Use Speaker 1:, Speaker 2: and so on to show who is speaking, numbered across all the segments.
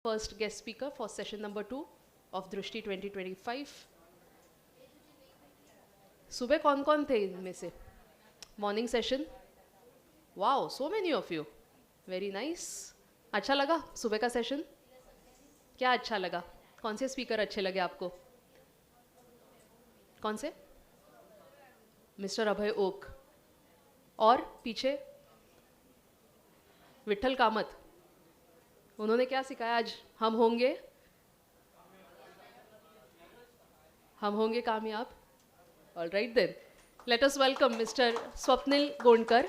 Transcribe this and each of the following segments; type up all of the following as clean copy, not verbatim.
Speaker 1: First guest speaker for session number 2 of दृष्टि 2025. सुबह कौन कौन थे इनमें से? Morning session. Wow, so many of you. Very nice. अच्छा लगा सुबह का सेशन? क्या अच्छा लगा? कौन से स्पीकर अच्छे लगे आपको? कौन से? मिस्टर अभय ओक. और पीछे विठल कामत. उन्होंने क्या सिखाया आज? हम होंगे कामयाब. All right then. Let us welcome Mr. Swapnil Gondkar.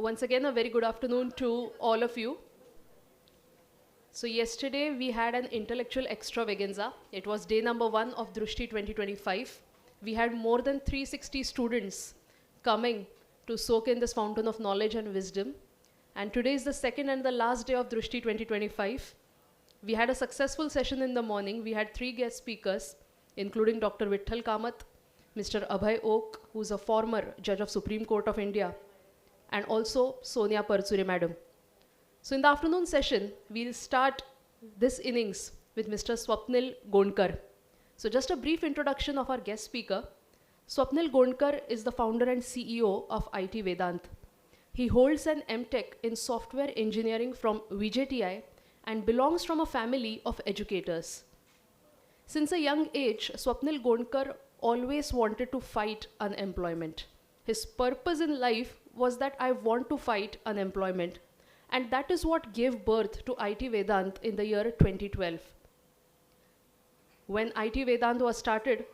Speaker 1: Once again, a very good afternoon to all of you. So yesterday we had an intellectual extravaganza. It was day number 1 of Dृष्टि 2025. We had more than 360 students coming to soak in this fountain of knowledge and wisdom. And today is the second and the last day of Dृष्टि 2025. We had a successful session in the morning. We had 3 guest speakers, including Dr. Vitthal Kamath, Mr. Abhay Oak, who's a former judge of Supreme Court of India, and also Sonia Parchure Madam. So in the afternoon session, we'll start this innings with Mr. Swapnil Gondkar. So just a brief introduction of our guest speaker. Swapnil Gondkar is the founder and CEO of IT Vedant. He holds an MTech in software engineering from VJTI and belongs from a family of educators. Since a young age, Swapnil Gondkar always wanted to fight unemployment. His purpose in life was that I want to fight unemployment. And that is what gave birth to IT Vedant in the year 2012. When IT Vedant was started,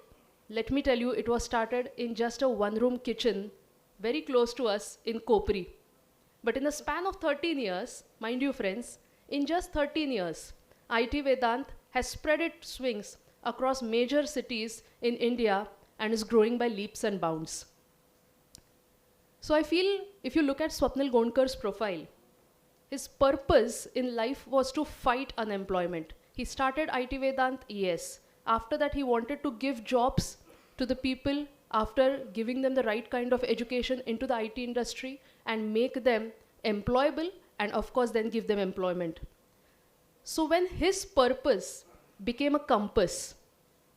Speaker 1: let me tell you, it was started in just a one-room kitchen very close to us in Kopri. But in the span of 13 years, mind you friends, in just 13 years, IT Vedant has spread its wings across major cities in India and is growing by leaps and bounds. So I feel if you look at Swapnil Gondkar's profile, his purpose in life was to fight unemployment. He started IT Vedant, yes. After that, he wanted to give jobs to the people after giving them the right kind of education into the IT industry and make them employable and of course then give them employment. So when his purpose became a compass,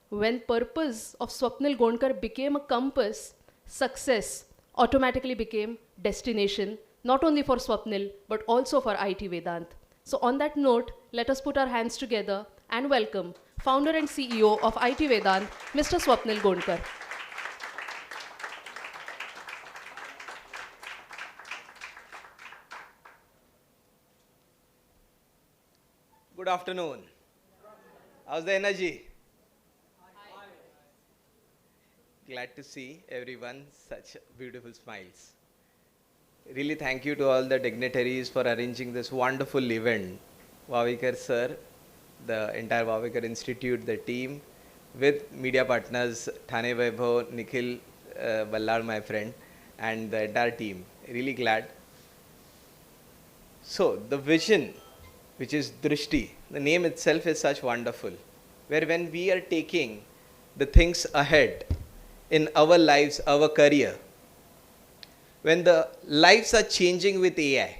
Speaker 1: when purpose of Swapnil Gondkar became a compass, success automatically became destination, not only for Swapnil, but also for IT Vedant. So on that note, let us put our hands together and welcome founder and CEO of IT Vedant, Mr. Swapnil Gondkar.
Speaker 2: Good afternoon. How's the energy? Glad to see everyone, such beautiful smiles. Really thank you to all the dignitaries for arranging this wonderful event. Vavikar sir, the entire Vavikar Institute, the team, with media partners, Thane Vaibhav, Nikhil, Ballard, my friend, and the entire team. Really glad. So, the vision, which is Dृष्टि, the name itself is such wonderful, where when we are taking the things ahead in our lives, our career, when the lives are changing with AI.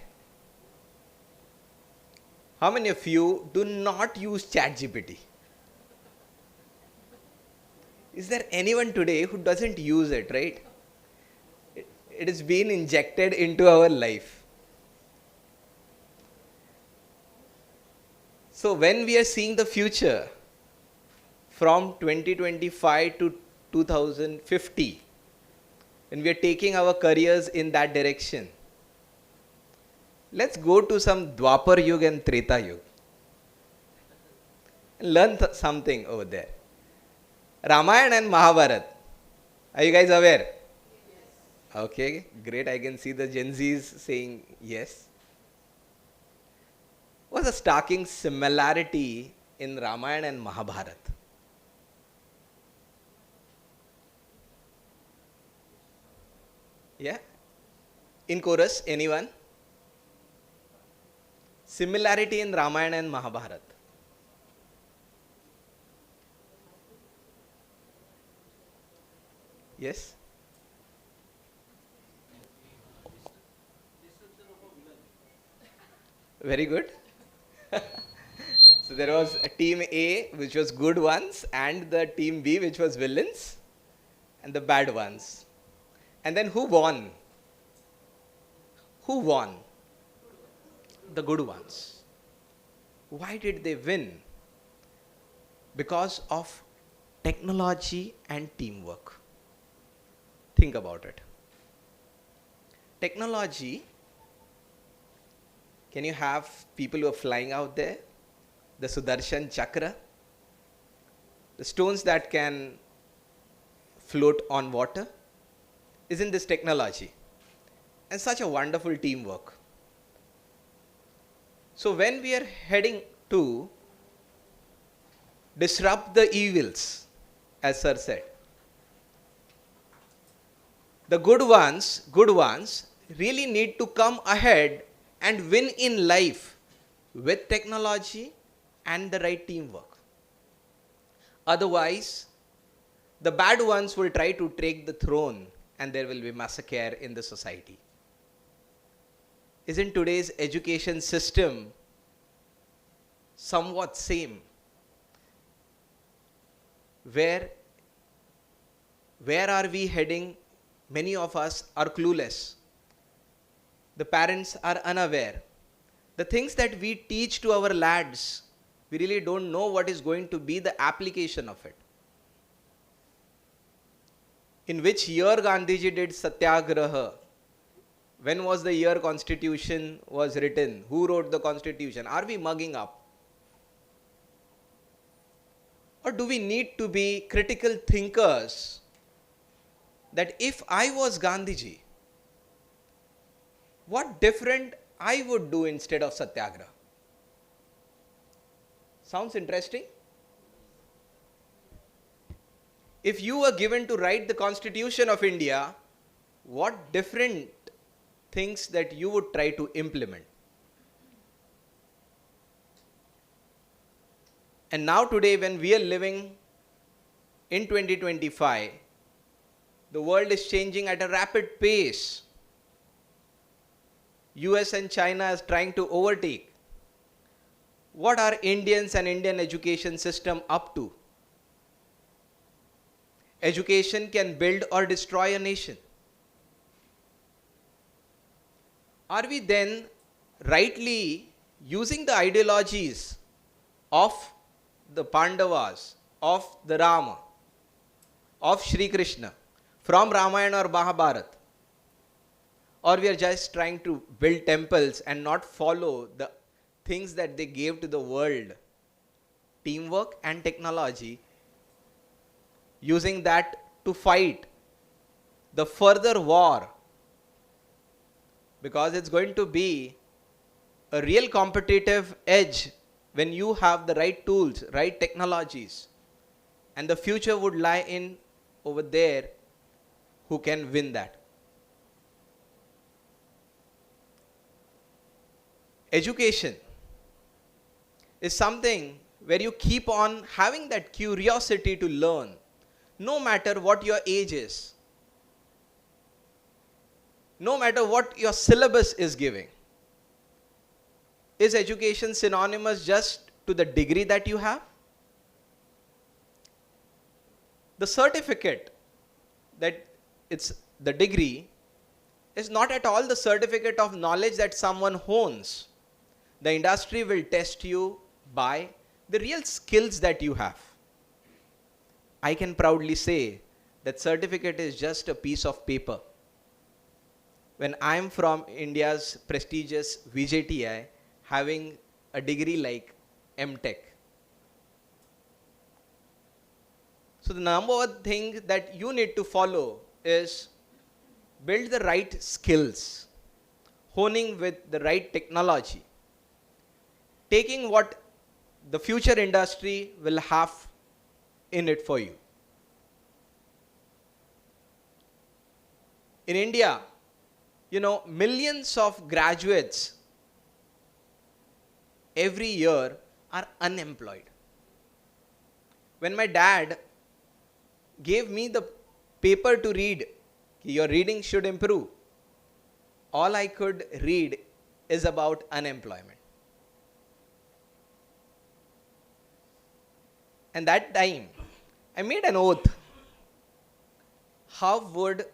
Speaker 2: How many of you do not use ChatGPT? Is there anyone today who doesn't use it, right? It has been injected into our life. So when we are seeing the future from 2025 to 2050, when we are taking our careers in that direction, let's go to some Dwapar Yuga and Treta Yuga and learn something over there. Ramayana and Mahabharata. Are you guys aware? Yes. Okay, great. I can see the Gen Zs saying yes. What's the starking similarity in Ramayana and Mahabharata? Yeah? In chorus, anyone? similarity in Ramayana and Mahabharata? Yes? Very good. So there was a team A which was good ones and the team B which was villains and the bad ones. And then who won? Who won? The good ones. Why did they win? Because of technology and teamwork. Think about it. Technology, can you have people who are flying out there? The Sudarshan Chakra, the stones that can float on water. Isn't this technology? And such a wonderful teamwork. So when we are heading to disrupt the evils, as Sir said, the good ones really need to come ahead and win in life with technology and the right teamwork. Otherwise, the bad ones will try to take the throne and there will be massacre in the society. Isn't today's education system somewhat same? Where are we heading? Many of us are clueless. The parents are unaware. The things that we teach to our lads, we really don't know what is going to be the application of it. In which year Gandhiji did Satyagraha? When was the year Constitution was written? Who wrote the Constitution? Are we mugging up? Or do we need to be critical thinkers that if I was Gandhiji, what different I would do instead of Satyagraha? Sounds interesting? If you were given to write the Constitution of India, what different things that you would try to implement? And now today when we are living in 2025, the world is changing at a rapid pace. US and China is trying to overtake. What are Indians and Indian education system up to? Education can build or destroy a nation. Are we then rightly using the ideologies of the Pandavas, of the Rama, of Shri Krishna, from Ramayana or Mahabharata? Or we are just trying to build temples and not follow the things that they gave to the world? Teamwork and technology, using that to fight the further war. Because it's going to be a real competitive edge when you have the right tools, right technologies. And the future would lie in over there who can win that. Education is something where you keep on having that curiosity to learn, no matter what your age is, no matter what your syllabus is giving. Is education synonymous just to the degree that you have? The certificate, that it's the degree, is not at all the certificate of knowledge that someone owns. The industry will test you by the real skills that you have. I can proudly say that certificate is just a piece of paper. When I am from India's prestigious VJTI, having a degree like MTech. So the number one thing that you need to follow is build the right skills, honing with the right technology, taking what the future industry will have in it for you. In India, millions of graduates every year are unemployed. When my dad gave me the paper to read, your reading should improve, all I could read is about unemployment. And that time, I made an oath. How would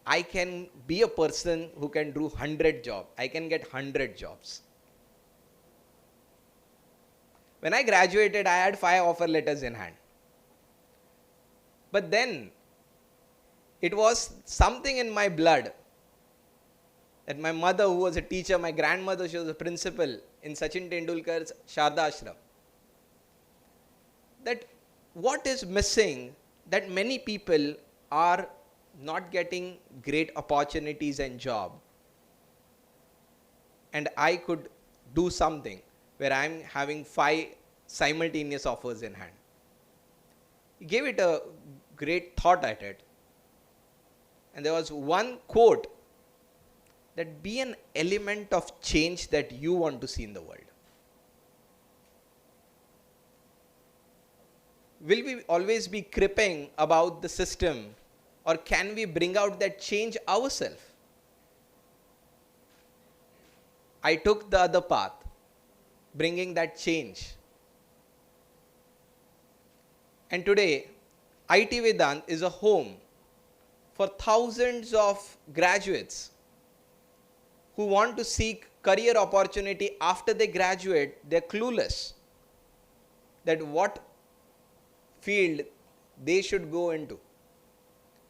Speaker 2: I can be a person who can do 100 jobs? I can get 100 jobs. When I graduated, I had 5 offer letters in hand. But then, it was something in my blood that my mother, who was a teacher, my grandmother, she was a principal in Sachin Tendulkar's Sharda Ashram, that what is missing, that many people are not getting great opportunities and job, and I could do something where I'm having 5 simultaneous offers in hand. He gave it a great thought at it, and there was one quote that be an element of change that you want to see in the world. Will we always be cripping about the system, or can we bring out that change ourselves? I took the other path, bringing that change. And today, IT Vedant is a home for thousands of graduates who want to seek career opportunity after they graduate. They're clueless that what field they should go into,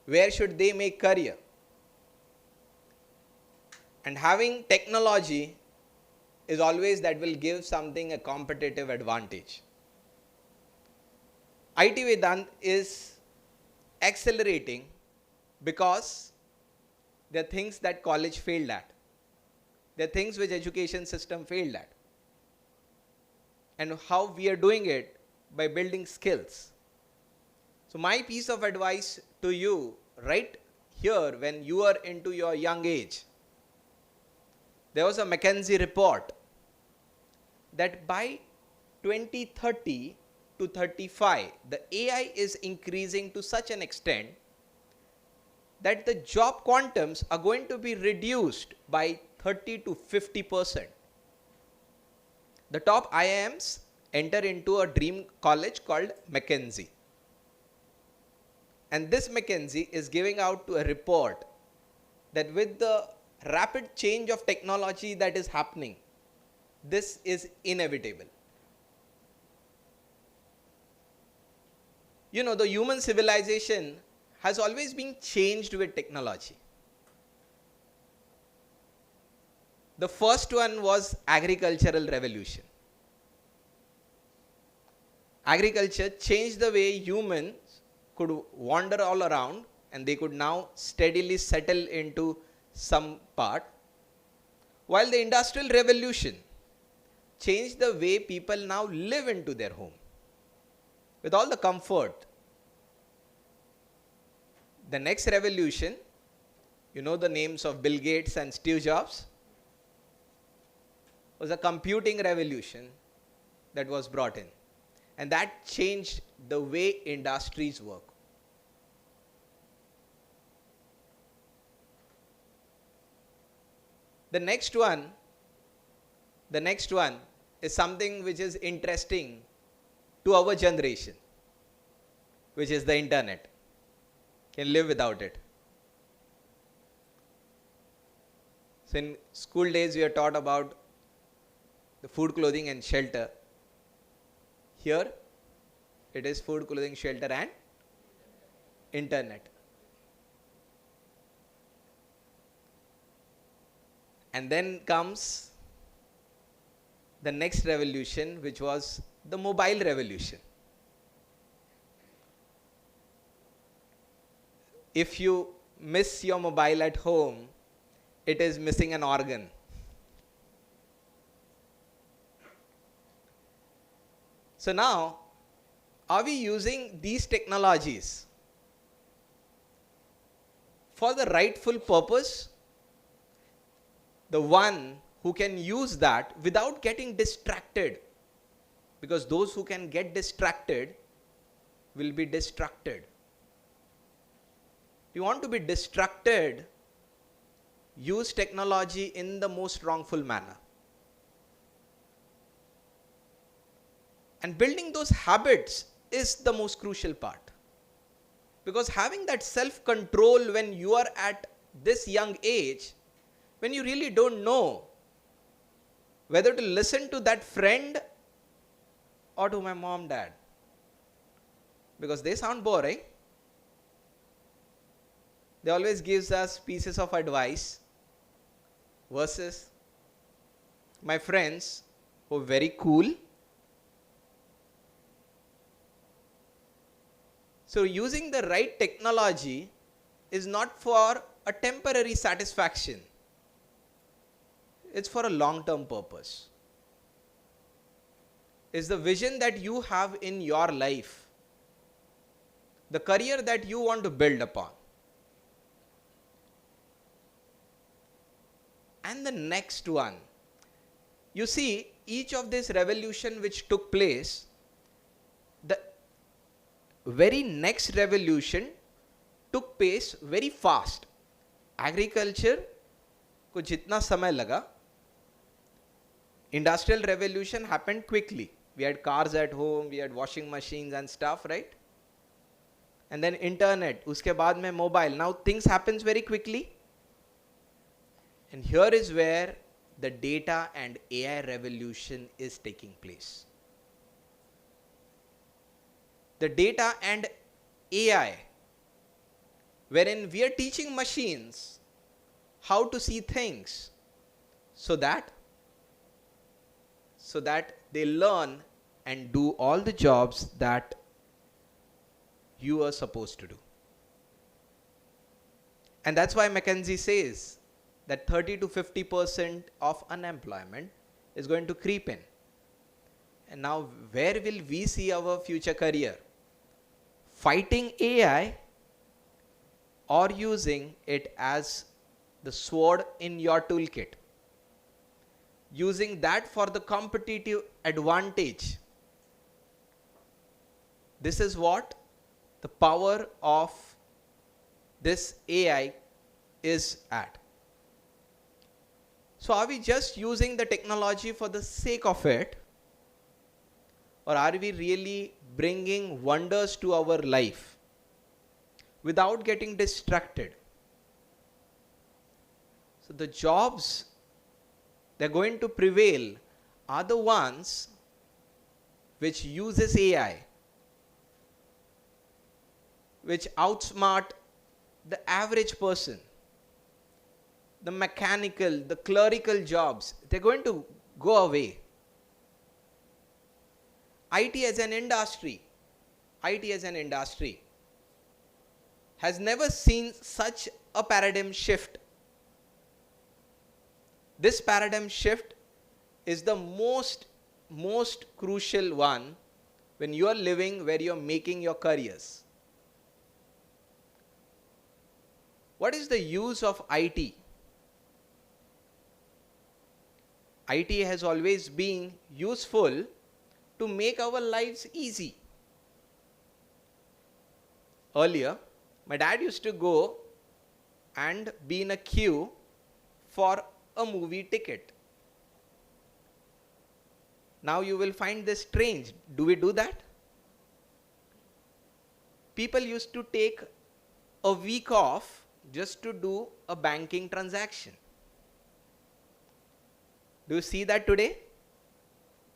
Speaker 2: where should they make career. And having technology is always that will give something a competitive advantage. IT Vedant is accelerating because there are things that college failed at. There are things which education system failed at. And how we are doing it by building skills. So my piece of advice to you right here, when you are into your young age, there was a McKinsey report that by 2030 to 35, the AI is increasing to such an extent that the job quantums are going to be reduced by 30 to 50%. The top IIMs enter into a dream college called McKinsey. And this McKinsey is giving out a report that with the rapid change of technology that is happening, this is inevitable. You know, the human civilization has always been changed with technology. The first one was agricultural revolution. Agriculture changed the way humans could wander all around, and they could now steadily settle into some part. While the industrial revolution changed the way people now live into their home with all the comfort. The next revolution, you know the names of Bill Gates and Steve Jobs, was a computing revolution that was brought in. And that changed the way industries work. The next one is something which is interesting to our generation, which is the internet. Can live without it. So in school days, we are taught about the food, clothing and shelter. Here, it is food, clothing, shelter and internet. And then comes the next revolution, which was the mobile revolution. If you miss your mobile at home, it is missing an organ. So now, are we using these technologies for the rightful purpose? The one who can use that without getting distracted. Because those who can get distracted will be distracted. If you want to be distracted, use technology in the most wrongful manner. And building those habits is the most crucial part. Because having that self-control when you are at this young age, when you really don't know whether to listen to that friend or to my mom, dad, because they sound boring. They always gives us pieces of advice versus my friends who are very cool. So using the right technology is not for a temporary satisfaction. It's for a long-term purpose. It's the vision that you have in your life, the career that you want to build upon. And the next one, you see, each of this revolution which took place, the very next revolution took place very fast. Agriculture को जितना समय लगा, industrial revolution happened quickly. We had cars at home, we had washing machines and stuff, right? And then internet, उसके बाद में mobile. Now things happens very quickly. And here is where the data and AI revolution is taking place. The data and AI, wherein we are teaching machines how to see things so that they learn and do all the jobs that you are supposed to do. And that's why McKinsey says that 30 to 50% of unemployment is going to creep in. And now where will we see our future career? Fighting AI or using it as the sword in your toolkit? Using that for the competitive advantage. This is what the power of this AI is at. So are we just using the technology for the sake of it? Or are we really bringing wonders to our life without getting distracted? So the jobs that are going to prevail are the ones which uses AI, which outsmart the average person. The mechanical, the clerical jobs, they're going to go away. IT as an industry has never seen such a paradigm shift. This paradigm shift is the most crucial one when you are living where you are making your careers. What is the use of IT? IT has always been useful to make our lives easy. Earlier, my dad used to go and be in a queue for a movie ticket. Now you will find this strange. Do we do that? People used to take a week off just to do a banking transaction. Do you see that today?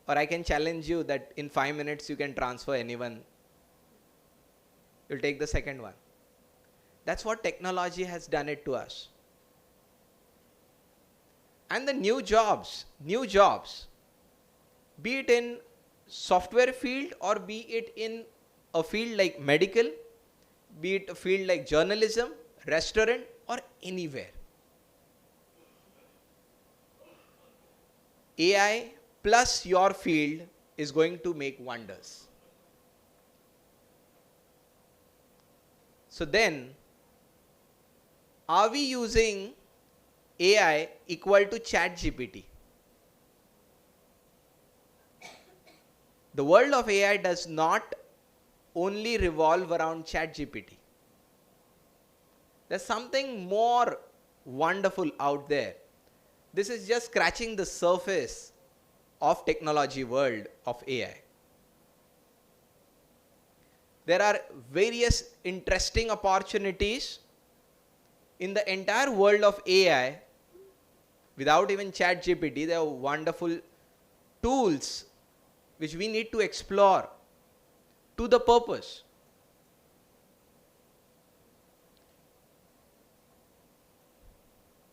Speaker 2: Or I can challenge you that in 5 minutes you can transfer anyone. You'll take the second one. That's what technology has done it to us. And the new jobs, be it in software field or be it in a field like medical, be it a field like journalism, restaurant or anywhere. AI plus your field is going to make wonders. So then, are we using AI equal to ChatGPT? the world of AI does not only revolve around ChatGPT. There's something more wonderful out there. This is just scratching the surface of technology world of AI. There are various interesting opportunities in the entire world of AI. Without even ChatGPT, there are wonderful tools which we need to explore to the purpose.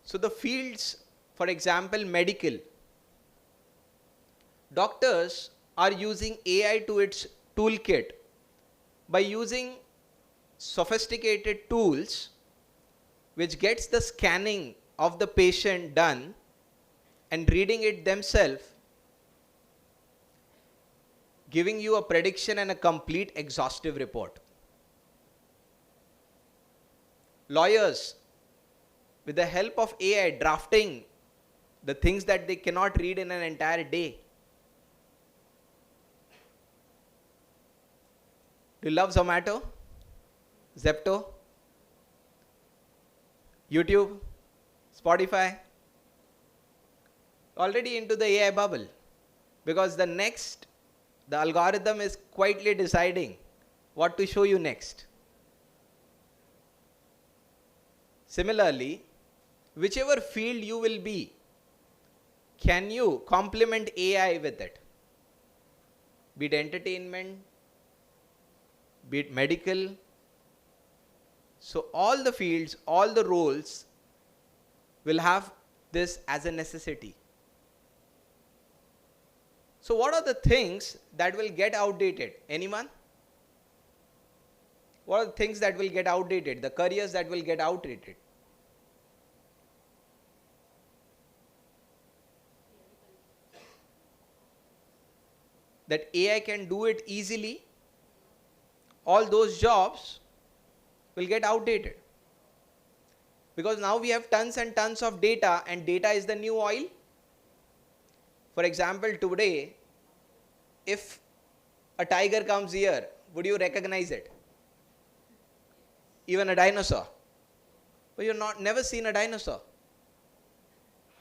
Speaker 2: So the fields, for example, medical. Doctors are using AI to its toolkit by using sophisticated tools which gets the scanning of the patient done and reading it themselves, giving you a prediction and a complete exhaustive report. Lawyers, with the help of AI, drafting the things that they cannot read in an entire day. Do you love Zomato, Zepto, YouTube, Spotify? Already into the AI bubble, because the algorithm is quietly deciding what to show you next. Similarly, whichever field you will be, can you complement AI with it? Be it entertainment, be it medical. So all the fields, all the roles will have this as a necessity. So what are the things that will get outdated? Anyone? What are the things that will get outdated? The careers that will get outdated? That AI can do it easily. All those jobs will get outdated. Because now we have tons and tons of data, and data is the new oil. For example, today, if a tiger comes here, would you recognize it? Even a dinosaur. But you've never seen a dinosaur.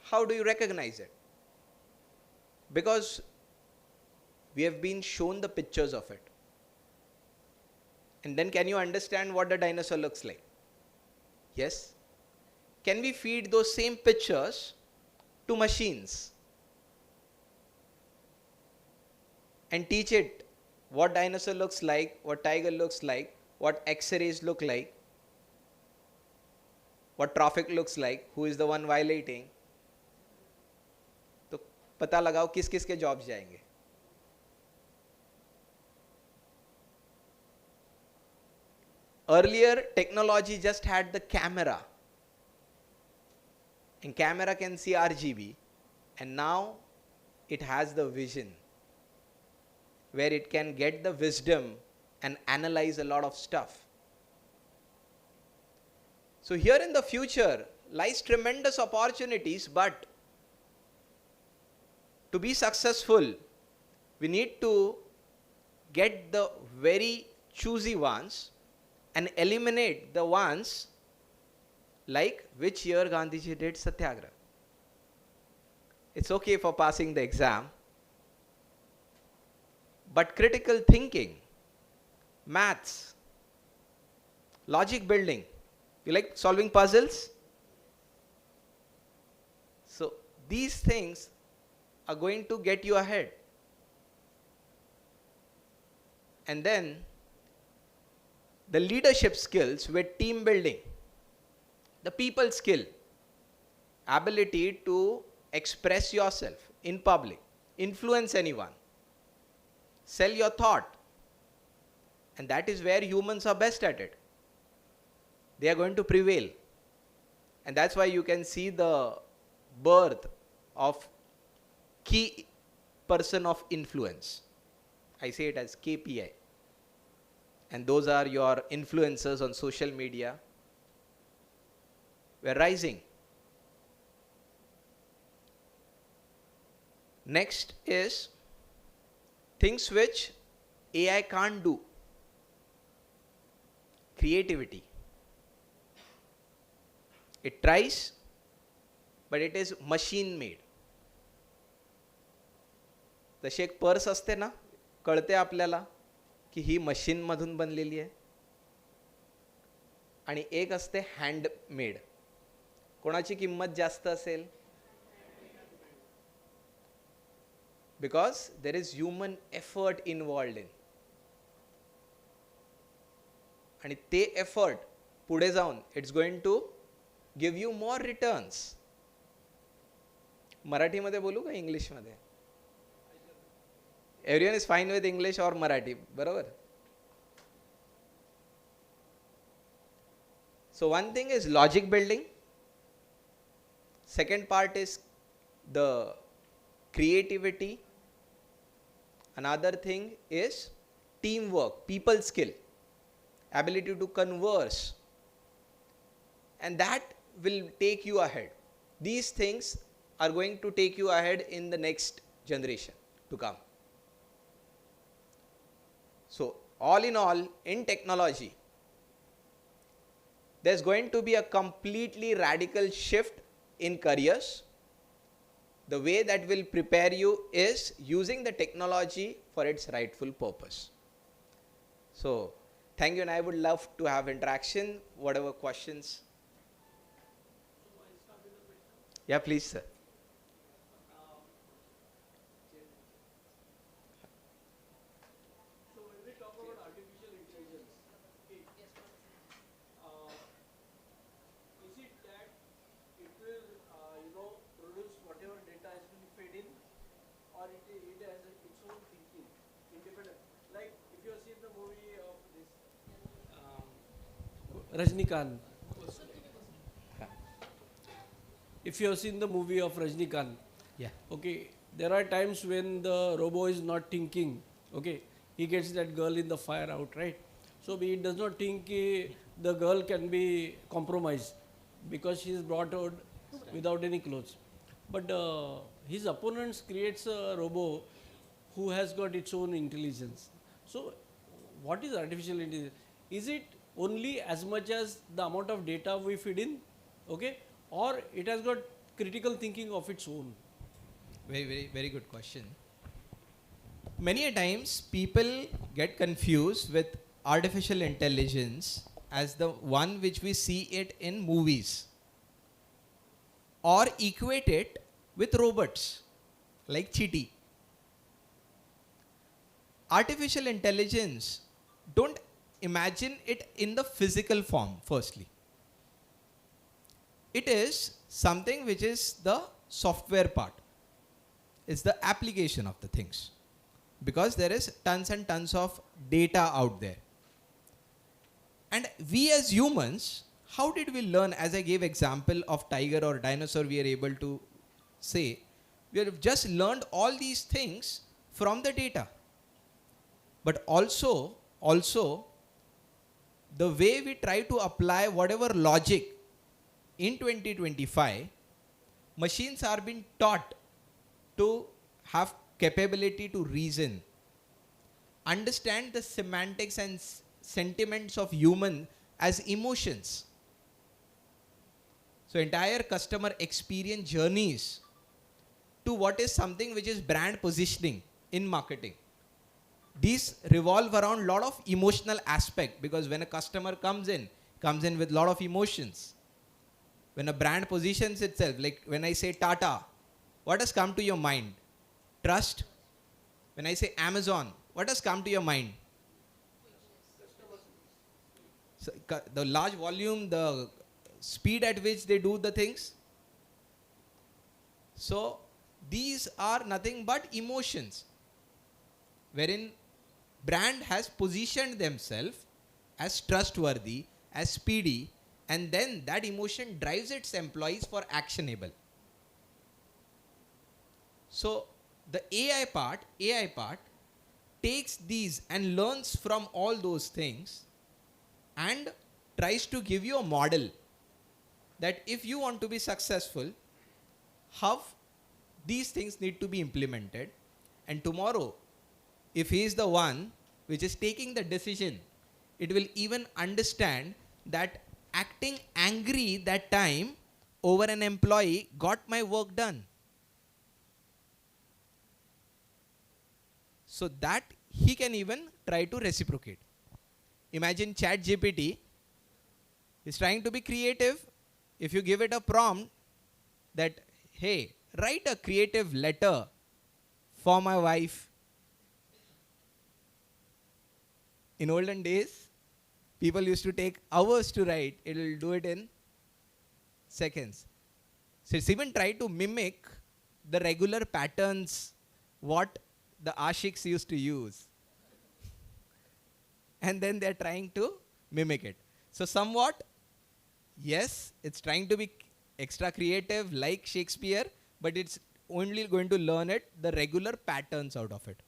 Speaker 2: How do you recognize it? Because we have been shown the pictures of it. And then can you understand what the dinosaur looks like? Yes. Can we feed those same pictures to machines and teach it what dinosaur looks like, what tiger looks like, what X-rays look like, what traffic looks like, who is the one violating? तो पता लगाओ किस किस के jobs जाएंगे. Earlier, technology just had the camera, and camera can see RGB, and now it has the vision, where it can get the wisdom and analyze a lot of stuff. So here in the future lies tremendous opportunities, but to be successful, we need to get the very choosy ones and eliminate the ones like which year Gandhiji did Satyagraha. It's okay for passing the exam, but critical thinking, maths, logic building, you like solving puzzles? So these things are going to get you ahead. And then the leadership skills with team building, the people skill, ability to express yourself in public, influence anyone, sell your thought. And that is where humans are best at it. They are going to prevail. And that's why you can see the birth of key person of influence. I say it as KPI. And those are your influencers on social media. We're rising. Next is things which AI can't do. Creativity. It tries, but it is machine made. जशी एक purse असते ना, कळते आपल्याला की ही machine मधून बनलेली आहे, आणि एक असते हँडमेड. कोणाची किंमत जास्त असेल? Because there is human effort involved in. आणि ते एफर्ट पुढे जाऊन it's going to give you more returns. मराठीमध्ये बोलू का इंग्लिशमध्ये? Everyone is fine with English और मराठी, बरोबर? So one thing is logic building. Second part is the creativity. Another thing is teamwork, people skill, ability to converse. And that will take you ahead. These things are going to take you ahead in the next generation to come. So all in all, in technology, there's going to be a completely radical shift in careers. The way that will prepare you is using the technology for its rightful purpose. So, thank you, and I would love to have interaction. Whatever questions. Yeah, please, sir.
Speaker 3: Rajnikant. If you have seen the movie of Rajnikant,
Speaker 2: Yeah.
Speaker 3: okay, there are times when the robo is not thinking, okay, he gets that girl in the fire out, right? So he does not think the girl can be compromised because she is brought out without any clothes. But his opponents creates a robo who has got its own intelligence. So what is artificial intelligence? Is it only as much as the amount of data we feed in, okay, or it has got critical thinking of its own?
Speaker 2: Very good question. Many a times people get confused with artificial intelligence as the one which we see it in movies, or equate it with robots like Chiti. Artificial intelligence, don't imagine it in the physical form firstly. It is something which is the software part. It's the application of the things, because there is tons and tons of data out there. And we as humans, how did we learn? As I gave example of tiger or dinosaur, we are able to say, we have just learned all these things from the data. But also the way we try to apply whatever logic in 2025, machines are being taught to have capability to reason, understand the semantics and sentiments of human as emotions. So entire customer experience journeys to what is something which is brand positioning in marketing, these revolve around lot of emotional aspect, because when a customer comes in with lot of emotions. When a brand positions itself, like when I say Tata, what has come to your mind? Trust. When I say Amazon, what has come to your mind? So, the large volume, the speed at which they do the things. So these are nothing but emotions, wherein brand has positioned themselves as trustworthy, as speedy, and then that emotion drives its employees for actionable. So the AI part takes these and learns from all those things and tries to give you a model that if you want to be successful, how these things need to be implemented. And tomorrow,
Speaker 4: if he is the one which is taking the decision, it will even understand that acting angry that time over an employee got my work done. So that he can even try to reciprocate. Imagine ChatGPT is trying to be creative. If you give it a prompt that, hey, write a creative letter for my wife. In olden days, people used to take hours to write. It will do it in seconds. So it's even tried to mimic the regular patterns what the ashiks used to use. And then they're trying to mimic it. So somewhat, yes, it's trying to be extra creative like Shakespeare, but it's only going to learn it, the regular patterns out of it.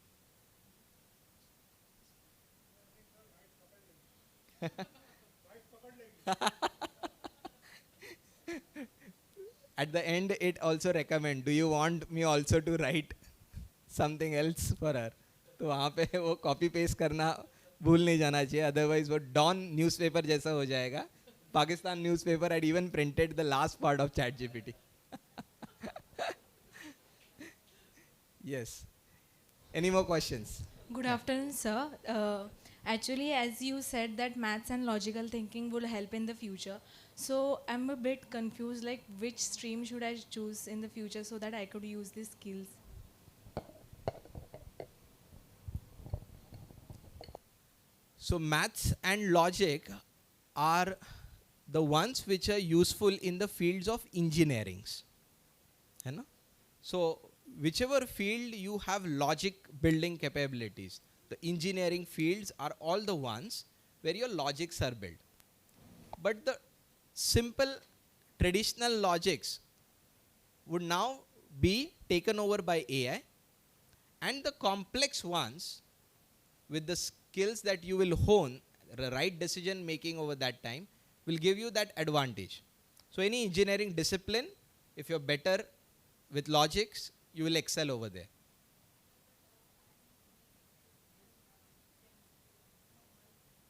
Speaker 4: At the end, it also recommend, do you want me also to write something else for her? तो वहाँ पे वो copy paste करना भूल नहीं जाना चाहिए, otherwise वो Dawn newspaper जैसा हो जाएगा. Pakistan newspaper had even printed the last part of ChatGPT. Yes. Any more questions?
Speaker 5: Good afternoon, sir. Actually, as you said that maths and logical thinking will help in the future. So I'm a bit confused, like which stream should I choose in the future so that I could use these skills?
Speaker 4: So maths and logic are the ones which are useful in the fields of engineerings. है ना? So whichever field you have logic building capabilities, the engineering fields are all the ones where your logics are built. But the simple traditional logics would now be taken over by AI, and the complex ones with the skills that you will hone, the right decision making over that time, will give you that advantage. So any engineering discipline, if you're better with logics, you will excel over there.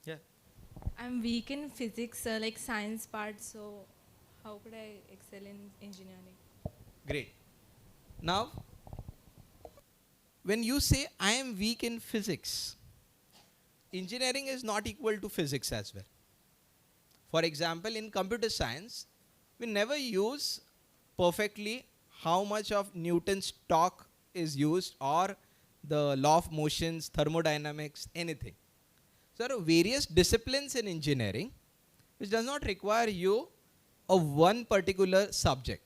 Speaker 4: Yeah.
Speaker 5: I'm weak in physics, like science part, so how could I excel in engineering?
Speaker 4: Great. Now, when you say I am weak in physics, engineering is not equal to physics as well. For example, in computer science, we never use perfectly how much of Newton's torque is used or the law of motions, thermodynamics, anything. So there are various disciplines in engineering which does not require you of one particular subject.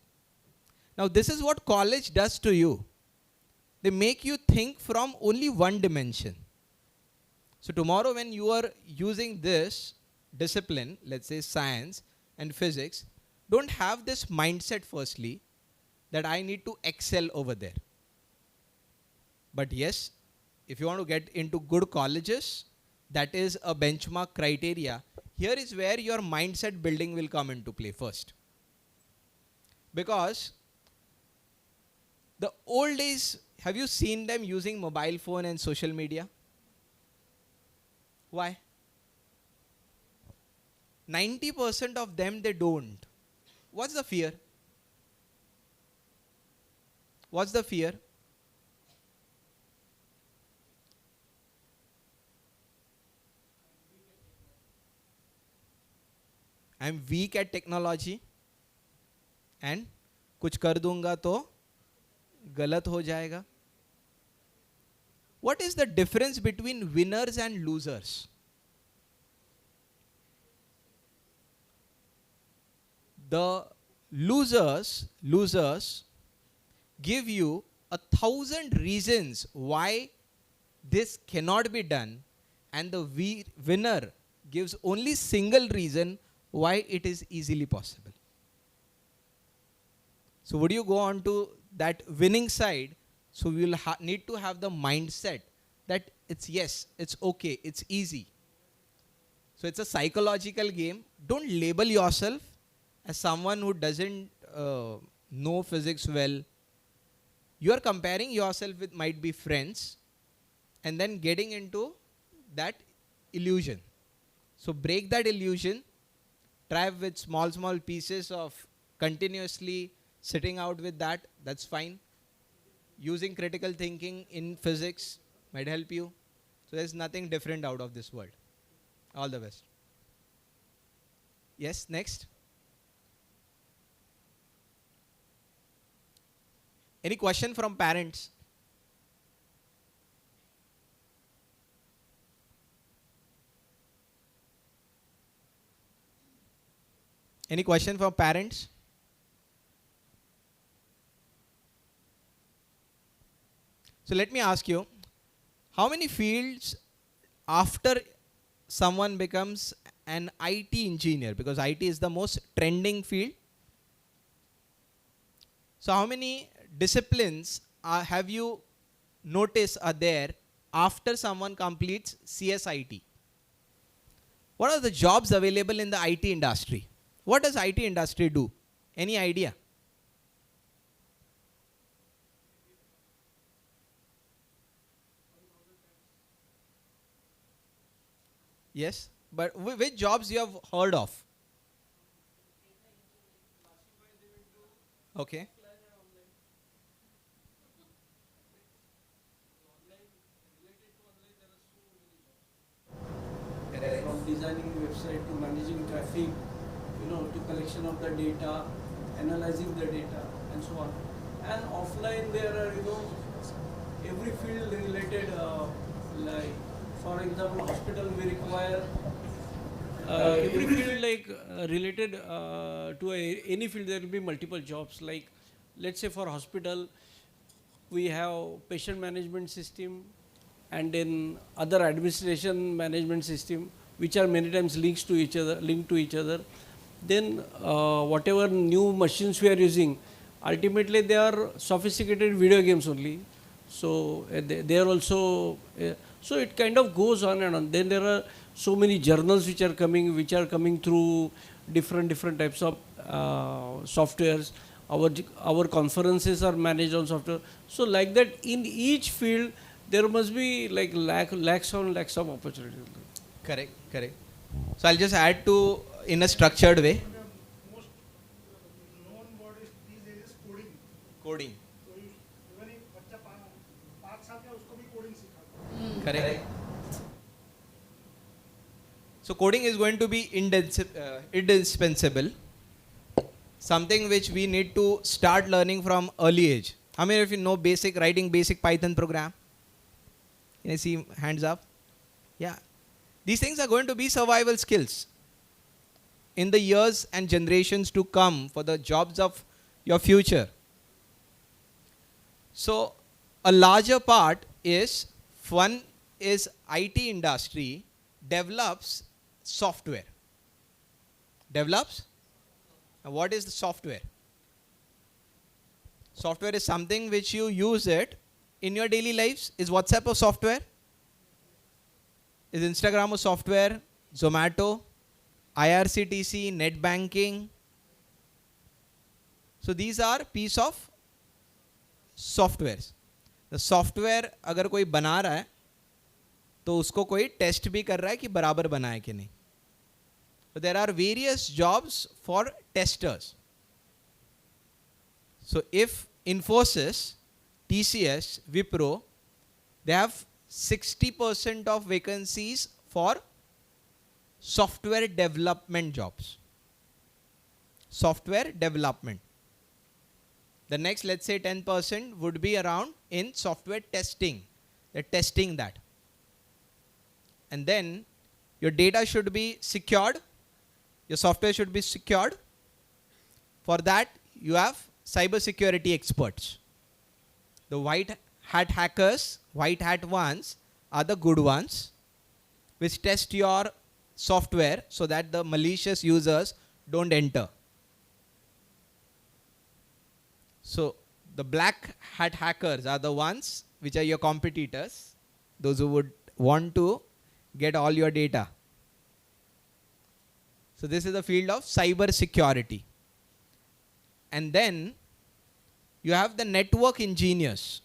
Speaker 4: Now this is what college does to you. They make you think from only one dimension. So tomorrow when you are using this discipline, let's say science and physics, don't have this mindset firstly that I need to excel over there. But yes, if you want to get into good colleges, that is a benchmark criteria. Here is where your mindset building will come into play first. Because the old days, have you seen them using mobile phone and social media? Why? 90% of them, they don't. What's the fear? What's the fear? I'm weak at technology and कुछ कर दूंगा तो गलत हो जाएगा. What is the difference between winners and losers? The losers give you 1,000 reasons why this cannot be done, and the winner gives only single reason why it is easily possible. So would you go on to that winning side? So we will need to have the mindset that it's yes, it's okay, it's easy. So it's a psychological game. Don't label yourself as someone who doesn't know physics well. You are comparing yourself with might be friends and then getting into that illusion. So break that illusion, try with small pieces of continuously sitting out with that, that's fine. Using critical thinking in physics might help you. So there's nothing different out of this world. All the best. Yes, next. Any question from parents? Any question from parents? So let me ask you, how many fields after someone becomes an IT engineer, because IT is the most trending field? So how many disciplines have you noticed are there after someone completes CSIT? What are the jobs available in the IT industry? What does IT industry do? Any idea? Yes, but which jobs you have heard of? Okay.
Speaker 3: From designing website to managing traffic, to collection of the data, analyzing the data, and so on. And offline there are, every field related, like for example, hospital we require every field related to any field there will be multiple jobs. Like let's say for hospital we have patient management system and then other administration management system which are many times linked to each other. Then whatever new machines we are using, ultimately they are sophisticated video games only. So they are also so it kind of goes on and on. Then there are so many journals which are coming through different types of softwares. Our conferences are managed on software. So like that, in each field there must be like lakhs of opportunities.
Speaker 4: Correct. So I'll just add to in a structured way.
Speaker 6: Most known word is these days is coding.
Speaker 4: Coding.
Speaker 6: So even if बच्चा 5 साल का उसको भी coding सिखाते हैं.
Speaker 4: Correct. So coding is going to be indispensable. Something which we need to start learning from early age. How many of you know writing basic Python program? Can I see hands up? Yeah. These things are going to be survival skills in the years and generations to come for the jobs of your future. So a larger part is, one is IT industry develops software. Develops? And what is the software? Software is something which you use it in your daily lives. Is WhatsApp a software? Is Instagram a software? Zomato? IRCTC? Net banking? So these are piece of softwares. The software अगर कोई बना रहा है तो उसको कोई test भी कर रहा है कि बराबर बना है कि नहीं. So there are various jobs for testers. So if Infosys, TCS, Wipro, they have 60% of vacancies for software development jobs. Software development. The next, let's say 10% would be around in software testing. They're testing that. And then your data should be secured. Your software should be secured. For that, you have cyber security experts. The white hat hackers, white hat ones, are the good ones, which test your software so that the malicious users don't enter. So the black hat hackers are the ones which are your competitors, those who would want to get all your data. So this is the field of cyber security. And then you have the network engineers.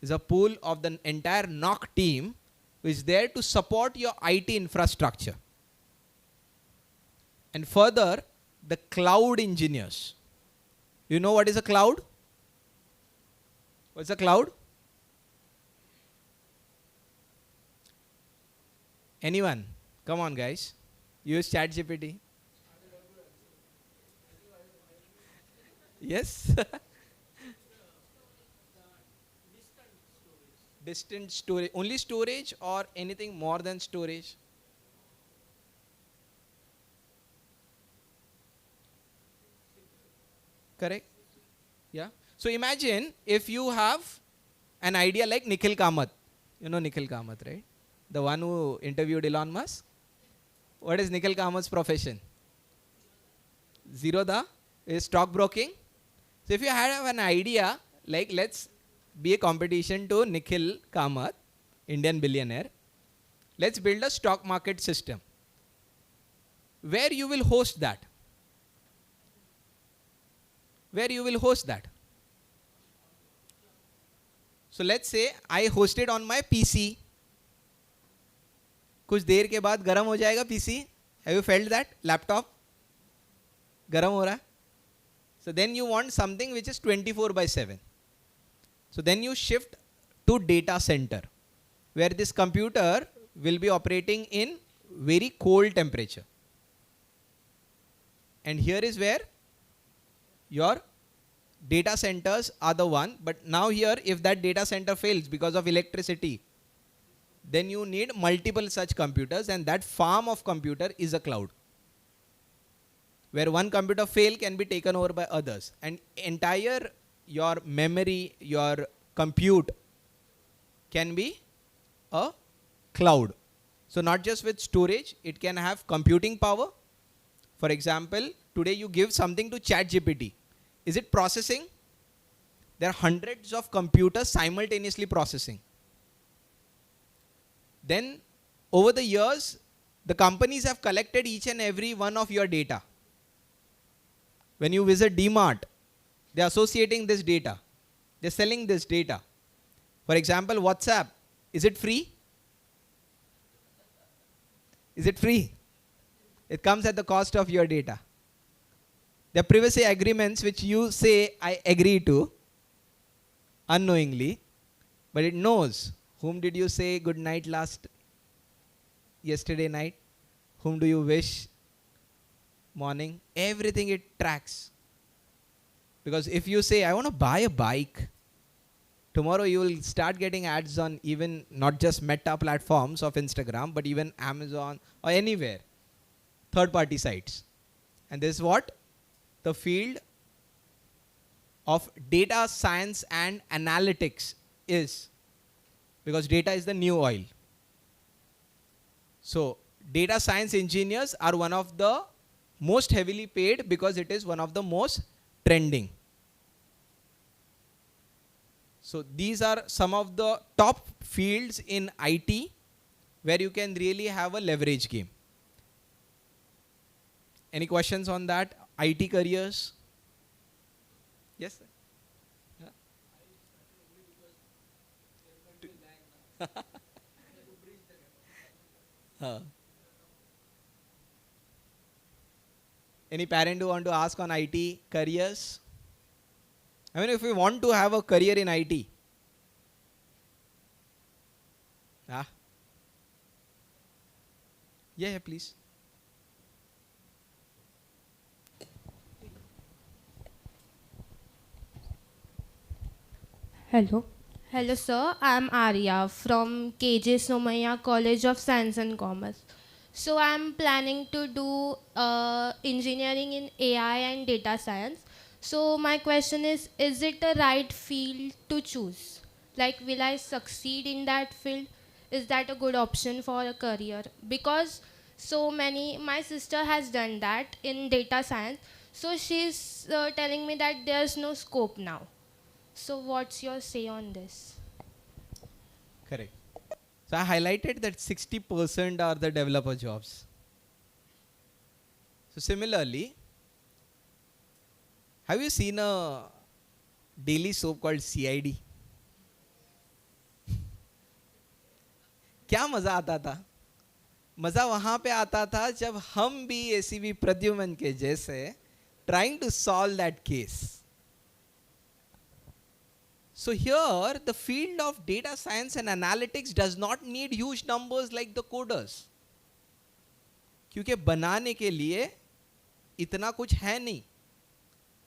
Speaker 4: is a pool of the entire NOC team who is there to support your IT infrastructure. And further, the cloud engineers. You know what is a cloud? What's a cloud? Anyone? Come on, guys. Use ChatGPT. Yes? Distant storage. Only storage or anything more than storage? Correct? Yeah. So imagine if you have an idea like Nikhil Kamath. You know Nikhil Kamath, right? The one who interviewed Elon Musk. What is Nikhil Kamath's profession? Zerodha is stockbroking. So if you have an idea, like let's be a competition to Nikhil Kamath, Indian billionaire. Let's build a stock market system. Where you will host that? Where you will host that? So let's say I host it on my PC. कुछ देर के बाद गर्म हो जाएगा PC. Have you felt that? Laptop गर्म हो रहा है. So then you want something which is 24/7. So then you shift to data center, where this computer will be operating in very cold temperature. And here is where your data centers are the one. But now here, if that data center fails because of electricity, then you need multiple such computers, and that farm of computer is a cloud, where one computer fail can be taken over by others, and entire your memory, your compute can be a cloud. So not just with storage, it can have computing power. For example, today you give something to ChatGPT. Is it processing? There are hundreds of computers simultaneously processing. Then over the years, the companies have collected each and every one of your data. When you visit DMart, they are associating this data. They are selling this data. For example, WhatsApp, is it free? Is it free? It comes at the cost of your data. There are privacy agreements which you say, I agree to, unknowingly, but it knows whom did you say good night yesterday night, whom do you wish morning, everything it tracks. Because if you say, I want to buy a bike, tomorrow you will start getting ads on even not just Meta platforms of Instagram, but even Amazon or anywhere, third-party sites. And this is what the field of data science and analytics is, because data is the new oil. So data science engineers are one of the most heavily paid because it is one of the most trending. So these are some of the top fields in IT where you can really have a leverage game. Any questions on that? IT careers? Yes, sir. Any parent who want to ask on IT careers? I mean, if we want to have a career in IT. Yeah, please.
Speaker 7: Hello. Hello, sir. I'm Arya from KJ Somaya College of Science and Commerce. So I'm planning to do engineering in AI and data science. So my question is it a right field to choose? Like, will I succeed in that field? Is that a good option for a career? Because my sister has done that in data science. So she's telling me that there's no scope now. So what's your say on this?
Speaker 4: Correct. So I highlighted that 60% are the developer jobs. So similarly, have you seen a daily soap called CID? क्या मज़ा आता था? मज़ा वहाँ पे आता था जब हम भी एसीबी प्रद्युमन के जैसे trying to solve that case. So here the field of data science and analytics does not need huge numbers like the coders. क्योंकि बनाने के लिए इतना कुछ है नहीं.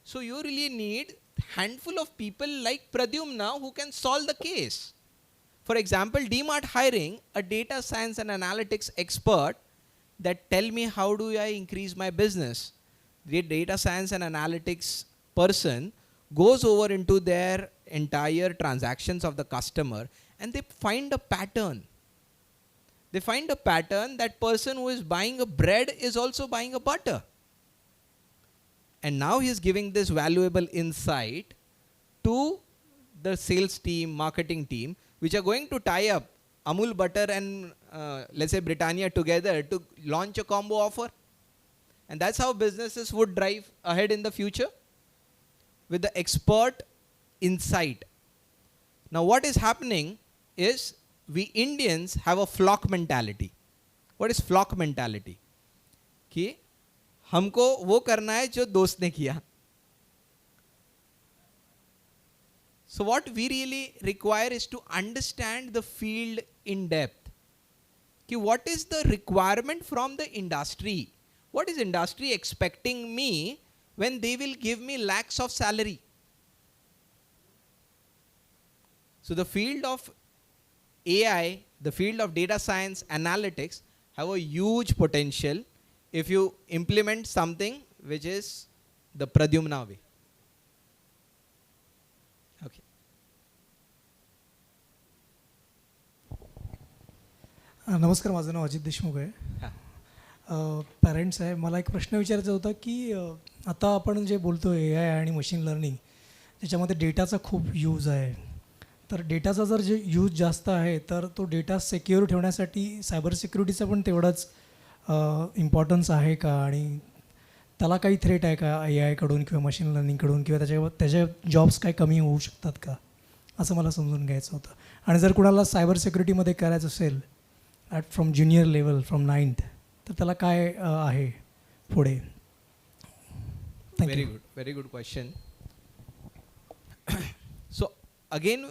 Speaker 4: So you really need handful of people like Pradyumna who can solve the case. For example, DMart hiring a data science and analytics expert that tell me how do I increase my business. The data science and analytics person goes over into their entire transactions of the customer and they find a pattern. They find a pattern that person who is buying a bread is also buying a butter. And now he is giving this valuable insight to the sales team, marketing team, which are going to tie up Amul butter and let's say Britannia together to launch a combo offer. And that's how businesses would drive ahead in the future, with the expert insight. Now what is happening is we Indians have a flock mentality. What is flock mentality? कि हमको वो करना है जो दोस्त ने किया. So what we really require is to understand the field in depth. कि what is the requirement from the industry? What is industry expecting me when they will give me lakhs of salary? So the field of AI, the field of data science, analytics have a huge potential if you implement something which is the Pradyumna way. Okay.
Speaker 6: नमस्कार, माझं नाव अजित देशमुख आहे. Parents आहे. मला एक प्रश्न विचारायचा होता की आता आपण जे बोलतो AI आणि मशीन लर्निंग, त्याच्यामध्ये डेटाचा खूप यूज आहे. तर डेटाचा जर जे यूज जास्त आहे तर तो डेटा सिक्युअर ठेवण्यासाठी सायबर सिक्युरिटीचा पण तेवढाच इम्पॉर्टन्स आहे का? आणि त्याला काही थ्रेट आहे का AI कडून किंवा मशीन लर्निंगकडून, किंवा त्याचे जॉब्स काय कमी होऊ शकतात का, असं मला समजून घ्यायचं होतं. आणि जर कुणाला सायबर सिक्युरिटीमध्ये करायचं असेल from junior level, from 9th, तर त्याला काय आहे पुढे?
Speaker 4: Very good question. So again,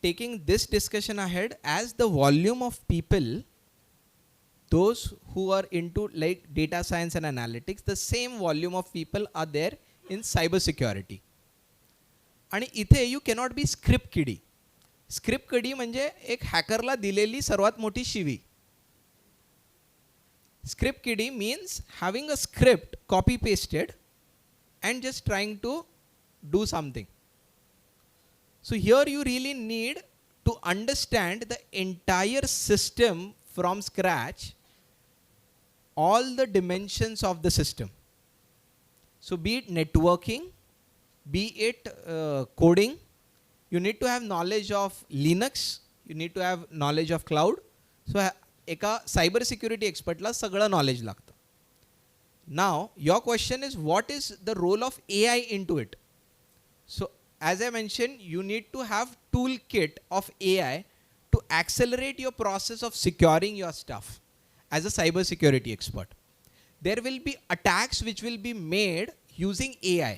Speaker 4: taking this discussion ahead, as the volume of people, those who are into like data science and analytics, the same volume of people are there in cyber security. आणि इथे you cannot be script kiddie. Script kiddie म्हणजे एक हॅकरला दिलेली सर्वात मोठी Shivi. Script kiddie means having a script copy pasted and just trying to do something. So here you really need to understand the entire system from scratch, all the dimensions of the system. So be it networking, be it coding, you need to have knowledge of Linux, you need to have knowledge of cloud. So एका cyber security expert ला सगळं knowledge लागतं. Now your question is, what is the role of AI into it? So as I mentioned, you need to have toolkit of AI to accelerate your process of securing your stuff as a cyber security expert. There will be attacks which will be made using AI.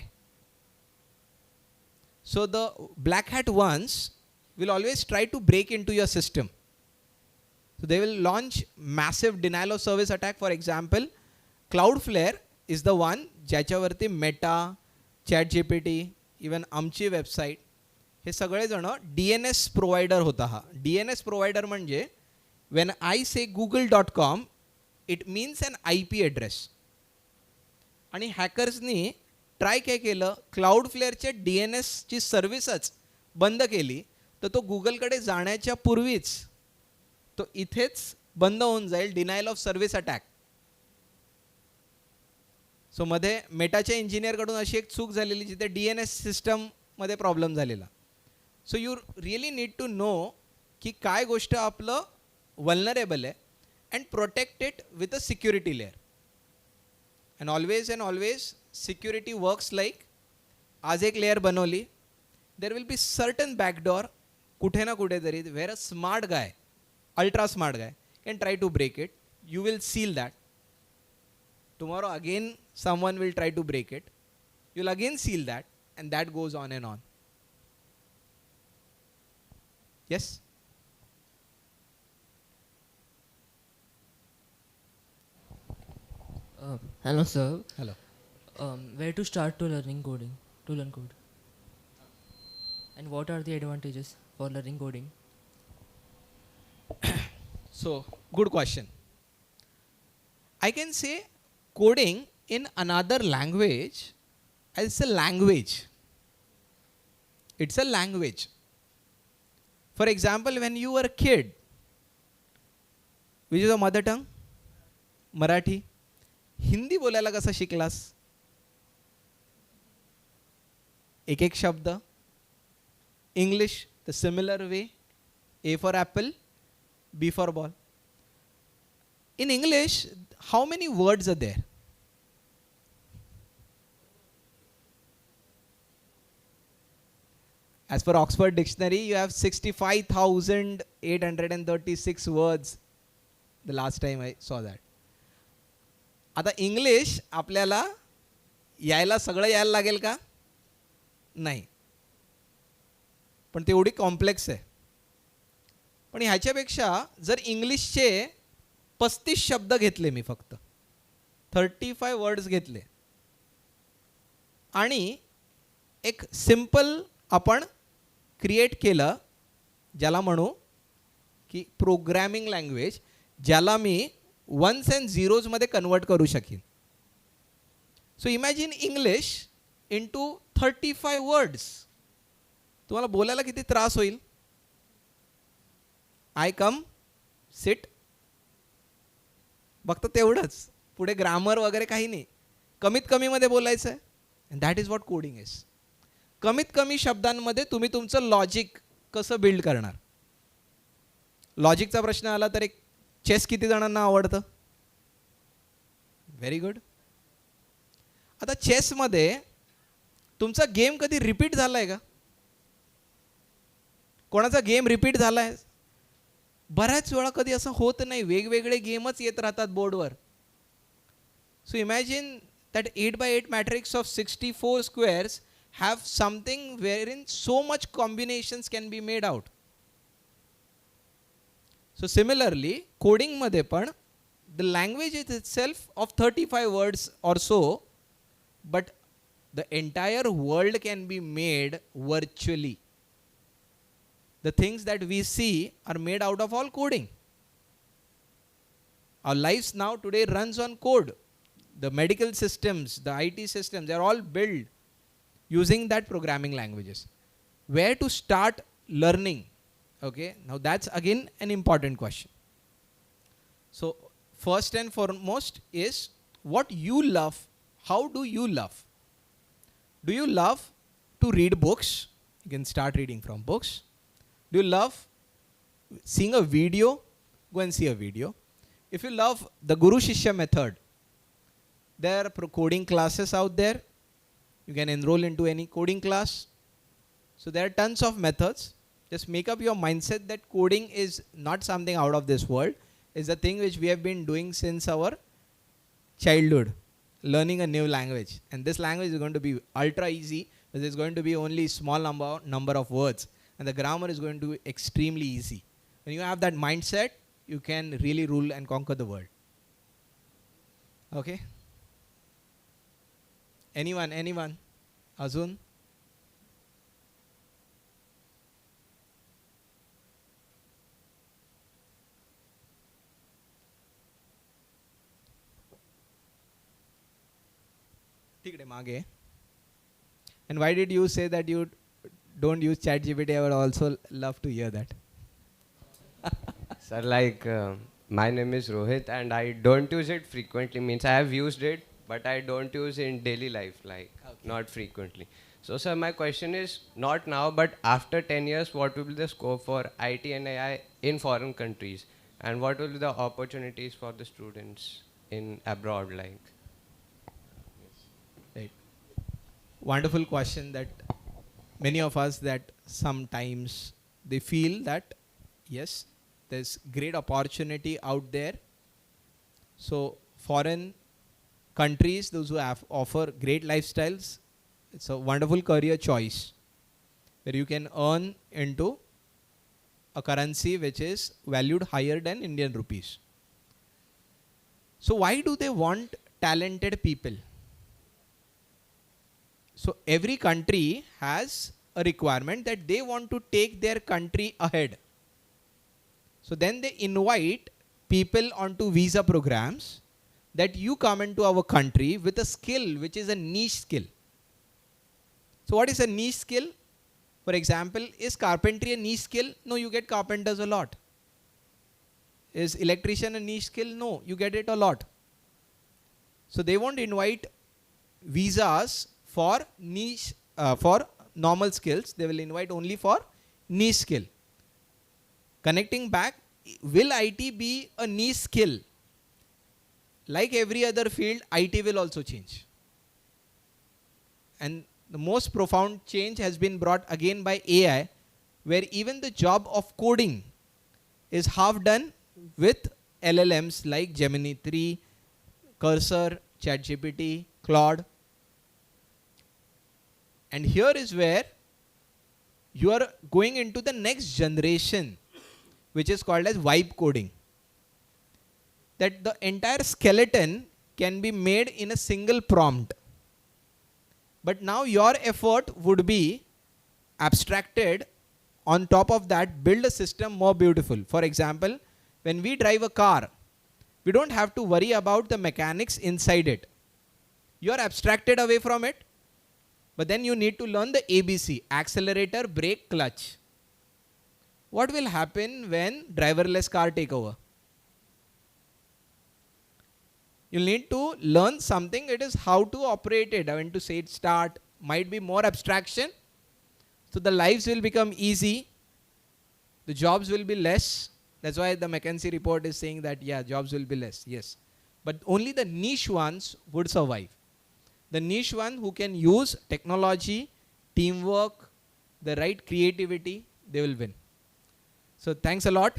Speaker 4: So the black hat ones will always try to break into your system. So they will launch massive denial of service attack. For example, Cloudflare is the one ज्याच्यावरती Meta, ChatGPT, even आमची website, हे सगळे जण DNS provider होता. हा DNS provider म्हणजे when I say google.com, it means an IP address. आणि हॅकर्सनी try काय केलं, क्लाउडफ्लेअरच्या DNSची सर्व्हिसच बंद केली, तर तो गुगलकडे जाण्याच्या पूर्वीच तो इथेच बंद होऊन जाईल, डिनायल ऑफ सर्व्हिस अटॅक. सो मध्ये मेटाच्या इंजिनियरकडून अशी एक चूक झालेली जिथे DNS सिस्टममध्ये प्रॉब्लेम झालेला. So you really need to know की काय गोष्ट आपलं वल्नरेबल आहे and protect it with a security layer. And always security works like, आज एक लेअर बनवली, there will be certain backdoor कुठे ना कुठे तरी, where a smart guy ultra smart guy can try to break it. You will seal that. Tomorrow again someone will try to break it. You'll again seal that, and that goes on and on. Yes?
Speaker 8: Hello, sir.
Speaker 4: Hello.
Speaker 8: Where to start to learning coding? To learn code, and what are the advantages for learning coding?
Speaker 4: So, good question. I can say coding in another language as a language. It's a language. For example, when you were a kid, which is your mother tongue? Marathi. Hindi बोलायला कसा शिकलास? एक एक शब्द. English the similar way. A for apple, B for ball. In English, how many words are there? As per Oxford Dictionary, you have 65,836 words. The last time I saw that. आता English आपल्याला यायला सगळं यायला लागेल का? नाही. पण तेवढी कॉम्प्लेक्स आहे. पण ह्याच्यापेक्षा जर इंग्लिशचे 35 शब्द घेतले मी फक्त 35 वर्ड्स घेतले आणि एक सिंपल आपण क्रिएट केलं ज्याला म्हणू की प्रोग्रॅमिंग लँग्वेज, ज्याला मी वन्स अँड झिरोज मध्ये कन्वर्ट करू शकेन. So imagine English into 35 words. तुम्हाला बोलायला किती त्रास होईल? आय कम, सिट, फक्त तेवढंच. पुढे ग्रामर वगैरे काही नाही. कमीत कमीमध्ये बोलायचं आहे. And that is what coding is. कमीत कमी शब्दांमध्ये तुम्ही तुमचं लॉजिक कसं बिल्ड करणार. लॉजिकचा प्रश्न आला तर एक चेस किती जणांना आवडतं? Very good. आता चेसमध्ये तुमचा गेम कधी रिपीट झाला आहे का? कोणाचा गेम रिपीट झाला आहे? बऱ्याच वेळा कधी असं होत नाही. वेगवेगळे गेमच येत राहतात बोर्डवर. So imagine that 8x8 matrix of 64 squares have something wherein so much combinations can be made out. So similarly, coding madhe pan the language is itself of 35 words or so, but the entire world can be made virtually. The things that we see are made out of all coding. Our lives now today runs on code. The medical systems, the IT systems, they are all built using that programming languages. Where to start learning? Okay, now that's again an important question. So first and foremost is what you love. How do you love? Do you love to read books? You can start reading from books. Do you love seeing a video? Go and see a video. If you love the Guru Shishya method, there are coding classes out there. You can enroll into any coding class. So there are tons of methods. Just make up your mindset that coding is not something out of this world. It's a thing which we have been doing since our childhood, learning a new language. And this language is going to be ultra easy, because it's going to be only small number of words. And the grammar is going to be extremely easy. When you have that mindset, you can really rule and conquer the world. Okay? Anyone? Azun? तिकडे मागे. And why did you say that you don't use ChatGPT? I would also love to hear that.
Speaker 9: Sir, like my name is Rohit and I don't use it frequently. Means I have used it, but I don't use it in daily life, like not frequently. So sir, my question is not now, but after 10 years, what will be the scope for IT and AI in foreign countries? And what will be the opportunities for the students in abroad, like?
Speaker 4: Right. Wonderful question that many of us that sometimes they feel that yes, There's great opportunity out there. So foreign countries, those who offer great lifestyles, it's a wonderful career choice where you can earn into a currency which is valued higher than Indian rupees. So why do they want talented people? So every country has a requirement that they want to take their country ahead. So then they invite people onto visa programs that you come into our country with a skill which is a niche skill. So what is a niche skill? For example, is carpentry a niche skill? No, you get carpenters a lot. Is electrician a niche skill? No, you get it a lot. So they won't invite visas for niche, for normal skills. They will invite only for niche skill. Connecting back, will IT be a niche skill? Like every other field, IT will also change. And the most profound change has been brought again by AI, where even the job of coding is half done with LLMs like Gemini 3, Cursor, ChatGPT, Claude. And here is where you are going into the next generation, which is called as vibe coding. That the entire skeleton can be made in a single prompt. But now your effort would be abstracted on top of that, build a system more beautiful. For example, when we drive a car, we don't have to worry about the mechanics inside it. You are abstracted away from it, but then you need to learn the ABC, accelerator, brake, clutch. What will happen when driverless car take over? You need to learn something. It is how to operate it, when to say it start, might be more abstraction. So the lives will become easy. The jobs will be less. That's why the McKinsey report is saying that, yeah, jobs will be less. Yes. But only the niche ones would survive. The niche one who can use technology, teamwork, the right creativity, they will win. So thanks a lot.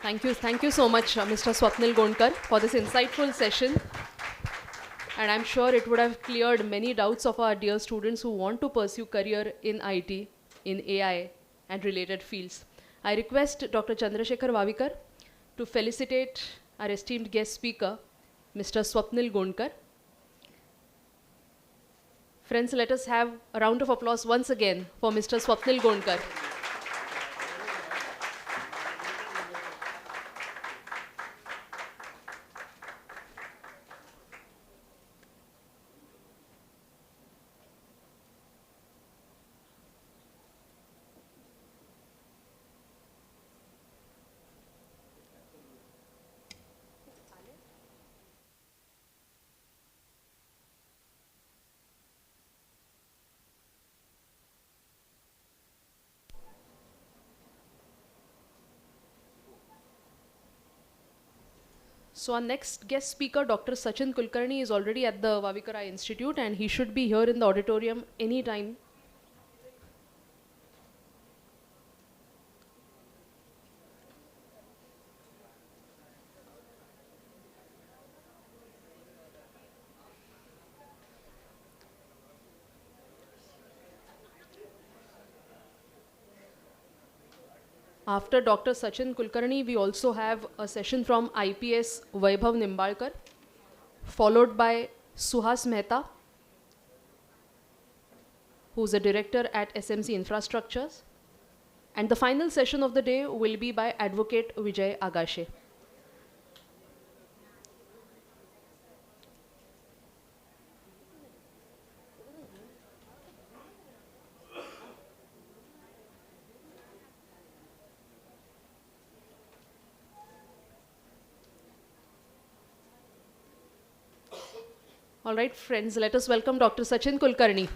Speaker 1: Thank you so much, Mr. Swapnil Gondkar, for this insightful session. And I'm sure it would have cleared many doubts of our dear students who want to pursue career in IT, in AI, and related fields. I request Dr. Chandrasekhar Vavikar to felicitate our esteemed guest speaker, Mr. Swapnil Gondkar. Friends, let us have a round of applause once again for Mr. Swapnil Gondkar. So our next guest speaker, Dr. Sachin Kulkarni, is already at the Vavikar Eye Institute, and he should be here in the auditorium anytime. After Dr. Sachin Kulkarni, we also have a session from IPS Vaibhav Nimbalkar, followed by Suhas Mehta, who's a director at SMC Infrastructures. And the final session of the day will be by Advocate Vijay Agashe. All right, friends, let us welcome Dr. Sachin Kulkarni.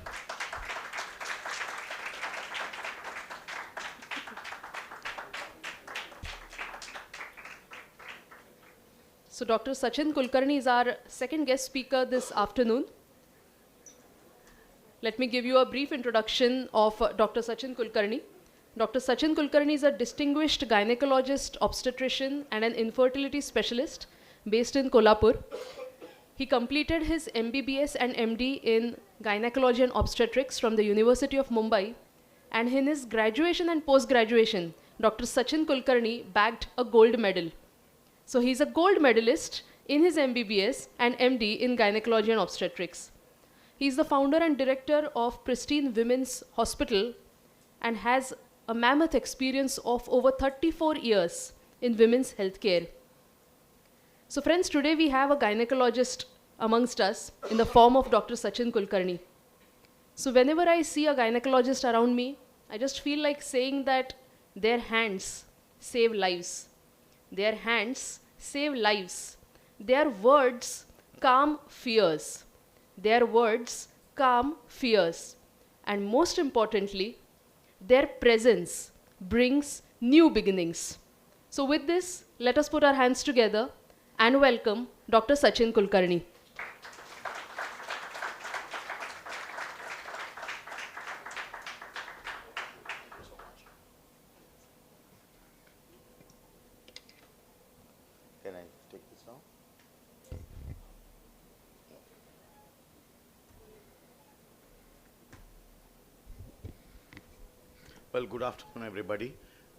Speaker 1: So Dr. Sachin Kulkarni is our second guest speaker this afternoon. Let me give you a brief introduction of Dr. Sachin Kulkarni. Dr. Sachin Kulkarni is a distinguished gynecologist, obstetrician, and an infertility specialist based in Kolhapur. He completed his MBBS and MD in gynecology and obstetrics from the University of Mumbai. And in his graduation and post-graduation, Dr. Sachin Kulkarni bagged a gold medal. So he's a gold medalist in his MBBS and MD in gynecology and obstetrics. He's the founder and director of Pristine Women's Hospital and has a mammoth experience of over 34 years in women's healthcare. So friends, today we have a gynecologist amongst us in the form of Dr. Sachin Kulkarni. So whenever I see a gynecologist around me, I just feel like saying that their hands save lives. Their hands save lives. Their words calm fears. Their words calm fears. And most importantly, their presence brings new beginnings. So with this, let us put our hands together and welcome Dr. Sachin Kulkarni.
Speaker 10: Can I take this now? Well, good afternoon, everybody.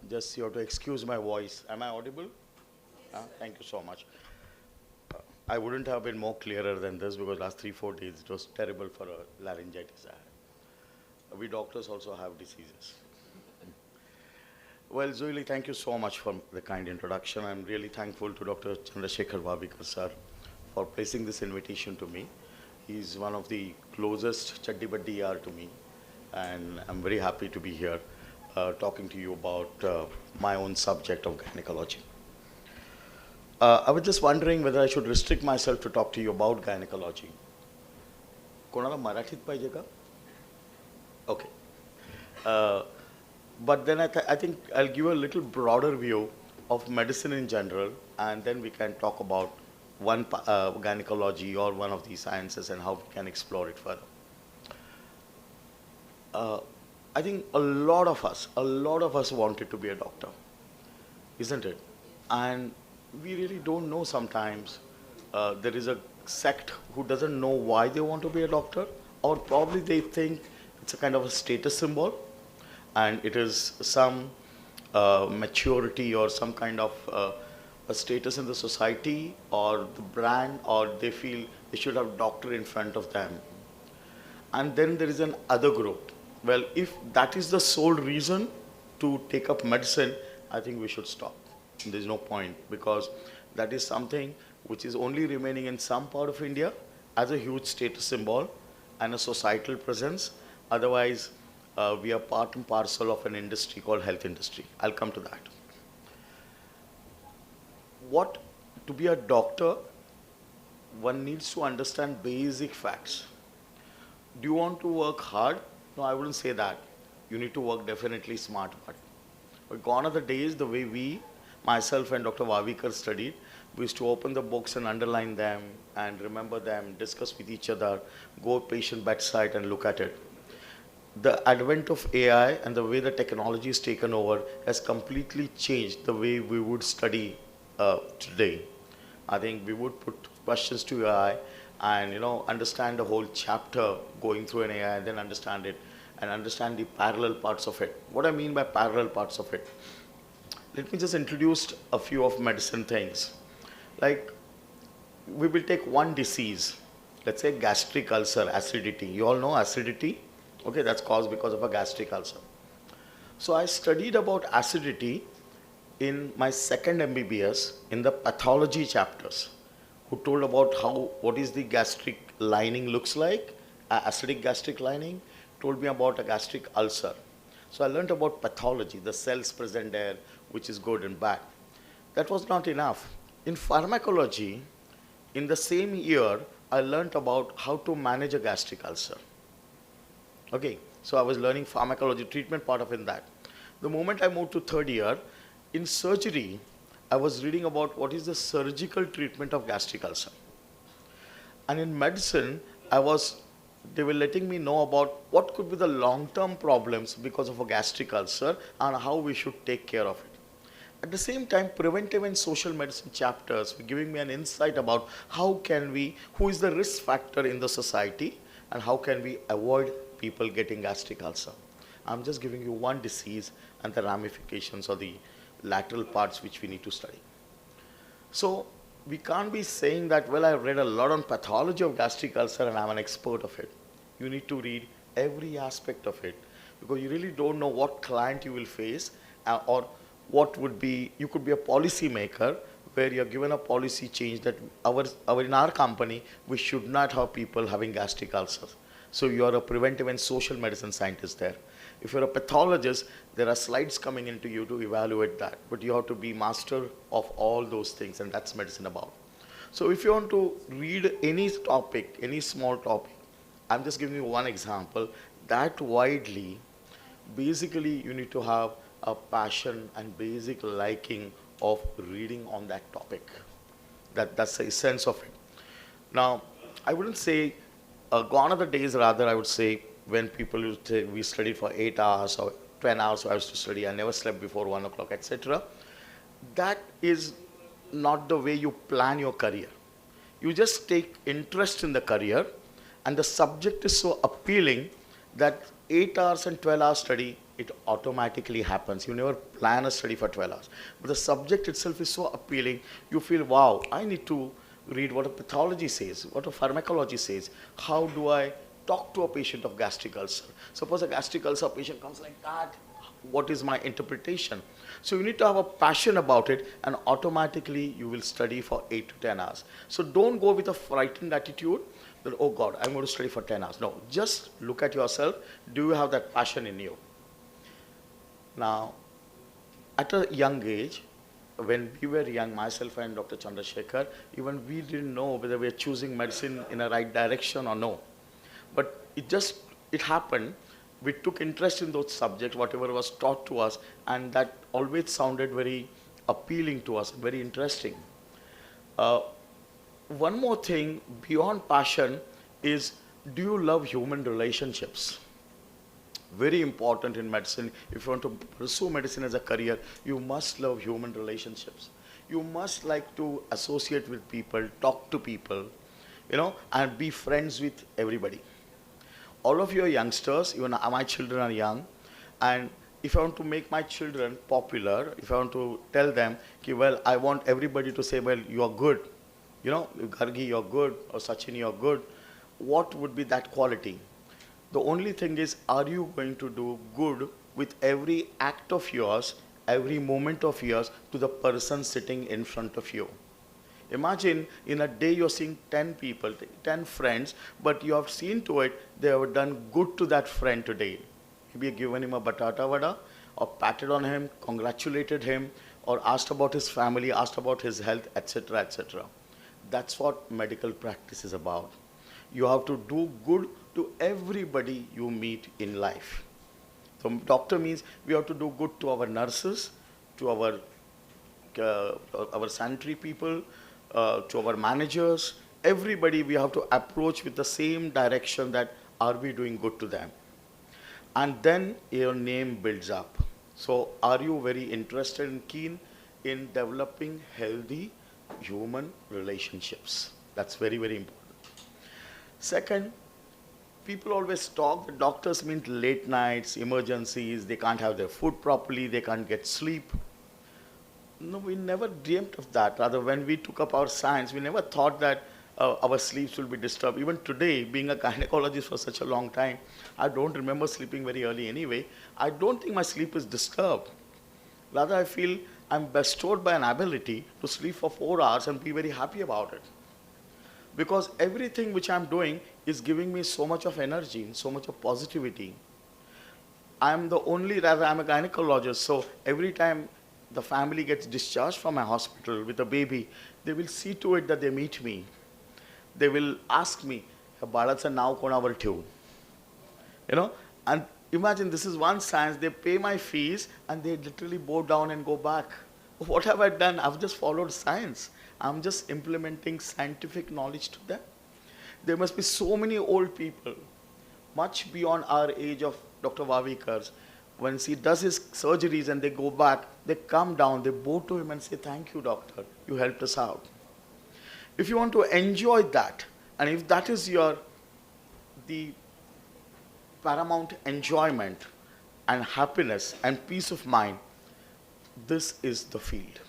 Speaker 10: Just you have to excuse my voice. Am I audible? Thank you so much. I wouldn't have been more clearer than this because last 3-4 days it was terrible for a laryngitis. We doctors also have diseases. Well, Zuili, thank you so much for the kind introduction. I'm really thankful to Dr. Chandrasekhar Vaibhav sir for placing this invitation to me. He's one of the closest Chaddibaddi yaar to me, and I'm very happy to be here talking to you about my own subject of gynecology. I was just wondering whether I should restrict myself to talk to you about gynecology. कोणाला मराठीत पाहिजे का? Okay. But then I think I'll give you a little broader view of medicine in general, and then we can talk about one gynecology or one of these sciences and how we can explore it further. I think a lot of us wanted to be a doctor, isn't it? And we really don't know sometimes. There is a sect who doesn't know why they want to be a doctor, or probably they think it's a kind of a status symbol, and it is some maturity or some kind of a status in the society or the brand, or they feel they should have doctor in front of them. And then there is an other group. Well, if that is the sole reason to take up medicine, I think we should stop. There's no point, because that is something which is only remaining in some part of India as a huge status symbol and a societal presence. Otherwise, we are part and parcel of an industry called health industry. I'll come to that. To be a doctor, one needs to understand basic facts. Do you want to work hard? No, I wouldn't say that. You need to work definitely smart hard. But gone are the days the way we, myself and Dr. Vavikar studied. We used to open the books and underline them and remember them, discuss with each other, go patient bedside and look at it. The advent of AI and the way the technology is taken over has completely changed the way we would study today. I think we would put questions to AI and understand the whole chapter going through an AI, and then understand it and understand the parallel parts of it. What I mean by parallel parts of it, let me just introduce a few of medicine things. Like, we will take one disease, let's say gastric ulcer, acidity. You all know acidity? Okay, that's caused because of a gastric ulcer. So I studied about acidity in my second MBBS in the pathology chapters, who told about what is the gastric lining looks like, acidic gastric lining, told me about a gastric ulcer. So I learned about pathology, the cells present there, which is good and bad. That was not enough. In pharmacology, in the same year, I learned about how to manage a gastric ulcer. Okay, so I was learning pharmacology, treatment part of in that. The moment I moved to third year, in surgery, I was reading about what is the surgical treatment of gastric ulcer. And in medicine, I was they were letting me know about what could be the long-term problems because of a gastric ulcer and how we should take care of it. At the same time, preventive and social medicine chapters were giving me an insight about how can we, who is the risk factor in the society, and how can we avoid people getting gastric ulcer. I'm just giving you one disease and the ramifications or the lateral parts which we need to study. So we can't be saying that, well, I've read a lot on pathology of gastric ulcer and I'm an expert of it. You need to read every aspect of it because you really don't know what client you will face or what would be, you could be a policy maker where you're given a policy change that in our company, we should not have people having gastric ulcers. So you're a preventive and social medicine scientist there. If you're a pathologist, there are slides coming into you to evaluate that, but you have to be master of all those things, and that's medicine about. So if you want to read any topic, any small topic, I'm just giving you one example, that widely, basically you need to have a passion and basic liking of reading on that topic. That's the essence of it. Now, I wouldn't say, gone are the days rather, I would say, when people used to say we studied for 8 hours or 10 hours, so I used to study, I never slept before 1 o'clock, etc. That is not the way you plan your career. You just take interest in the career, and the subject is so appealing that 8 hours and 12 hours study, it automatically happens. You never plan a study for 12 hours. But the subject itself is so appealing, you feel, wow, I need to read what a pathology says, what a pharmacology says. How do I talk to a patient of gastric ulcer? Suppose a gastric ulcer patient comes like that. What is my interpretation? So you need to have a passion about it, and automatically you will study for 8 to 10 hours. So don't go with a frightened attitude that, oh God, I'm going to study for 10 hours. No, just look at yourself. Do you have that passion in you? Now, at a young age, when we were young, myself and Dr. Chandrasekhar, even we didn't know whether we were choosing medicine in a right direction or no. But it happened. We took interest in those subjects, whatever was taught to us, and that always sounded very appealing to us, very interesting. One more thing beyond passion is, do you love human relationships? Very important in medicine. If you want to pursue medicine as a career, you must love human relationships. You must like to associate with people, talk to people, and be friends with everybody. All of you are youngsters, even my children are young, and if I want to make my children popular, if I want to tell them, okay, well, I want everybody to say, well, you are good, Gargi, you're good, or Sachin, you're good, what would be that quality? The only thing is, are you going to do good with every act of yours, every moment of yours to the person sitting in front of you? Imagine in a day you're seeing 10 people, 10 friends, but you have seen to it they have done good to that friend today. Maybe you've given him a batata vada, or patted on him, congratulated him, or asked about his family, asked about his health, etc., etc. That's what medical practice is about. You have to do good to everybody you meet in life. So doctor means we have to do good to our nurses, to our sanitary people, to our managers, everybody we have to approach with the same direction that are we doing good to them. And then your name builds up. So are you very interested and keen in developing healthy human relationships? That's very, very important. Second, people always talk that doctors mean late nights, emergencies, they can't have their food properly, they can't get sleep. No, we never dreamt of that. Rather, when we took up our science, we never thought that our sleeps will be disturbed. Even today, being a gynecologist for such a long time, I don't remember sleeping very early anyway. I don't think my sleep is disturbed. Rather, I feel I'm bestowed by an ability to sleep for 4 hours and be very happy about it. Because everything which I'm doing is giving me so much of energy, so much of positivity. I'm a gynecologist, so every time the family gets discharged from my hospital with a baby, they will see to it that they meet me. They will ask me, "Balatsa now konavar thevu?" And imagine this is one science, they pay my fees and they literally bow down and go back. What have I done? I've just followed science. I'm just implementing scientific knowledge to them. There must be so many old people much beyond our age of Dr. Vavikar's. When he does his surgeries and they go back, they come down, they bow to him and say, thank you, doctor, you helped us out. If you want to enjoy that, and if that is the paramount enjoyment and happiness and peace of mind, this is the field.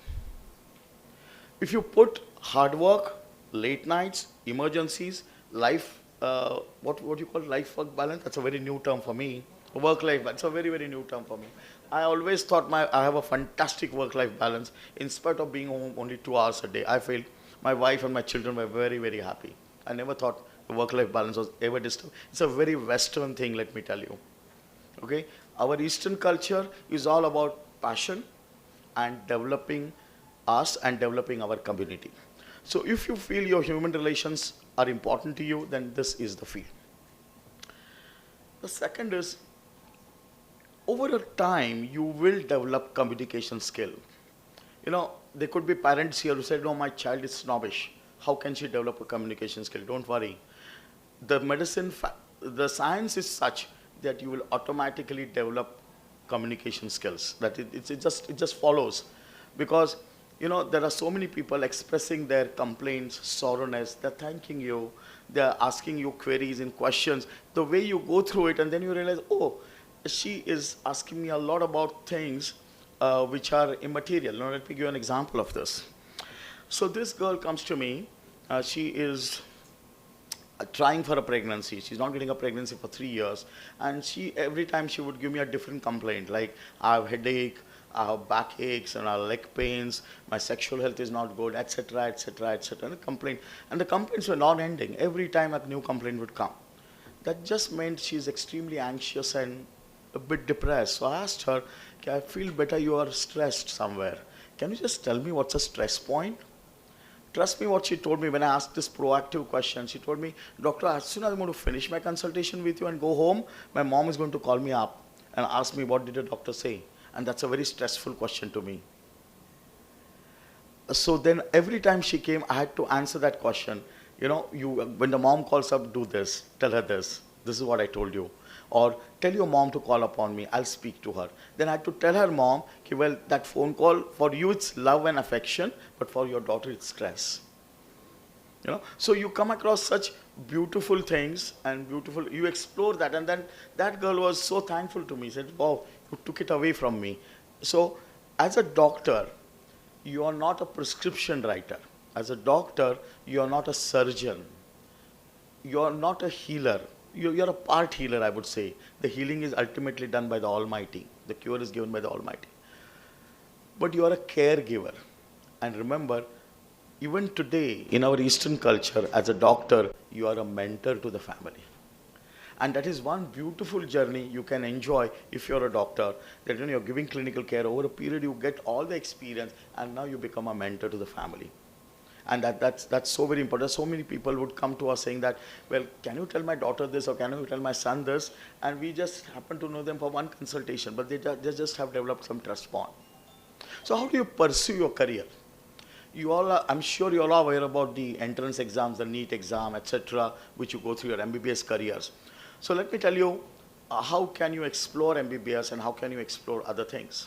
Speaker 10: If you put hard work, late nights, emergencies, life, what do you call life-work balance? That's a very new term for me. Work-life balance, it's a very, very new term for me. I always thought I have a fantastic work-life balance in spite of being home only 2 hours a day. I feel my wife and my children were very, very happy. I never thought the work-life balance was ever disturbed. It's a very Western thing, let me tell you. Okay? Our Eastern culture is all about passion and developing us and developing our community. So if you feel your human relations are important to you, then this is the field. The second is, over a time, you will develop communication skill. You know, there could be parents here who say, no, my child is snobbish. How can she develop a communication skill? Don't worry. The science is such that you will automatically develop communication skills. That it just follows. Because, you know, there are so many people expressing their complaints, sorrowness. They're thanking you. They're asking you queries and questions. The way you go through it, and then you realize, oh, she is asking me a lot about things which are immaterial. Now, let me give you an example of this. So this girl comes to me. She is trying for a pregnancy. She's not getting a pregnancy for 3 years. And every time she would give me a different complaint, like I have headache, I have backaches, and I have leg pains, my sexual health is not good, etc., etc., etc. And the complaints were not ending. Every time a new complaint would come. That just meant she's extremely anxious and a bit depressed. So I asked her, I feel better you are stressed somewhere. Can you just tell me what's a stress point? Trust me what she told me when I asked this proactive question. She told me, doctor, as soon as I'm going to finish my consultation with you and go home, my mom is going to call me up and ask me what did the doctor say. And that's a very stressful question to me. So then every time she came, I had to answer that question. You know, when the mom calls up, do this, tell her this. This is what I told you. Or tell your mom to call upon me, I'll speak to her. Then I had to tell her mom, okay, well, that phone call, for you it's love and affection, but for your daughter it's stress. You know, so you come across such beautiful things and you explore that. And then that girl was so thankful to me, said, wow, you took it away from me. So as a doctor, you are not a prescription writer. As a doctor, you are not a surgeon. You are not a healer. You're a part healer, I would say. The healing is ultimately done by the Almighty. The cure is given by the Almighty. But you are a caregiver. And remember, even today, in our Eastern culture, as a doctor, you are a mentor to the family. And that is one beautiful journey you can enjoy if you're a doctor, that when you're giving clinical care, over a period you get all the experience, and now you become a mentor to the family. And that's so very important. So many people would come to us saying that, well, can you tell my daughter this, or can you tell my son this? And we just happen to know them for one consultation, but they just have developed some trust bond. So how do you pursue your career? I'm sure you all are aware about the entrance exams, the NEET exam, etc., which you go through your MBBS careers. So let me tell you, how can you explore MBBS and how can you explore other things?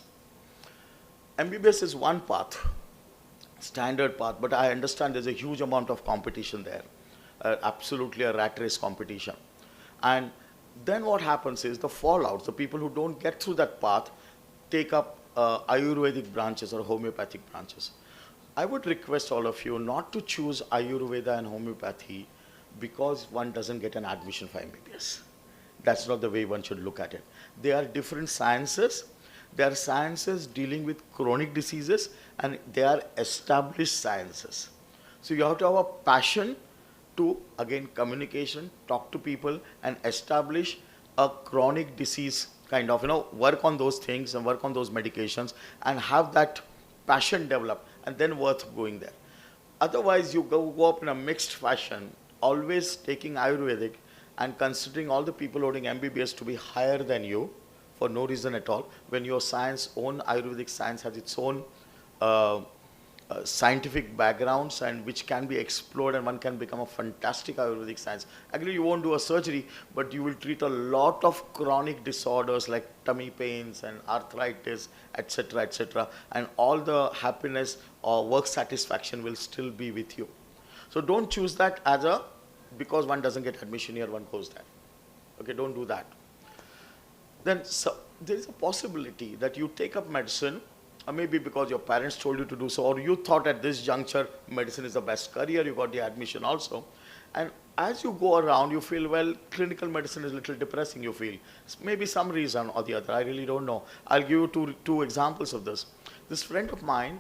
Speaker 10: MBBS is one path, standard path, but I understand there's a huge amount of competition there, absolutely a rat race competition. And then what happens is the fallouts, the people who don't get through that path take up Ayurvedic branches or homeopathic branches. I would request all of you not to choose Ayurveda and homeopathy because one doesn't get an admission for MBBS. That's not the way one should look at it. They are different sciences. They are sciences dealing with chronic diseases, and they are established sciences. So you have to have a passion to, again, communication, talk to people, and establish a chronic disease kind of, work on those things and work on those medications and have that passion develop, and then worth going there. Otherwise, you go up in a mixed fashion, always taking Ayurvedic and considering all the people holding MBBS to be higher than you for no reason at all, when your science, own Ayurvedic science has its own scientific backgrounds and which can be explored, and one can become a fantastic Ayurvedic science. Actually, you won't do a surgery, but you will treat a lot of chronic disorders like tummy pains and arthritis, etc., etc., and all the happiness or work satisfaction will still be with you. So don't choose that as a, because one doesn't get admission here, one goes there. Okay, don't do that. Then there is a possibility that you take up medicine, or maybe because your parents told you to do so, or you thought at this juncture medicine is the best career, you got the admission also. And as you go around, you feel, well, clinical medicine is a little depressing, you feel. Maybe some reason or the other, I really don't know. I'll give you two examples of this. This friend of mine,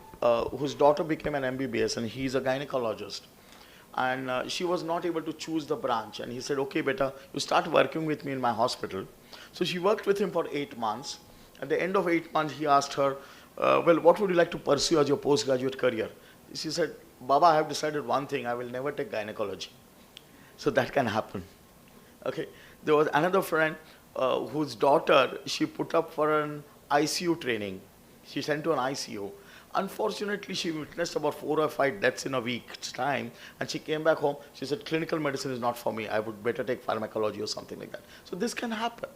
Speaker 10: whose daughter became an MBBS, and he's a gynecologist. And she was not able to choose the branch. And he said, okay, beta, you start working with me in my hospital. So she worked with him for 8 months. At the end of 8 months, he asked her, well, what would you like to pursue as your postgraduate career? She said, Baba, I have decided one thing, I will never take gynecology. So that can happen. Okay. There was another friend whose daughter, she put up for an ICU training. She sent to an ICU. Unfortunately, she witnessed about 4 or 5 deaths in a week's time, and she came back home. She said, clinical medicine is not for me. I would better take pharmacology or something like that. So this can happen.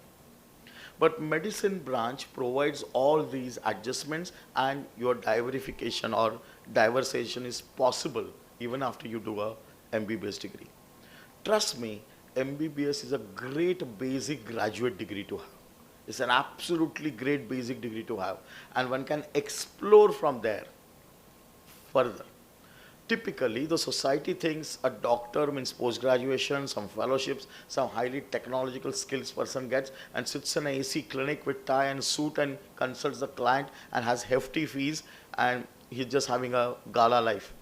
Speaker 10: But medicine branch provides all these adjustments, and your diversification or diversification is possible even after you do a MBBS degree. Trust me, MBBS is a great basic graduate degree to have. It's an absolutely great basic degree to have, and one can explore from there further. Typically, the society thinks a doctor means post-graduation, some fellowships, some highly technological skills person gets and sits in an AC clinic with tie and suit and consults the client and has hefty fees, and he's just having a gala life.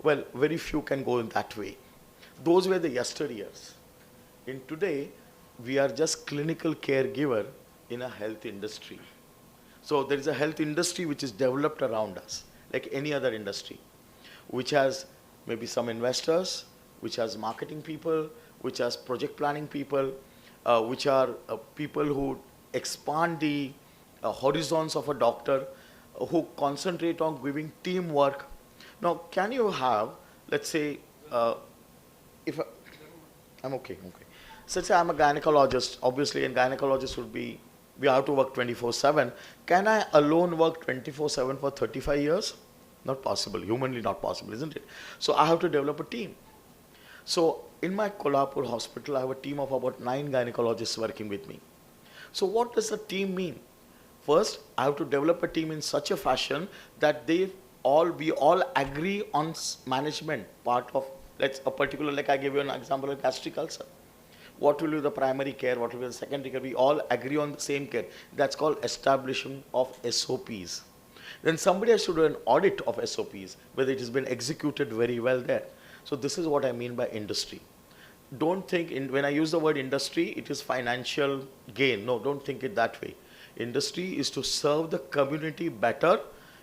Speaker 10: Well, very few can go in that way. Those were the yesteryears. In today, we are just clinical caregiver in a health industry. So there is a health industry which is developed around us, like any other industry, which has maybe some investors, which has marketing people, which has project planning people, which are people who expand the horizons of a doctor, who concentrate on giving teamwork. Now, can you have, let's say, if I'm okay. So let's say I'm a gynecologist. Obviously, a gynecologist would be, we have to work 24/7. Can I alone work 24/7 for 35 years? Not possible, humanly not possible, isn't it? So I have to develop a team. So in my Kolhapur hospital, I have a team of about 9 gynecologists working with me. So what does a team mean? First, I have to develop a team in such a fashion that we all agree on management part of, let's a particular, like I gave you an example of gastric ulcer. What will be the primary care, what will be the secondary care? We all agree on the same care. That's called establishment of SOPs. Then somebody has to do an audit of SOPs, whether it has been executed very well there. So this is what I mean by industry. Don't think, when I use the word industry, it is financial gain. No, don't think it that way. Industry is to serve the community better,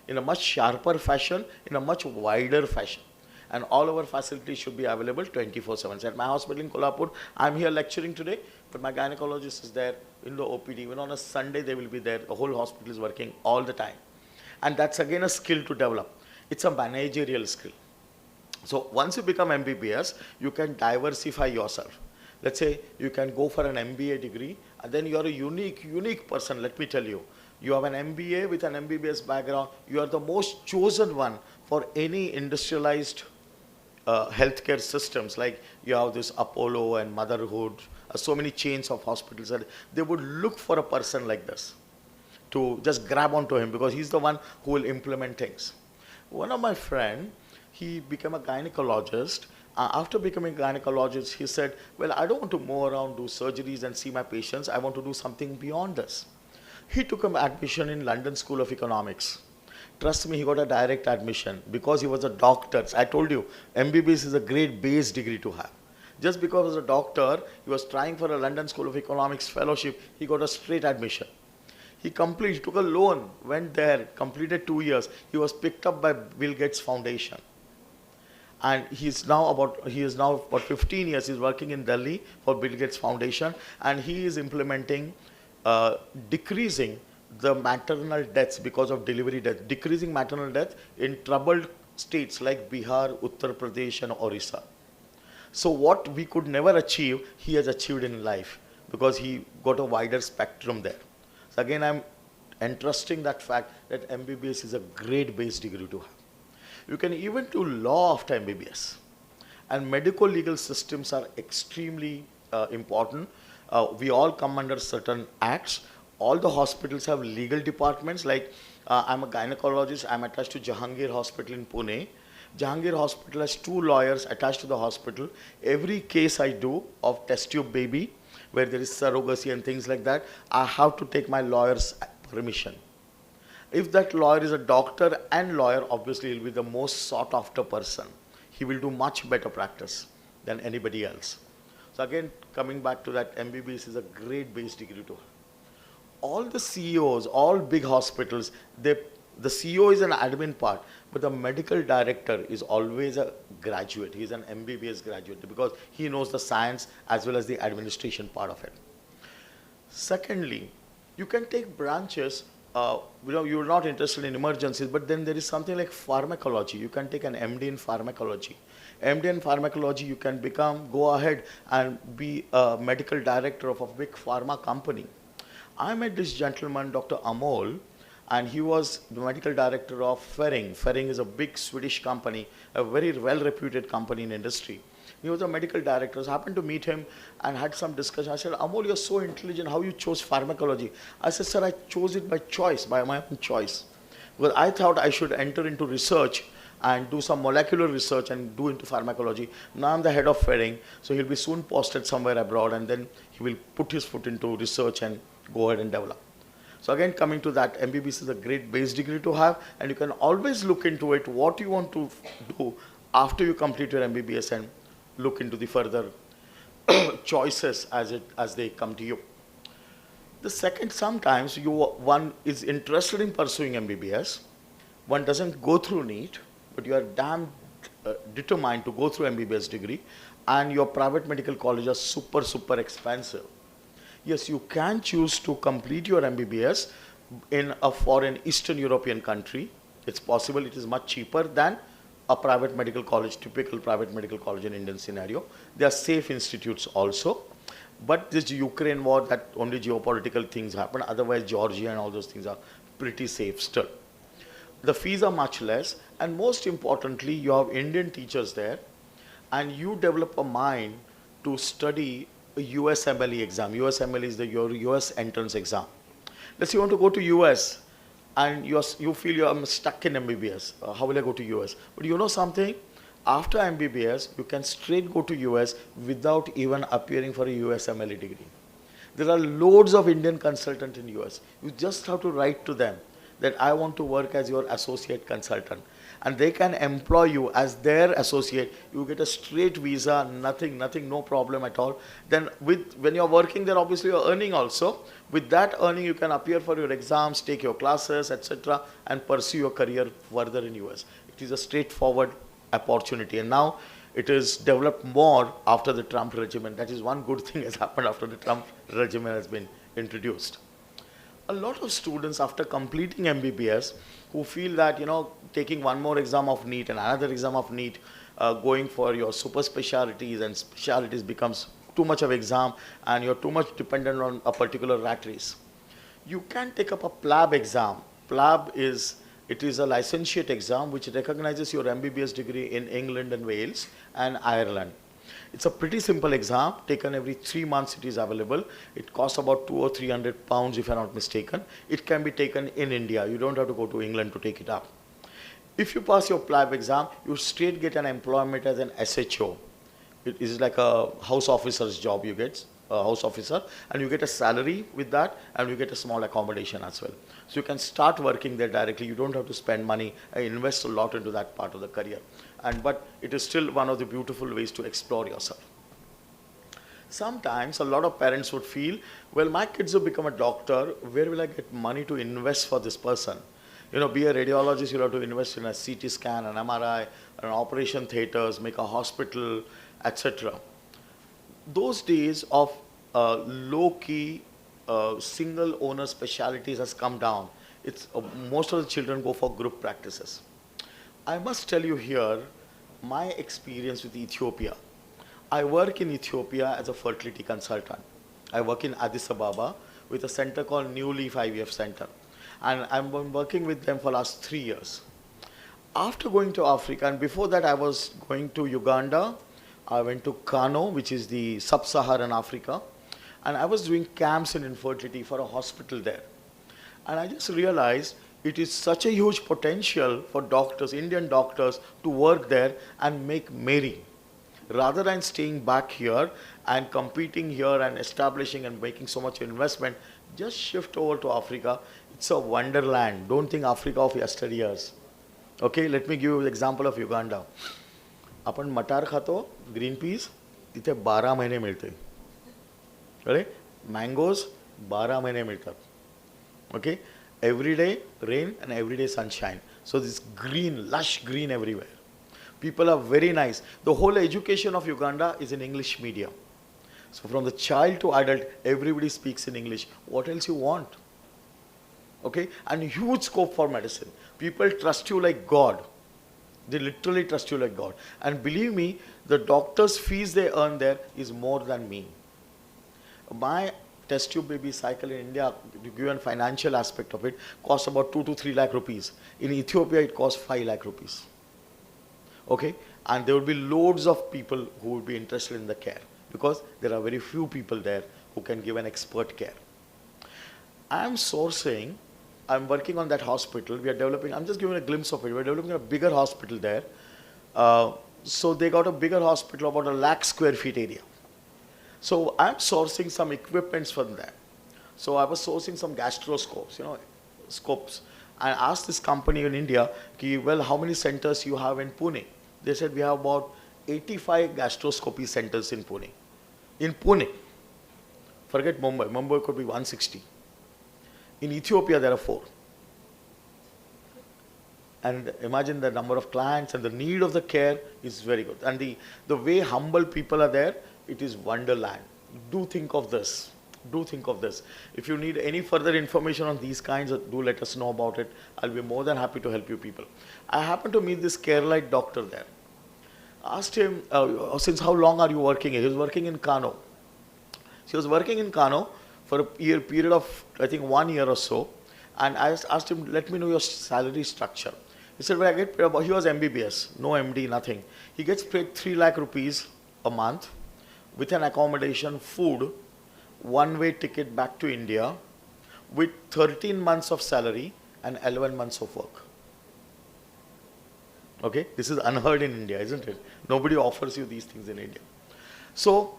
Speaker 10: in a much sharper fashion, in a much wider fashion. And all our facilities should be available 24/7. So at my hospital in Kolhapur, I'm here lecturing today, but my gynecologist is there in the OPD. Even on a Sunday, they will be there. The whole hospital is working all the time. And that's again a skill to develop. It's a managerial skill. So once you become MBBS, you can diversify yourself. Let's say you can go for an MBA degree, and then you are a unique person, let me tell you. You have an MBA with an MBBS background. You are the most chosen one for any industrialized healthcare systems. Like you have this Apollo and Motherhood, so many chains of hospitals. They would look for a person like this to just grab onto him, because he's the one who will implement things. One of my friends, he became a gynecologist. After becoming a gynecologist, he said, well, I don't want to move around, do surgeries and see my patients. I want to do something beyond this. He took an admission in London School of Economics. Trust me, he got a direct admission because he was a doctor. I told you, MBBS is a great base degree to have. Just because he was a doctor, he was trying for a London School of Economics fellowship, he got a straight admission. He took a loan, went there, completed 2 years. He was picked up by Bill Gates Foundation. And he is now about 15 years, he's working in Delhi for Bill Gates Foundation, and he is implementing decreasing the maternal deaths because of delivery death, decreasing maternal death in troubled states like Bihar, Uttar Pradesh, and Orissa. So what we could never achieve, he has achieved in life because he got a wider spectrum there. So again, I'm entrusting that fact that MBBS is a great base degree to have. You can even do law after MBBS. And medical legal systems are extremely important. We all come under certain acts. All the hospitals have legal departments. Like I'm a gynecologist, I'm attached to Jahangir Hospital in Pune. Jahangir Hospital has 2 lawyers attached to the hospital. Every case I do of test tube baby, where there is surrogacy and things like that, I have to take my lawyer's permission. If that lawyer is a doctor and lawyer, obviously he will be the most sought after person. He will do much better practice than anybody else. So again, coming back to that, MBBS is a great base degree to have. All the CEOs, all big hospitals, the CEO is an admin part, but the medical director is always a graduate. He is an MBBS graduate because he knows the science as well as the administration part of it. Secondly, you can take branches. You're not interested in emergencies, but then there is something like pharmacology. You can take an MD in pharmacology. MD in pharmacology, you can go ahead and be a medical director of a big pharma company. I met this gentleman, Dr. Amol, and he was the medical director of Ferring. Ferring is a big Swedish company, a very well-reputed company in industry. He was a medical director. So I happened to meet him and had some discussion. I said, Amol, you're so intelligent. How you chose pharmacology? I said, sir, I chose it by choice, by my own choice. Because I thought I should enter into research and do some molecular research and do into pharmacology. Now I'm the head of Ferring, so he'll be soon posted somewhere abroad, and then he will put his foot into research and go ahead and develop. So again, coming to that, MBBS is a great base degree to have, and you can always look into it, what you want to do after you complete your MBBS, and look into the further choices as they come to you. The second, sometimes one is interested in pursuing MBBS, one doesn't go through NEET, but you are damn determined to go through MBBS degree, and your private medical college are super expensive. Yes, you can choose to complete your MBBS in a foreign Eastern European country. It's possible. It is much cheaper than a private medical college, typical private medical college in Indian scenario. They are safe institutes also. But this Ukraine war, that only geopolitical things happen. Otherwise, Georgia and all those things are pretty safe still. The fees are much less. And most importantly, you have Indian teachers there. And you develop a mind to study a USMLE exam. USMLE is your US entrance exam. Let's say you want to go to US and you feel you're stuck in MBBS. How will I go to US? But you know something? After MBBS, you can straight go to US without even appearing for a USMLE degree. There are loads of Indian consultants in US. You just have to write to them that I want to work as your associate consultant. And they can employ you as their associate. You get a straight visa, nothing, no problem at all. Then when you're working there, obviously you're earning also. With that earning, you can appear for your exams, take your classes, etc. and pursue your career further in US. It is a straightforward opportunity. And now it is developed more after the Trump regime. That is one good thing has happened after the Trump regime has been introduced. A lot of students after completing MBBS who feel that, taking one more exam of NEET and another exam of NEET, going for your super specialties and specialties becomes too much of exam and you're too much dependent on a particular rat race. You can take up a PLAB exam. PLAB is a licentiate exam which recognizes your MBBS degree in England and Wales and Ireland. It's a pretty simple exam, taken every 3 months it is available. It costs about 200 or 300 pounds if I'm not mistaken. It can be taken in India. You don't have to go to England to take it up. If you pass your PLAB exam, you straight get an employment as an SHO. It is like a house officer's job you get, a house officer, and you get a salary with that, and you get a small accommodation as well. So you can start working there directly. You don't have to spend money and invest a lot into that part of the career. But it is still one of the beautiful ways to explore yourself. Sometimes a lot of parents would feel, well, my kids have become a doctor, where will I get money to invest for this person? Be a radiologist, you'll have to invest in a CT scan, an MRI, an operation theaters, make a hospital, etc. Those days of low-key, single owner specialties has come down. Most of the children go for group practices. I must tell you here my experience with Ethiopia. I work in Ethiopia as a fertility consultant. I work in Addis Ababa with a center called New Leaf IVF Center. And I've been working with them for last 3 years. After going to Africa, and before that I was going to Uganda, I went to Kano, which is the sub-Saharan Africa, and I was doing camps in infertility for a hospital there. And I just realized it is such a huge potential for doctors, Indian doctors, to work there and make merry. Rather than staying back here and competing here and establishing and making so much investment, just shift over to Africa. It's a wonderland. Don't think Africa of yesteryears. Okay, let me give you an example of Uganda. आपण मटार खातो, green peas, तिथे 12 महिने मिळते. कळले? Mangoes 12 महिने मिळतात. Okay, every day rain and every day sunshine. So this green, lush green everywhere. People are very nice. The whole education of Uganda is in English medium. So from the child to adult, everybody speaks in English. What else you want? Okay, and huge scope for medicine. People trust you like God. They literally trust you like God. And believe me, the doctors' fees they earn there is more than me. My test tube baby cycle in India, to give you a financial aspect of it, costs about 2 to 3 lakh rupees. In Ethiopia, it costs 5 lakh rupees. Okay, and there will be loads of people who would be interested in the care because there are very few people there who can give an expert care. I'm sourcing, I'm working on that hospital. We are developing, I'm just giving a glimpse of it. We're developing a bigger hospital there. So they got a bigger hospital, about 1 lakh square feet area. So I'm sourcing some equipments from there. So I was sourcing some gastroscopes, scopes. I asked this company in India, well, how many centers you have in Pune? They said we have about 85 gastroscopy centers in Pune. In Pune. Forget Mumbai. Mumbai could be 160. In Ethiopia, there are 4. And imagine the number of clients and the need of the care is very good. And the way humble people are there, it is wonderland. Do think of this. Do think of this. If you need any further information on these kinds, do let us know about it. I'll be more than happy to help you people. I happened to meet this Keralite doctor there. Asked him, since how long are you working here? He was working in Kano. He was working in Kano for a period of, I think, 1 year or so. And I asked him, let me know your salary structure. He said, well, I get paid about, he was MBBS, no MD, nothing. He gets paid 3 lakh rupees a month with an accommodation, food, one-way ticket back to India with 13 months of salary and 11 months of work. Okay, this is unheard in India, isn't it? Nobody offers you these things in India. So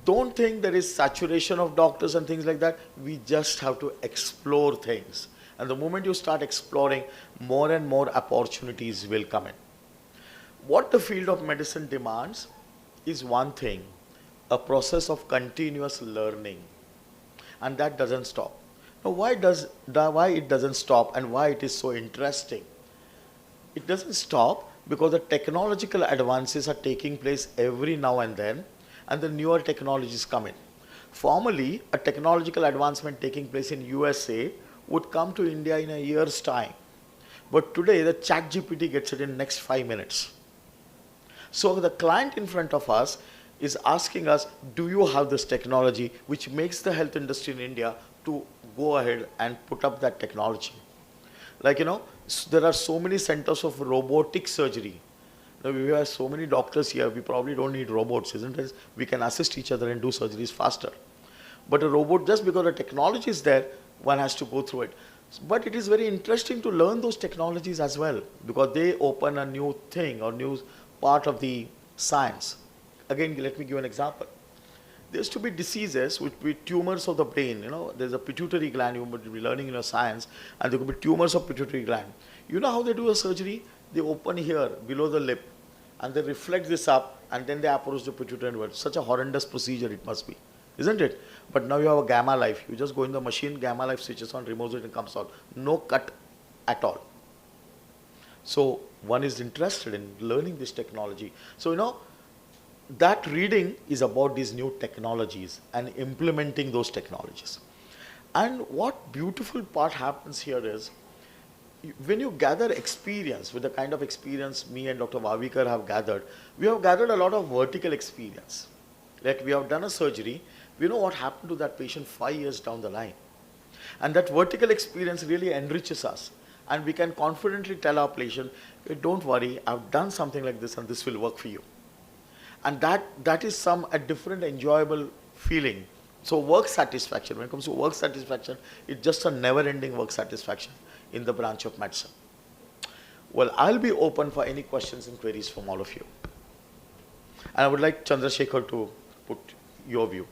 Speaker 10: don't think there is saturation of doctors and things like that. We just have to explore things. And the moment you start exploring, more and more opportunities will come in. What the field of medicine demands is one thing, a process of continuous learning. And that doesn't stop. Now why it doesn't stop and why it is so interesting? It doesn't stop because the technological advances are taking place every now and then, and the newer technologies come in. Formerly, a technological advancement taking place in USA would come to India in a year's time. But today, the ChatGPT gets it in next 5 minutes. So the client in front of us is asking us, do you have this technology which makes the health industry in India to go ahead and put up that technology? Like, there are so many centers of robotic surgery. Now, we have so many doctors here, we probably don't need robots, isn't it? We can assist each other and do surgeries faster. But a robot, just because the technology is there, one has to go through it. But it is very interesting to learn those technologies as well, because they open a new thing or new part of the science. Again, let me give an example. There used to be diseases which be tumors of the brain. There's a pituitary gland, you would be learning in your science, and there could be tumors of pituitary gland. You know how they do a surgery? They open here, below the lip, and they reflect this up, and then they approach the pituitary gland. Such a horrendous procedure it must be, isn't it? But now you have a gamma life. You just go in the machine, gamma life switches on, removes it, and comes out. No cut at all. So one is interested in learning this technology. So, that reading is about these new technologies and implementing those technologies. And what beautiful part happens here is, when you gather experience with the kind of experience me and Dr. Vavikar have gathered, we have gathered a lot of vertical experience. Like we have done a surgery, we know what happened to that patient 5 years down the line. And that vertical experience really enriches us. And we can confidently tell our patient, "Hey, don't worry, I've done something like this and this will work for you." And that is a different enjoyable feeling. So work satisfaction, when it comes to work satisfaction, it's just a never-ending work satisfaction in the branch of medicine. Well, I'll be open for any questions and queries from all of you. And I would like Chandrasekhar to put your view.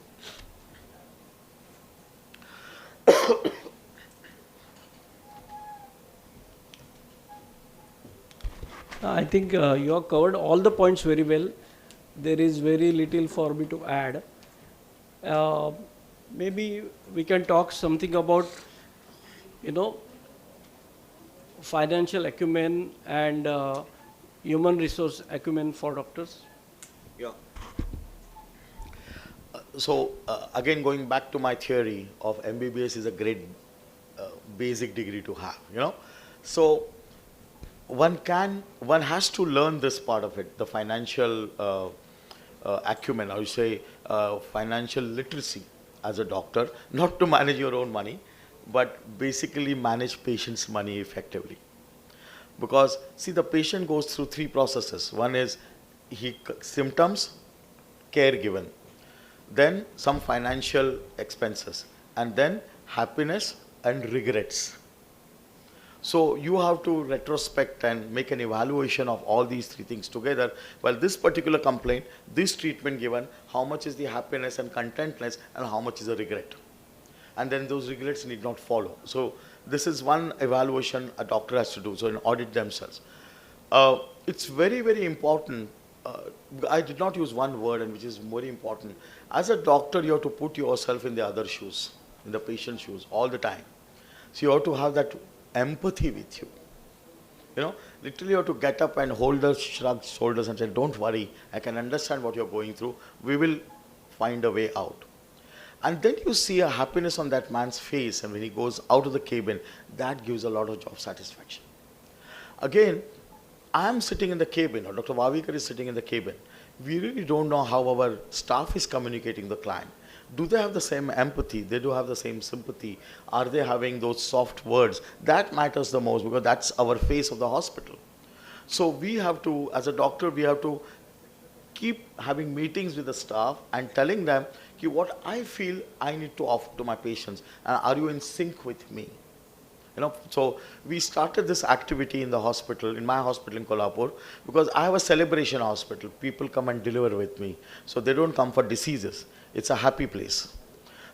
Speaker 3: I think you have covered all the points very well. There is very little for me to add. Maybe we can talk something about, financial acumen and human resource acumen for doctors.
Speaker 10: Yeah. So again, going back to my theory of MBBS is a great basic degree to have, So one has to learn this part of it, the financial acumen, or you say financial literacy as a doctor, not to manage your own money, but basically manage patients' money effectively. Because see, the patient goes through 3 processes. One is symptoms, care given, then some financial expenses, and then happiness and regrets. So you have to retrospect and make an evaluation of all these 3 things together. Well, this particular complaint, this treatment given, how much is the happiness and contentness and how much is the regret. And then those regrets need not follow. So this is one evaluation a doctor has to do, so an audit themselves. It's very, very important. I did not use one word, and which is very important. As a doctor, you have to put yourself in the other shoes, in the patient's shoes all the time. So you have to have that empathy with you. Literally you have to get up and hold the shrugged shoulders and say, "Don't worry, I can understand what you're going through. We will find a way out." And then you see a happiness on that man's face, and when he goes out of the cabin, that gives a lot of job satisfaction. Again, I am sitting in the cabin, or Dr. Vavikar is sitting in the cabin. We really don't know how our staff is communicating with the client. Do they have the same empathy? They do have the same sympathy? Are they having those soft words? That matters the most, because that's our face of the hospital. So we have to, as a doctor, we have to keep having meetings with the staff and telling them, what I feel I need to offer to my patients, and are you in sync with me? So we started this activity in the hospital, in my hospital in Kolhapur, because I have a celebration hospital. People come and deliver with me. So they don't come for diseases. It's a happy place.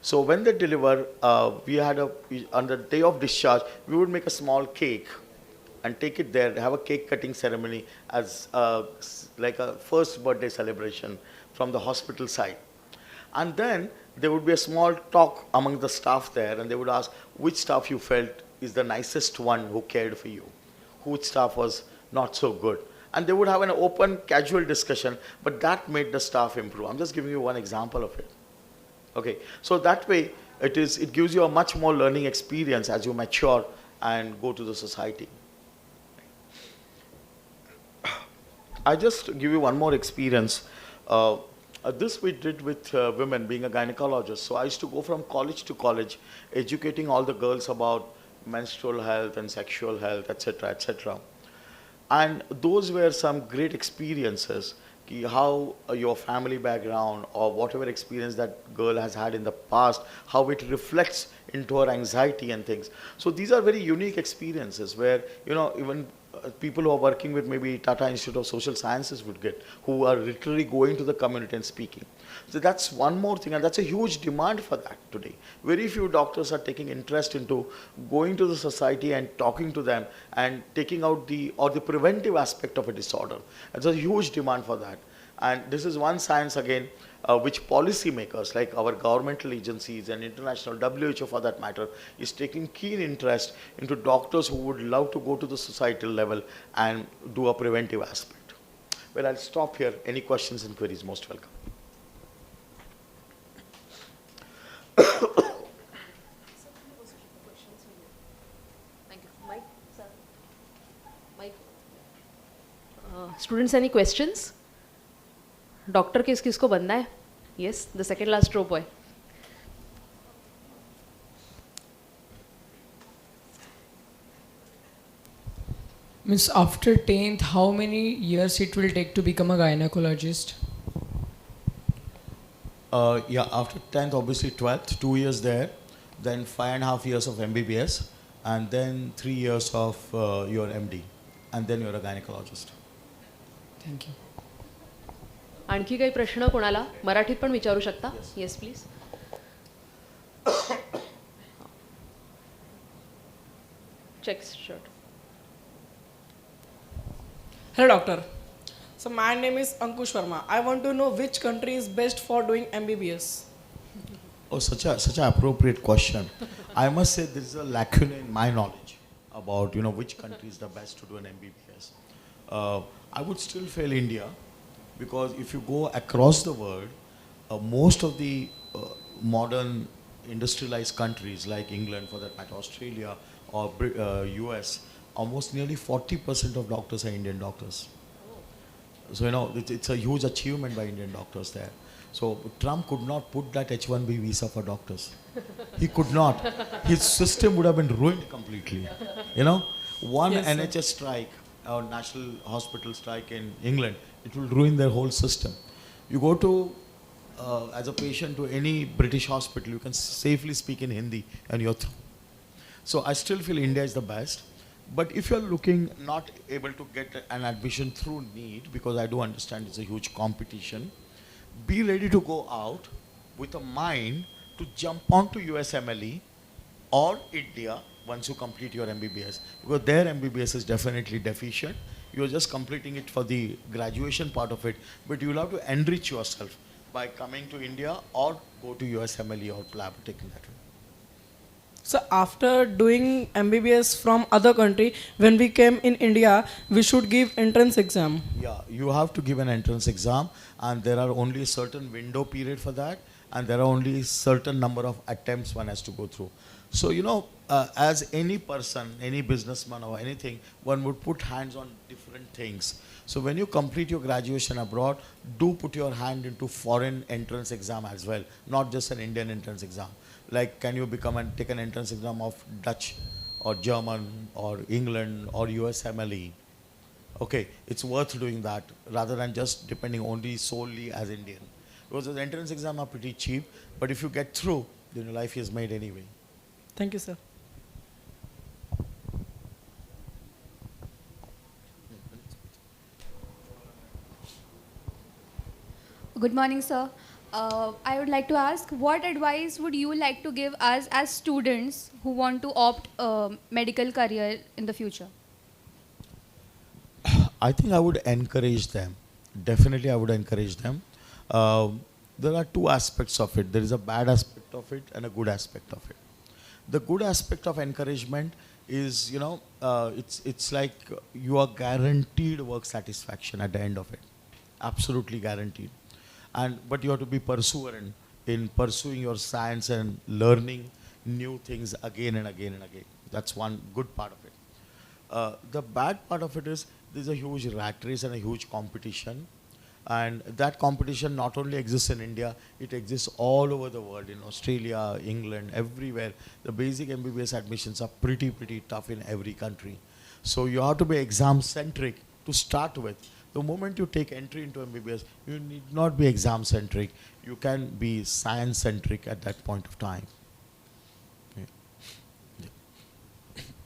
Speaker 10: So when they deliver, on the day of discharge, we would make a small cake and take it there, have a cake cutting ceremony as like a first birthday celebration from the hospital side. And then there would be a small talk among the staff there, and they would ask which staff you felt is the nicest one who cared for you, which staff was not so good. And they would have an open, casual discussion, but that made the staff improve. I'm just giving you one example of it. Okay, so that way it gives you a much more learning experience as you mature and go to the society. I just give you one more experience. This we did with women, being a gynecologist. So I used to go from college to college, educating all the girls about menstrual health and sexual health, etc., etc. And those were some great experiences, how your family background or whatever experience that girl has had in the past, how it reflects into her anxiety and things. So these are very unique experiences where, even people who are working with maybe Tata Institute of Social Sciences would get, who are literally going to the community and speaking. So that's one more thing, and that's a huge demand for that today. Very few doctors are taking interest into going to the society and talking to them and taking out the preventive aspect of a disorder. There's a huge demand for that. And this is one science again, which policymakers like our governmental agencies and international WHO for that matter is taking keen interest into doctors who would love to go to the societal level and do a preventive aspect. Well, I'll stop here. Any questions and queries, most welcome.
Speaker 1: Thank you. Mike, sir. Students, any questions? Doctor किसको बनना है? Yes, the second last row boy.
Speaker 11: Miss, after 10th, how many years it will take to become a gynecologist?
Speaker 10: Yeah, after 10th, obviously 12th, 2 years there, then 5.5 years of MBBS, and then 3 years of your MD, and then you're a gynecologist.
Speaker 11: Thank you.
Speaker 1: आणखी काही प्रश्न कोणाला मराठीत पण विचारू शकता? Yes, please. Check shirt.
Speaker 12: Hello doctor. So my name is Ankush Verma. I want to know which country is best for doing MBBS.
Speaker 10: Oh, such an appropriate question. I must say there is a lacuna in my knowledge about which country is the best to do an MBBS. I would still fail India, because if you go across the world, most of the modern industrialized countries like England, for that matter, Australia or US, almost nearly 40% of doctors are Indian doctors. So it's a huge achievement by Indian doctors there. So Trump could not put that H-1B visa for doctors. He could not. His system would have been ruined completely. One
Speaker 12: Yes,
Speaker 10: NHS strike or national hospital strike in England, it will ruin their whole system. You go to, as a patient, to any British hospital, you can safely speak in Hindi and you're through. So I still feel India is the best. But if you're looking not able to get an admission through NEET, because I do understand it's a huge competition, be ready to go out with a mind to jump onto USMLE or India once you complete your MBBS. Because their MBBS is definitely deficient. You're just completing it for the graduation part of it, but you'll have to enrich yourself by coming to India or go to USMLE or PLAB, taking that way.
Speaker 12: So after doing MBBS from other country, when we came in India, we should give entrance exam.
Speaker 10: Yeah, you have to give an entrance exam, and there are only a certain window period for that, and there are only certain number of attempts one has to go through. So as any person, any businessman or anything, one would put hands on different things. So when you complete your graduation abroad, do put your hand into foreign entrance exam as well, not just an Indian entrance exam. Like, can you take an entrance exam of Dutch or German or England or USMLE? Okay, it's worth doing that rather than just depending only solely as Indian. Because the entrance exam are pretty cheap, but if you get through, then your life is made anyway.
Speaker 12: Thank you, sir.
Speaker 13: Good morning, sir. I would like to ask, what advice would you like to give us as students who want to opt medical career in the future?
Speaker 10: I think I would encourage them. Definitely, I would encourage them. There are two aspects of it. There is a bad aspect of it and a good aspect of it. The good aspect of encouragement is, it's like you are guaranteed work satisfaction at the end of it. Absolutely guaranteed. But you have to be perseverant in pursuing your science and learning new things again and again and again. That's one good part of it. The bad part of it is there's a huge rat race and a huge competition. And that competition not only exists in India, it exists all over the world, in Australia, England, everywhere. The basic MBBS admissions are pretty tough in every country. So you have to be exam-centric to start with. The moment you take entry into MBBS, you need not be exam-centric. You can be science-centric at that point of time.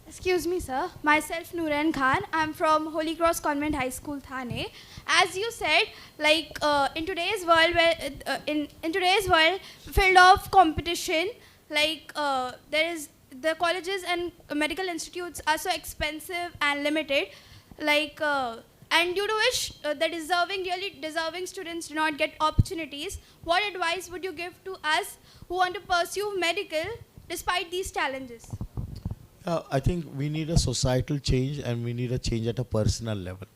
Speaker 14: Excuse me, sir. Myself, Nooran Khan. I'm from Holy Cross Convent High School, Thane. As you said, in today's world, in today's world filled of competition, there is the colleges and medical institutes are so expensive and limited, and due to which the really deserving students do not get opportunities. What advice would you give to us who want to pursue medical despite these challenges?
Speaker 10: I think we need a societal change, and we need a change at a personal level.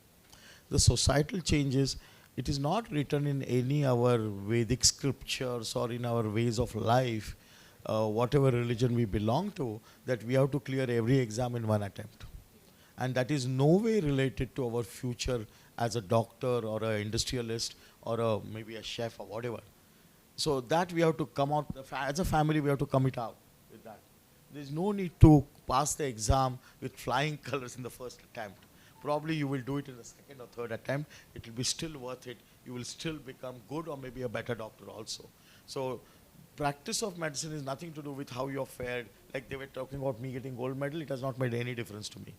Speaker 10: The societal changes, it is not written in any our Vedic scriptures or in our ways of life, whatever religion we belong to, that we have to clear every exam in one attempt. And that is no way related to our future as a doctor or an industrialist or maybe a chef or whatever. So that we have to come out, as a family we have to commit out with that. There's no need to pass the exam with flying colors in the first attempt. Probably you will do it in the second or third attempt. It will be still worth it. You will still become good or maybe a better doctor also. So practice of medicine is nothing to do with how you're fared. Like they were talking about me getting gold medal, it has not made any difference to me.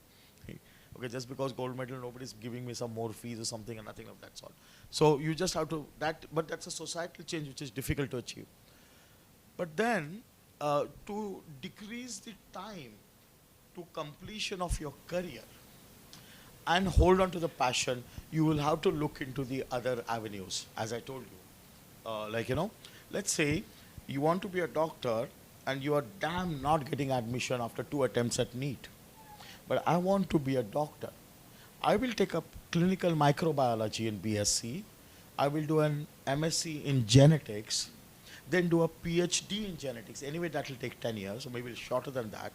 Speaker 10: Okay, just because gold medal, nobody's giving me some more fees or something and nothing of that sort. So you just have to, but that's a societal change which is difficult to achieve. But then, to decrease the time to completion of your career and hold on to the passion, you will have to look into the other avenues, as I told you. Let's say you want to be a doctor and you are damn not getting admission after 2 attempts at NEET. But I want to be a doctor. I will take up clinical microbiology in BSc. I will do an MSc in genetics, then do a PhD in genetics. Anyway, that will take 10 years, or maybe shorter than that.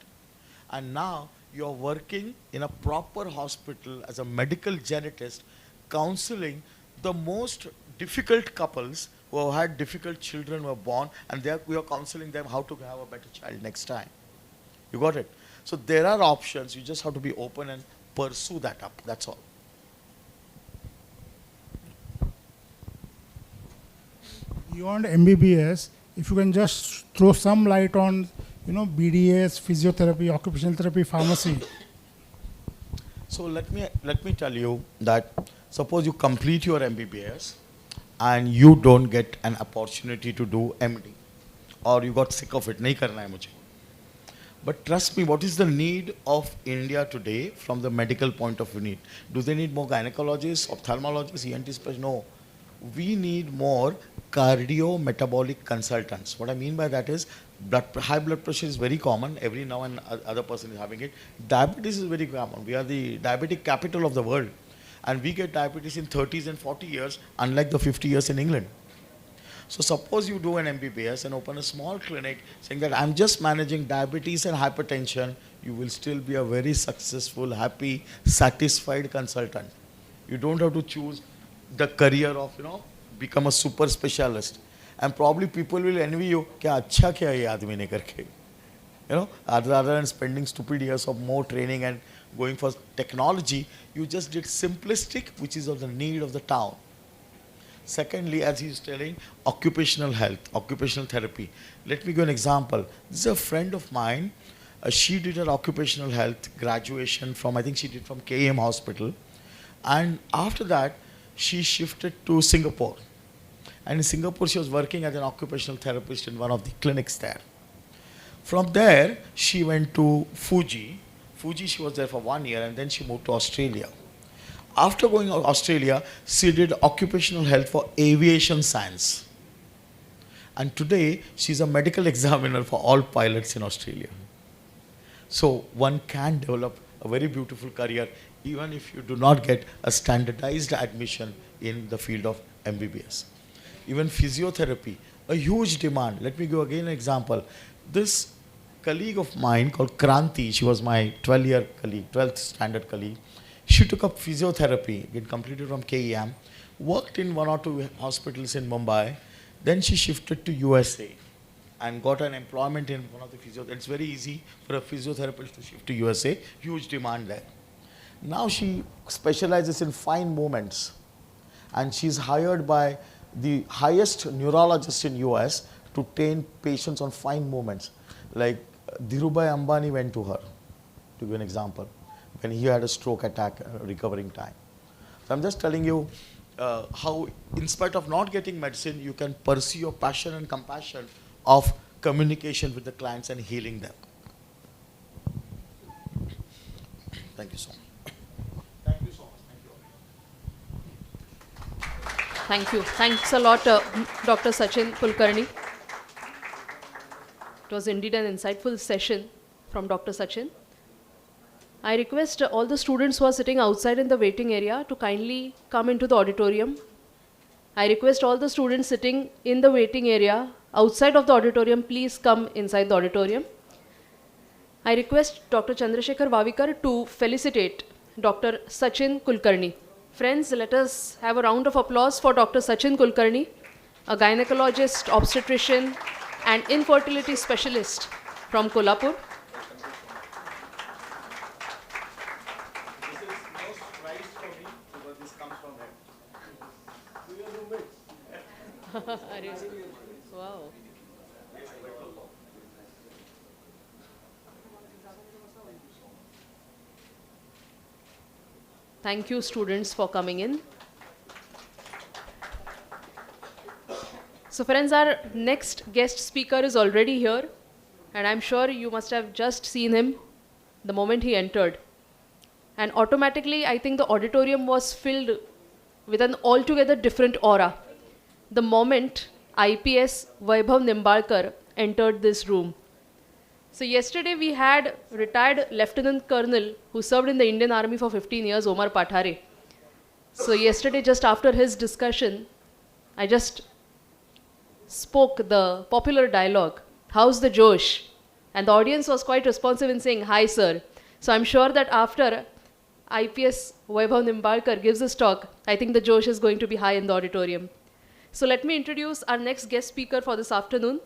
Speaker 10: And now you're working in a proper hospital as a medical genetist, counseling the most difficult couples who have had difficult children who are born, and we are counseling them how to have a better child next time. You got it? So there are options. You just have to be open and pursue that up. That's all.
Speaker 15: Beyond MBBS, if you can just throw some light on, BDS, physiotherapy, occupational therapy, pharmacy.
Speaker 10: So let me tell you that suppose you complete your MBBS and you don't get an opportunity to do MD, or you got sick of it, nahi karna hai mujhe. But trust me, what is the need of India today from the medical point of view? Do they need more gynecologists, ophthalmologists, ENT specialists? No. We need more cardio-metabolic consultants. What I mean by that is, high blood pressure is very common. Every now and other person is having it. Diabetes is very common. We are the diabetic capital of the world. And we get diabetes in 30s and 40 years, unlike the 50 years in England. So suppose you do an MBBS and open a small clinic saying that I'm just managing diabetes and hypertension, you will still be a very successful, happy, satisfied consultant. You don't have to choose the career of, become a super specialist. And probably people will envy you, kya acha kya ye aadmi ne karke. Rather than spending stupid years of more training and going for technology, you just did simplistic, which is of the need of the town. Secondly, as he's telling, occupational health, occupational therapy. Let me give an example. This is a friend of mine. She did her occupational health graduation from, I think she did from KM Hospital. And after that, she shifted to Singapore. And in Singapore, she was working as an occupational therapist in one of the clinics there. From there, she went to Fuji. Fuji, she was there for 1 year, and then she moved to Australia. After going to Australia, she did occupational health for aviation science. And today, she's a medical examiner for all pilots in Australia. So one can develop a very beautiful career even if you do not get a standardized admission in the field of MBBS. Even physiotherapy, a huge demand. Let me give again an example. This colleague of mine called Kranti, she was my 12-year colleague, 12th standard colleague. She took up physiotherapy, it completed from KEM, worked in 1 or 2 hospitals in Mumbai. Then she shifted to USA and got an employment in one of the physiotherapists. It's very easy for a physiotherapist to shift to USA, huge demand there. Now she specializes in fine movements, and she's hired by the highest neurologist in US to train patients on fine movements. Like Dhirubhai Ambani went to her, to give an example, when he had a stroke attack, recovering time. So I'm just telling you how, in spite of not getting medicine, you can pursue your passion and compassion of communication with the clients and healing them. Thank you so much. Thank you so much.
Speaker 1: Thank you. Thanks a lot, Dr. Sachin Kulkarni. It was indeed an insightful session from Dr. Sachin. I request all the students who are sitting outside in the waiting area to kindly come into the auditorium. I request all the students sitting in the waiting area outside of the auditorium, please come inside the auditorium. I request Dr. Chandrasekhar Vavikar to felicitate Dr. Sachin Kulkarni. Friends, let us have a round of applause for Dr. Sachin Kulkarni, a gynecologist, obstetrician, and infertility specialist from Kolhapur.
Speaker 10: This is most prized for me because this comes from him.
Speaker 1: Wow. Thank you, students, for coming in. So friends, our next guest speaker is already here, and I'm sure you must have just seen him the moment he entered. And automatically, I think the auditorium was filled with an altogether different aura the moment IPS Vaibhav Nimbalkar entered this room. So yesterday we had retired Lieutenant Colonel who served in the Indian Army for 15 years, Omar Pathare. So yesterday, just after his discussion, I just spoke the popular dialogue, "How's the Josh?" And the audience was quite responsive in saying, "Hi, sir." So I'm sure that after IPS Vaibhav Nimbalkar gives his talk, I think the Josh is going to be high in the auditorium. So let me introduce our next guest speaker for this afternoon.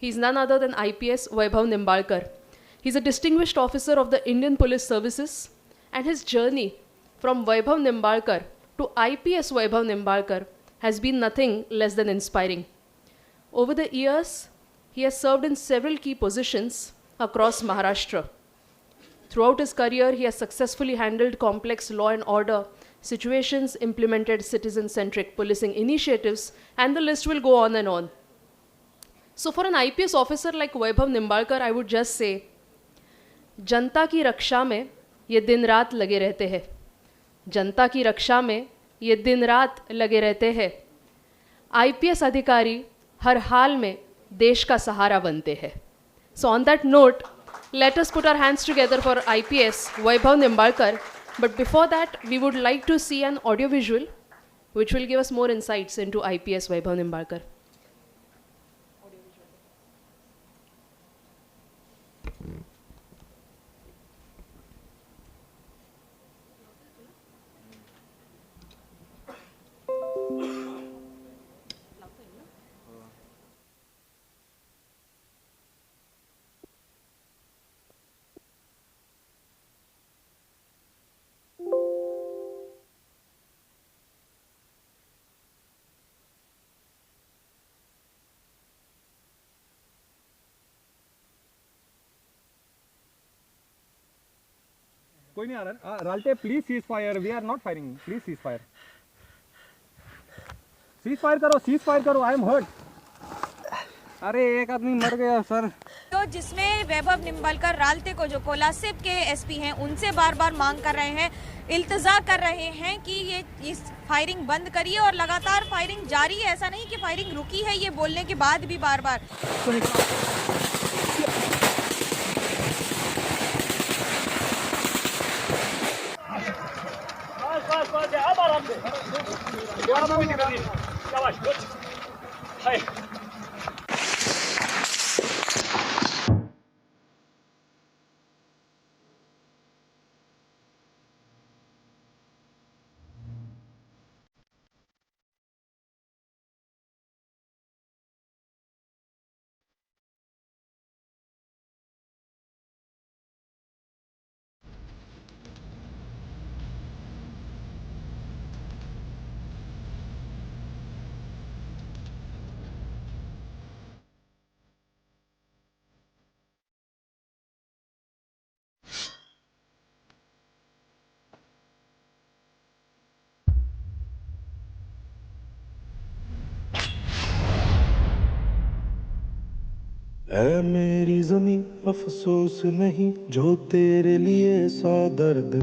Speaker 1: He's none other than IPS Vaibhav Nimbalkar. He's a distinguished officer of the Indian Police Services, and his journey from Vaibhav Nimbalkar to IPS Vaibhav Nimbalkar has been nothing less than inspiring. Over the years, he has served in several key positions across Maharashtra. Throughout his career, he has successfully handled complex law and order situations, implemented citizen-centric policing initiatives, and the list will go on and on. So for an IPS officer like Vaibhav Nimbalkar, I would just say, जनता की रक्षा में ये दिन रात लगे रहते हैं. जनता की रक्षा में ये दिन रात लगे रहते हैं. IPS अधिकारी हर हाल में देश का सहारा बनते हैं. So on that note, let us put our hands together for IPS Vaibhav Nimbalkar. But before that, we would like to see an audiovisual which will give us more insights into IPS Vaibhav Nimbalkar.
Speaker 16: कोई नहीं आ रहा है Ralte please cease fire we are not firing please cease fire करो I am hurt अरे एक आदमी मर गया सर
Speaker 17: तो जिसमें वैभव निम्बालकर राल्टे को जो कोलासिब के एसपी हैं उनसे बार बार मांग कर रहे हैं इल्तजा कर रहे हैं कि ये इस फायरिंग बंद करिए और लगातार फायरिंग जारी है ऐसा नहीं कि फायरिंग रुकी है ये बोलने के बाद भी बार बार
Speaker 18: ऐ मेरी ज़मीं अफसोस नहीं जो तेरे लिए सौ दर्द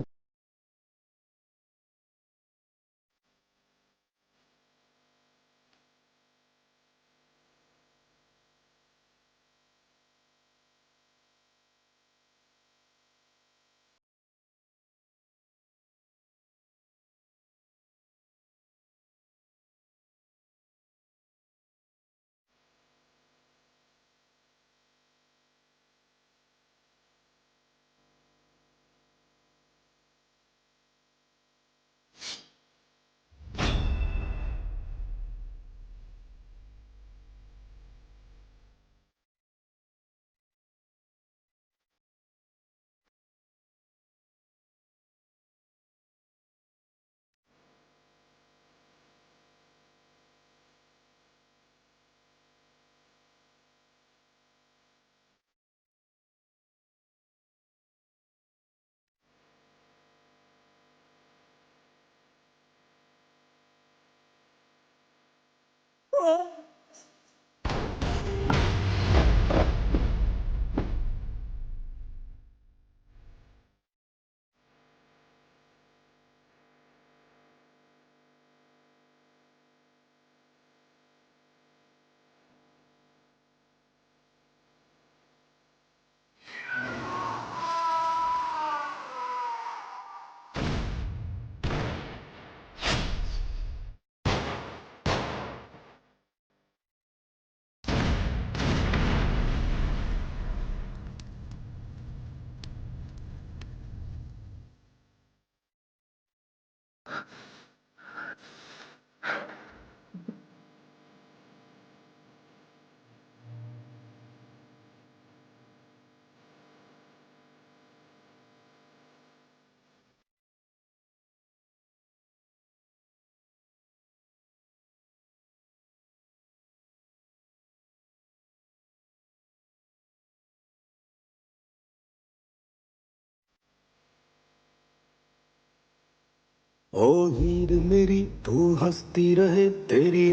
Speaker 18: ओ हीर मेरी तू हंसती रहे तेरी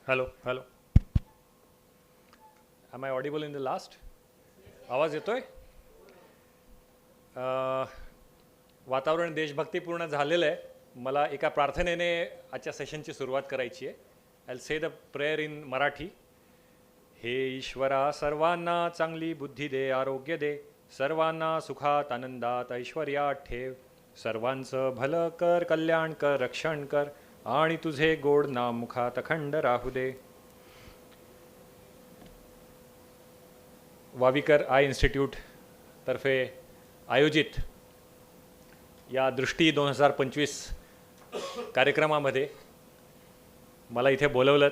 Speaker 19: hello hello, am I audible in the last? आवाज येतोय? वातावरण देशभक्तीपूर्ण झालेलं आहे. मला एका प्रार्थनेने आजच्या सेशनची सुरुवात करायची आहे. I will say the prayer in Marathi. हे ईश्वरा, सर्वांना चांगली बुद्धी दे, आरोग्य दे, सर्वांना सुखात आनंदात ऐश्वर्यात ठेव, सर्वांचं भलं कर, कल्याण कर, रक्षण कर, आणि तुझे गोड नाम मुखात अखंड राहू दे. वावीकर आय इन्स्टिट्यूट तर्फे आयोजित या दृष्टी 2025 कार्यक्रमामध्ये मला इथे बोलवलं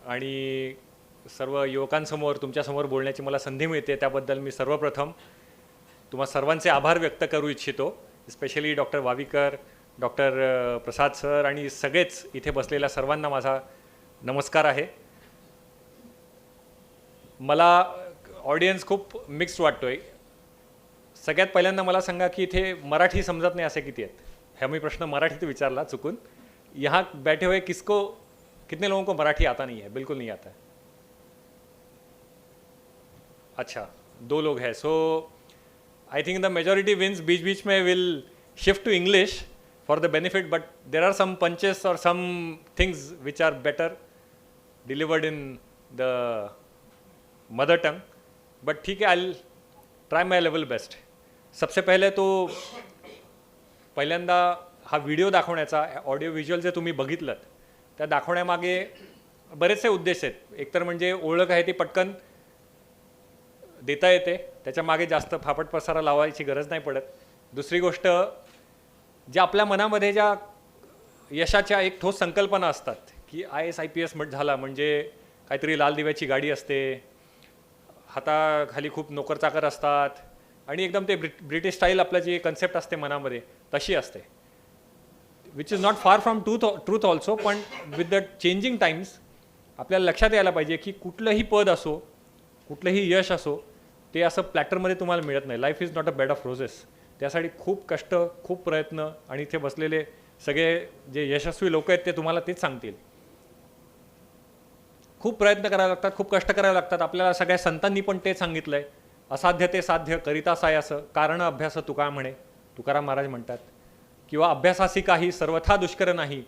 Speaker 19: आणि सर्व युवकांसमोर तुमच्यासमोर बोलण्याची मला संधी मिळते, त्याबद्दल मी सर्वप्रथम तुम्हा सर्वांचे आभार व्यक्त करू इच्छितो. स्पेशली डॉक्टर वावीकर, डॉक्टर प्रसाद सर आणि सगळेच इथे बसलेल्या सर्वांना माझा नमस्कार आहे. मला ऑडियन्स खूप मिक्स्ड वाटतोय. सगळ्यात पहिल्यांदा मला सांगा की इथे मराठी समजत नाही असे किती आहेत? हा मी प्रश्न मराठीत विचारला चुकून. यहाँ बैठे हुए कितने लोगों को मराठी आता नहीं है? बिल्कुल नहीं आता है. अच्छा, 2 लोग हैं. So I think the majority wins. बीच बीच में will shift to English for the benefit, but there are some punches or some things which are better delivered in the mother tongue, but ठीक है, I'll try my level best. सबसे पहले तो पहिल्यांदा हा व्हिडिओ दाखवण्याचा, ऑडिओ व्हिज्युअल जे तुम्ही बघितलं त्या दाखवण्यामागे बरेचसे उद्देश आहेत. एकतर म्हणजे ओळख आहे ती पटकन देता येते, त्याच्या मागे जास्त फापट पसारा लावायची गरज नाही पडत. दुसरी गोष्ट, ज्या आपल्या मनामध्ये ज्या यशाच्या एक ठोस संकल्पना असतात की IAS IPS झाला म्हणजे काहीतरी लाल दिव्याची गाडी असते, हाताखाली खूप नोकरचाकर असतात आणि एकदम ते ब्रिटिश स्टाईल आपलं जी कन्सेप्ट असते मनामध्ये तशी असते. Which is not far from truth also, पण विथ द चेंजिंग टाइम्स आपल्याला लक्षात यायला पाहिजे की कुठलंही पद असो, कुठलंही यश असो, ते असं प्लॅटरमध्ये तुम्हाला मिळत नाही. Life is not a bed of roses. त्यासाठी खूप कष्ट, खूप प्रयत्न, आणि इथे बसलेले सगळे जे यशस्वी लोक आहेत ते तुम्हाला तेच सांगतील. खूप प्रयत्न करावे लागतात, खूप कष्ट करावे लागतात. आपल्याला सगळ्या संतांनी पण ते सांगितलं आहे, असाध्य ते साध्य करिता सायास, कारण अभ्यास तुका म्हणे, तुकाराम महाराज म्हणतात. किंवा अभ्यासासी काही सर्वथा दुष्कर नाही,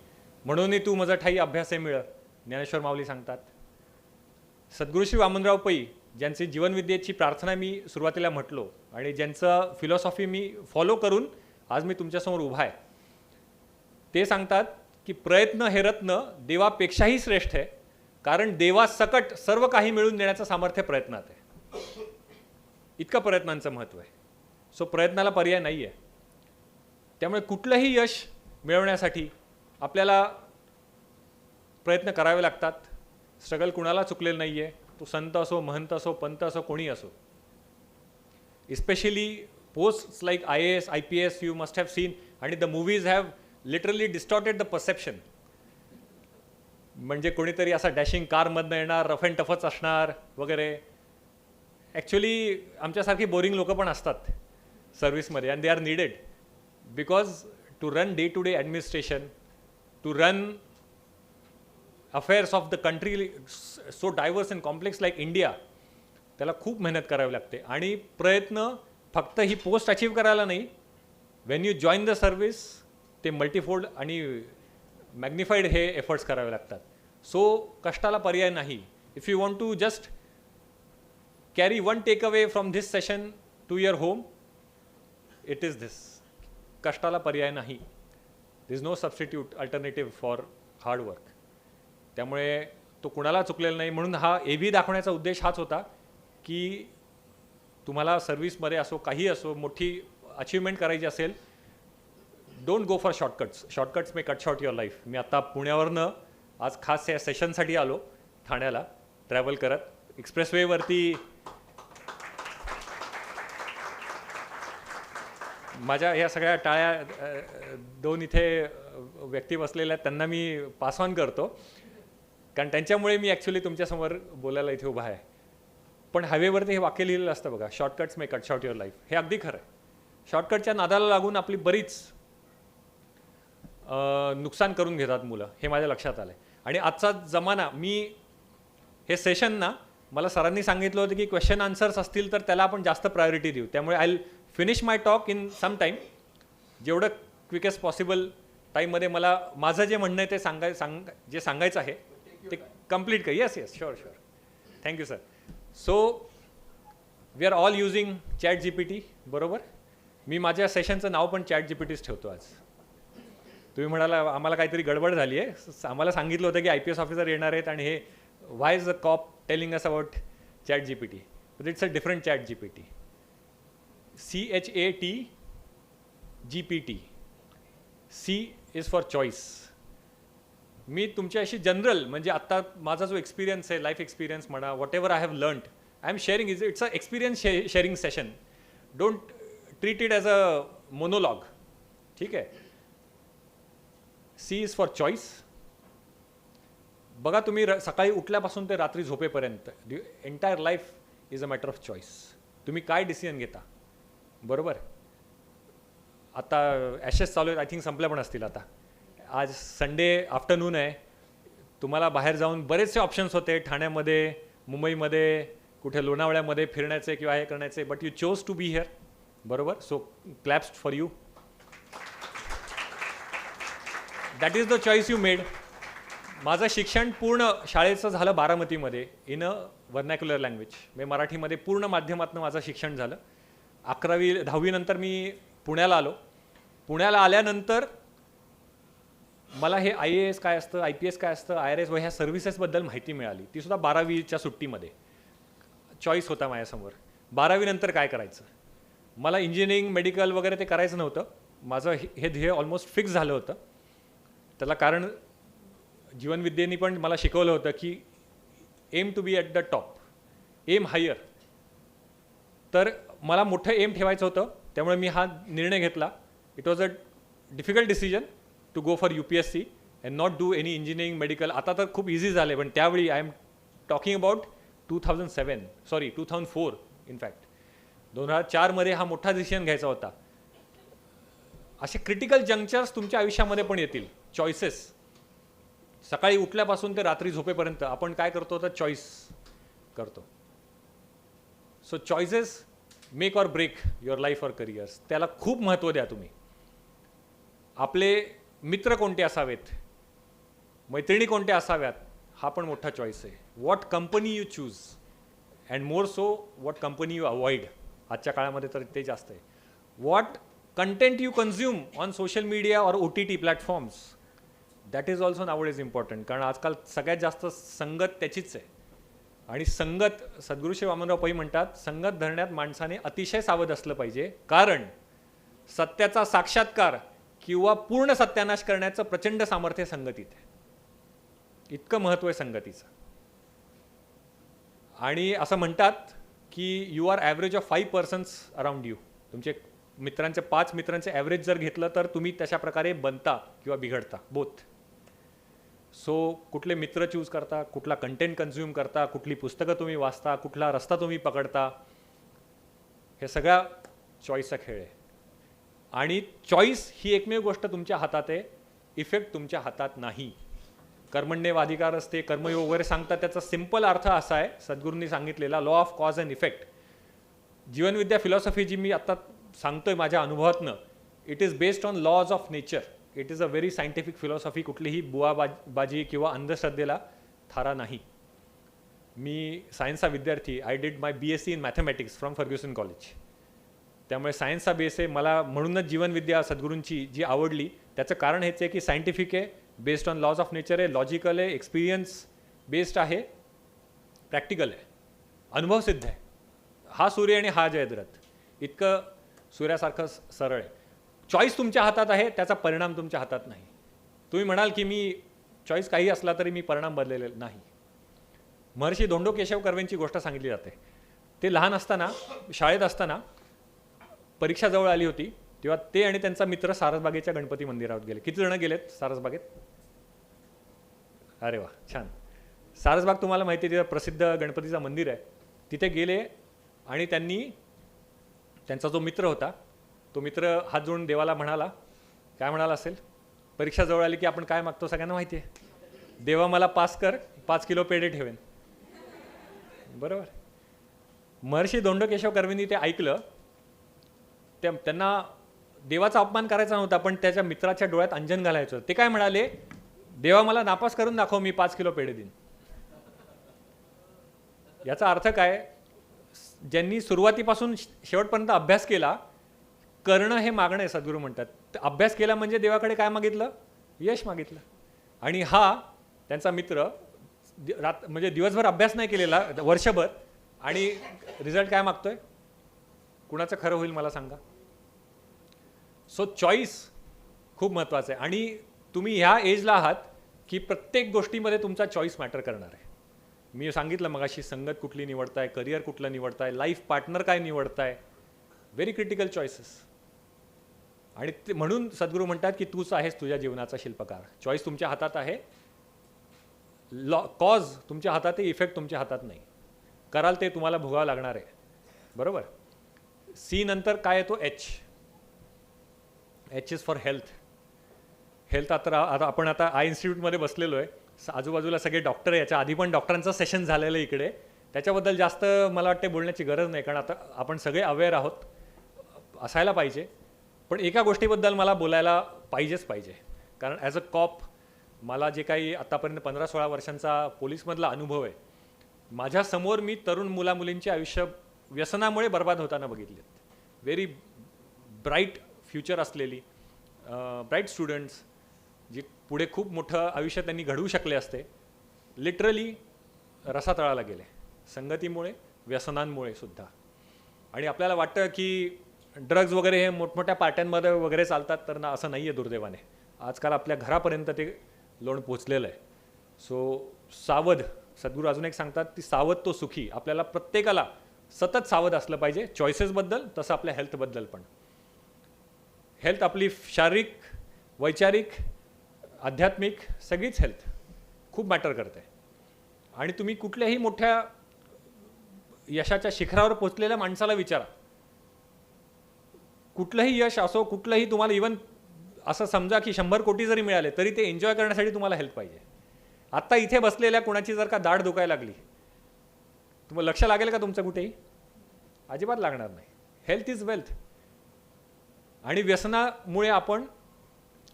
Speaker 19: म्हणून तू मज ठाई अभ्यासे मिळ, ज्ञानेश्वर माऊली सांगतात. सद्गुरू श्री वामनराव पै, ज्यांची जीवनविद्येची प्रार्थना मी सुरुवातीला म्हटलो आणि ज्यांचं फिलॉसॉफी मी फॉलो करून आज मी तुमच्यासमोर उभा आहे, ते सांगतात की प्रयत्न हे रत्न देवापेक्षाही श्रेष्ठ आहे, कारण देवासकट सर्व काही मिळवून देण्याचं सामर्थ्य प्रयत्नात आहे. इतकं प्रयत्नांचं महत्त्व आहे. सो प्रयत्नाला पर्याय नाही आहे. त्यामुळे कुठलंही यश मिळवण्यासाठी आपल्याला प्रयत्न करावे लागतात. स्ट्रगल कुणाला चुकलेलं नाही आहे. तो संत असो, महंत असो, पंत असो, कोणी असो. Especially posts like IAS, IPS you must have seen, आणि the movies have literally distorted the perception. म्हणजे कोणीतरी असा डॅशिंग कारमधनं येणार, रफ अँड टफच असणार वगैरे. ॲक्च्युली आमच्यासारखी बोरिंग लोकं पण असतात सर्व्हिसमध्ये, and they are needed, because to run day to day administration, to run affairs of the country so diverse and complex like India, त्याला खूप मेहनत करावी लागते. आणि प्रयत्न फक्त ही पोस्ट अचीव करायला नाही, when you join the service ते मल्टीफोल्ड आणि मॅग्निफाईड हे एफर्ट्स करावे लागतात. सो कष्टाला पर्याय नाही. If you want to just carry one take away from this session to your home, it is this. कष्टाला पर्याय नाही. This is no substitute alternative for hard work. त्यामुळे तो कुणाला चुकलेला नाही. म्हणून हा AV दाखवण्याचा उद्देश हाच होता की तुम्हाला सर्व्हिसमध्ये असो, काही असो, मोठी अचीवमेंट करायची असेल, don't go for shortcuts. Shortcuts may cut short your life. मी आता पुण्यावरनं आज खास या सेशनसाठी आलो ठाण्याला ट्रॅव्हल करत. एक्सप्रेसवेवरती माझ्या ह्या सगळ्या टाळ्या, 2 इथे व्यक्ती बसलेल्या आहेत, त्यांना मी पास ऑन करतो, कारण त्यांच्यामुळे मी ॲक्च्युली तुमच्यासमोर बोलायला इथे उभा आहे. पण हायवेवरती हे वाक्य लिहिलेलं असतं बघा, shortcuts may cut short your life. हे अगदी खरं आहे. शॉर्टकटच्या नादाला लागून आपली बरीच नुकसान करून घेतात मुलं, हे माझ्या लक्षात आलं आहे. आणि आजचा जमाना, मी हे सेशन ना, मला सरांनी सांगितलं होतं की क्वेश्चन आन्सर्स असतील तर त्याला आपण जास्त प्रायोरिटी देऊ. त्यामुळे I will finish my talk in some time, जेवढं क्विकेस्ट पॉसिबल टाईममध्ये मला माझं जे म्हणणं आहे ते जे सांगायचं आहे ते कंप्लीट कर. Yes yes, sure sure. Thank you sir. So we are all using ChatGPT, बरोबर. मी माझ्या सेशनचं नाव पण ChatGPTच ठेवतो आज. तुम्ही म्हणाला आम्हाला काहीतरी गडबड झाली आहे, आम्हाला सांगितलं होतं की IPS ऑफिसर येणार आहेत आणि हे why is the cop telling us about ChatGPT. But it's a different ChatGPT. ChatGPT. C is for choice. मी तुमच्याशी जनरल, म्हणजे आत्ता माझा जो एक्सपिरियन्स आहे, लाईफ एक्सपिरियन्स म्हणा, whatever I have learned, I am sharing. It's a experience sharing session. Don't treat it as a monologue. ठीक आहे. C is for choice. बघा, तुम्ही सकाळी उठल्यापासून ते रात्री झोपेपर्यंत entire life is a matter of choice. तुम्ही काय डिसिजन घेता, बरोबर. आता ॲशेस चालू आहेत, आय थिंक संपल्या पण असतील आता. आज संडे आफ्टरनून आहे, तुम्हाला बाहेर जाऊन बरेचसे ऑप्शन्स होते, ठाण्यामध्ये, मुंबईमध्ये, कुठे लोणावळ्यामध्ये फिरण्याचे किंवा हे करण्याचे, but you chose to be here, बरोबर. So claps for you. That is the choice you made. माझं शिक्षण पूर्ण शाळेचं झालं बारामतीमध्ये, इन अ वर्नॅक्युलर लँग्वेज, म्हणजे मराठीमध्ये पूर्ण माध्यमातून माझं शिक्षण झालं. 10वी नंतर मी पुण्याला आलो. पुण्याला आल्यानंतर मला हे IAS काय असतं, IPS काय असतं, IRS व ह्या सर्व्हिसेसबद्दल माहिती मिळाली. ती सुद्धा 12वीच्या सुट्टीमध्ये. चॉईस होता माझ्यासमोर, 12वी नंतर काय करायचं. मला इंजिनिअरिंग, मेडिकल वगैरे ते करायचं नव्हतं. माझं हे ध्येय ऑलमोस्ट फिक्स झालं होतं. त्याला कारण जीवनविद्येने पण मला शिकवलं होतं की aim to be at the top, aim higher. तर मला मोठं एम ठेवायचं होतं, त्यामुळे मी हा निर्णय घेतला. It was a difficult decision, to go for UPSC and not do any engineering medical. आता तर खूप इझी झाले, पण त्यावेळी I am talking about 2004 in fact 2004 मध्ये हा मोठा डिसिजन घ्यायचा होता. असे क्रिटिकल जंक्चर्स तुमच्या आयुष्यामध्ये पण येतील. चॉईसेस, सकाळी उठल्यापासून ते रात्री झोपेपर्यंत आपण काय करतो तर चॉईस करतो. So choices make or break your life or careers. त्याला खूप महत्त्व द्या तुम्ही. आपले मित्र कोणते असावेत, मैत्रिणी कोणत्या असाव्यात, हा पण मोठा चॉईस आहे. What company you choose and more so what company you avoid. आजच्या काळामध्ये तर ते जास्त आहे. What content you consume on social media और OTT platforms, that is also nowadays important. कारण आजकाल सगळ्यात जास्त संगत त्याचीच आहे. आणि संगत, सद्गुरू श्री वामनराव पै म्हणतात, संगत धरण्यात माणसाने अतिशय सावध असलं पाहिजे. कारण सत्याचा साक्षात्कार किंवा पूर्ण सत्यानाश करण्याचं प्रचंड सामर्थ्य संगतीत आहे. इतकं महत्त्व आहे संगतीचं. आणि असं म्हणतात की you are average of 5 persons around you. तुमचे मित्रांचे 5 मित्रांचे ॲव्हरेज जर घेतलं तर तुम्ही तशा प्रकारे बनता किंवा बिघडता, बोथ. सो कुठले मित्र चूज करता, कुठला कंटेंट कन्झ्युम करता, कुठली पुस्तकं तुम्ही वाचता, कुठला रस्ता तुम्ही पकडता, हे सगळा चॉईसचा खेळ आहे. आणि चॉईस ही एकमेव गोष्ट तुमच्या हातात आहे, इफेक्ट तुमच्या हातात नाही. कर्मण्येवाधिकार असते, कर्मयोग वगैरे सांगतात, त्याचा सिंपल अर्थ असा आहे सद्गुरूंनी सांगितलेला, law of cause and effect. Jeevanvidya philosophy जी मी आत्ता सांगतोय माझ्या अनुभवातनं, it is based on laws of nature. It is a very scientific philosophy. कुठलीही बुवाबाजी किंवा अंधश्रद्धेला थारा नाही. मी सायन्सचा विद्यार्थी. I did my BSc in mathematics from Fergusson college. त्यामुळे सायन्सचा बेस आहे मला. म्हणूनच जीवनविद्या सद्गुरूंची जी आवडली त्याचं कारण हेच आहे की सायंटिफिक आहे, based on laws of nature आहे, लॉजिकल आहे, एक्सपिरियन्स बेस्ड आहे, प्रॅक्टिकल आहे, अनुभवसिद्ध आहे. हा सूर्य आणि हा जयद्रथ इतकं सूर्यासारखं सरळ आहे. चॉईस तुमच्या हातात आहे, त्याचा परिणाम तुमच्या हातात नाही. तुम्ही म्हणाल की मी चॉईस काही असला तरी मी परिणाम बदललेले नाही. महर्षी धोंडो केशव कर्वेंची गोष्ट सांगितली जाते. ते लहान असताना, शाळेत असताना परीक्षा जवळ आली होती, तेव्हा ते आणि त्यांचा मित्र सारसबागेच्या गणपती मंदिरात गेले. किती जण गेलेत सारसबागेत? अरे वा, छान. सारसबाग तुम्हाला माहिती आहे, तिथं प्रसिद्ध गणपतीचं मंदिर आहे. तिथे गेले आणि त्यांनी, त्यांचा जो मित्र होता तो मित्र हात जोडून देवाला म्हणाला, काय म्हणाला असेल, परीक्षा जवळ आली की आपण काय मागतो सगळ्यांना माहिती आहे, देवा मला पास कर, 5 किलो पेढे ठेवेन. बरोबर. महर्षी धोंडो केशव कर्वेंनी ते ऐकलं. त्यांना देवाचा अपमान करायचा नव्हता, पण त्याच्या मित्राच्या डोळ्यात अंजन घालायचं. ते काय म्हणाले, देवा मला नापास करून दाखव, मी 5 किलो पेढे देईन. याचा अर्थ काय, ज्यांनी सुरुवातीपासून शेवटपर्यंत अभ्यास केला, करणं हे मागणं आहे सद्गुरू म्हणतात. अभ्यास केला म्हणजे देवाकडे काय मागितलं, यश मागितलं. आणि हा त्यांचा मित्र म्हणजे दिवसभर अभ्यास नाही केलेला, वर्षभर, आणि रिझल्ट काय मागतोय, कुणाचं खरं होईल मला सांगा. सो चॉईस खूप महत्त्वाचं आहे. आणि तुम्ही ह्या एजला आहात की प्रत्येक गोष्टीमध्ये तुमचा चॉईस मॅटर करणार आहे. मी सांगितलं मगाशी, संगत कुठली निवडताय, करिअर कुठलं निवडताय, लाईफ पार्टनर काय निवडताय, व्हेरी क्रिटिकल चॉईसेस. आणि ते म्हणून सद्गुरू म्हणतात की तूच आहेस तुझ्या जीवनाचा शिल्पकार. चॉईस तुमच्या हातात आहे, कॉज तुमच्या हातात आहे, इफेक्ट तुमच्या हातात नाही. कराल ते तुम्हाला भोगावं लागणार आहे. बरोबर. सी नंतर काय येतो, H is for health. Health आता आपण आता आय इन्स्टिट्यूटमध्ये बसलेलो आहे, आजूबाजूला सगळे डॉक्टर आहे. याच्या आधी पण डॉक्टरांचं सेशन झालेलं आहे इकडे. त्याच्याबद्दल जास्त मला वाटते बोलण्याची गरज नाही, कारण आता आपण सगळे अवेअर आहोत, असायला पाहिजे. पण एका गोष्टीबद्दल मला बोलायला पाहिजे, कारण ॲज अ कॉप मला जे काही आत्तापर्यंत 15-16 वर्षांचा पोलीसमधला अनुभव आहे, माझ्यासमोर मी तरुण मुलामुलींचे आयुष्य व्यसनामुळे बर्बाद होताना बघितलेत. व्हेरी ब्राईट फ्युचर असलेली, ब्राईट स्टुडंट्स, जी पुढे खूप मोठं आयुष्य त्यांनी घडवू शकले असते, लिटरली रसातळाला गेले संगतीमुळे, व्यसनांमुळे सुद्धा. आणि आपल्याला वाटतं की ड्रग्ज वगैरे हे मोठमोठ्या पार्ट्यांमध्ये वगैरे चालतात, तर ना, असं नाही आहे दुर्दैवाने. आजकाल आपल्या घरापर्यंत ते लोण पोचलेलं आहे. सो सावध, सद्गुरू अजून एक सांगतात की सावध तो सुखी. आपल्याला प्रत्येकाला सतत सावध असलं पाहिजे, चॉईसेसबद्दल, तसं आपल्या हेल्थबद्दल पण. हेल्थ आपली शारीरिक, वैचारिक आध्यात्मिक सगळीच हेल्थ खूप मॅटर करते. आणि तुम्ही कुठल्याही मोठ्या यशाच्या शिखरावर पोचलेल्या माणसाला विचारा, कुठलंही यश असो, कुठलंही तुम्हाला इवन असं समजा की 100 कोटी जरी मिळाले तरी ते एन्जॉय करण्यासाठी तुम्हाला हेल्प पाहिजे. आत्ता इथे बसलेल्या कोणाची जर का दाढ दुखायला लागली, तुम्हाला लक्ष लागेल का तुमचं कुठेही? अजिबात लागणार नाही. Health is wealth. आणि व्यसनामुळे आपण,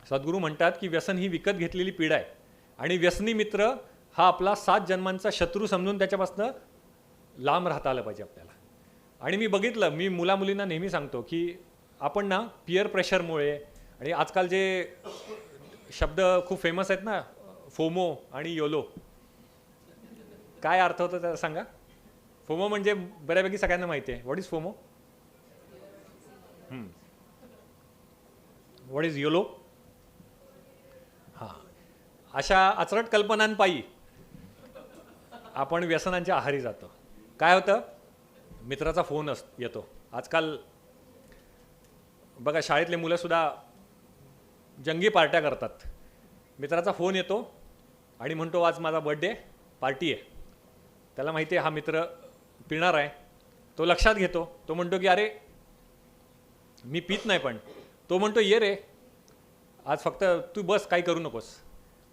Speaker 19: सद्गुरू म्हणतात की व्यसन ही विकत घेतलेली पीडा आहे आणि व्यसनी मित्र हा आपला 7 जन्मांचा शत्रू समजून त्याच्यापासून लांब राहता आलं पाहिजे आपल्याला. आणि मी बघितलं, मी मुलामुलींना नेहमी सांगतो की आपण ना पियर प्रेशरमुळे, आणि आजकाल जे शब्द खूप फेमस आहेत ना, फोमो आणि योलो, काय अर्थ होतो त्याचा सांगा? फोमो म्हणजे बऱ्यापैकी सगळ्यांना माहिती आहे. What is FOMO? What is YOLO? हां, अशा अचरट कल्पनांपायी आपण व्यसनांच्या आहारी जातो. काय होतं? मित्राचा फोन येतो. आजकाल बघा, शाळेतले मुलंसुद्धा जंगी पार्ट्या करतात. मित्राचा फोन येतो आणि म्हणतो आज माझा बर्थडे पार्टी आहे. त्याला माहिती आहे हा मित्र पिणार आहे. तो लक्षात घेतो. तो म्हणतो की अरे मी पित नाही, पण तो म्हणतो ये रे आज फक्त तू बस, काही करू नकोस.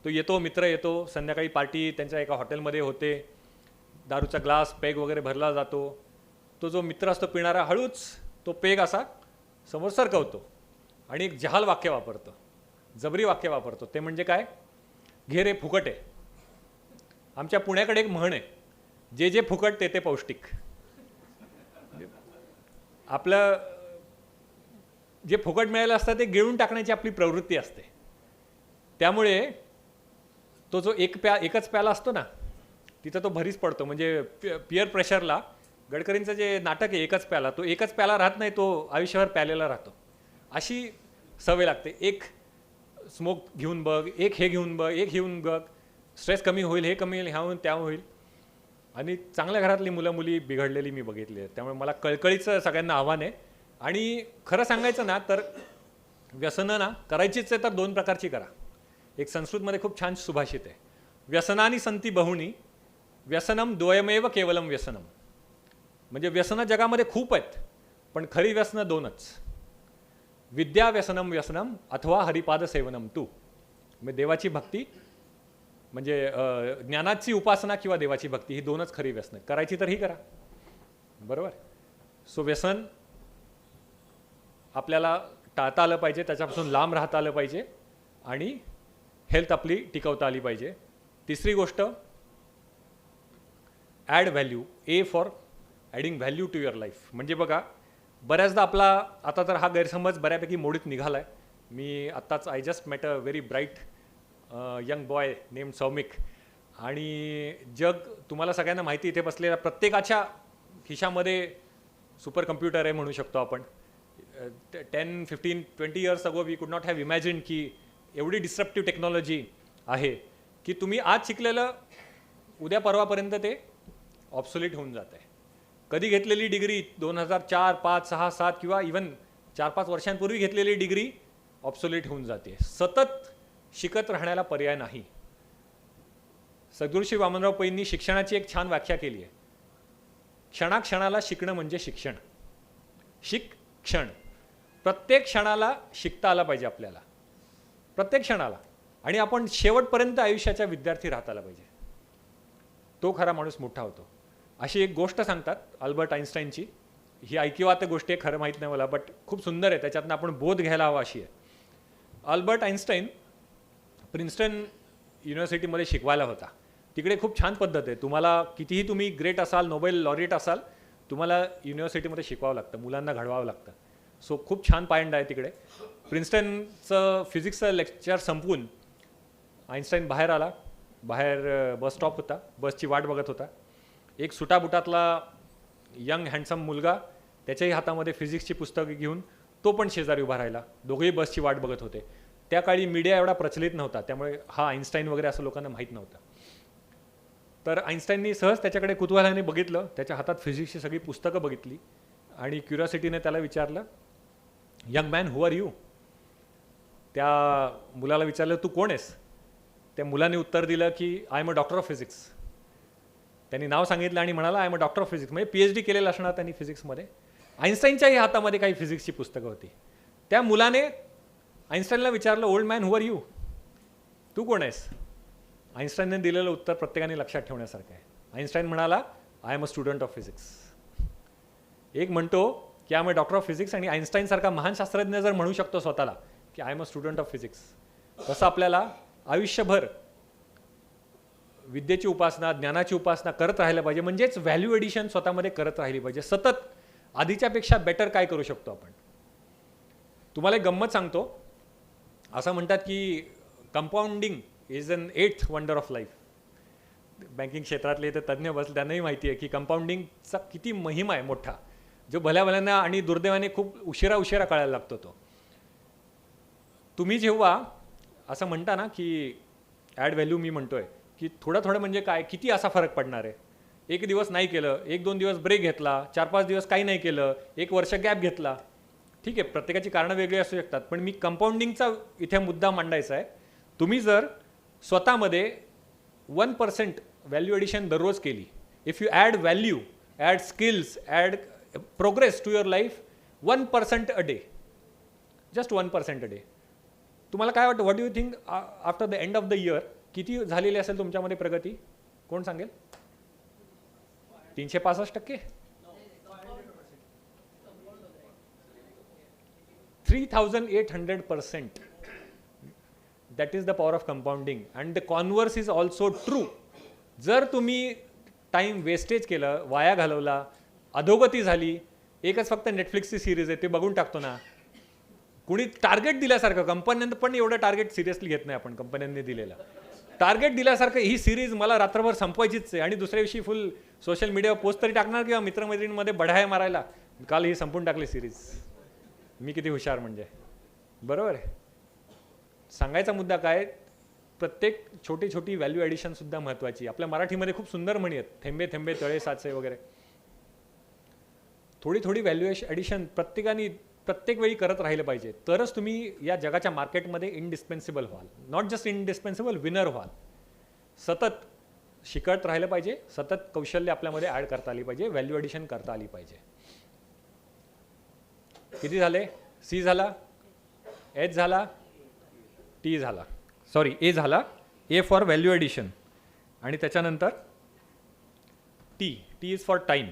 Speaker 19: तो येतो, मित्र येतो. संध्याकाळी पार्टी त्यांच्या एका हॉटेलमध्ये होते. दारूचा ग्लास, पेग वगैरे भरला जातो. तो जो मित्र असतो पिणारा, हळूच तो पेग असा समोर सरकवतो आणि एक जहाल वाक्य वापरतो, जबरी वाक्य वापरतो. ते म्हणजे काय? घे रे फुकट आहे. आमच्या पुण्याकडे एक म्हण आहे, जे जे फुकट ते ते पौष्टिक. आपलं जे फुकट मिळालं असतं ते गिळून टाकण्याची आपली प्रवृत्ती असते. त्यामुळे तो जो एकच प्याला असतो ना, तिथं तो भरीच पडतो. म्हणजे पियर प्रेशरला, गडकरींचं जे नाटक आहे एकच प्याला, तो एकच प्याला राहत नाही, तो आयुष्यभर प्यालेला राहतो. अशी सवय लागते. एक स्मोक घेऊन बघ, एक हे घेऊन बघ, एक घेऊन बघ, स्ट्रेस कमी होईल, हे कमी होईल, ह्या होईल, त्या होईल. आणि चांगल्या घरातली मुलं मुली बिघडलेली मी बघितली आहे. त्यामुळे मला कळकळीचं सगळ्यांना आव्हान आहे. आणि खरं सांगायचं ना तर व्यसनं ना करायचीच आहे तर 2 प्रकारची करा. एक संस्कृतमध्ये खूप छान सुभाषित आहे, व्यसनानी संती बहुनी, व्यसनम द्वयमेव केवलम व्यसनम. म्हणजे व्यसनं जगामध्ये खूप आहेत, पण खरी व्यसनं 2च, विद्या व्यसनम व्यसनम अथवा हरिपाद सेवनम तू. म्हणजे देवाची भक्ती, म्हणजे ज्ञानाची उपासना किंवा देवाची भक्ती, ही 2च खरी व्यसनं. करायची तर ही करा, बरोबर. सो व्यसन आपल्याला टाळता आलं पाहिजे, त्याच्यापासून लांब राहता आलं पाहिजे आणि हेल्थ आपली टिकवता आली पाहिजे. तिसरी गोष्ट, add value. A for adding value to your life. म्हणजे बघा, बऱ्याचदा आपला आता तर हा गैरसमज बऱ्यापैकी मोडीत निघाला आहे. मी आत्ताच I just met a very bright young boy named Soumik. आणि जग तुम्हाला सगळ्यांना माहिती, इथे बसलेल्या प्रत्येकाच्या खिशामध्ये सुपर कम्प्युटर आहे म्हणू शकतो आपण. 10, 15, 20 years ago we could not have imagine की एवढी डिस्ट्रप्टिव्ह टेक्नॉलॉजी आहे की तुम्ही आज शिकलेलं उद्या परवापर्यंत ते ऑब्सोलीट होऊन जात आहे. कधी घेतलेली डिग्री 2004, 5, 6, 7 किंवा इवन 4-5 वर्षांपूर्वी घेतलेली डिग्री ऑब्सोलीट होऊन जाते. सतत शिकत राहण्याला पर्याय नाही. सद्गुरू श्री वामनराव पैंनी शिक्षणाची एक छान व्याख्या केली आहे. क्षणाक्षणाला शिकणं म्हणजे शिक्षण. शिक्षण, प्रत्येक क्षणाला शिकता आला पाहिजे आपल्याला, प्रत्येक क्षणाला. आणि आपण शेवटपर्यंत आयुष्याचा विद्यार्थी राहता आला पाहिजे. तो खरा माणूस मोठा होतो. अशी एक गोष्ट सांगतात अल्बर्ट आइन्स्टाईनची. ही ऐकिवात गोष्ट आहे, खरं माहीत नाही मला, बट खूप सुंदर आहे, त्याच्यातनं आपण बोध घ्यायला हवा अशी आहे. अल्बर्ट आइन्स्टाईन प्रिन्स्टन युनिव्हर्सिटीमध्ये शिकवायला होता. तिकडे खूप छान पद्धत आहे. तुम्हाला कितीही तुम्ही ग्रेट असाल, नोबेल लॉरिएट असाल, तुम्हाला युनिव्हर्सिटीमध्ये शिकवावं लागतं, मुलांना घडवावं लागतं. सो खूप छान पायंडा आहे तिकडे. प्रिन्स्टनचं फिजिक्सचं लेक्चर संपवून आइन्स्टाईन बाहेर आला. बाहेर बस स्टॉप होता, बसची वाट बघत होता. एक सुटाबुटातला यंग हँडसम मुलगा, त्याच्याही हातामध्ये फिजिक्सची पुस्तकं घेऊन तो पण शेजारी उभा राहिला. दोघेही बसची वाट बघत होते. त्या काळी मीडिया एवढा प्रचलित नव्हता, त्यामुळे हा आइन्स्टाईन वगैरे असं लोकांना माहीत नव्हतं. तर आइन्स्टाईननी सहज त्याच्याकडे कुतूहलाने बघितलं, त्याच्या हातात फिजिक्सची सगळी पुस्तकं बघितली आणि क्युरिओसिटीने त्याला विचारलं, young man who are you. त्या मुलाला विचारलं, तू कोण आहेस? त्या मुलाने उत्तर दिलं की I am a doctor of physics. त्यांनी नाव सांगितलं आणि म्हणाला I am a doctor of physics, म्हणजे PhD केलेलं असणार त्यांनी फिजिक्समध्ये. आईन्स्टाईनच्याही हातामध्ये काही फिजिक्सची पुस्तकं होती. त्या मुलाने आईन्स्टाईनला विचारलं, old man who are you, तू कोण आहेस? आईन्स्टाईनने दिलेलं उत्तर प्रत्येकाने लक्षात ठेवण्यासारखं आहे. आईन्स्टाईन म्हणाला I am a student of physics. एक म्हणतो की I am a doctor of physics, आणि आईन्स्टाईनसारखा महान शास्त्रज्ञ जर म्हणू शकतो स्वतःला की I am a student of physics, तसं आपल्याला आयुष्यभर विद्येची उपासना, ज्ञानाची उपासना करत राहायला पाहिजे. म्हणजेच व्हॅल्यू एडिशन स्वतःमध्ये करत राहिली पाहिजे. सतत आधीच्यापेक्षा बेटर काय करू शकतो आपण. तुम्हाला एक गंमत सांगतो. असं म्हणतात की compounding is an 8th wonder of life. Banking क्षेत्रातले ते तज्ज्ञ बसले, त्यांनाही माहिती आहे की कंपाऊंडिंगचा किती महिमा आहे मोठा, जो भल्याभल्यांना आणि दुर्दैवाने खूप उशिरा कळायला लागतो. तो तुम्ही जेव्हा असं म्हणता ना की ॲड व्हॅल्यू, मी म्हणतोय की थोडं म्हणजे काय, किती असा फरक पडणार आहे. एक दिवस नाही केलं, 1-2 दिवस ब्रेक घेतला, 4-5 दिवस काही नाही केलं, 1 वर्ष गॅप घेतला, ठीक आहे, प्रत्येकाची कारणं वेगळी असू शकतात. पण मी कंपाऊंडिंगचा इथे मुद्दा मांडायचा आहे. तुम्ही जर स्वतःमध्ये 1% व्हॅल्यू एडिशन दररोज केली, if you add value, add skills, add progress to your life 1% a day, just 1% a day, तुम्हाला काय वाटतं, what do you think after the end of the year किती झालेली असेल तुमच्यामध्ये प्रगती? कोण सांगेल? 365%? 3800%. That is the power of compounding. And the converse is also true. जर तुम्ही टाईम वेस्टेज केलं, वाया घालवला, अधोगती झाली, एकच फक्त नेटफ्लिक्सची सिरीज आहे ते बघून टाकतो ना, कुणी टार्गेट दिल्यासारखं, कंपन्यांना पण एवढं टार्गेट सिरियसली घेत नाही आपण, कंपन्यांनी दिलेलं टार्गेट दिल्यासारखं ही सिरीज मला रात्रभर संपवायचीच आहे, आणि दुसऱ्या दिवशी फुल सोशल मीडियावर पोस्ट तरी टाकणार किंवा मित्रमैत्रिणींमध्ये बढाया मारायला, काल ही संपून टाकली सिरीज, मी किती हुशार. म्हणजे बरोबर आहे. सांगायचा मुद्दा काय, प्रत्येक छोटी व्हॅल्यू ॲडिशनसुद्धा महत्त्वाची. आपल्या मराठीमध्ये खूप सुंदर म्हणी आहेत, थेंबे थेंबे तळे साचे वगैरे. थोडी व्हॅल्यू ॲडिशन प्रत्येकाने प्रत्येक वेळी करत राहिलं पाहिजे, तरच तुम्ही या जगाच्या मार्केटमध्ये इंडिस्पेन्सिबल व्हाल. नॉट जस्ट इंडिस्पेन्सिबल, विनर व्हाल. सतत शिकत राहिलं पाहिजे, सतत कौशल्य आपल्यामध्ये ॲड करता आली पाहिजे, व्हॅल्यू ॲडिशन करता आली पाहिजे. किती झाले? C झाला, H झाला, T झाला, सॉरी A झाला, A फॉर व्हॅल्यू ॲडिशन, आणि त्याच्यानंतर T इज फॉर टाईम.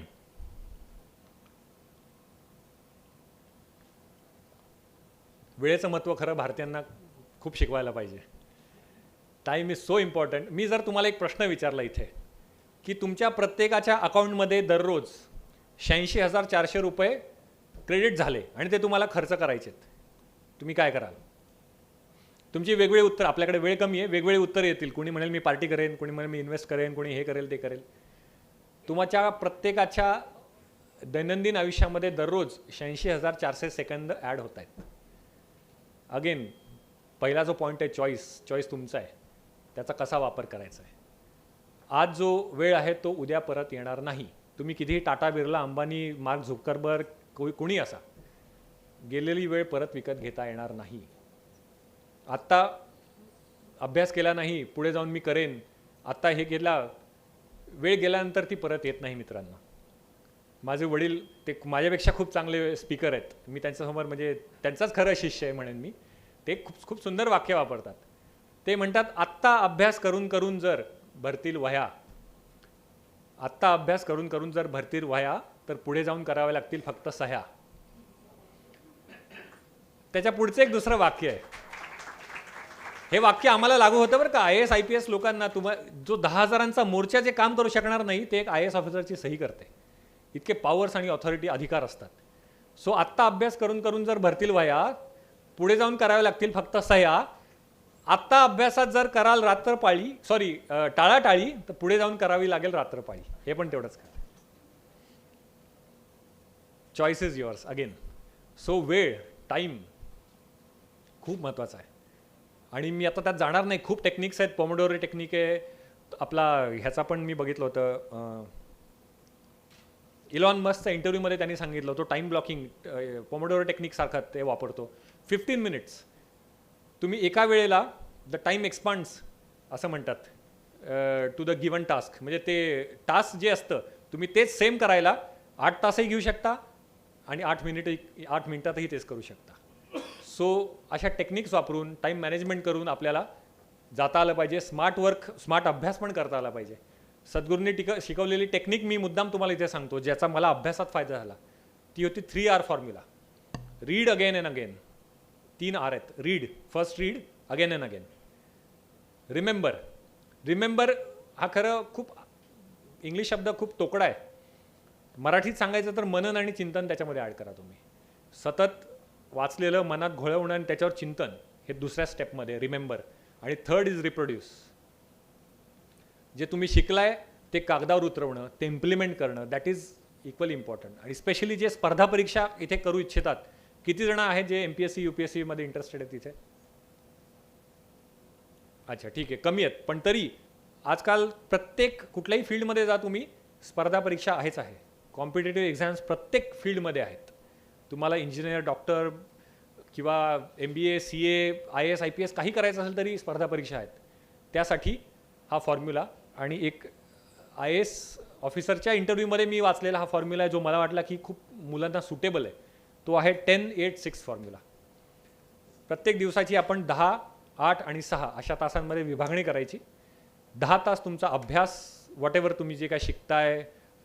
Speaker 19: वेळेचं महत्त्व खरं भारतीयांना खूप शिकवायला पाहिजे. Time is so important. मी जर तुम्हाला एक प्रश्न विचारला इथे की तुमच्या प्रत्येकाच्या अकाउंटमध्ये दररोज 86,400 रुपये क्रेडिट झाले आणि ते तुम्हाला खर्च करायचेत, तुम्ही काय कराल? तुमची वेगवेगळी उत्तर, आपल्याकडे वेळ कमी आहे, वेगवेगळी उत्तर येतील. कोणी म्हणेल मी पार्टी करेन, कोणी म्हणेल मी इन्व्हेस्ट करेन, कोणी हे करेल ते करेल. तुमच्या प्रत्येकाच्या दैनंदिन आयुष्यामध्ये दररोज 86,400 सेकंद ॲड होत आहेत. अगेन पहिला जो पॉईंट आहे चॉईस तुमचा आहे, त्याचा कसा वापर करायचा आहे. आज जो वेळ आहे तो उद्या परत येणार नाही. तुम्ही कितीही टाटा, बिर्ला, अंबानी, मार्क झुकरबर्ग कोणी असा, गेलेली वेळ परत विकत घेता येणार नाही. आत्ता अभ्यास केला नाही, पुढे जाऊन मी करेन, आत्ता हे केला, वेळ गेल्यानंतर ती परत येत नाही. मित्रांनो, माझे वडील ते माझ्यापेक्षा खूप चांगले स्पीकर आहेत, मी त्यांच्यासमोर म्हणजे त्यांचाच खरं शिष्य आहे म्हणेन मी. ते खूप सुंदर वाक्य वापरतात. ते म्हणतात, आत्ता अभ्यास करून करून जर भरतील वह्या, आत्ता अभ्यास करून करून जर भरतील वह्या, तर पुढे जाऊन कराव्या लागतील फक्त सह्या. त्याच्या पुढचं एक दुसरं वाक्य आहे, हे वाक्य आम्हाला लागू होतं बरं का. IAS IPS लोकांना, जो 10,000चा मोर्चा जे काम करू शकणार नाही ते एक IAS ऑफिसरची सही करते, इतके पॉवर्स आणि ऑथॉरिटी अधिकार असतात. सो आत्ता अभ्यास करून करून जर भरतील वह्या, पुढे जाऊन कराव्या लागतील फक्त सह्या. आत्ता अभ्यासात जर कराल रात्रपाळी, सॉरी टाळाटाळी, तर पुढे जाऊन करावी लागेल रात्रपाळी. हे पण तेवढंच करा. Choice is yours again. So वेळ, टाईम खूप महत्त्वाचा आहे. आणि मी आता त्यात जाणार नाही, खूप टेक्निक्स आहेत. पोमोडोरो टेक्निक आहे आपला, ह्याचा पण मी बघितलं होतं. इलॉन मस्कच्या इंटरव्ह्यूमध्ये त्यांनी सांगितलं होतं, टाईम ब्लॉकिंग पोमोडोरो टेक्निक सारखा ते वापरतो. 15 मिनिट्स तुम्ही एका वेळेला, द टाईम एक्सपांड्स असं म्हणतात टू द गिवन टास्क. म्हणजे ते टास्क जे असतं तुम्ही तेच सेम करायला 8 तासही घेऊ शकता आणि 8 मिनिटातही तेच करू शकता. सो अशा टेक्निक्स वापरून टाईम मॅनेजमेंट करून आपल्याला जाता आलं पाहिजे. स्मार्ट वर्क, स्मार्ट अभ्यास पण करता आला पाहिजे. सद्गुरूंनी शिकवलेली टेक्निक मी मुद्दाम तुम्हाला इथे सांगतो, ज्याचा मला अभ्यासात फायदा झाला. ती होती 3R formula. Read again and again. 3 R आहेत. Read, first read, again and again. Remember हा खरं खूप इंग्लिश शब्द खूप तोकडा आहे. मराठीत सांगायचं तर मनन आणि चिंतन त्याच्यामध्ये ॲड करा तुम्ही. सतत वाचलेलं मनात घोळवणं आणि त्याच्यावर चिंतन हे दुसऱ्या स्टेपमध्ये रिमेंबर. आणि थर्ड इज रिप्रोड्यूस. जे तुम्ही शिकलाय ते कागदावर उतरवणं, ते इम्प्लिमेंट करणं, दॅट इज इक्वली इम्पॉर्टंट. आणि स्पेशली जे स्पर्धा परीक्षा इथे करू इच्छितात, किती जण आहेत जे MPSC UPSC मध्ये इंटरेस्टेड आहेत तिथे? अच्छा, ठीक आहे, कमी आहेत. पण तरी आजकाल प्रत्येक कुठल्याही फील्डमध्ये जा तुम्ही, स्पर्धा परीक्षा आहेच आहे. कॉम्पिटेटिव्ह एक्झाम्स प्रत्येक फील्डमध्ये आहेत. तुम्हाला इंजिनियर, डॉक्टर किंवा MBA, CA, IAS, IPS काही करायचं असेल तरी स्पर्धा परीक्षा आहेत. त्यासाठी हा फॉर्म्युला. आणि एक IAS ऑफिसरच्या इंटरव्ह्यूमध्ये मी वाचलेला हा फॉर्म्युला आहे, जो मला वाटला की खूप मुलांना सुटेबल आहे. तो आहे 10-8-6 फॉर्म्युला. प्रत्येक दिवसाची आपण 10, 8 आणि 6 अशा तासांमध्ये विभागणी करायची. 10 तास तुमचा अभ्यास, वॉट एव्हर तुम्ही जे काय शिकताय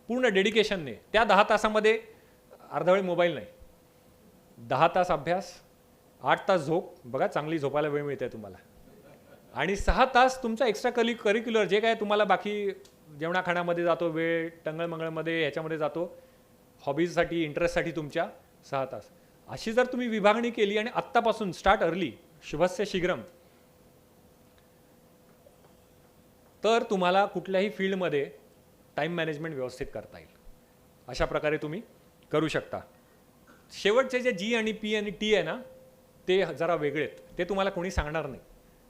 Speaker 19: पूर्ण डेडिकेशनने, त्या 10 तासामध्ये अर्धा वेळ मोबाईल नाही. 10 तास अभ्यास, 8 तास झोप, बघा चांगली झोपायला वेळ मिळते तुम्हाला. आणि 6 तास तुमचा एक्स्ट्रा करिक्युलर जे काय तुम्हाला बाकी जेवणाखाण्यामध्ये जातो वेळ, टंगळमंगळमध्ये ह्याच्यामध्ये जातो, हॉबीजसाठी, इंटरेस्टसाठी तुमच्या 6 तास. अशी जर तुम्ही विभागणी केली आणि आत्तापासून स्टार्ट अर्ली, शुभस्य शीघ्रम, तर तुम्हाला कुठल्याही फील्डमध्ये टाईम मॅनेजमेंट व्यवस्थित करता येईल. अशा प्रकारे तुम्ही करू शकता. शेवटचे जे G आणि P आणि T आहे ना, ते जरा वेगळे आहेत. ते तुम्हाला कोणी सांगणार नाही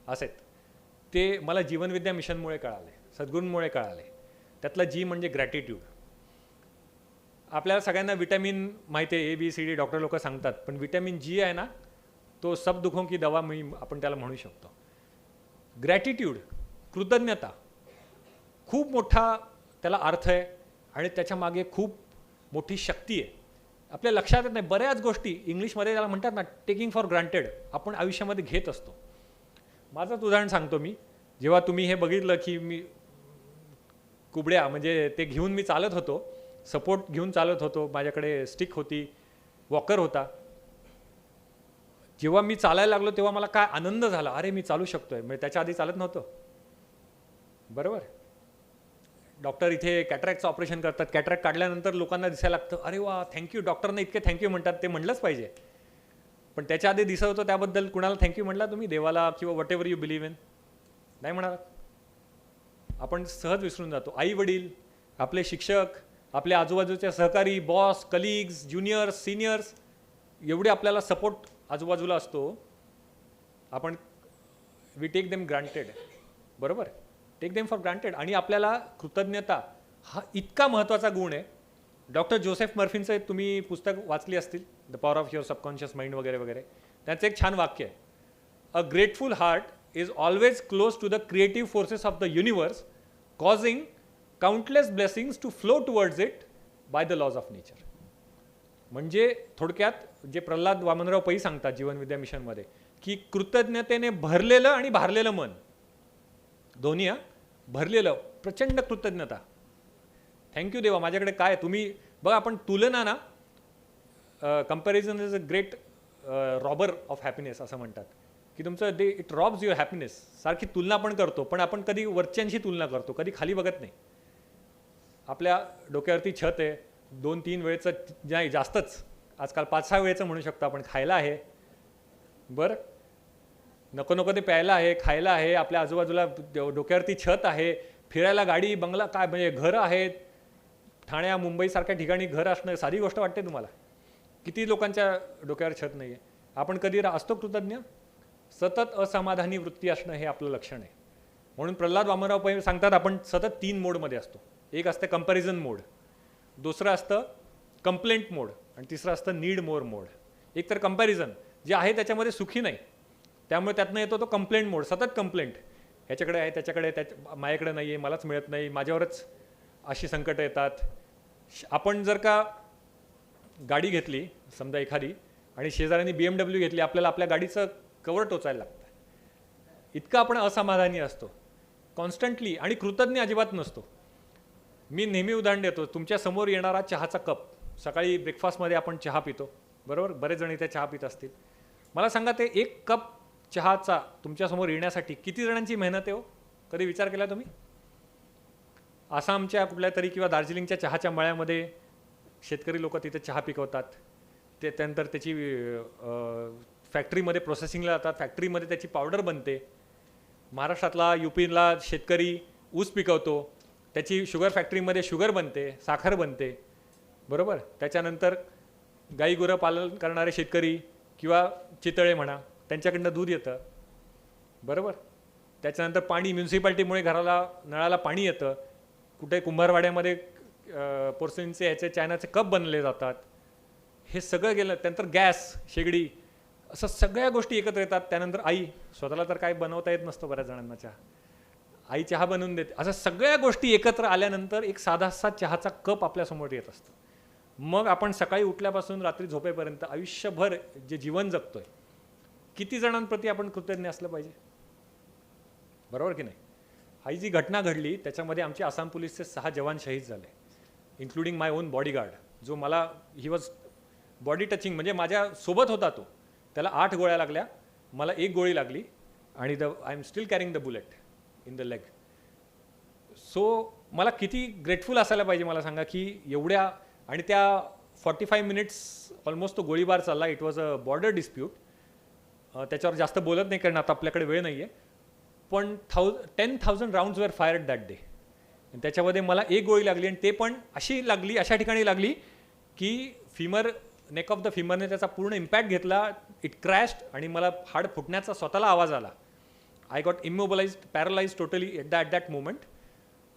Speaker 19: असेच. ते मला जीवनविद्या मिशनमुळे कळाले, सद्गुरूंमुळे कळाले. त्यातला G म्हणजे ग्रॅटिट्यूड. आपल्याला सगळ्यांना विटॅमिन माहिती आहे, ABCD डॉक्टर लोक सांगतात, पण विटॅमिन G आहे ना, तो सब दुखों की दवा आपण त्याला म्हणू शकतो. ग्रॅटिट्यूड, कृतज्ञता, खूप मोठा त्याला अर्थ आहे आणि त्याच्या मागे खूप मोठी शक्ती आहे. आपल्या लक्षात येत नाही बऱ्याच गोष्टी. इंग्लिशमध्ये त्याला म्हणतात ना, टेकिंग फॉर ग्रांटेड, आपण आयुष्यामध्ये घेत असतो. माझंच उदाहरण सांगतो मी. जेव्हा तुम्ही हे बघितलं की मी कुबड्या म्हणजे ते घेऊन मी चालत होतो, सपोर्ट घेऊन चालत होतो, माझ्याकडे स्टिक होती, वॉकर होता. जेव्हा मी चालायला लागलो तेव्हा मला काय आनंद झाला, अरे मी चालू शकतोय. म्हणजे त्याच्या आधी चालत नव्हतं. बरोबर. डॉक्टर इथे कॅटरॅक्टचं ऑपरेशन करतात, कॅटरॅक्ट काढल्यानंतर लोकांना दिसायला लागतं, अरे वा थँक्यू, डॉक्टरना इतके थँक्यू म्हणतात, ते म्हणलंच पाहिजे. पण त्याच्या आधी दिसत होतं त्याबद्दल कुणाला थँक्यू म्हटला तुम्ही? देवाला किंवा what ever you believe in? नाही म्हणाला. आपण सहज विसरून जातो. आई वडील, आपले शिक्षक, आपले आजूबाजूचे सहकारी, बॉस, कलिग्स, ज्युनियर्स, सिनियर्स, एवढे आपल्याला सपोर्ट आजूबाजूला असतो. आपण वी टेक देम ग्रांटेड. बरोबर, टेक देम फॉर ग्रांटेड. आणि आपल्याला कृतज्ञता हा इतका महत्त्वाचा गुण आहे. डॉक्टर जोसेफ मर्फींचं तुम्ही पुस्तक वाचली असतील, the power of your subconscious mind वगैरे वगैरे. त्यांचं एक छान वाक्य आहे, a grateful heart is always close to the creative forces of the universe, causing countless blessings to flow towards it by the laws of nature. म्हणजे थोडक्यात जे प्रल्हाद वामनराव पै सांगतात जीवनविद्या मिशनमध्ये, की कृतज्ञतेने भरलेलं आणि भारलेलं मन, दोन्ही भरलेलं, प्रचंड कृतज्ञता. थँक्यू देवा, माझ्याकडे काय. तुम्ही बघा, आपण तुलना ना, comparison is a great robber of happiness असं म्हणतात, की तुमचं इट रॉब्स युअर हॅपीनेस. सारखी तुलना पण करतो, पण आपण कधी वरच्यांशी तुलना करतो, कधी खाली बघत नाही. आपल्या डोक्यावरती छत आहे, 2-3 वेळेचं, नाही जास्तच, आजकाल 5-6 वेळेचं म्हणू शकतो आपण, खायला आहे, बरं, नको नको ते प्यायला आहे, खायला आहे, आपल्या आजूबाजूला डोक्यावरती छत आहे, फिरायला गाडी, बंगला, काय म्हणजे घरं आहेत. ठाणे, मुंबईसारख्या ठिकाणी घर असणं साधी गोष्ट वाटते तुम्हाला? किती लोकांच्या डोक्यावर छत नाही आहे. आपण कधी असतो कृतज्ञ? सतत असमाधानी वृत्ती असणं हे आपलं लक्षण आहे. म्हणून प्रल्हाद वामनराव पै सांगतात, आपण सतत 3 मोडमध्ये असतो. एक असतं कंपॅरिझन मोड, दुसरं असतं कंप्लेंट मोड, आणि तिसरं असतं नीड मोर मोड. एक तर कंपॅरिझन जे आहे त्याच्यामध्ये सुखी नाही, त्यामुळे त्यातनं येतो तो कंप्लेंट मोड, सतत कंप्लेंट. ह्याच्याकडे आहे, त्याच्याकडे, माझ्याकडे नाही आहे, मलाच मिळत नाही, माझ्यावरच अशी संकटं येतात. आपण जर का गाडी घेतली समजा एखादी आणि शेजाऱ्यांनी BMW घेतली, आपल्याला आपल्या गाडीचं कवर टोचायला लागतं. इतकं आपण असमाधानी असतो कॉन्स्टंटली आणि कृतज्ञ अजिबात नसतो. मी नेहमी उदाहरण देतो, तुमच्या समोर येणारा चहाचा कप, सकाळी ब्रेकफास्टमध्ये आपण चहा पितो बरोबर, बरेच जण इथे चहा पित असतील. मला सांगा ते एक कप चहाचा तुमच्यासमोर येण्यासाठी किती जणांची मेहनत आहे हो? कधी विचार केला तुम्ही? आसामच्या कुठल्या तरी किंवा दार्जिलिंगच्या चहाच्या मळ्यामध्ये शेतकरी लोक तिथे चहा पिकवतात, ते त्यानंतर त्याची फॅक्टरीमध्ये प्रोसेसिंगला जातात, फॅक्टरीमध्ये त्याची पावडर बनते. महाराष्ट्रातला UPला शेतकरी ऊस पिकवतो, त्याची शुगर फॅक्टरीमध्ये शुगर बनते, साखर बनते बरोबर. त्याच्यानंतर गाई गुरं पालन करणारे शेतकरी किंवा चितळे म्हणा, त्यांच्याकडनं दूध येतं बरोबर. त्याच्यानंतर पाणी म्युन्सिपाल्टीमुळे घराला नळाला पाणी येतं. कुठे कुंभारवाड्यामध्ये पोर्सिनचे ह्याचे चायनाचे कप बनले जातात. हे सगळं गेलं. त्यानंतर गॅस शेगडी, असं सगळ्या गोष्टी एकत्र येतात. त्यानंतर आई, स्वतःला तर काय बनवता येत नसतं बऱ्याच जणांना, चहा आई चहा बनवून देते. असं सगळ्या गोष्टी एकत्र आल्यानंतर एक साधासा चहाचा कप आपल्यासमोर येत असतं. मग आपण सकाळी उठल्यापासून रात्री झोपेपर्यंत आयुष्यभर जे जीवन जगतोय, किती जणांप्रती आपण कृतज्ञ असलं पाहिजे बरोबर की नाही. ही जी घटना घडली त्याच्यामध्ये आमचे आसाम पोलीसचे 6 जवान शहीद झाले, इन्क्लुडिंग माय ओन बॉडीगार्ड, जो मला ही वॉज बॉडी टचिंग, म्हणजे माझ्यासोबत होता तो. त्याला 8 गोळ्या लागल्या, मला 1 गोळी लागली आणि I am still carrying the bullet in the leg. So मला किती ग्रेटफुल असायला पाहिजे मला सांगा की एवढ्या, आणि त्या 45 मिनिट्स ऑलमोस्ट तो गोळीबार चालला. It was a border dispute. त्याच्यावर जास्त बोलत नाही कारण आता आपल्याकडे वेळ नाही आहे. पण 10,000 rounds were fired that day. त्याच्यामध्ये मला 1 गोळी लागली आणि ते पण अशी लागली, अशा ठिकाणी लागली की फिमर, नेक ऑफ द फिमरने त्याचा पूर्ण इम्पॅक्ट घेतला. इट क्रॅश्ड आणि मला हाड फुटण्याचा स्वतःला आवाज आला. I got immobilised, paralyse totally at that moment.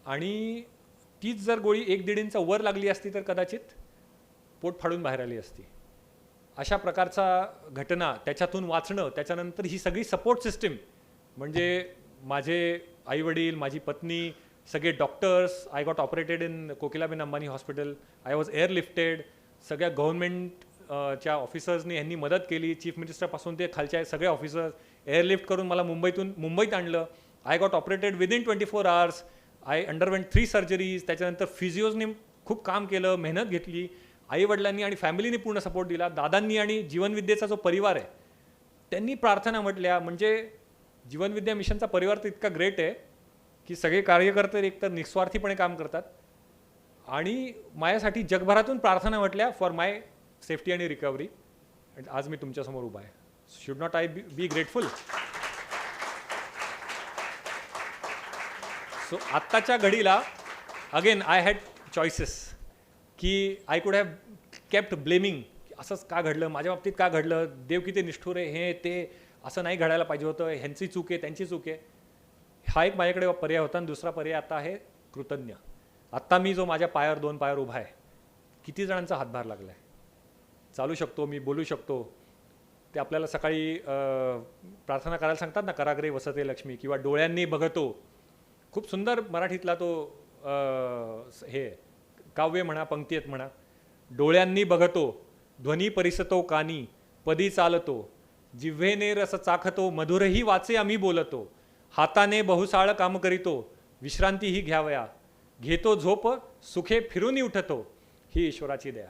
Speaker 19: आणि तीच जर गोळी 1-1.5 इंच वर लागली असती तर कदाचित पोट फाडून बाहेर आली असती. अशा प्रकारचा घटना, त्याच्यातून वाचणं, त्याच्यानंतर ही सगळी सपोर्ट सिस्टीम, म्हणजे माझे आईवडील, माझी पत्नी, सगळे doctors. I got operated in Kokilaben Ambani hospital. I was airlifted. सगळ्या गव्हर्नमेंटच्या ऑफिसर्सनी यांनी मदत केली. चीफ मिनिस्टरपासून ते खालच्या सगळे ऑफिसर्स एअरलिफ्ट करून मला मुंबईत आणलं. आय गॉट ऑपरेटेड विदिन 24 hours. आय अंडरवेंट 3 सर्जरीज. त्याच्यानंतर फिजिओजनी खूप काम केलं, मेहनत घेतली. आईवडिलांनी आणि फॅमिलीने पूर्ण सपोर्ट दिला. दादांनी आणि जीवनविद्येचा जो परिवार आहे त्यांनी प्रार्थना म्हटल्या. म्हणजे जीवनविद्या मिशनचा परिवार तर इतका ग्रेट आहे की सगळे कार्यकर्ते एकतर निस्वार्थीपणे काम करतात आणि माझ्यासाठी जगभरातून प्रार्थना म्हटल्या फॉर माय सेफ्टी आणि रिकव्हरी. आज मी तुमच्यासमोर उभा आहे. Should not I be grateful? So आत्ताच्या घडीला अगेन आय हॅड चॉईसेस की I could have kept blaming, असंच का घडलं, माझ्या बाबतीत का घडलं, देव किती निष्ठुर आहे, हे ते असं नाही घडायला पाहिजे होतं, ह्यांची चूक आहे, त्यांची चूक आहे. हा एक माझ्याकडे पर्याय होता. आणि दुसरा पर्याय आता आहे कृतज्ञ. आत्ता मी जो माझ्या पायावर 2 पायावर उभा आहे, किती जणांचा हातभार लागला आहे. चालू शकतो, मी बोलू शकतो. ते आपल्याला सकाळी प्रार्थना करायला सांगतात ना, कराग्रे वसते लक्ष्मी, किंवा डोळ्यांनी बघतो. खूप सुंदर मराठीतला तो हे काव्य म्हणा, पंक्ती आहेत म्हणा. डोळ्यांनी बघतो, ध्वनी परिसतो कानी, पदी चालतो, जिव्हेने रस चाखतो, मधुरही वाचे आम्ही बोलतो, हाताने बहुसाळ काम करीतो, विश्रांतीही घ्यावया, घेतो झोप, सुखे फिरूनही उठतो, ही ईश्वराची दया.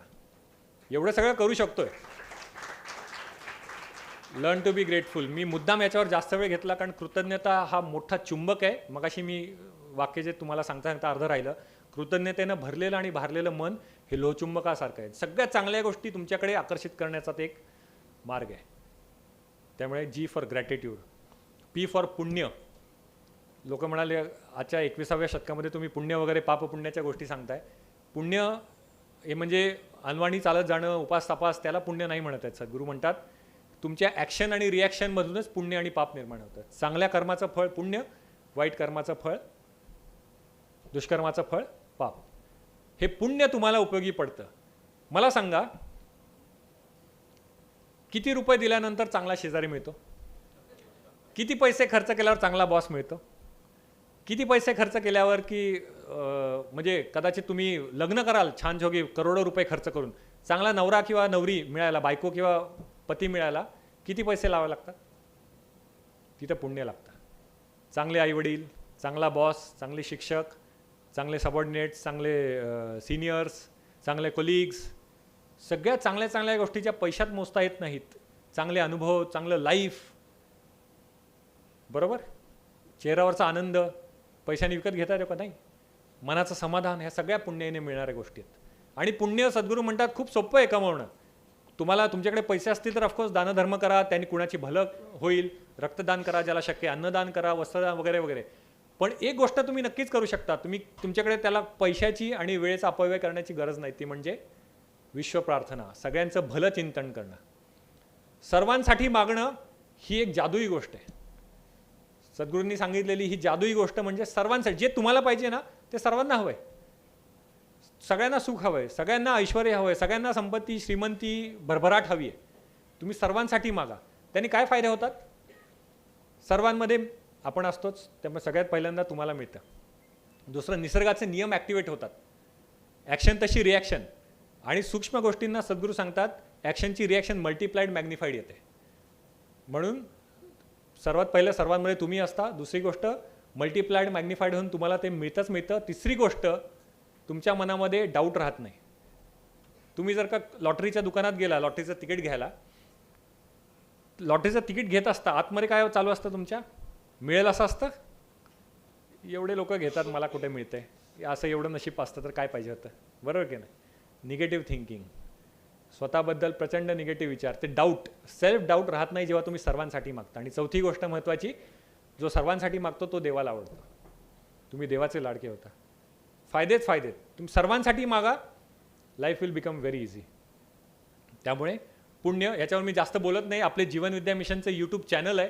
Speaker 19: एवढं सगळं करू शकतोय. Learn to be grateful. मी मुद्दाम याच्यावर जास्त वेळ घेतला कारण कृतज्ञता हा मोठा चुंबक आहे. मगाशी मी वाक्य जे तुम्हाला सांगता अर्धं राहिलं. कृतज्ञतेनं भरलेलं आणि भारलेलं मन हे लोहचुंबकासारखं आहे. सगळ्यात चांगल्या गोष्टी तुमच्याकडे आकर्षित करण्याचा ते एक मार्ग आहे. त्यामुळे G for gratitude, P for पुण्य. लोक म्हणाले आजच्या 21व्या शतकामध्ये तुम्ही पुण्य वगैरे पाप पुण्याच्या गोष्टी सांगताय. पुण्य हे म्हणजे अनवाणी चालत जाणं, उपास तापास, त्याला पुण्य नाही म्हणत आहेत. सद्गुरू म्हणतात तुमच्या ॲक्शन आणि रिॲक्शनमधूनच पुण्य आणि पाप निर्माण होतं. चांगल्या कर्माचं फळ पुण्य, वाईट कर्माचं फळ, दुष्कर्माचं फळ पाप. हे पुण्य तुम्हाला उपयोगी पडतं. मला सांगा किती रुपये दिल्यानंतर चांगला शेजारी मिळतो? किती पैसे खर्च केल्यावर चांगला बॉस मिळतो? किती पैसे खर्च केल्यावर की म्हणजे कदाचित तुम्ही लग्न कराल छान जोगी करोडो रुपये खर्च करून, चांगला नवरा किंवा नवरी मिळायला, बायको किंवा पती मिळायला किती पैसे लावावे लागतात? तिथं पुण्य लागतं. चांगले आईवडील, चांगला बॉस, चांगले शिक्षक, चांगले सबऑर्डिनेट्स, चांगले सिनियर्स, चांगले कोलिग्स, सगळ्या चांगल्या चांगल्या गोष्टीच्या पैशात मोजता येत नाहीत. चांगले अनुभव, चांगलं लाईफ, बरोबर, चेहऱ्यावरचा आनंद पैशाने विकत घेता येतो का? नाही. मनाचं समाधान, ह्या सगळ्या पुण्याने मिळणाऱ्या गोष्टी आहेत. आणि पुण्य सद्गुरू म्हणतात खूप सोपं आहे कमवणं. तुम्हाला तुमच्याकडे पैसे असतील तर ऑफकोर्स दानधर्म करा, त्यांनी कुणाची भलं होईल, रक्तदान करा ज्याला शक्य, अन्नदान करा, वस्त्रदान वगैरे वगैरे. पण एक गोष्ट तुम्ही नक्कीच करू शकता, तुमच्याकडे त्याला पैशाची आणि वेळेचा अपव्यय करण्याची गरज नाही, ती म्हणजे विश्वप्रार्थना, सगळ्यांचं भलं चिंतन करणं, सर्वांसाठी मागणं. ही एक जादुई गोष्ट आहे. सद्गुरूंनी सांगितलेली ही जादुई गोष्ट म्हणजे सर्वांसाठी जे तुम्हाला पाहिजे ना ते सर्वांना हवंय. सगळ्यांना सुख हवंय, सगळ्यांना ऐश्वर हवंय, सगळ्यांना संपत्ती, श्रीमंती, भरभराट हवी आहे. तुम्ही सर्वांसाठी मागा. त्यांनी काय फायदे होतात? सर्वांमध्ये आपण असतोच, त्यामुळे सगळ्यात पहिल्यांदा तुम्हाला मिळतं. दुसरं, निसर्गाचे नियम ॲक्टिवेट होतात. ॲक्शन तशी रिॲक्शन, आणि सूक्ष्म गोष्टींना सद्गुरू सांगतात ॲक्शनची रिॲक्शन मल्टिप्लाइड मॅग्निफाईड येते. म्हणून सर्वात पहिलं सर्वांमध्ये तुम्ही असता. दुसरी गोष्ट, मल्टिप्लाइड मॅग्निफाईड होऊन तुम्हाला ते मिळतंच मिळतं. तिसरी गोष्ट, तुमच्या मनामध्ये डाऊट राहत नाही. तुम्ही जर का लॉटरीच्या दुकानात गेला लॉटरीचं तिकीट घ्यायला, लॉटरीचं तिकीट घेत असता आतमध्ये काय चालू असतं तुमच्या? मिळेल असं असतं. एवढे लोक घेतात, मला कुठे मिळते, असं एवढं नशीब असतं तर काय पाहिजे होतं, बरोबर की नाही? निगेटिव्ह थिंकिंग, स्वतःबद्दल प्रचंड निगेटिव्ह विचार, ते डाऊट, सेल्फ डाऊट राहत नाही जेव्हा तुम्ही सर्वांसाठी मागता. आणि चौथी गोष्ट महत्त्वाची, जो सर्वांसाठी मागतो तो देवाला आवडतो. तुम्ही देवाचे लाडके होता. फायदेच फायदेत. तुम्ही सर्वांसाठी मागा, life will become very easy. त्यामुळे पुण्य, याच्यावर मी जास्त बोलत नाही. आपले जीवनविद्या मिशनचं यूट्यूब चॅनल आहे.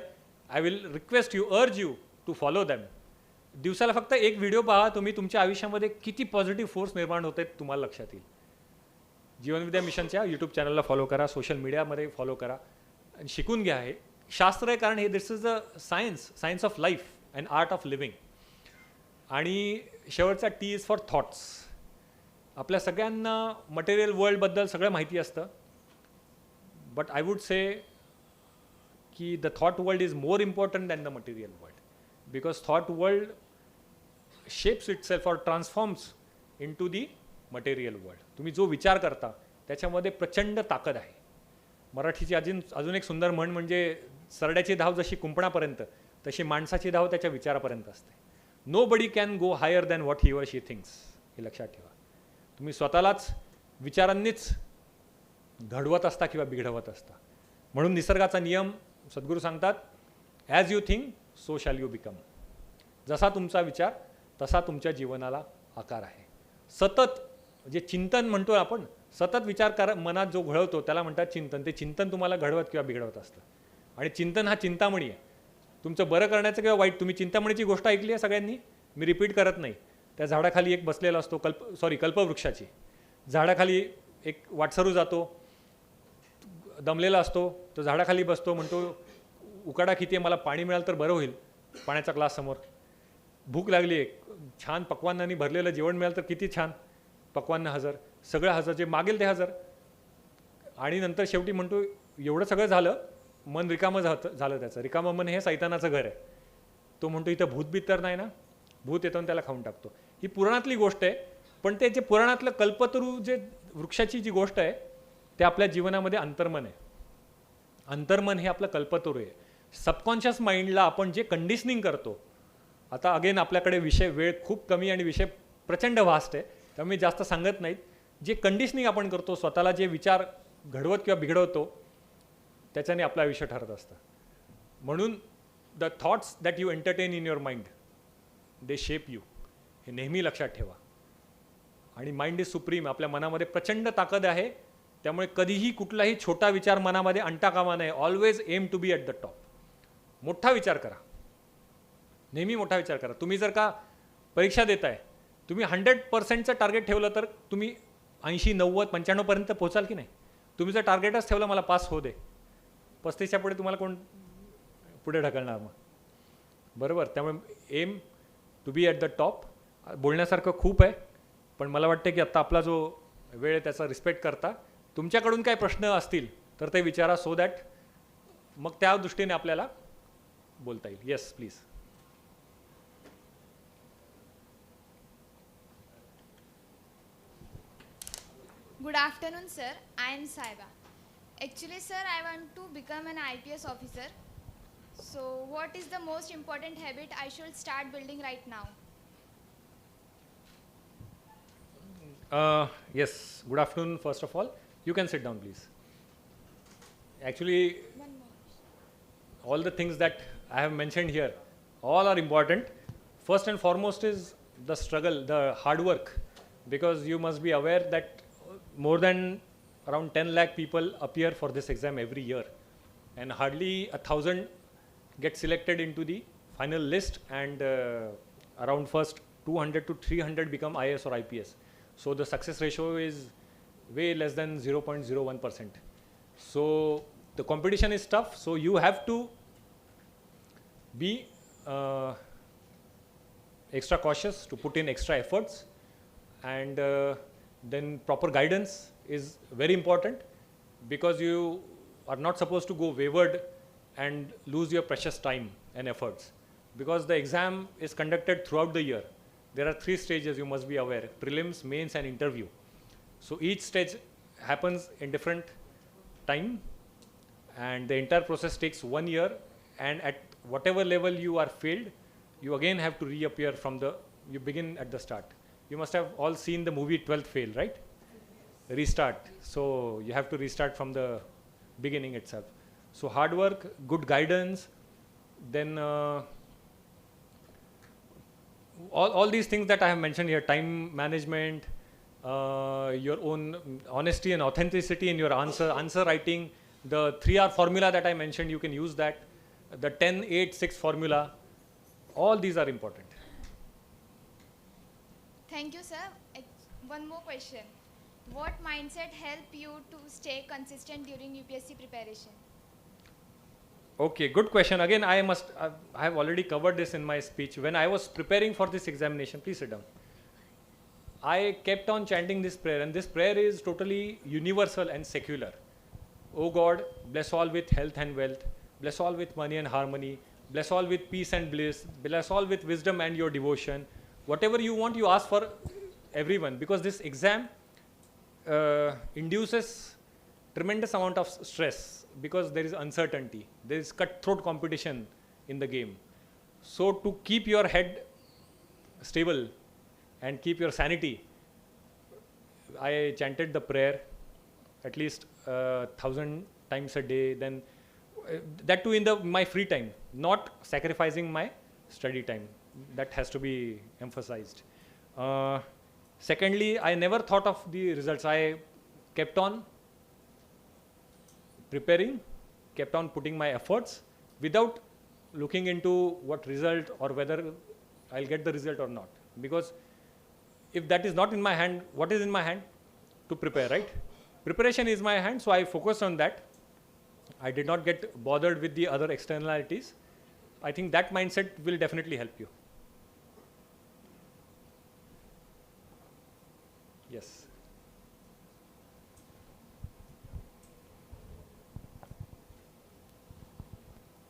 Speaker 19: I will request you, urge you to follow them. दिवसाला फक्त एक व्हिडिओ पहा, तुम्ही तुमच्या आयुष्यामध्ये किती पॉझिटिव्ह फोर्स निर्माण होते तुम्हाला लक्षात येईल. जीवनविद्या मिशनच्या यूट्यूब चॅनलला फॉलो करा, सोशल मीडियामध्ये फॉलो करा आणि शिकून घ्या. हे शास्त्र आहे, कारण हे this is a science of life and art of living. आणि शेवटचा टी इज फॉर थॉट्स. आपल्या सगळ्यांना मटेरियल वर्ल्डबद्दल सगळं माहिती असतं, बट आय वुड से की the thought world is more important than the material world, because thought world shapes itself और ट्रान्सफॉर्म्स इन to the material world. तुम्ही जो विचार करता त्याच्यामध्ये प्रचंड ताकद आहे. मराठीची अजून एक सुंदर म्हण म्हणजे, सरड्याची धाव जशी कुंपणापर्यंत तशी माणसाची धाव त्याच्या विचारापर्यंत असते. Nobody can go higher than what he or she thinks. हे लक्षात ठेवा. तुम्ही स्वतःलाच विचारांनीच घडवत असता किंवा बिघडवत असता. म्हणून निसर्गाचा नियम सद्गुरू सांगतात, as you think so shall you become. जसा तुमचा विचार तसा तुमच्या जीवनाला आकार आहे. सतत जे चिंतन म्हणतो आपण, सतत विचार मनात जो घडवतो त्याला म्हणतात चिंतन. ते चिंतन तुम्हाला घडवत किंवा बिघडवत असतं. आणि चिंतन हा चिंतामणी आहे. तुमचं बरं करण्याचं किंवा वाईट. तुम्ही चिंतामणीची गोष्ट ऐकली आहे सगळ्यांनी, मी रिपीट करत नाही. त्या झाडाखाली एक बसलेला असतो, कल्पवृक्षाची झाडाखाली एक वाटसरू जातो, दमलेला असतो, तो झाडाखाली बसतो, म्हणतो उकाडा किती आहे, मला पाणी मिळालं तर बरं होईल. पाण्याचा ग्लास समोर, भूक लागली आहे, छान पक्वान्नांनी भरलेलं जेवण मिळालं तर किती छान, पक्वान्न हजर, सगळं हजर, जे मागेल ते हजर. आणि नंतर शेवटी म्हणतो एवढं सगळं झालं, मन रिकामं झालं त्याचं. रिकामं मन हे सैतानाचं घर आहे. तो म्हणतो इथं भूतबीत तर नाही ना, भूत येतो आणि त्याला खाऊन टाकतो. ही पुराणातली गोष्ट आहे, पण ते जे पुराणातलं कल्पतरू जे वृक्षाची जी गोष्ट आहे ते आपल्या जीवनामध्ये अंतर्मन आहे. अंतर्मन हे आपलं कल्पतरू आहे. सबकॉन्शियस माइंडला आपण जे कंडिशनिंग करतो, आता अगेन आपल्याकडे वेळ खूप कमी आणि विषय प्रचंड व्हास्ट आहे, त्यामुळे जास्त सांगत नाहीत. जे कंडिशनिंग आपण करतो, स्वतःला जे विचार घडवत किंवा बिघडवतो, त्याच्याने आपलं आयुष्य ठरत असतं. म्हणून the thoughts that you entertain in your mind they shape you. हे नेहमी लक्षात ठेवा. आणि माइंड इज सुप्रीम. आपल्या मनामध्ये प्रचंड ताकद आहे, त्यामुळे कधीही कुठलाही छोटा विचार मनामध्ये आणता कामा नये. Always aim to be at the top. मोठा विचार करा, नेहमी मोठा विचार करा. तुम्ही जर का परीक्षा देताय, तुम्ही 100%चं टार्गेट ठेवलं तर तुम्ही 80, 90, 95पर्यंत पोहोचाल की नाही. तुम्ही जर टार्गेटच ठेवलं मला पास होऊ दे, 35च्या पुढे तुम्हाला कोण पुढे ढकलणार मग, बरोबर. त्यामुळे aim to be at the top. बोलण्यासारखं खूप आहे, पण मला वाटतं की आत्ता आपला जो वेळ आहे त्याचा रिस्पेक्ट करता तुमच्याकडून काय प्रश्न असतील तर ते विचारा, सो दॅट मग त्या दृष्टीने आपल्याला बोलता येईल. Yes please.
Speaker 14: Good afternoon, sir. I am Saiba. Actually, sir, I want to become an IPS officer. So, what is the most important habit I should start building right now?
Speaker 19: Yes, good afternoon first of all. You can sit down please. Actually, all the things that I have mentioned here, all are important. First and foremost is the struggle, the hard work, because you must be aware that more than around 10 lakh people appear for this exam every year, and hardly 1,000 get selected into the final list, and around first 200 to 300 become IAS or IPS. So the success ratio is way less than 0.01%. So the competition is tough, so you have to be extra cautious, to put in extra efforts, and then proper guidance is very important, because you are not supposed to go wayward and lose your precious time and efforts, because the exam is conducted throughout the year. There are 3 stages, you must be aware: prelims, mains and interview. So each stage happens in different time, and the entire process takes 1 year, and at whatever level you are failed, you again have to reappear from you begin at the start. You must have all seen the movie 12th Fail, right? Restart. So you have to restart from the beginning itself. So hard work, good guidance, then all these things that I have mentioned here: time management, your own honesty and authenticity in your answer writing, the 3R formula that I mentioned, you can use that, the 10-8-6 formula, all these are important.
Speaker 14: Thank you, sir. One more question. What mindset helped you to stay consistent during UPSC preparation?
Speaker 19: Okay, good question. Again, I have already covered this in my speech. When I was preparing for this examination, please sit down, I kept on chanting this prayer, and this prayer is totally universal and secular. Oh God, bless all with health and wealth, bless all with money and harmony, bless all with peace and bliss, bless all with wisdom and your devotion. Whatever you want, you ask for everyone, because this exam induces tremendous amount of stress, because there is uncertainty, there is cutthroat competition in the game. So to keep your head stable and keep your sanity, I chanted the prayer at least 1,000 times a day, then that too in my free time, not sacrificing my study time. That has to be emphasized. Secondly, I never thought of the results. I kept on preparing, kept on putting my efforts without looking into what result or whether I'll get the result or not. Because if that is not in my hand, what is in my hand? To prepare, right? Preparation is my hand, so I focused on that. I did not get bothered with the other externalities. I think that mindset will definitely help you. Yes.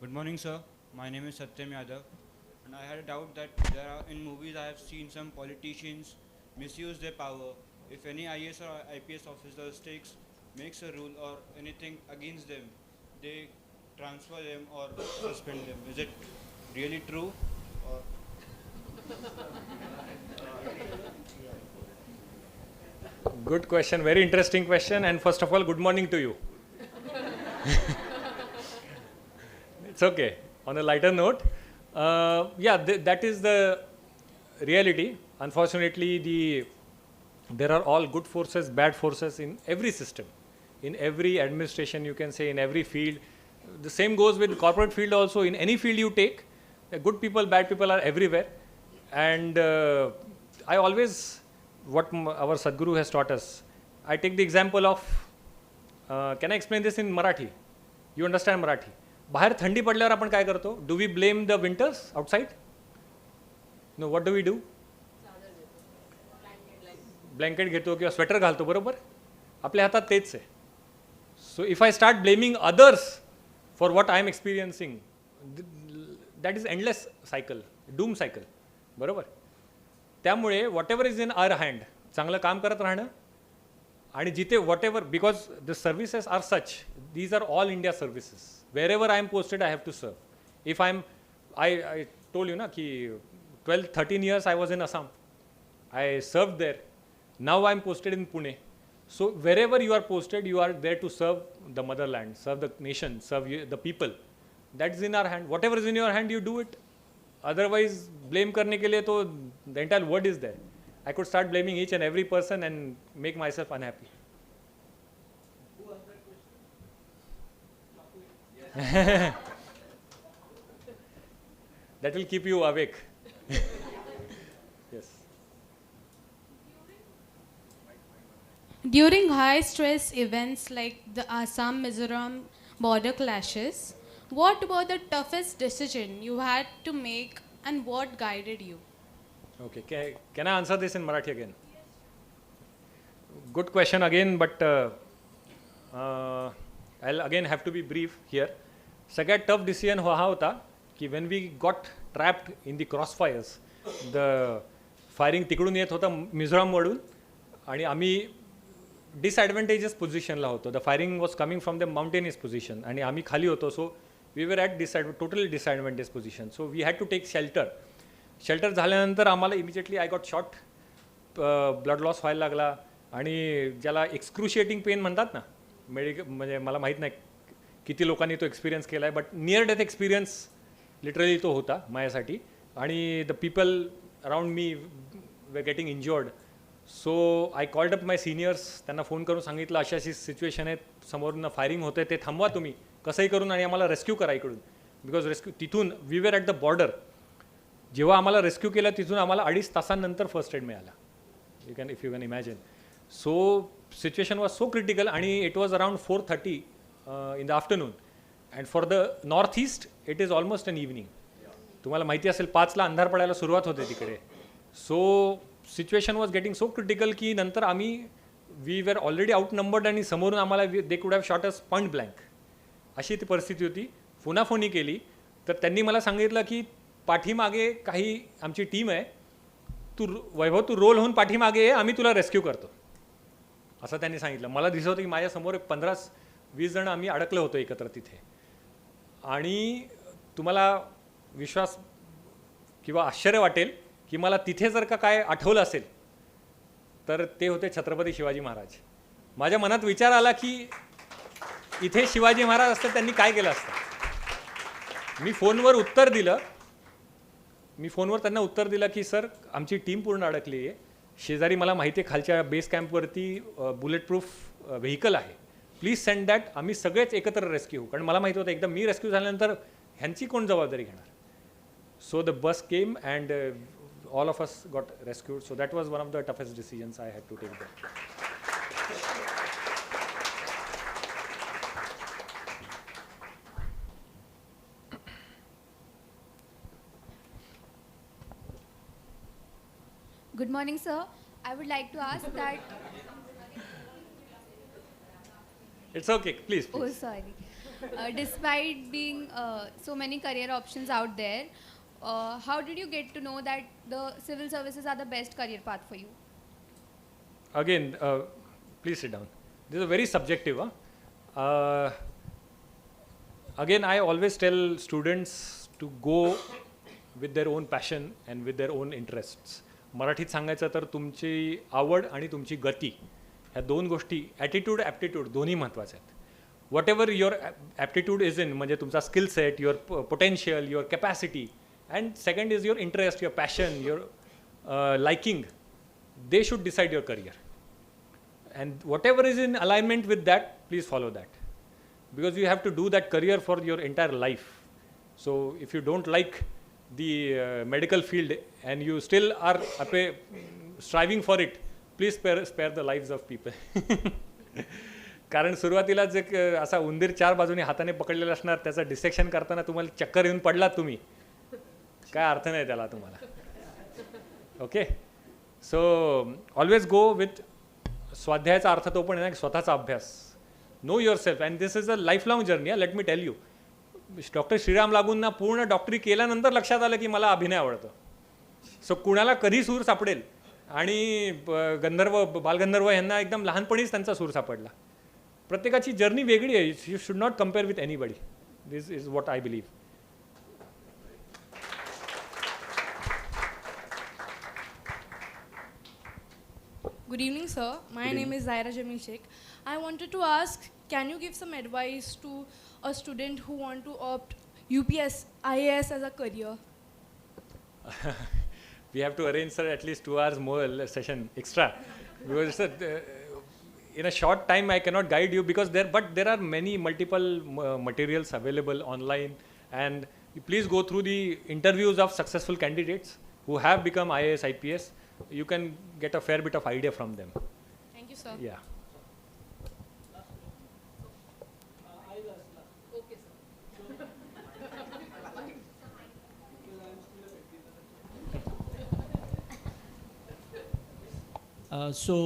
Speaker 20: Good morning, sir. My name is Satyam Yadav, and I had a doubt that in movies I have seen some politicians misuse their power. If any IAS or IPS officer makes a rule or anything against them, they transfer them or suspend them. Is it really true? Or
Speaker 19: Good question, very interesting question, and first of all, good morning to you. It's okay. On a lighter note, that is the reality. Unfortunately, there are all good forces, bad forces in every system, in every administration, you can say, in every field. The same goes with corporate field also. In any field you take, good people, bad people are everywhere. And I always, what our Sadhguru has taught us, I take the example of, can I explain this in Marathi? You understand Marathi? बाहेर थंडी पडल्यावर आपण काय करतो? Do we blame the winters outside? No what do we do? Blanket घेतो किंवा sweater घालतो, बरोबर? आपल्या हातात तेच आहे. So if I start blaming others for what I am experiencing, that is endless cycle, doom cycle, बरोबर? त्यामुळे whatever is in our hand, चांगलं काम करत राहणं. आणि जिथे whatever, because the services are such, these are all India services. Wherever I am posted I have to serve. If I told you ना की 12-13 years I was in Assam. I served there. Now I am posted in Pune. So wherever you are posted, you are there to serve the motherland, serve the nation, serve the people. That is in our hand. Whatever is in your hand, you do it. Otherwise, blame करने के लिए तो the entire world is there. I could start blaming each and every person and make myself unhappy. That will keep you awake. Yes.
Speaker 21: During high stress events like the Assam-Mizoram border clashes, what was the toughest decision you had to make and what guided you?
Speaker 19: Okay, can I answer this in Marathi again? Good question again, but I'll again have to be brief here. सगळ्यात tough decision हा होता की when we got trapped in the crossfires, the firing तिकडून येत होता मिझोरामवरून आणि आम्ही disadvantages पोझिशनला होतो. The firing was coming from the mountainous position आणि आम्ही खाली होतो. So we were at totally disadvantage position. So we had to take shelter झाल्यानंतर आम्हाला immediately I got shot, blood loss व्हायला लागला आणि ज्याला एक्सक्रुशिएटिंग पेन म्हणतात ना, म्हणजे मला माहीत नाही किती लोकांनी तो एक्सपिरियन्स केला आहे, but near death experience literally तो होता माझ्यासाठी. आणि the people around me way getting injured. So I called up my seniors, त्यांना फोन करून सांगितलं अशी अशी सिच्युएशन आहे, समोरून फायरिंग होते, ते थांबवा तुम्ही कसंही करून आणि आम्हाला रेस्क्यू करा इकडून. बिकॉज रेस्क्यू तिथून we were at the border. जेव्हा आम्हाला रेस्क्यू केलं तिथून आम्हाला 2.5 तासांनंतर फर्स्ट एड मिळाला. If you can imagine. So situation was so critical आणि it was around 4:30 in the afternoon, and for the northeast it is almost an evening. तुम्हाला माहिती असेल 5ला अंधार पडायला सुरुवात होते तिकडे. So situation was getting so critical की नंतर आम्ही we were already outnumbered आणि समोरून आम्हाला they could have shot us point blank अशी ती परिस्थिती होती. फोनाफोनी केली तर त्यांनी मला सांगितलं की पाठीमागे काही आमची टीम आहे, तू वैभव तू रोल होऊन पाठीमागे ये, आम्ही तुला रेस्क्यू करतो, असं त्यांनी सांगितलं. मला दिसत होतं की माझ्यासमोर 15-20 जण आम्ही अडकलो होतो एकत्र तिथे. आणि तुम्हाला विश्वास किंवा आश्चर्य वाटेल की मला तिथे जर का काय आठवलं असेल तर ते होते छत्रपती शिवाजी महाराज. माझ्या मनात विचार आला की इथे शिवाजी महाराज असते त्यांनी काय केलं असतं. मी फोनवर त्यांना उत्तर दिलं की सर आमची टीम पूर्ण अडकली आहे, शेजारी मला माहिती आहे खालच्या बेस कॅम्पवरती बुलेट प्रूफ व्हेकल आहे, प्लीज सेंड दॅट, आम्ही सगळेच एकत्र रेस्क्यू. कारण मला माहिती होतं एकदम मी रेस्क्यू झाल्यानंतर ह्यांची कोण जबाबदारी घेणार. So the bus came and all of us got rescued. So that was one of the toughest decisions I had to take there.
Speaker 13: Good morning, sir. I would like to ask that.
Speaker 19: It's okay, please.
Speaker 13: Oh, sorry. Despite being so many career options out there, how did you get to know that the civil services are the best career path for you?
Speaker 19: Again, please sit down. This is a very subjective. Again, I always tell students to go with their own passion and with their own interests. मराठीत सांगायचं तर तुमची आवड आणि तुमची गती ह्या दोन गोष्टी, ॲटिट्यूड ॲप्टिट्यूड दोन्ही महत्त्वाचे आहेत. What ever your aptitude is in, म्हणजे तुमचा skill set, your potential, your capacity, and second is your interest, your passion, your liking. They should decide your career, and whatever is in alignment with that, please follow that, because you have to do that career for your entire life. So if you don't like the medical field and you still are striving for it, please spare the lives of people. कारण सुरुवातीला जे असा उंदीर 4 बाजूने हाताने पकडलेला असणार, त्याचं dissection करताना तुम्हाला चक्कर येऊन पडलात तुम्ही, काय अर्थ नाही त्याला तुम्हाला. Okay. So always go with स्वाध्यायाचा अर्थ तो पण आहे ना स्वतःचा अभ्यास. Know yourself and this is a lifelong journey. Let me tell you, doctor Shriram लागूंना पूर्ण डॉक्टरी केल्यानंतर लक्षात आलं की मला अभिनय आवडतं. सो कुणाला कधी सूर सापडेल, आणि गंधर्व बालगंधर्व यांना एकदम लहानपणीच त्यांचा सूर सापडला. प्रत्येकाची जर्नी वेगळी आहे. You should not compare with anybody. This is what I believe.
Speaker 2: Good evening, sir. My name is Zaira Jamil Sheikh. I wanted to ask, can you give some advice to a student who want to opt UPS, IAS as a career?
Speaker 19: We have to arrange, sir, at least 2 hours more session extra, because sir, in a short time I cannot guide you, because there are many multiple materials available online, and you please go through the interviews of successful candidates who have become IAS, IPS. You can get a fair bit of idea from them.
Speaker 2: Thank you, sir.
Speaker 19: Yeah.
Speaker 3: So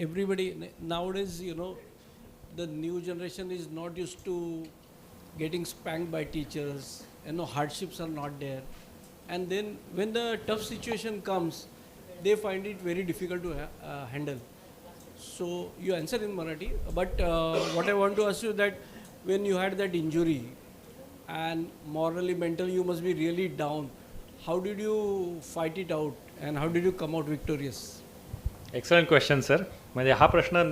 Speaker 3: everybody nowadays, the new generation is not used to getting spanked by teachers. Hardships are not there, and then when the tough situation comes, they find it very difficult to handle. So you answer in Marathi, but what I want to ask you that when you had that injury and morally, mentally you must be really down. How did you fight it out and how did you come out victorious?
Speaker 19: Excellent question, sir. म्हणजे हा प्रश्न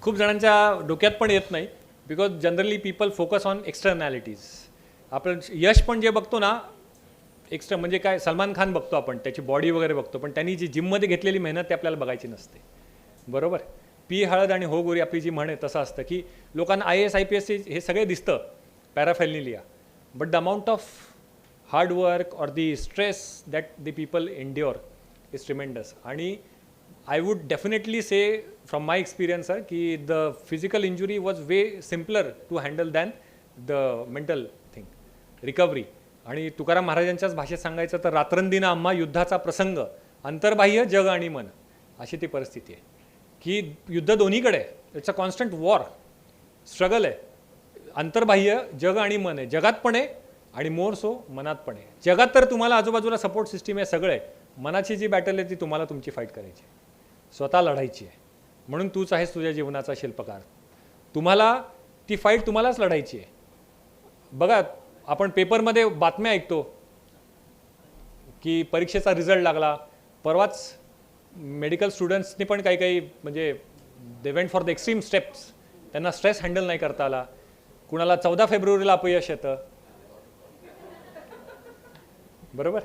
Speaker 19: खूप जणांच्या डोक्यात पण येत नाही, because generally people focus on externalities. आपण यश पण जे बघतो ना एक्स्ट्रा, म्हणजे काय सलमान खान बघतो आपण, त्याची बॉडी वगैरे बघतो, पण त्यांनी जी जिममध्ये घेतलेली मेहनत ते आपल्याला बघायची नसते. बरोबर. पी हळद आणि हो गोरी आपली जी म्हण आहे तसं असतं की लोकांना IAS, IPS हे सगळे दिसतं paraphernalia, but the amount of hard work और the stress that the people endure is tremendous. आणि I would definitely say from my experience, sir, ki the physical injury was way simpler to handle than the mental thing, recovery. आणि तुकाराम महाराजांच्याच भाषेत सांगायचं तर रात्रंदिन आम्हा युद्धाचा प्रसंग, अंतर्बाह्य जग आणि मन, अशी ती परिस्थिती आहे की युद्ध दोन्हीकडे आहे. It's a constant war, struggle आहे. अंतर्बाह्य जग आणि मन आहे, जगात पण आहे आणि मोर सो मनात पण आहे. जगात तर तुम्हाला आजूबाजूला सपोर्ट सिस्टीम आहे, सगळं आहे. मनाची जी बॅटल आहे ती तुम्हाला तुमची फाईट करायची आहे, स्वतः लढायची आहे. म्हणून तूच आहेस तुझ्या जीवनाचा शिल्पकार. तुम्हाला ती फाईट तुम्हालाच लढायची आहे. बघा, आपण पेपरमध्ये बातम्या ऐकतो की परीक्षेचा रिझल्ट लागला. परवाच मेडिकल स्टुडंट्सनी पण काही म्हणजे they went for the extreme steps. त्यांना स्ट्रेस हँडल नाही करता आला. कुणाला 14 फेब्रुवारीला अपयश येतं. बरोबर.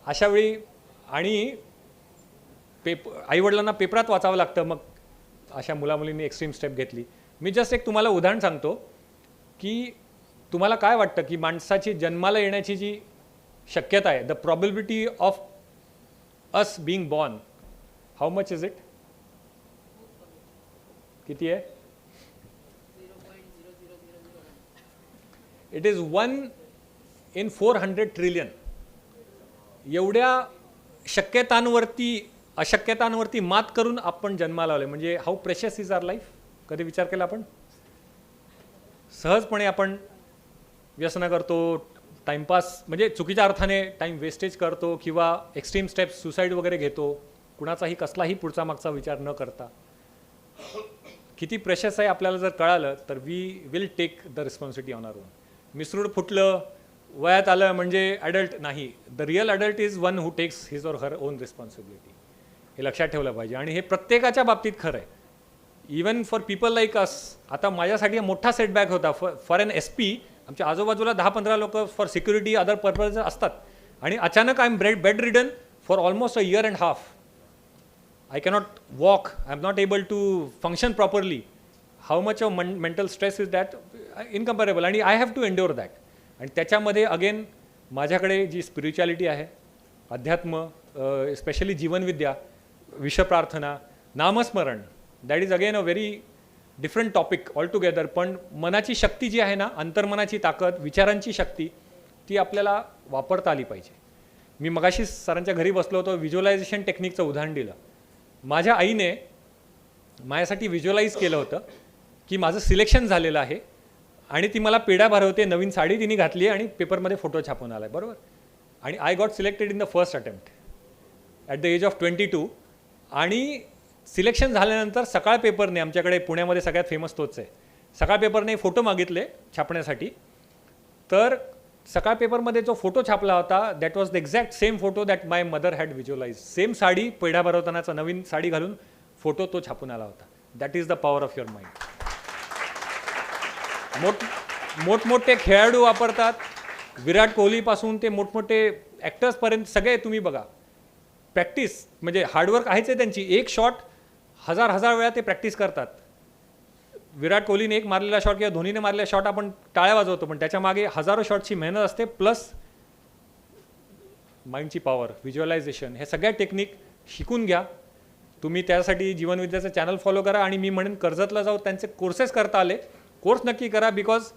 Speaker 19: अशा वेळी आणि आईवडिलांना पेपरात वाचावं लागतं. मग अशा मुलामुलींनी एक्स्ट्रीम स्टेप घेतली. मी जस्ट एक तुम्हाला उदाहरण सांगतो की तुम्हाला काय वाटतं की माणसाची जन्माला येण्याची जी शक्यता आहे, the probability of us being born, how much is it? किती आहे? It is 1 in 400 trillion. एवढ्या अशक्यतांवरती मात करून आपण जन्माला आलोय. म्हणजे हाऊ प्रेशियस इज आवर लाईफ. कधी विचार केला आपण? सहजपणे आपण व्यसन करतो, टाइमपास म्हणजे चुकीच्या अर्थाने टाइम वेस्टेज करतो, किंवा एक्स्ट्रीम स्टेप्स सुसाईड वगैरे घेतो, कुणाचाही कसलाही पुढचा मागचा विचार न करता. किती प्रेशियस आहे आपल्याला जर कळालं तर we will take the responsibility on our own. मिसरूड फुटलं, वयात आलं म्हणजे ॲडल्ट नाही. The real adult is one who takes his or her own responsibility. हे लक्षात ठेवलं पाहिजे. आणि हे प्रत्येकाच्या बाबतीत खरं आहे, even for people like us. आता माझ्यासाठी मोठा सेटबॅक होता. फॉर एन SP आमच्या आजूबाजूला 10-15 लोक फॉर सिक्युरिटी अदर पर्पज असतात, आणि अचानक I am bedridden for almost a year and half. I cannot walk, I am not able to function properly. How much of mental stress is that? Incomparable. आणि I have to endure that. आणि त्याच्यामध्ये again माझ्याकडे जी spirituality आहे, अध्यात्म, specially Jeevanvidya, विश्वप्रार्थना, नामस्मरण, that is again a very different topic all together. पण मनाची शक्ती जी आहे ना, अंतर्मनाची ताकद, विचारांची शक्ती, ती आपल्याला वापरता आली पाहिजे. मी मगाशी सरांच्या घरी बसलो होतो, व्हिज्युअलायझेशन टेक्निकचं उदाहरण दिलं. माझ्या आईने माझ्यासाठी व्हिज्युअलाइज केलं होतं की माझं सिलेक्शन झालेलं आहे आणि ती मला पेढा भरवते, नवीन साडी तिने घातली आहे आणि पेपरमध्ये फोटो छापून आला आहे, बरोबर. आणि I got selected in the first attempt at the age of 22. आणि सिलेक्शन झाल्यानंतर सकाळ पेपरने, आमच्याकडे पुण्यामध्ये सगळ्यात फेमस तोच आहे, सकाळ पेपरने फोटो मागितले छापण्यासाठी. तर सकाळ पेपरमध्ये जो फोटो छापला होता that was the exact same photo that my mother had visualize. Same sari, पेढा भरवतानाचा नवीन साडी घालून फोटो तो छापून आला होता. That is the power of your mind. मोठमोठे खेळाडू वापरतात, विराट कोहलीपासून ते मोठमोठे ॲक्टर्सपर्यंत सगळे तुम्ही बघा. प्रॅक्टिस म्हणजे हार्डवर्क आहेच आहे त्यांची. एक शॉट हजार वेळा ते प्रॅक्टिस करतात. विराट कोहलीने एक मारलेला शॉट किंवा धोनीने मारलेला शॉट आपण टाळ्या वाजवतो, पण त्याच्या मागे हजारो शॉटची मेहनत असते, प्लस माइंडची पॉवर, व्हिज्युअलायझेशन. हे सगळ्या टेक्निक शिकून घ्या तुम्ही. त्यासाठी जीवनविद्याचं चॅनल फॉलो करा. आणि मी म्हणेन कर्जतला जाऊ त्यांचे कोर्सेस करता आले, कोर्स नक्की करा, because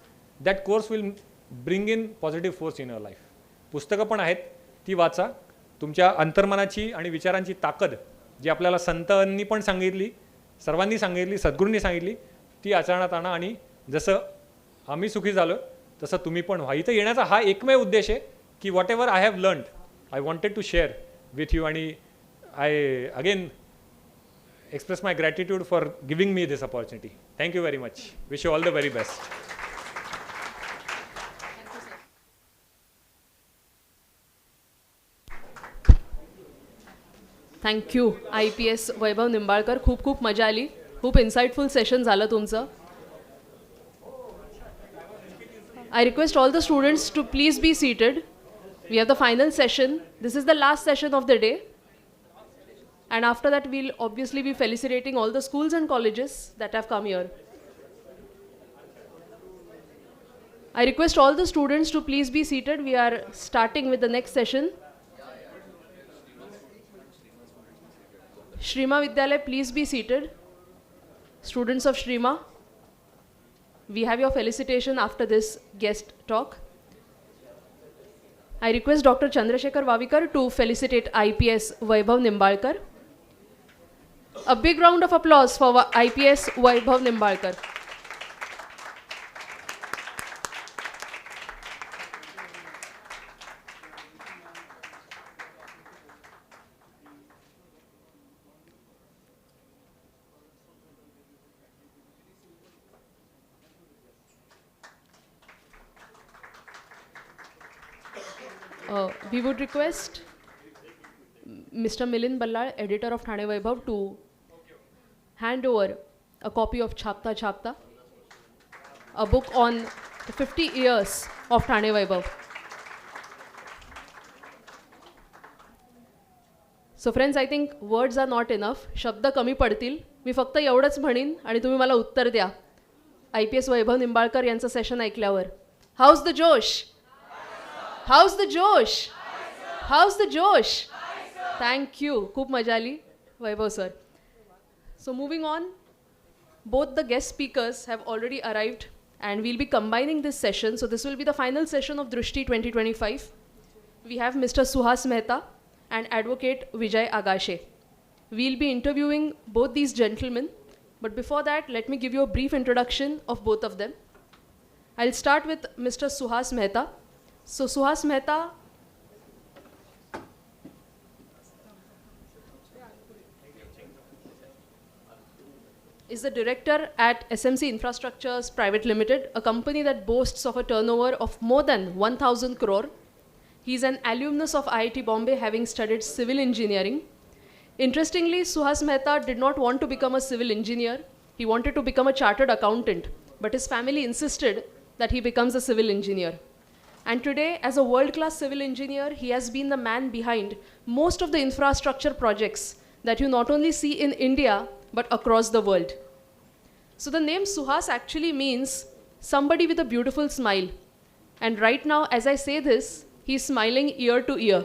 Speaker 19: that course will bring in positive force in your life. पुस्तकं पण आहेत, ती वाचा. तुमच्या अंतर्मनाची आणि विचारांची ताकद जी आपल्याला संतांनी पण सांगितली, सर्वांनी सांगितली, सद्गुरूंनी सांगितली, ती आचरणात आणा. आणि जसं आम्ही सुखी झालो तसं तुम्ही पण व्हा. इथं येण्याचा हा एकमेव उद्देश आहे की whatever I have learned I wanted to share with you. आणि I again express my gratitude for giving me this opportunity. Thank you very much. Wish you all the very best.
Speaker 1: Thank you IPS वैभव निंबाळकर. खूप खूप मजा आली, खूप insightful session झालं तुमचं. I request all the students to please be seated. We have the final session. This is the last session of the day. And after that, we'll obviously be felicitating all the schools and colleges that have come here. I request all the students to please be seated. We are starting with the next session. Shrima Vidyalaya, please be seated. Students of Shrima, we have your felicitation after this guest talk. I request Dr. Chandrasekhar Vavikar to felicitate IPS Vaibhav Nimbalkar. A big round of applause for IPS Vaibhav Nimbalkar. We would request Mr. Milind Ballal, editor of Thane Vaibhav, to hand over a copy of Chhapta Chhapta, a book on the 50 years of Thane Vaibhav. So friends, I think words are not enough. शब्द कमी पडतील. मी फक्त एवढंच म्हणीन आणि तुम्ही मला उत्तर द्या. IPS वैभव निंबाळकर यांचं सेशन ऐकल्यावर हाऊज द जोश? हाऊज द जोश? हाऊज द जोश? थँक्यू. खूप मजा आली वैभव sir. So moving on, both the guest speakers have already arrived and we'll be combining this session. So this will be the final session of Drushti 2025. We have Mr. Suhas Mehta and Advocate Vijay Agashe. We'll be interviewing both these gentlemen, but before that, let me give you a brief introduction of both of them. I'll start with Mr. Suhas Mehta. So Suhas Mehta is the director at SMC Infrastructures Private Limited, a company that boasts of a turnover of more than 1,000 crore. He's an alumnus of IIT Bombay, having studied civil engineering. Interestingly, Suhas Mehta did not want to become a civil engineer. He wanted to become a chartered accountant, but his family insisted that he becomes a civil engineer. And today, as a world-class civil engineer, he has been the man behind most of the infrastructure projects that you not only see in India, but across the world. So the name Suhas actually means somebody with a beautiful smile. And right now, as I say this, he's smiling ear to ear.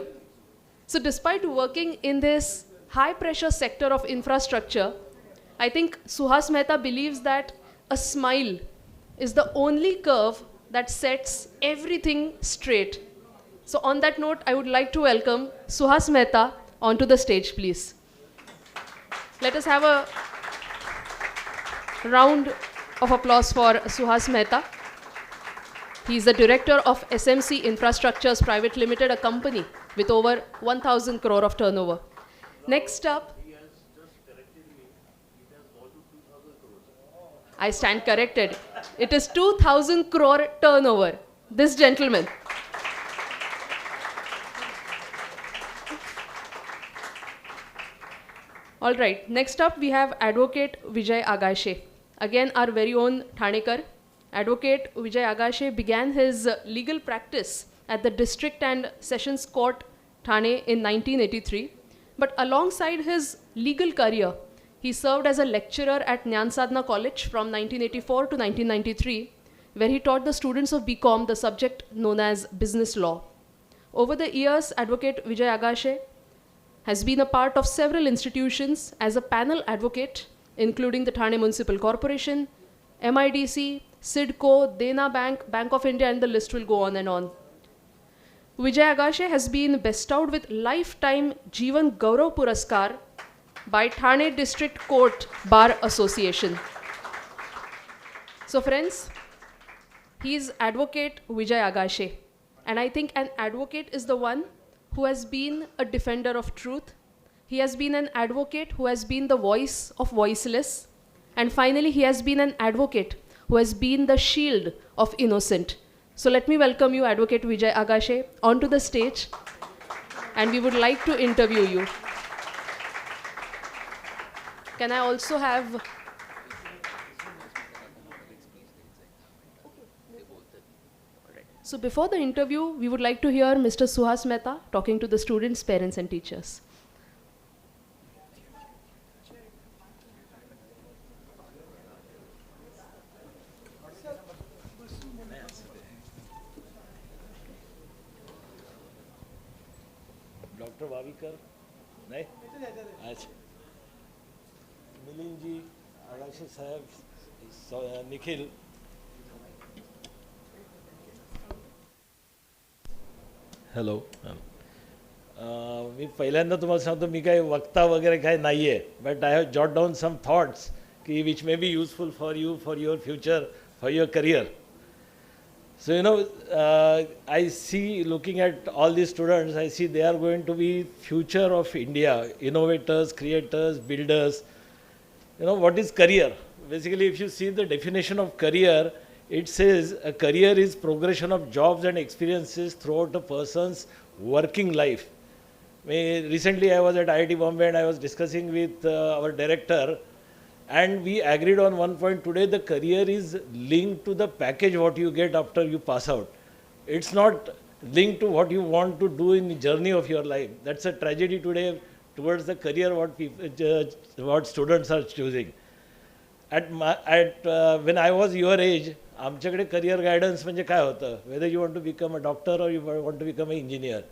Speaker 1: So despite working in this high-pressure sector of infrastructure, I think Suhas Mehta believes that a smile is the only curve that sets everything straight. So on that note, I would like to welcome Suhas Mehta onto the stage, please. Let us have a round of applause for Suhas Mehta. He is the director of SMC Infrastructures Private Limited, a company with over 1,000 crore of turnover. Next up, I stand corrected. It is 2,000 crore turnover. This gentleman. All right, next up we have Advocate Vijay Agashe. Again, our very own Thanekar. Advocate Vijay Agashe began his legal practice at the District and Sessions Court, Thane in 1983. But alongside his legal career, he served as a lecturer at Jnana Sadhana College from 1984 to 1993, where he taught the students of BCom the subject known as business law. Over the years, Advocate Vijay Agashe has been a part of several institutions as a panel advocate, including the Thane Municipal Corporation, MIDC, SIDCO, Dena Bank, Bank of India, and the list will go on and on. Vijay Agashe has been bestowed with Lifetime Jeevan Gaurav Puraskar by Thane District Court Bar Association. So friends, he is Advocate Vijay Agashe. And I think an advocate is the one who has been a defender of truth. He has been an advocate who has been the voice of voiceless. And finally, he has been an advocate who has been the shield of innocent. So let me welcome you, Advocate Vijay Agashe, onto the stage. And we would like to interview you. Can I also have... So before the interview, we would like to hear Mr. Suhas Mehta talking to the students, parents and teachers.
Speaker 5: Doctor Vavikar नहीं अच्छा मिलिंद जी आगाशे साहेब Nikhil hello मी पहिल्यांदा तुम्हाला सांगतो मी काही वक्ता वगैरे काही नाही आहे but I have jot down some thoughts की which may be useful for you for your future for your career. So, you know, I see, looking at all these students, I see they are going to be future of India, innovators, creators, builders. You know, what is career? Basically, if you see the definition of career, it says a career is progression of jobs and experiences throughout a person's working life. Recently, I was at IIT Bombay and I was discussing with our director, and we agreed on one point today: the career is linked to the package what you get after you pass out. It's not linked to what you want to do in the journey of your life. That's a tragedy today towards the career what students are choosing. When I was your age, आमच्याकडे career guidance म्हणजे काय होतं? Whether you want to become a doctor or you want to become an engineer.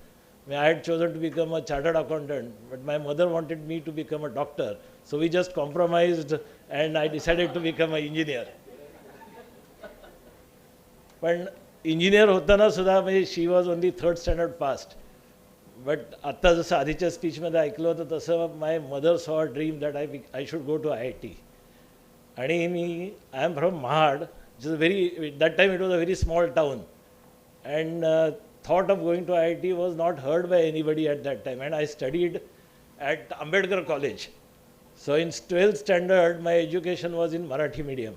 Speaker 5: I had chosen to become a chartered accountant, but my mother wanted me to become a doctor. So we just compromised and I decided to become an engineer. But engineer होताना सुद्धा म्हणजे she was only 3rd standard passed. But आता जसं आधीच्या स्पीचमध्ये ऐकलं होतं तसं my mother saw a dream that I should go to IIT. आणि I am from Mahad, which is that time it was a very small town. And thought of going to IIT was not heard by anybody at that time, and I studied at Ambedkar College. So in 12th standard, my education was in Marathi medium.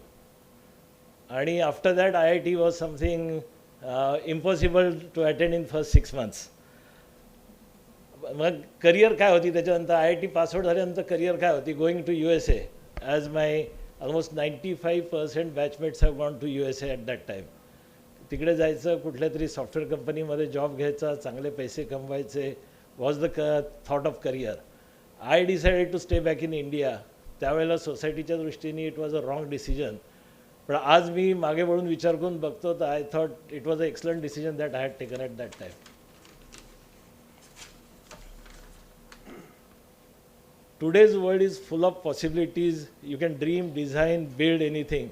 Speaker 5: And after that, IIT was something impossible to attend in first 6 months. Mug career काय होती त्याच्यानंतर IIT pass out झाल्यानंतर career काय होती? Going to USA, as my almost 95% batchmates have gone to USA at that time. तिकडे जायचं, कुठल्या तरी सॉफ्टवेअर कंपनीमध्ये जॉब घ्यायचा, चांगले पैसे कमवायचे, was the thought of career. I decided to stay back in India. त्यावेळेला सोसायटीच्या दृष्टीने it was a wrong decision. पण आज मी मागे वळून विचार करून बघतो तर I thought it was a excellent decision that I had taken at that time. Today's world is full of possibilities. You can dream, design, build anything.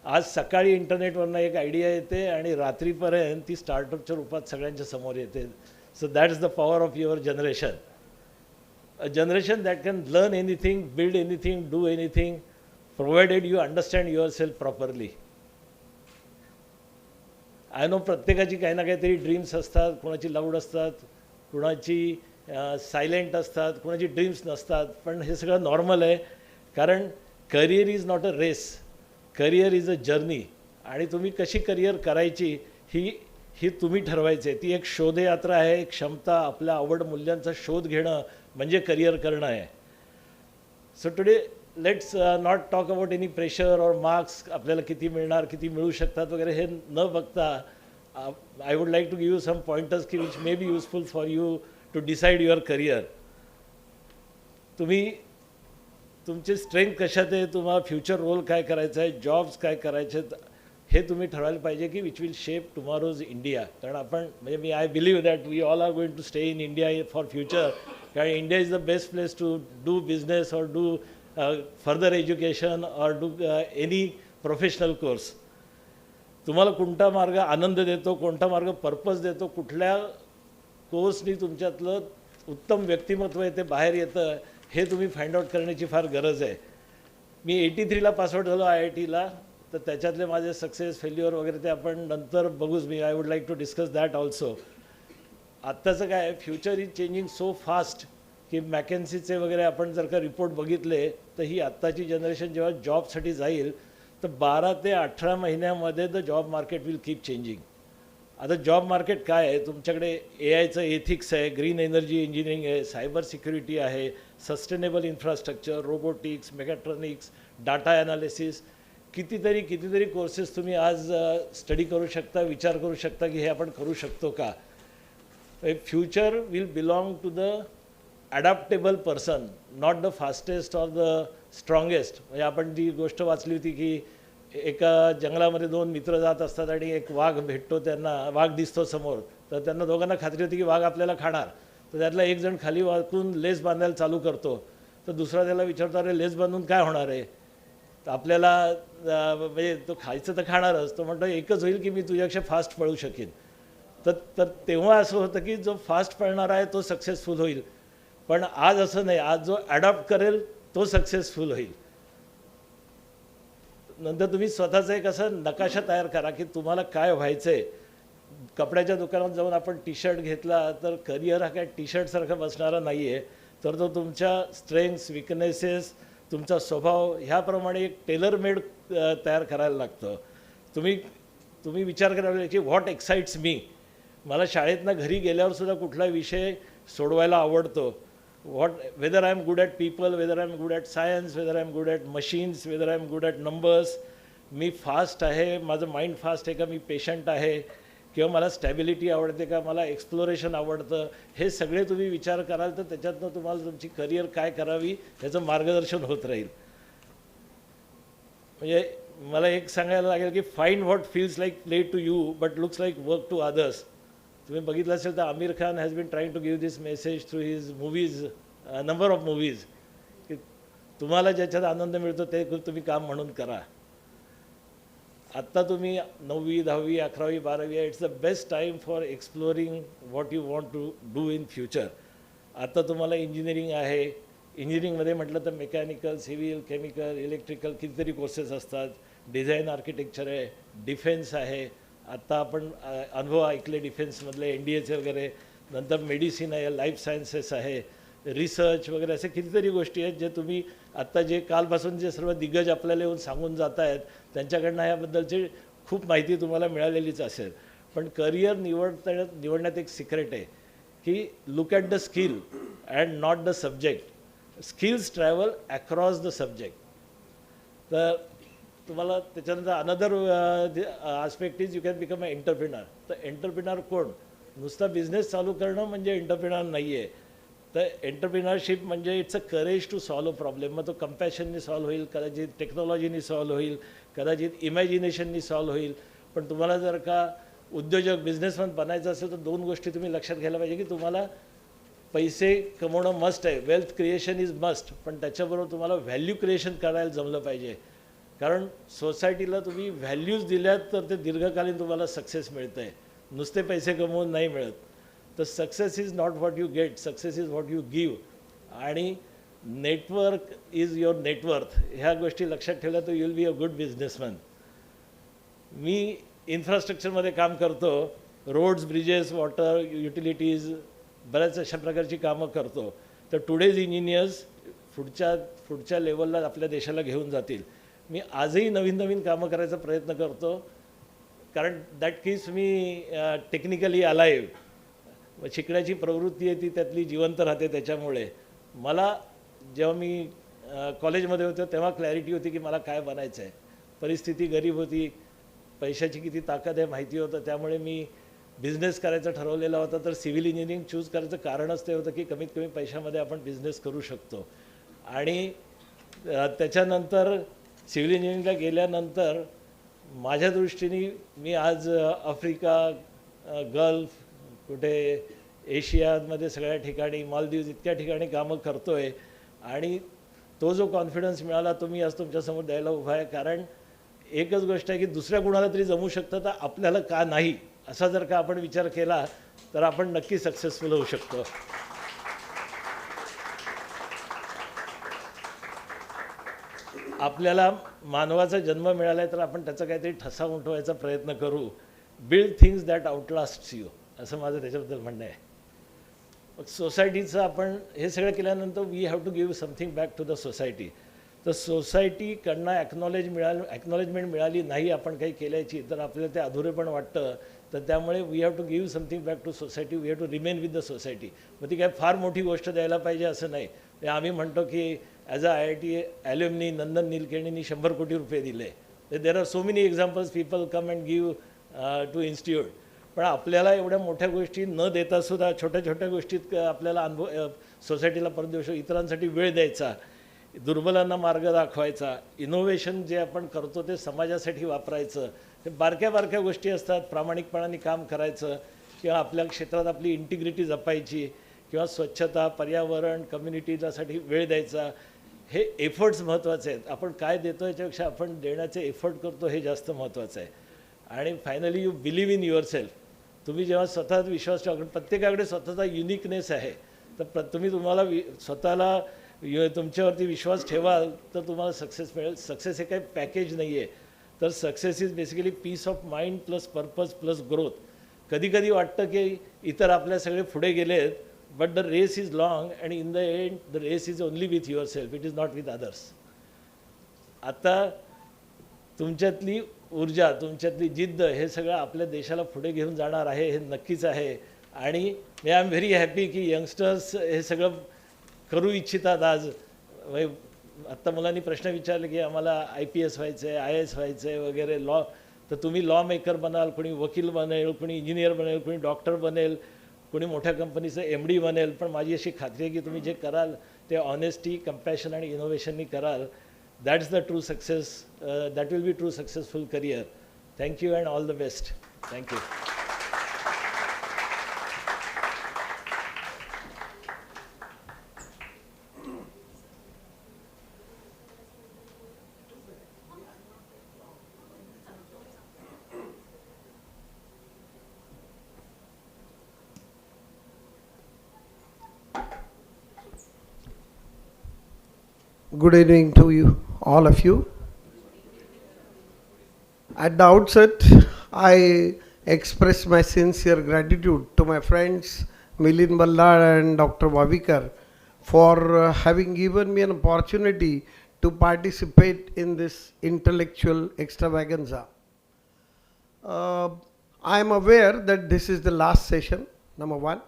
Speaker 5: आज सकाळी इंटरनेटवरनं एक आयडिया येते आणि रात्रीपर्यंत ती स्टार्टअपच्या रूपात सगळ्यांच्या समोर येते. So that is the power of your generation. A generation that can learn anything, build anything, do anything, provided you understand your self properly. I know प्रत्येकाची काही ना काहीतरी ड्रीम्स असतात, कोणाची लाऊड असतात, कुणाची सायलेंट असतात, कोणाची ड्रीम्स नसतात, पण हे सगळं नॉर्मल आहे. कारण career is not a race, career is a journey. आणि तुम्ही कशी करिअर करायची ही तुम्ही ठरवायचं आहे. ती एक शोधयात्रा आहे. एक क्षमता, आपल्या आवड मूल्यांचा शोध घेणं म्हणजे करिअर करणं आहे. So today let's not talk about any pressure और मार्क्स, आपल्याला किती मिळणार, किती मिळू शकतात वगैरे हे न बघता I would like to give you some pointers की which may be useful for you to decide your career. तुम्ही तुमचे स्ट्रेंथ कशात आहे, तुम्हाला फ्युचर रोल काय करायचं आहे, जॉब्स काय करायचे आहेत, हे तुम्ही ठरवायला पाहिजे की which will shape tomorrow's India. कारण आपण म्हणजे I believe that we all are going to stay in India for future. कारण India is the best place to do business और डू फर्दर एज्युकेशन और डू एनी प्रोफेशनल कोर्स. तुम्हाला कोणता मार्ग आनंद देतो, कोणता मार्ग पर्पज देतो, कुठल्या कोर्सनी तुमच्यातलं उत्तम व्यक्तिमत्व आहे ते बाहेर येतं, हे तुम्ही फाइंड आउट करण्याची फार गरज आहे. मी 83ला पासआउट झालो IITला, तर त्याच्यातले माझे सक्सेस फेल्युअर वगैरे ते आपण नंतर बघूच. मी I would like to discuss that also. आत्ताचं काय आहे, future is changing so fast की मॅकेन्सीचे वगैरे आपण जर का रिपोर्ट बघितले तर ही आत्ताची जनरेशन जेव्हा जॉबसाठी जाईल तर 12 ते 18 महिन्यामध्ये the job market will keep changing. आता जॉब मार्केट काय आहे, तुमच्याकडे AIचं एथिक्स आहे, ग्रीन एनर्जी इंजिनिअरिंग आहे, सायबर सिक्युरिटी आहे, sustainable infrastructure, robotics, mechatronics, data analysis, कितीतरी कोर्सेस तुम्ही आज स्टडी करू शकता, विचार करू शकता की हे आपण करू शकतो का. Future will belong to the adaptable person, not the fastest or the strongest. म्हणजे आपण जी गोष्ट वाचली होती की एका जंगलामध्ये 2 मित्र जात असतात आणि एक वाघ भेटतो, त्यांना वाघ दिसतो समोर, तर त्यांना दोघांना खात्री होती की वाघ आपल्याला खाणार. तर त्यातला एक जण खाली वाकून लेस बांधायला चालू करतो, तर दुसरा त्याला विचारतो, अरे लेस बांधून काय होणार आहे, तर आपल्याला म्हणजे तो खायचं तर खाणारच. तो म्हणतो एकच होईल की मी तुझ्यापेक्षा फास्ट पळू शकेन. तर तेव्हा असं होतं की जो फास्ट पळणार आहे तो सक्सेसफुल होईल. पण आज असं नाही, आज जो ॲडॉप्ट करेल तो सक्सेसफुल होईल. नंतर तुम्ही स्वतःचा एक असं नकाशा तयार करा की तुम्हाला काय व्हायचं आहे. कपड्याच्या दुकानात जाऊन आपण टी-शर्ट घेतला तर करिअर हा काय टी-शर्टसारखा बसणारा नाही आहे, तर तो तुमच्या स्ट्रेंथ्स, विकनेसेस, तुमचा स्वभाव ह्याप्रमाणे एक टेलर मेड तयार करायला लागतं. तुम्ही विचार करायला की व्हॉट एक्साइट्स मी. मला शाळेतनं घरी गेल्यावरसुद्धा कुठला विषय सोडवायला आवडतो. whether I am good at people, whether I am good at science, whether I am good at machines, whether I am good at numbers, me fast आहे, माझं माइंड फास्ट आहे का, मी पेशंट आहे, किंवा मला स्टॅबिलिटी आवडते का, मला एक्सप्लोरेशन आवडतं, हे सगळे तुम्ही विचार कराल तर त्याच्यातनं तुम्हाला तुमची करिअर काय करावी ह्याचं मार्गदर्शन होत राहील. म्हणजे मला एक सांगायला लागेल की find what feels like play to you but looks like work to others. तुम्ही बघितलं असेल तर Aamir Khan has been trying to give this message through his movies, number of movies, की तुम्हाला ज्याच्यात आनंद मिळतो ते तुम्ही काम म्हणून करा. आत्ता तुम्ही 9वी, 10वी, 11वी, 12वी आहे, it's the best time for exploring what you want to do in future. आता तुम्हाला इंजिनिअरिंग आहे, इंजिनिअरिंगमध्ये म्हटलं तर मेकॅनिकल, सिव्हिल, केमिकल, इलेक्ट्रिकल कितीतरी कोर्सेस असतात, डिझाईन आर्किटेक्चर आहे, डिफेन्स आहे, आत्ता आपण अनुभव ऐकले डिफेन्समधले NDAचे वगैरे, नंतर मेडिसिन आहे, लाईफ सायन्सेस आहे, रिसर्च वगैरे, असे कितीतरी गोष्टी आहेत जे तुम्ही आत्ता जे कालपासून जे सर्व दिग्गज आपल्याला येऊन सांगून जात आहेत त्यांच्याकडनं याबद्दलची खूप माहिती तुम्हाला मिळालेलीच असेल. पण करिअर निवडण्यात एक सिक्रेट आहे की look at the skill and not the subject. Skills travel across the subject. तर तुम्हाला त्याच्यानंतर another aspect is you can become a entrepreneur. तर एंटरप्रिनर कोण? नुसता बिझनेस चालू करणं म्हणजे एंटरप्रिनर नाही आहे. तर एंटरप्रिनरशिप म्हणजे it's a courage to solve a problem. मग तो कंपॅशननी सॉल्व होईल, कदाचित टेक्नॉलॉजीनी सॉल्व होईल, कदाचित इमॅजिनेशननी सॉल्व होईल. पण तुम्हाला जर का उद्योजक, बिझनेसमॅन बनायचं असेल तर 2 गोष्टी तुम्ही लक्षात घ्यायला पाहिजे की तुम्हाला पैसे कमवणं मस्ट आहे, वेल्थ क्रिएशन इज मस्ट, पण त्याच्याबरोबर तुम्हाला व्हॅल्यू क्रिएशन करायला जमलं पाहिजे. कारण सोसायटीला तुम्ही व्हॅल्यूज दिल्यात तर ते दीर्घकालीन तुम्हाला सक्सेस मिळतं आहे, नुसते पैसे कमवून नाही मिळत. तर success is not what you get, success is what you give. आणि नेटवर्क इज युअर नेटवर्थ. ह्या गोष्टी लक्षात ठेवल्या तर you will be a good businessman. मी इन्फ्रास्ट्रक्चरमध्ये काम करतो, रोड्स, ब्रिजेस, वॉटर, युटिलिटीज, बऱ्याच अशा प्रकारची कामं करतो. तर टुडेज इंजिनियर्स पुढच्या लेवलला आपल्या देशाला घेऊन जातील. मी आजही नवीन नवीन कामं करायचा प्रयत्न करतो, कारण that keeps me technically alive. शिकण्याची प्रवृत्ती आहे ती त्यातली जिवंत राहते. त्याच्यामुळे मला जेव्हा मी कॉलेजमध्ये होतो तेव्हा क्लॅरिटी होती की मला काय बनायचं आहे. परिस्थिती गरीब होती, पैशाची किती ताकद आहे माहिती होतं, त्यामुळे मी बिझनेस करायचा ठरवलेला होता. तर सिव्हिल इंजिनिअरिंग चूज करायचं कारणच ते होतं की कमीत कमी पैशामध्ये आपण बिझनेस करू शकतो. आणि त्याच्यानंतर सिव्हिल इंजिनिअरिंगला गेल्यानंतर माझ्या दृष्टीने मी आज आफ्रिका, गल्फ, कुठे एशियामध्ये सगळ्या ठिकाणी, मालदीव्स इतक्या ठिकाणी कामं करतो आहे. आणि तो जो कॉन्फिडन्स मिळाला तो मी आज तुमच्यासमोर द्यायला उभा आहे. कारण एकच गोष्ट आहे की दुसऱ्या कुणाला तरी जमू शकतं तर आपल्याला का नाही, असा जर का आपण विचार केला तर आपण नक्की सक्सेसफुल होऊ शकतो. आपल्याला मानवाचा जन्म मिळाला आहे तर आपण त्याचा काहीतरी ठसा उमटवायचा प्रयत्न करू. बिल्ड थिंग्स दॅट आउटलास्ट्स यू, असं माझं त्याच्याबद्दल म्हणणं आहे. मग सोसायटीचं आपण हे सगळं केल्यानंतर we have to give something back to the society. तर सोसायटीकडनं ॲक्नॉलेजमेंट मिळाली नाही आपण काही केल्याची तर आपल्याला ते अधुरेपण वाटतं. तर त्यामुळे we have to give something back to society, we have to remain with the society. मग ती काय फार मोठी गोष्ट द्यायला पाहिजे असं नाही. आम्ही म्हणतो की ॲज अ IIT ॲल्युमनी नंदन निलकेणींनी 100 कोटी रुपये दिले. There are so many examples, people come and give to institute. पण आपल्याला एवढ्या मोठ्या गोष्टी न देतासुद्धा छोट्या छोट्या गोष्टीत आपल्याला सोसायटीला परत देऊ शकतो. इतरांसाठी वेळ द्यायचा, दुर्बलांना मार्ग दाखवायचा, इनोव्हेशन जे आपण करतो ते समाजासाठी वापरायचं. ते बारक्या बारक्या गोष्टी असतात. प्रामाणिकपणाने काम करायचं, किंवा आपल्या क्षेत्रात आपली इंटिग्रिटी जपायची, किंवा स्वच्छता, पर्यावरण, कम्युनिटीसाठी वेळ द्यायचा. हे एफर्ट्स महत्त्वाचे आहेत. आपण काय देतो याच्यापेक्षा आपण देण्याचे एफर्ट करतो हे जास्त महत्त्वाचं आहे. आणि finally you believe in your self. तुम्ही जेव्हा स्वतःत विश्वास ठेवा, प्रत्येकाकडे स्वतःचा युनिकनेस आहे. तर तुम्ही तुम्हाला स्वतःला तुमच्यावरती विश्वास ठेवाल तर तुम्हाला सक्सेस मिळेल. सक्सेस हे काही पॅकेज नाही आहे. तर success is basically peace of mind plus purpose plus growth. कधी कधी वाटतं की इतर आपल्या सगळे पुढे गेलेत, but the race is long and in the end the race is only with your self, it is not with others. आता तुमच्यातली ऊर्जा, तुमच्यातली जिद्द हे सगळं आपल्या देशाला पुढे घेऊन जाणार आहे, हे नक्कीच आहे. आणि मी आय एम व्हेरी हॅपी की यंगस्टर्स हे सगळं करू इच्छितात. आज आत्ता मुलांनी प्रश्न विचारले की आम्हाला IPS व्हायचं आहे, IAS व्हायचं आहे वगैरे, लॉ. तर तुम्ही लॉ मेकर बनाल, कोणी वकील बनेल, कोणी इंजिनियर बनेल, कोणी डॉक्टर बनेल, कोणी मोठ्या कंपनीचं MD बनेल. पण माझी अशी खात्री आहे की तुम्ही जे कराल ते ऑनेस्टी, कंपॅशन आणि इनोव्हेशननी कराल. That's the true success, that will be true successful career. Thank you and all the best. Thank you.
Speaker 7: Good evening to you, all of you. At the outset, I express my sincere gratitude to my friends Milind Ballad and Dr. Vaibhav for having given me an opportunity to participate in this intellectual extravaganza. I am aware that this is the last session, number one.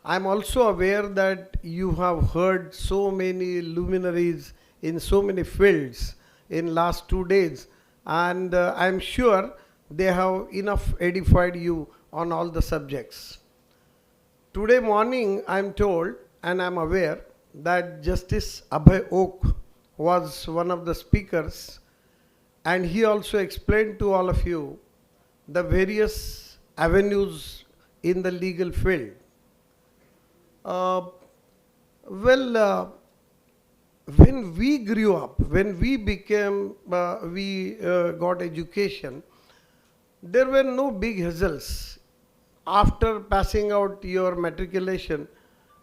Speaker 7: I am also aware that you have heard so many luminaries in so many fields in last 2 days, and I am sure they have enough edified you on all the subjects. Today morning I am told and I am aware that Justice Abhay Oak was one of the speakers, and he also explained to all of you the various avenues in the legal field. when we grew up, when we became, got education, there were no big hassles. After passing out your matriculation,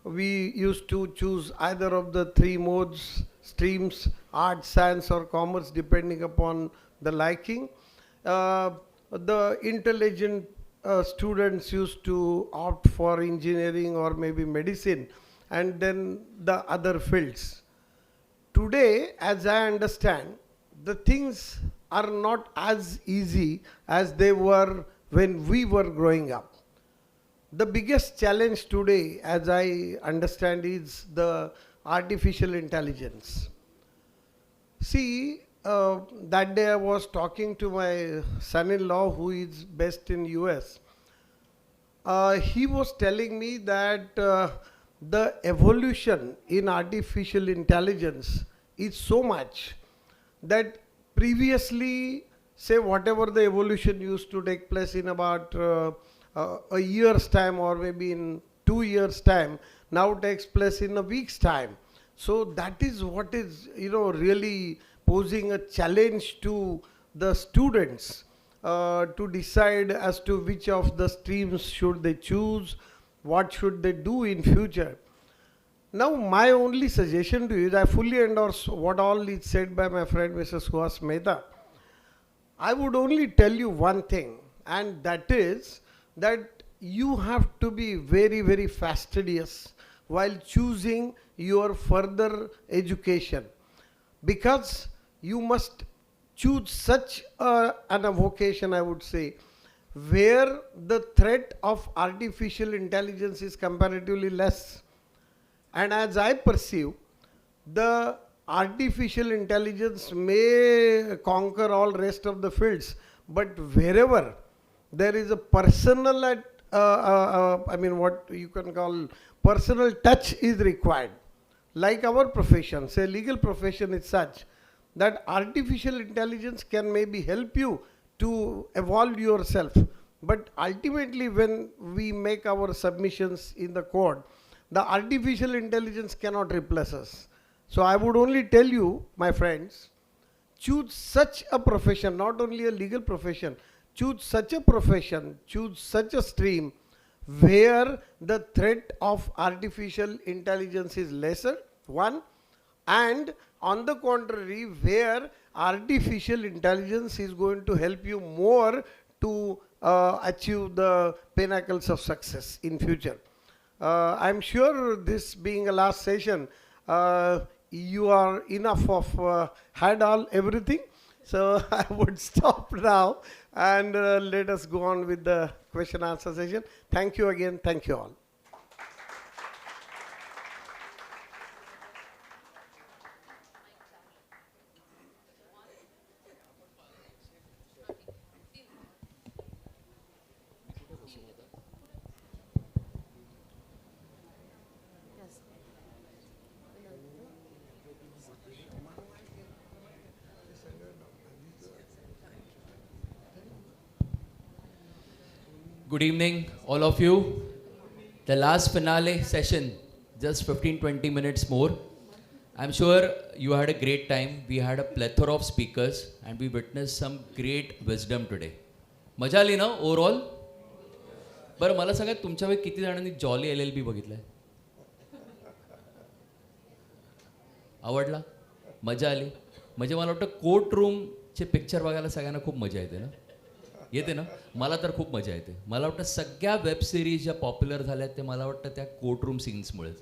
Speaker 7: we used to choose either of the three modes, streams, art, science or commerce, depending upon the liking. The intelligent students used to opt for engineering or maybe medicine, and then the other fields. Today, as I understand, the things are not as easy as they were when we were growing up. The biggest challenge today, as I understand, is the artificial intelligence. See, that day I was talking to my son-in-law who is based in US. He was telling me that the evolution in artificial intelligence is so much that previously, say whatever the evolution used to take place in about a year's time or maybe in 2 years' time, now takes place in a week's time. So that is what is, really posing a challenge to the students to decide as to which of the streams should they choose, what should they do in future. Now my only suggestion to you is I fully endorse what all is said by my friend Mr. Suhas Mehta. I would only tell you one thing, and that is that you have to be very, very fastidious while choosing your further education, because you must choose such an vocation, I would say, where the threat of artificial intelligence is comparatively less. And as I perceive, the artificial intelligence may conquer all rest of the fields, but wherever there is a personal, what you can call personal touch is required. Like our profession, say legal profession is such that artificial intelligence can maybe help you to evolve yourself. But ultimately when we make our submissions in the court, the artificial intelligence cannot replace us. So I would only tell you, my friends, choose such a profession, not only a legal profession, choose such a profession, choose such a stream where the threat of artificial intelligence is lesser, one, and on the contrary, where artificial intelligence is going to help you more to achieve the pinnacles of success in future. I'm sure this being a last session, you are enough of had all everything. So I would stop now and let us go on with the question answer session. Thank you again. Thank you all.
Speaker 6: Good evening, all of you. The last finale session, just 15-20 minutes more. I'm sure you had a great time. We had a plethora of speakers and we witnessed some great wisdom today. मजा आली ना overall? बरं मला सांगा तुमच्यापैकी किती जणांनी jolly LLB बघितलंय? आवडला? मजा आली? म्हणजे मला वाटतं कोर्ट रूमचे पिक्चर बघायला सगळ्यांना खूप मजा येते ना? येते ना? मला तर खूप मजा येते. मला वाटतं सगळ्या वेब सिरीज ज्या पॉप्युलर झाल्या ते मला वाटतं त्या कोर्ट रूम सीन्समुळेच.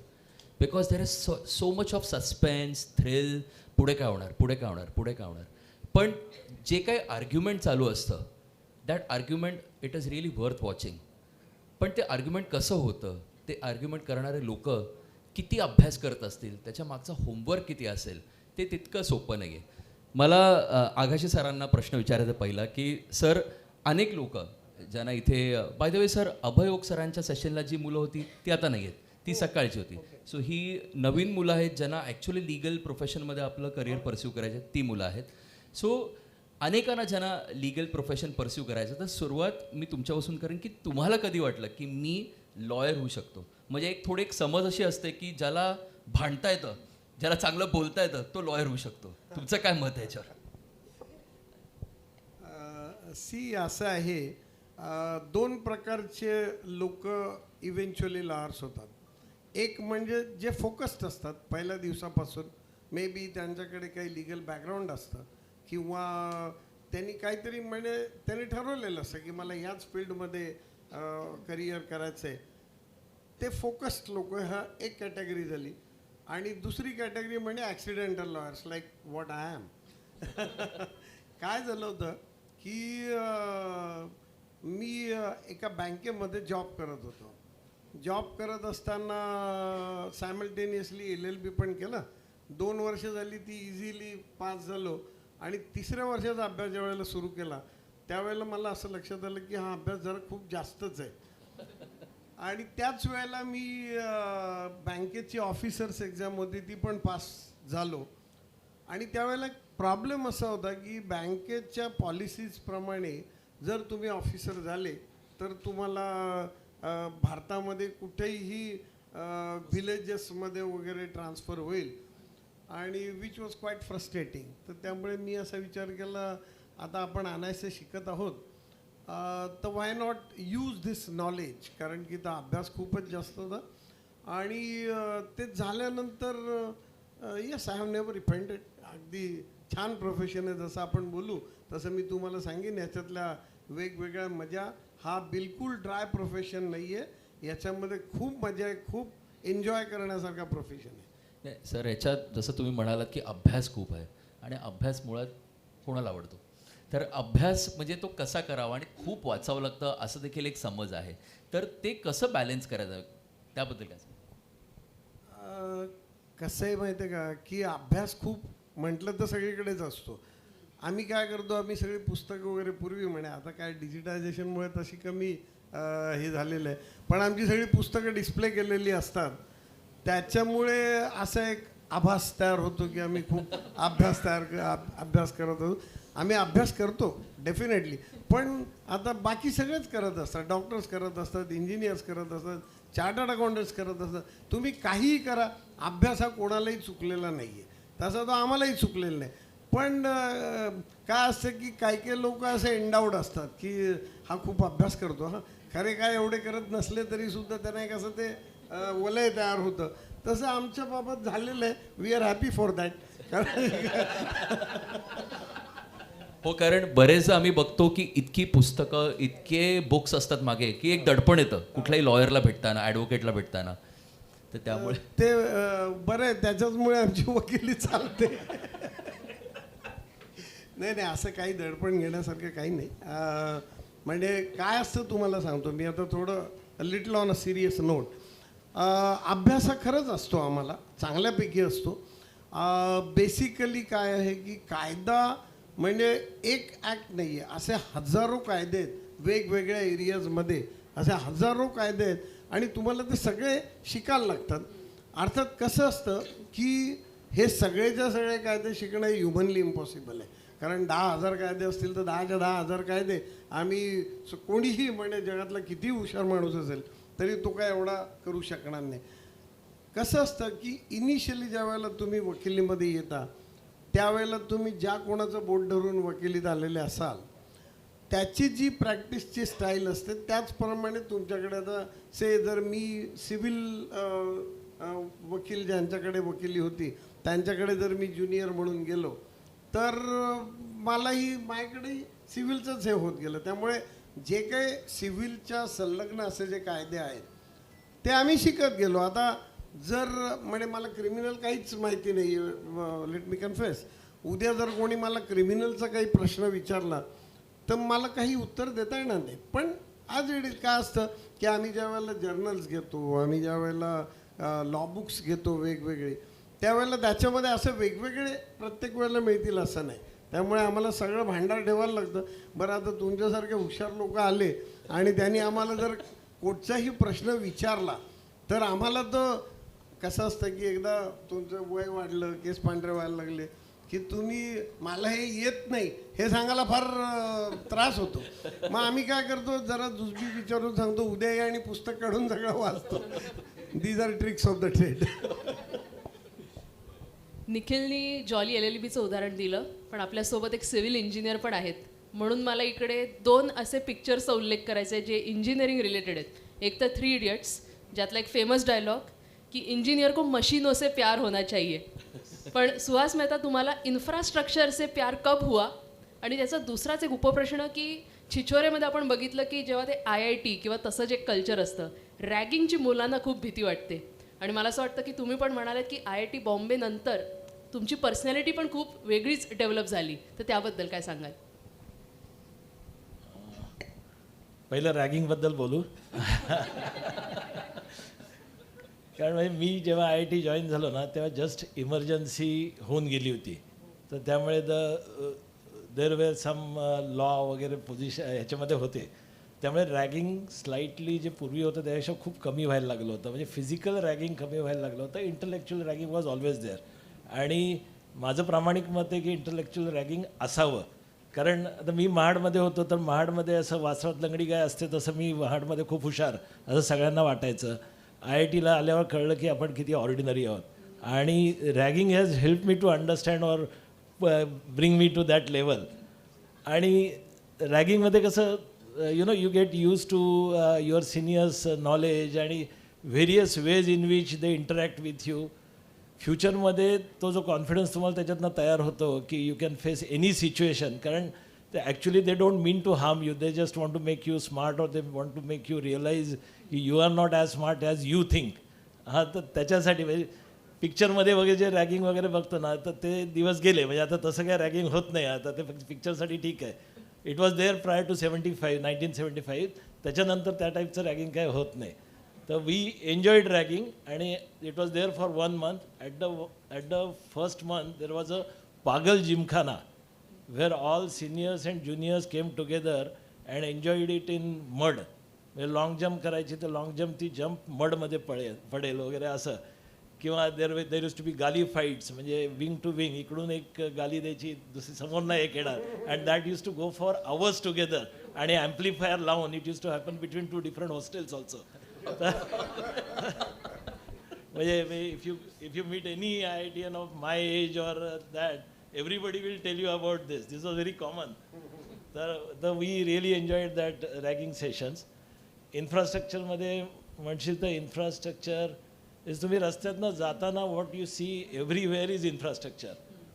Speaker 6: Because there is so much of suspense, thrill, पुढे काय होणार, पुढे काय होणार, पुढे काय होणार. पण जे काही आर्ग्युमेंट चालू असतं, that argument it is really worth watching. पण ते आर्ग्युमेंट कसं होतं, ते आर्ग्युमेंट करणारे लोक किती अभ्यास करत असतील, त्याच्या मागचा होमवर्क किती असेल, ते तितकं सोपं नाही आहे. मला आघाशी सरांना प्रश्न विचारायचा पहिला की सर, अनेक लोक ज्यांना इथे बाय द वे सर अभयोग सरांच्या सेशनला जी मुलं होती ती आता नाही आहेत, ती सकाळची होती. सो ही नवीन मुलं आहेत ज्यांना ॲक्च्युली लीगल प्रोफेशनमध्ये आपलं करिअर परस्यू करायचं ती मुलं आहेत. सो अनेकांना ज्यांना लीगल प्रोफेशन परस्यू करायचं, तर सुरुवात मी तुमच्यापासून करेन की तुम्हाला कधी वाटलं की मी लॉयर होऊ शकतो. म्हणजे एक समज अशी असते की ज्याला भांडता येतं, ज्याला चांगलं बोलता येतं तो लॉयर होऊ शकतो. तुमचं काय मत आहे याच्यावर?
Speaker 7: सी असं आहे, दोन प्रकारचे लोक इव्हेंच्युअली लॉयर्स होतात. एक म्हणजे जे फोकस्ड असतात पहिल्या दिवसापासून, मे बी त्यांच्याकडे काही लिगल बॅकग्राऊंड असतं किंवा त्यांनी काहीतरी म्हणजे त्यांनी ठरवलेलं असतं की मला ह्याच फील्डमध्ये करिअर करायचं आहे. ते फोकस्ड लोक हा एक कॅटेगरी झाली. आणि दुसरी कॅटेगरी म्हणजे accidental lawyers like what I am. काय झालं होतं की मी एका बँकेमध्ये जॉब करत होतो. जॉब करत असताना सायमल्टेनियसली LLB पण केलं. 2 वर्ष झाली ती इझिली पास झालो. आणि 3ऱ्या वर्षाचा अभ्यास ज्या वेळेला सुरू केला त्यावेळेला मला असं लक्षात आलं की हा अभ्यास जरा खूप जास्तच आहे. आणि त्याच वेळेला मी बँकेची ऑफिसर्स एक्झाम होती ती पण पास झालो. आणि त्यावेळेला प्रॉब्लेम असा होता की बँकेच्या पॉलिसीजप्रमाणे जर तुम्ही ऑफिसर झाले तर तुम्हाला भारतामध्ये कुठेही व्हिलेजेसमध्ये वगैरे ट्रान्सफर होईल. आणि विच वॉज क्वाईट फ्रस्ट्रेटिंग. तर त्यामुळे मी असा विचार केला आता आपण आणायचं शिकत आहोत तर why not use this knowledge, कारण की तो अभ्यास खूपच जास्त होता. आणि ते झाल्यानंतर yes I have never repented. अगदी छान प्रोफेशन आहे. जसं आपण बोलू तसं मी तुम्हाला सांगेन याच्यातल्या वेगवेगळ्या मजा. हा बिलकुल ड्राय प्रोफेशन नाही आहे. याच्यामध्ये खूप मजा आहे, खूप एन्जॉय करण्यासारखा प्रोफेशन आहे.
Speaker 6: नाही सर, ह्याच्यात जसं तुम्ही म्हणालात की अभ्यास खूप आहे आणि अभ्यास मुळात कोणाला आवडतो. तर अभ्यास म्हणजे तो कसा करावा आणि खूप वाचावं लागतं असं देखील एक समज आहे. तर ते कसं बॅलन्स करायचं त्याबद्दल काय?
Speaker 7: कसं आहे माहिती आहे का की अभ्यास खूप म्हटलं तर सगळीकडेच असतो. आम्ही काय करतो, आम्ही सगळी पुस्तकं वगैरे पूर्वी म्हणे, आता काय डिजिटायझेशनमुळे तशी कमी हे झालेलं आहे, पण आमची सगळी पुस्तकं डिस्प्ले केलेली असतात. त्याच्यामुळे असा एक आभास तयार होतो की आम्ही खूप अभ्यास करत होतो. आम्ही अभ्यास करतो डेफिनेटली, पण आता बाकी सगळेच करत असतात. डॉक्टर्स करत असतात, इंजिनियर्स करत असतात, चार्टर्ड अकाउंटंट्स करत असतात. तुम्ही काहीही करा, अभ्यास हा कोणालाही चुकलेला नाही आहे, तसा तो आम्हालाही चुकलेला नाही. पण काय असतं की काही लोक असे एंडाऊड असतात की हा खूप अभ्यास करतो, हा खरे काय एवढे करत नसले तरीसुद्धा त्यांना एक असं ते वलय तयार होतं. तसं आमच्या बाबत झालेलं आहे. We are happy for that.
Speaker 6: हो, कारण बरेचदा आम्ही बघतो की इतकी पुस्तकं, इतके बुक्स असतात मागे की एक दडपण येतं कुठल्याही लॉयरला भेटताना, ॲडव्होकेटला भेटताना. तर त्यामुळे
Speaker 7: ते बरं आहे, त्याच्याचमुळे आमची वकिली चालते. नाही नाही, असं काही दडपण घेण्यासारखं काही नाही. म्हणजे काय असतं तुम्हाला सांगतो मी आता थोडं little on a serious note. अभ्यास हा खरंच असतो, आम्हाला चांगल्यापैकी असतो. बेसिकली काय आहे की कायदा म्हणजे एक ॲक्ट नाही आहे, असे हजारो कायदे आहेत वेगवेगळ्या एरियाजमध्ये, असे हजारो कायदे आहेत आणि तुम्हाला ते सगळे शिकायला लागतात. अर्थात कसं असतं की हे सगळेच्या सगळे कायदे शिकणं हे ह्युमनली इम्पॉसिबल आहे, कारण 10,000 कायदे असतील तर 10च्या 10,000 कायदे आम्ही कोणीही म्हणजे जगातला कितीही हुशार माणूस असेल तरी तो काय एवढा करू शकणार नाही. कसं असतं की इनिशियली ज्या वेळेला तुम्ही वकिलीमध्ये येता त्यावेळेला तुम्ही ज्या कोणाचं बोट धरून वकिलीत आलेले असाल त्याची जी प्रॅक्टिसची स्टाईल असते त्याचप्रमाणे तुमच्याकडे आता जर मी सिव्हिल वकील ज्यांच्याकडे वकिली होती त्यांच्याकडे जर मी ज्युनियर म्हणून गेलो तर मलाही माझ्याकडेही सिव्हिलचंच हे होत गेलं. त्यामुळे जे काही सिव्हिलच्या संलग्न असे जे कायदे आहेत ते आम्ही शिकत गेलो. आता जर म्हणजे मला क्रिमिनल काहीच माहिती नाही, लेट मी कन्फेस, उद्या जर कोणी मला क्रिमिनलचा काही प्रश्न विचारला तर मला काही उत्तर देता येणार नाही. पण आज काय असतं की आम्ही ज्या वेळेला जर्नल्स घेतो, आम्ही ज्या वेळेला लॉ बुक्स घेतो वेगवेगळे, त्यावेळेला त्याच्यामध्ये असं वेगवेगळे प्रत्येक वेळेला मिळतील असं नाही. त्यामुळे आम्हाला सगळं भांडार ठेवायला लागतं. बरं, आता तुमच्यासारखे हुशार लोक आले आणि त्यांनी आम्हाला जर कुठचाही प्रश्न विचारला तर आम्हाला तर कसं असतं की एकदा तुमचं वय वाढलं, केस पांढरे व्हायला लागले की तुम्ही मला हे येत नाही हे सांगायला फार त्रास होतो. मग आम्ही काय करतो, जरा जुजबी विचारून सांगतो, उद्या या आणि पुस्तक काढून सगळं वाचतो. These are tricks of the trade.
Speaker 1: निखिलनी जॉली LLBचं उदाहरण दिलं, पण आपल्यासोबत एक सिव्हिल इंजिनियर पण आहेत. म्हणून मला इकडे 2 असे पिक्चरचा उल्लेख करायचा आहे जे इंजिनिअरिंग रिलेटेड आहेत. एक तर 3 इडियट्स, ज्यातला एक फेमस डायलॉग की इंजिनियर को मशीनों से प्यार होना चाहिए. पण सुहास मेहता, तुम्हाला इन्फ्रास्ट्रक्चर से प्यार कब हुआ? आणि त्याचा दुसराच एक उपप्रश्न की छिछोरेमध्ये आपण बघितलं की जेव्हा ते IIT किंवा तसं जे कल्चर असतं, रॅगिंगची मुलांना खूप भीती वाटते. आणि मला असं वाटतं की तुम्ही पण म्हणालात की IIT बॉम्बे नंतर तुमची पर्सनॅलिटी पण खूप वेगळीच डेव्हलप झाली, तर त्याबद्दल काय सांगाल?
Speaker 5: पहिलं रॅगिंगबद्दल बोलू. कारण म्हणजे मी जेव्हा IIT जॉईन झालो ना, तेव्हा जस्ट इमर्जन्सी होऊन गेली होती. तर त्यामुळे देर वेर सम लॉ वगैरे पोझिशन ह्याच्यामध्ये होते. त्यामुळे रॅगिंग स्लाइटली जे पूर्वी होतं त्यापेक्षा खूप कमी व्हायला लागलं होतं. म्हणजे फिजिकल रॅगिंग कमी व्हायला लागलं होतं. Intellectual ragging was always there. आणि माझं प्रामाणिक मत आहे की इंटलेक्च्युअल रॅगिंग असावं. कारण आता मी महाडमध्ये होतो, तर महाडमध्ये असं वासरात लंगडी काय असते तसं मी महाडमध्ये खूप हुशार असं सगळ्यांना वाटायचं. IITला आल्यावर कळलं की आपण किती ऑर्डिनरी आहोत. आणि ragging has help me to understand or bring me to that level. आणि रॅगिंगमध्ये कसं you get used to your seniors' knowledge आणि various ways in which they interact with you. फ्युचरमध्ये तो जो कॉन्फिडन्स तुम्हाला त्याच्यातनं तयार होतो की you can face any situation. कारण ते actually they don't mean to harm you, they just want to make you smart or they want to make you realize की you are not as smart as you think. हां, तर त्याच्यासाठी म्हणजे पिक्चरमध्ये वगैरे जे ragging वगैरे बघतो ना, तर ते दिवस गेले. म्हणजे आता तसं काय रॅगिंग होत नाही आता, ते पिक्चरसाठी ठीक आहे. It was there prior to 1975. त्याच्यानंतर त्या टाईपचं रॅगिंग काय होत नाही. तर वी एन्जॉयड रॅगिंग आणि it was there for 1 month. At the first month there was a Pagal Gymkhana where all seniors and juniors came together and enjoyed it in mud. म्हणजे long jump करायची तर लाँग जम्प ती jump मडमध्ये पडेल वगैरे असं. किंवा देर यूज टू बी गाली फाईट्स, म्हणजे विंग टू विंग, इकडून एक गाली द्यायची दुसरी समोरनं एक येणार. And that used to go for hours together. आणि ॲम्प्लिफायर लावून it used to happen between 2 different hostels also. म्हणजे if you meet any IITian of my age or that, everybody will tell you about this was very common. तर we really enjoyed that ragging sessions. इन्फ्रास्ट्रक्चरमध्ये म्हणशील तर infrastructure तुम्ही रस्त्यातनं जाताना what you see everywhere is infrastructure.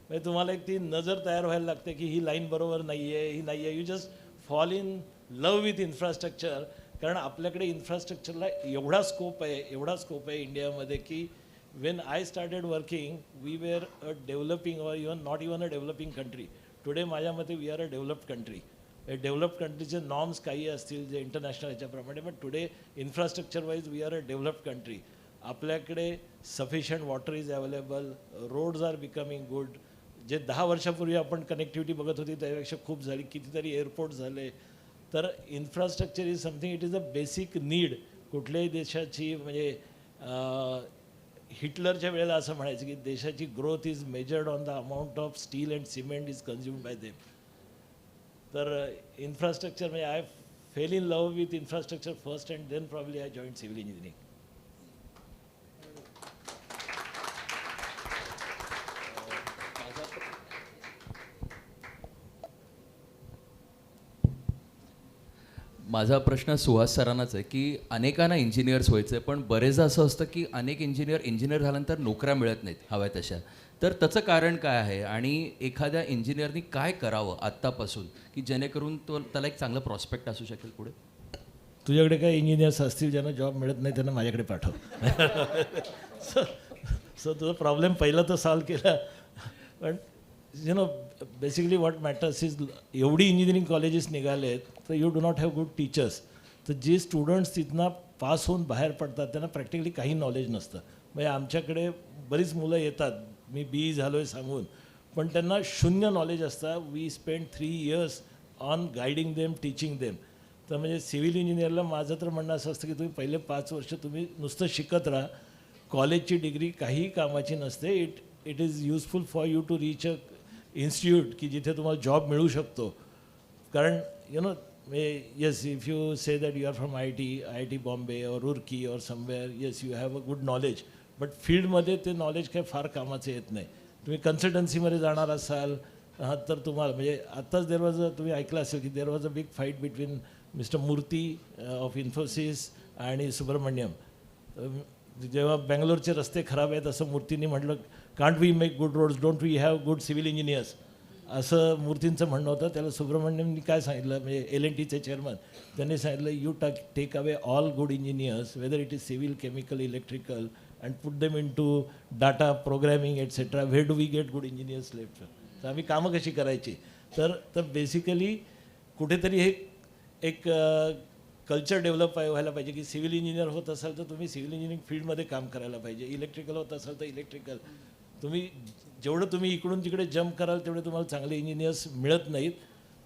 Speaker 5: म्हणजे तुम्हाला एक ती नजर तयार व्हायला लागते की ही लाईन बरोबर नाही आहे, ही नाही आहे. You just fall in love with infrastructure. कारण आपल्याकडे इन्फ्रास्ट्रक्चरला एवढा स्कोप आहे इंडियामध्ये की when I started working we were a developing or even not even a developing country. Today माझ्या मते we are a developed country. Developed कंट्रीचे नॉर्म्स काही असतील जे इंटरनॅशनल ह्याच्याप्रमाणे, but today infrastructure wise we are a developed country. आपल्याकडे sufficient water is available, roads are becoming good. जे 10 वर्षापूर्वी आपण कनेक्टिव्हिटी बघत होती त्यापेक्षा खूप झाली. कितीतरी एअरपोर्ट झाले. तर infrastructure is something, it is a basic need कुठल्याही देशाची. म्हणजे हिटलरच्या वेळेला असं म्हणायचं की देशाची growth is measured on the amount of steel and cement is consumed by them. तर इन्फ्रास्ट्रक्चर म्हणजे I fell in love with infrastructure first and then probably I join civil engineering.
Speaker 6: माझा प्रश्न सुहास सरांनाच आहे की अनेकांना इंजिनियर्स व्हायचं आहे, पण बरेचदा असं असतं की अनेक इंजिनियर झाल्यानंतर नोकऱ्या मिळत नाहीत हव्या तशा. तर त्याचं कारण काय आहे आणि एखाद्या इंजिनियरनी काय करावं आत्तापासून की जेणेकरून त्याला एक चांगलं प्रॉस्पेक्ट असू शकेल पुढे?
Speaker 5: तुझ्याकडे काही इंजिनियर्स असतील ज्यांना जॉब मिळत नाही त्यांना माझ्याकडे पाठव. सो तुझा प्रॉब्लेम पहिला तर सॉल्व केला. पण बेसिकली व्हॉट मॅटर्स इज एवढी इंजिनिअरिंग कॉलेजेस निघाले आहेत तर you do not have good teachers. तर जे स्टुडंट्स तिथनं पास होऊन बाहेर पडतात त्यांना प्रॅक्टिकली काही नॉलेज नसतं. म्हणजे आमच्याकडे बरीच मुलं येतात, मी BE झालो आहे सांगून, पण त्यांना शून्य नॉलेज असतं. We spend 3 years on guiding them, teaching them. तर म्हणजे सिव्हिल इंजिनिअरला माझं तर म्हणणं असं असतं की तुम्ही पहिले 5 वर्ष तुम्ही नुसतं शिकत राहा. कॉलेजची डिग्री काही कामाची नसते. It is useful for you to reach a institute की जिथे तुम्हाला जॉब मिळू शकतो. कारण yes, if you say that you are from IIT Bombay or Roorkee or somewhere, yes, you have a good knowledge, but फील्डमध्ये ते knowledge काही फार कामाचं येत नाही. तुम्ही कन्सल्टन्सीमध्ये जाणार असाल तर तुम्हाला म्हणजे आत्ताच तुम्ही ऐकलं असेल की देर was a big fight between mister मूर्ती ऑफ इन्फोसिस आणि सुब्रमण्यम. जेव्हा बँगलोरचे रस्ते खराब आहेत असं मूर्तींनी म्हटलं, can't we make good roads, don't we have good civil engineers, असं मूर्तींचं म्हणणं होतं. त्याला सुब्रमण्यमनी काय सांगितलं, म्हणजे LNTचे चेअरमन, त्यांनी सांगितलं you take away all good engineers whether it is civil, chemical, electrical and put them into data programming etcetera, where do we get good engineers left. तर आम्ही कामं कशी करायची. तर बेसिकली कुठेतरी हे एक कल्चर डेव्हलप व्हायला पाहिजे की सिव्हिल इंजिनियर होत असाल तर तुम्ही सिव्हिल इंजिनिअरिंग फील्डमध्ये काम करायला पाहिजे, इलेक्ट्रिकल होत असाल तर इलेक्ट्रिकल. जेवढं तुम्ही इकडून तिकडे जम्प कराल तेवढे तुम्हाला चांगले इंजिनियर्स मिळत नाहीत.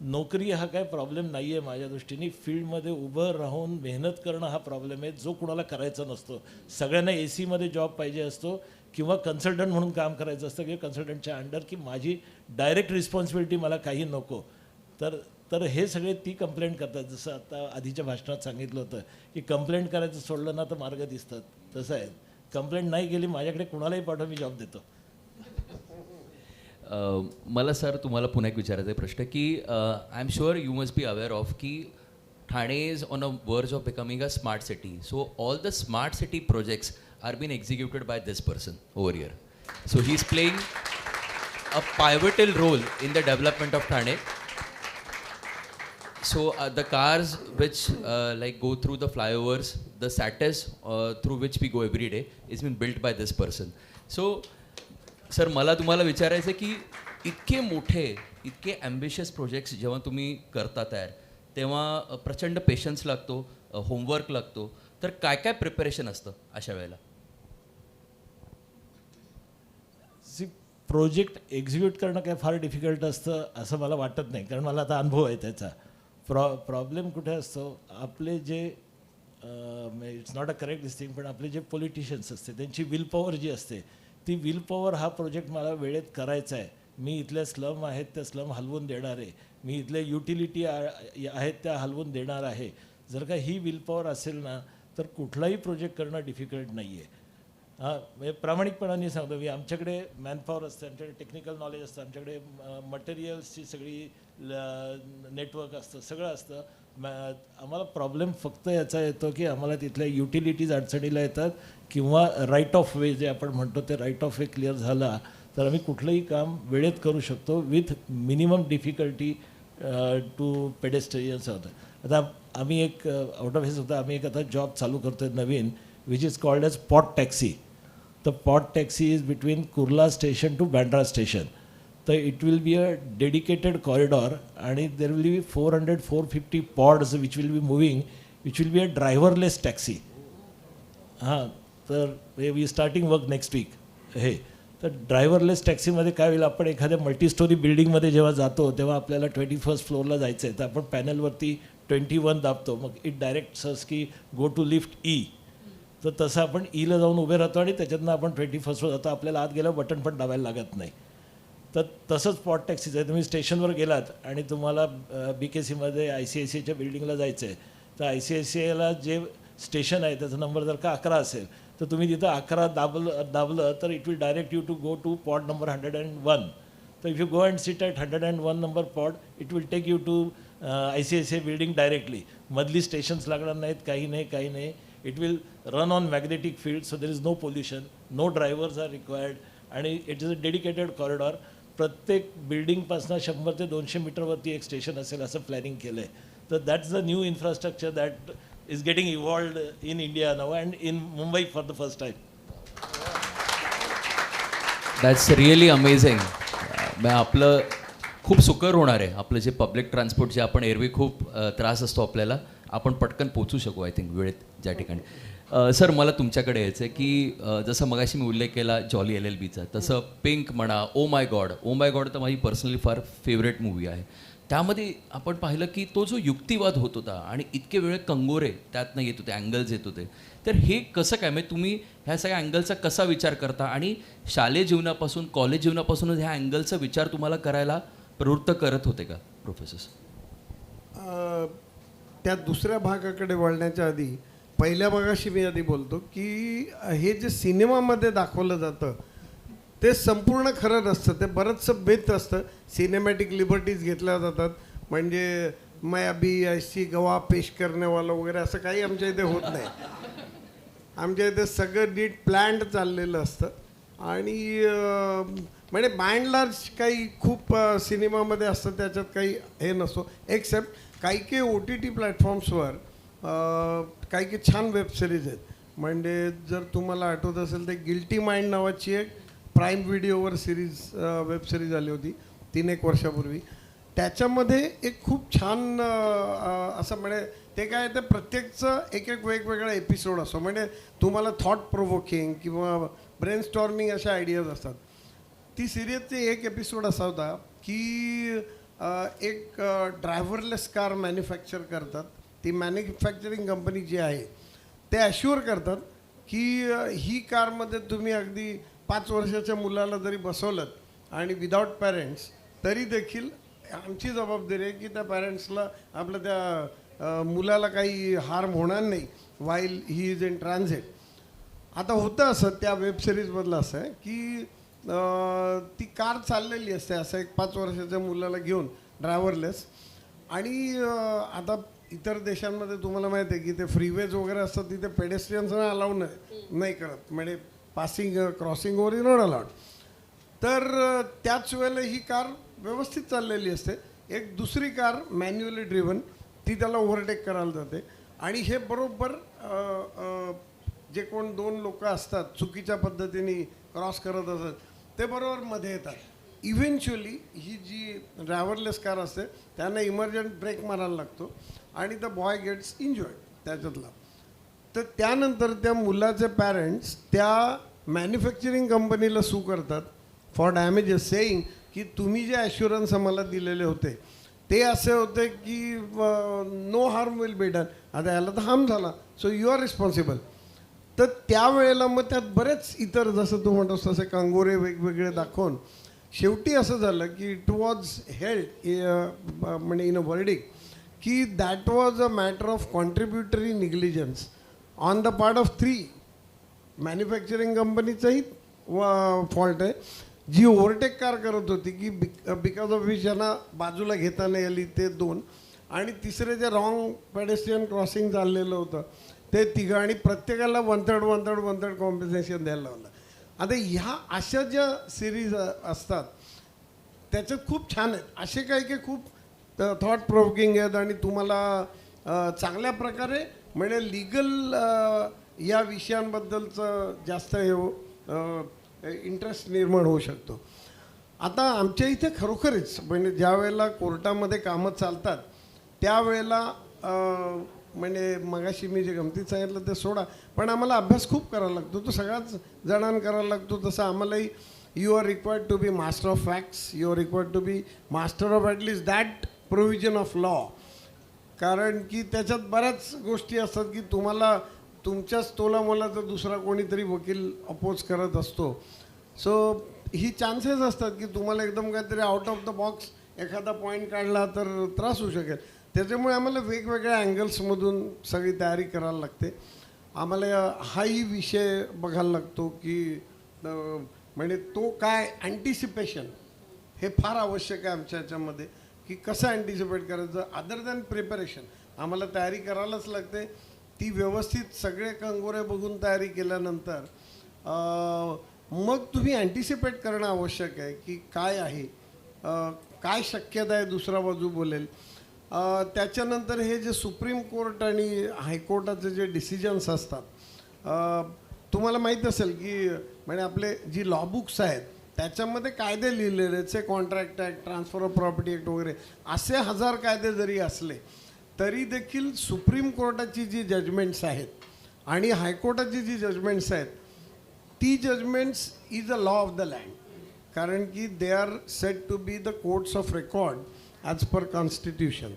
Speaker 5: नोकरी हा काय प्रॉब्लेम नाही आहे माझ्या दृष्टीने, फील्डमध्ये उभं राहून मेहनत करणं हा प्रॉब्लेम आहे जो कुणाला करायचा नसतो. सगळ्यांना AC मध्ये जॉब पाहिजे असतो किंवा कन्सल्टंट म्हणून काम करायचं असतं किंवा कन्सल्टंटच्या अंडर, की माझी डायरेक्ट रिस्पॉन्सिबिलिटी मला काही नको. तर हे सगळे ती कंप्लेंट करतात. जसं आता आधीच्या भाषणात सांगितलं होतं की कंप्लेंट करायचं सोडलं ना तर मार्ग दिसतात. तसं आहे, कंप्लेंट नाही केली माझ्याकडे कुणालाही पाठवा, मी जॉब देतो.
Speaker 6: मला सर तुम्हाला पुन्हा एक विचारायचा आहे प्रश्न की I am sure you must be aware of की Thane is on a verge of becoming a smart city. So all the smart city projects are been executed by this person over here. So he is playing a pivotal role in the development of Thane. So the cars which like go through the flyovers, the SATs through which we go every day is been built by this person. So sir, मला तुम्हाला विचारायचं की इतके मोठे, इतके ambitious projects जेव्हा तुम्ही करता तयार, तेव्हा प्रचंड पेशन्स लागतो, होमवर्क लागतो. तर काय काय प्रिपरेशन असतं अशा वेळेला?
Speaker 5: प्रोजेक्ट एक्झिक्यूट करणं काय फार डिफिकल्ट असतं असं मला वाटत नाही, कारण मला आता अनुभव आहे त्याचा. प्रॉब्लेम कुठे असतो, आपले जे it's not a correct this thing, पण आपले जे पॉलिटिशियन्स असते त्यांची विल पॉवर जी असते, ती विल पॉवर हा प्रोजेक्ट मला वेळेत करायचा आहे, मी इथल्या स्लम आहेत त्या स्लम हलवून देणार आहे, मी इथल्या युटिलिटी आहेत त्या हलवून देणार आहे. जर का ही विल पॉवर असेल ना तर कुठलाही प्रोजेक्ट करणं डिफिकल्ट नाही आहे. हां, म्हणजे प्रामाणिकपणाने सांगतो मी, आमच्याकडे मॅनपॉवर असतं, आमच्याकडे टेक्निकल नॉलेज असतं, आमच्याकडे मटेरियल्सची सगळी नेटवर्क असतं, सगळं असतं. आम्हाला प्रॉब्लेम फक्त याचा येतो की आम्हाला तिथल्या युटिलिटीज अडचणीला येतात किंवा राईट ऑफ वे जे आपण म्हणतो ते राईट ऑफ वे क्लिअर झाला तर आम्ही कुठलंही काम वेळेत करू शकतो विथ मिनिमम डिफिकल्टी टू पेडेस्ट्रियन्स होतं. आता आम्ही एक आउट ऑफ हेच होतं, आम्ही एक आता जॉब चालू करतो आहे नवीन, which is called as pod taxi. तर pod taxi is between Kurla station to Bandra station. तर it will be a dedicated corridor आणि there will be 450 pods which will be moving, which will be a driverless taxi. हां, तर we starting work next week. हे तर driverless टॅक्सीमध्ये काय होईल, आपण एखाद्या मल्टीस्टोरी बिल्डिंगमध्ये जेव्हा जातो तेव्हा आपल्याला 21st फ्लोअरला जायचं आहे, तर आपण पॅनलवरती 21 दाबतो, मग इट डायरेक्ट सर्च की गो टू लिफ्ट E. तर तसं आपण ईला जाऊन उभे राहतो आणि त्याच्यातनं आपण 21st जातो, आपल्याला आत गेलं बटन पण दाबायला लागत नाही. तर तसंच पॉट टॅक्सीचं आहे. तुम्ही स्टेशनवर गेलात आणि तुम्हाला BKCमध्ये ICICIच्या बिल्डिंगला जायचं आहे, तर ICICIला जे स्टेशन आहे त्याचा नंबर जर का 11 असेल तर तुम्ही तिथं 11 दाबलं तर it will direct you to go to pod number 101. तर if you go and sit at 101 number pod, it will take you to ICICI building directly. मधली स्टेशन्स लागणार नाहीत, काही नाही. It will run on magnetic field, so there is no pollution, no drivers are required आणि it is a dedicated corridor. प्रत्येक बिल्डिंगपासून 100 ते 200 मीटरवरती एक स्टेशन असेल असं प्लॅनिंग केलं आहे. तर that's the new infrastructure that is getting evolved in India now and in Mumbai for the first time.
Speaker 6: That's really amazing. आपलं खूप सुकर होणार आहे, आपलं जे पब्लिक ट्रान्सपोर्ट जे आपण एरवी खूप त्रास असतो आपल्याला, आपण पटकन पोचू शकू आय थिंक वेळेत ज्या ठिकाणी. सर, मला तुमच्याकडे यायचं आहे की जसं मगाशी मी उल्लेख केला जॉली LLBचा, तसं पिंक म्हणा, ओ माय गॉड तर माझी पर्सनली फार फेवरेट मूवी आहे. त्यामध्ये आपण पाहिलं की तो जो युक्तिवाद होत होता आणि इतके वेळ कंगोरे त्यातनं येत होते, अँगल्स येत होते, तर हे कसं काय, म्हणजे तुम्ही ह्या सगळ्या अँगलचा कसा विचार करता आणि शालेय जीवनापासून कॉलेज जीवनापासूनच ह्या अँगलचा विचार तुम्हाला करायला प्रवृत्त करत होते का प्रोफेसर?
Speaker 7: त्या दुसऱ्या भागाकडे वळण्याच्या आधी पहिल्या भागाशी मी आधी बोलतो की हे जे सिनेमामध्ये दाखवलं जातं ते संपूर्ण खरं नसतं. ते बरंचसं बेत असतं. सिनेमॅटिक लिबर्टीज घेतल्या जातात. म्हणजे मैं अभी ऐसी गवाह पेश करने वाला वगैरे असं काही आमच्या इथे होत नाही. आमच्या इथे सगळं नीट प्लॅन्ड चाललेलं असतं. आणि म्हणजे बाय अँड लार्ज काही खूप सिनेमामध्ये असतं त्याच्यात काही हे नसतो. एक्सेप्ट काही OTT प्लॅटफॉर्म्सवर काही छान वेबसिरीज आहेत. म्हणजे जर तुम्हाला आठवत असेल तर गिल्टी माइंड नावाची एक प्राईम व्हिडिओवर वेबसिरीज आली होती 3-1 वर्षापूर्वी. त्याच्यामध्ये एक खूप छान असं म्हणजे ते काय ते प्रत्येकचं एक वेगवेगळा एपिसोड असतो. म्हणजे तुम्हाला थॉट प्रोव्होकिंग किंवा ब्रेन स्टॉर्मिंग अशा आयडियाज असतात. ती सिरिजचे एक एपिसोड असा होता की एक ड्रायव्हरलेस कार मॅन्युफॅक्चर करतात. ती मॅन्युफॅक्चरिंग कंपनी जी आहे ते ॲश्युअर करतात की ही कारमध्ये तुम्ही अगदी 5 वर्षाच्या मुलाला जरी बसवलं आणि विदाऊट पॅरेंट्स तरी देखील आमची जबाबदारी आहे की त्या पॅरेंट्सला आपल्या त्या मुलाला काही हार्म होणार नाही वाईल ही इज इन ट्रान्झिट. आता होतं असं त्या वेबसिरीजमधलं असं आहे की ती कार चाललेली असते असं एक 5 वर्षाच्या मुलाला घेऊन ड्रायव्हरलेस. आणि आता इतर देशांमध्ये तुम्हाला माहिती आहे की ते फ्रीवेज वगैरे असतात तिथे पेडेस्ट्रियन्सना अलाउड नाही करत. म्हणजे passing crossing over is not allowed. तर त्याच वेळेला ही कार व्यवस्थित चाललेली असते. एक दुसरी कार मॅन्युअली ड्रिव्हन ती त्याला ओव्हरटेक करायला जाते. आणि हे बरोबर जे कोण 2 लोक असतात चुकीच्या पद्धतीने क्रॉस करत असतात ते बरोबर मध्ये येतात. इव्हेंच्युअली ही जी ड्रायव्हरलेस कार असते त्यांना इमर्जंट ब्रेक मारायला लागतो आणि द बॉय गेट्स इंजॉर्ड त्याच्यातला. तर त्यानंतर त्या मुलाचे पॅरेंट्स त्या मॅन्युफॅक्चरिंग कंपनीला सू करतात फॉर डॅमेजेस, सेईंग की तुम्ही जे ॲश्युरन्स आम्हाला दिलेले होते ते असे होते की no harm will be done. आता याला तर हार्म झाला सो यू आर रिस्पॉन्सिबल. तर त्यावेळेला मग त्यात बरेच इतर जसं तू म्हणतोस तसे कंगोरे वेगवेगळे दाखवून शेवटी असं झालं की इट वॉज हेल्ड म्हणजे इन अ वर्डिक की that was a matter of contributory negligence on the part of 3 manufacturing कंपनीचाही फॉल्ट आहे जी ओव्हरटेक कार करत होती की बिकॉज ऑफ विच यांना बाजूला घेता नाही आली ते 2 आणि तिसरे जे रॉंग पेडेस्ट्रियन क्रॉसिंग चाललेलं होतं ते 3 आणि प्रत्येकाला 1/3 कॉम्पेन्सेशन द्यायला लावलं. आता ह्या अशा ज्या सिरीज असतात त्याच्यात खूप छान आहेत. असे काही खूप थॉट प्रोव्होकिंग आहेत आणि तुम्हाला चांगल्या प्रकारे म्हणजे लिगल या विषयांबद्दलचं जास्त हे इंटरेस्ट निर्माण होऊ शकतो. आता आमच्या इथे खरोखरच म्हणजे ज्या वेळेला कोर्टामध्ये कामं चालतात त्यावेळेला म्हणजे मगाशी मी जे गमतीत सांगितलं ते सोडा पण आम्हाला अभ्यास खूप करायला लागतो. तो सगळ्याच जणांना करायला लागतो. तसं आम्हालाही you are required to be master of facts, you are required to be master of at least that provision of law. कारण की त्याच्यात बऱ्याच गोष्टी असतात की तुम्हाला तुमच्याच तोलामोलाचा दुसरा कोणीतरी वकील अपोज करत असतो. सो ही चान्सेस असतात की तुम्हाला एकदम काहीतरी आउट ऑफ द बॉक्स एखादा पॉईंट काढला तर त्रास होऊ शकेल. त्याच्यामुळे आम्हाला वेगवेगळ्या अँगल्समधून सगळी तयारी करायला लागते. आम्हाला हाही विषय बघायला लागतो की म्हणजे तो काय अँटिसिपेशन हे फार आवश्यक आहे आमच्या ह्याच्यामध्ये की कसं अँटिसिपेट करायचं. अदर दॅन प्रिपरेशन आम्हाला तयारी करायलाच लागते. ती व्यवस्थित सगळे कंगोरे बघून तयारी केल्यानंतर मग तुम्ही अँटिसिपेट करणं आवश्यक आहे की काय आहे, काय शक्यता आहे दुसरा बाजू बोलेल. त्याच्यानंतर हे जे सुप्रीम कोर्ट आणि हायकोर्टाचे जे डिसिजन्स असतात तुम्हाला माहीत असेल की म्हणजे आपले जी लॉ बुक्स आहेत त्याच्यामध्ये कायदे लिहिलेले आहेत. से contract act, transfer of property act वगैरे असे 1000 कायदे जरी असले तरी देखील सुप्रीम कोर्टाची जी जजमेंट्स आहेत आणि हायकोर्टाची जी जजमेंट्स आहेत ती judgments is a law of the land. कारण की they are set to be the courts of record as per constitution.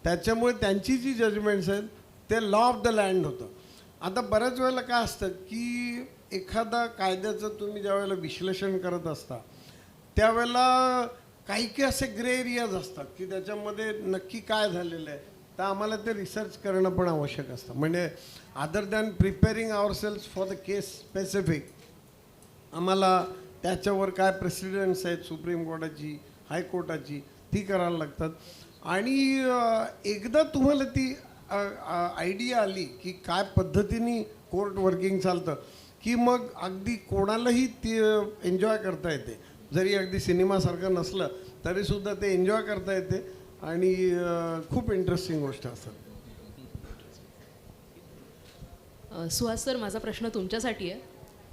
Speaker 7: त्याच्यामुळे त्यांची जी जजमेंट्स आहेत ते लॉ ऑफ द लँड होतं. आता बऱ्याच वेळेला काय असतं की एखादा कायद्याचं तुम्ही ज्या वेळेला विश्लेषण करत असता त्यावेळेला काही असे ग्रे एरियाज असतात की त्याच्यामध्ये नक्की काय झालेलं आहे. तर आम्हाला ते रिसर्च करणं पण आवश्यक असतं. म्हणजे other than preparing our selves for the case specific आम्हाला त्याच्यावर काय प्रेसिडेंट्स आहेत सुप्रीम कोर्टाची, हायकोर्टाची, ती करायला लागतात. आणि एकदा तुम्हाला ती आयडिया आली की काय पद्धतीने कोर्ट वर्किंग चालतं, की मग अगदी कोणालाही ती एन्जॉय करता येते. जरी अगदी सिनेमासारखं नसलं तरीसुद्धा ते एन्जॉय करता येते आणि खूप इंटरेस्टिंग गोष्ट असतात.
Speaker 1: सुहास सर, माझा प्रश्न तुमच्यासाठी आहे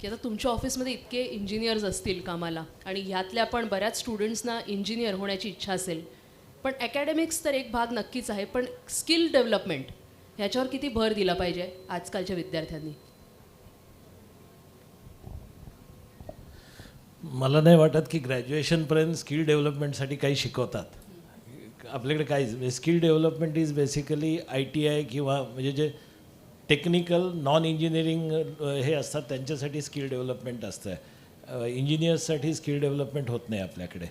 Speaker 1: की आता तुमच्या ऑफिसमध्ये इतके इंजिनियर्स असतील कामाला आणि ह्यातल्या पण बऱ्याच स्टुडंट्सना इंजिनियर होण्याची इच्छा असेल, पण अकॅडमिक्स तर एक भाग नक्कीच आहे, पण स्किल डेव्हलपमेंट ह्याच्यावर किती भर दिला पाहिजे आजकालच्या विद्यार्थ्यांनी?
Speaker 5: मला नाही वाटत की ग्रॅज्युएशनपर्यंत स्किल डेव्हलपमेंटसाठी काही शिकवतात. आपल्याकडे काहीच skill development is basically ITI किंवा म्हणजे जे टेक्निकल नॉन इंजिनिअरिंग हे असतात त्यांच्यासाठी स्किल डेव्हलपमेंट असतं. इंजिनियर्ससाठी स्किल डेव्हलपमेंट होत नाही आपल्याकडे.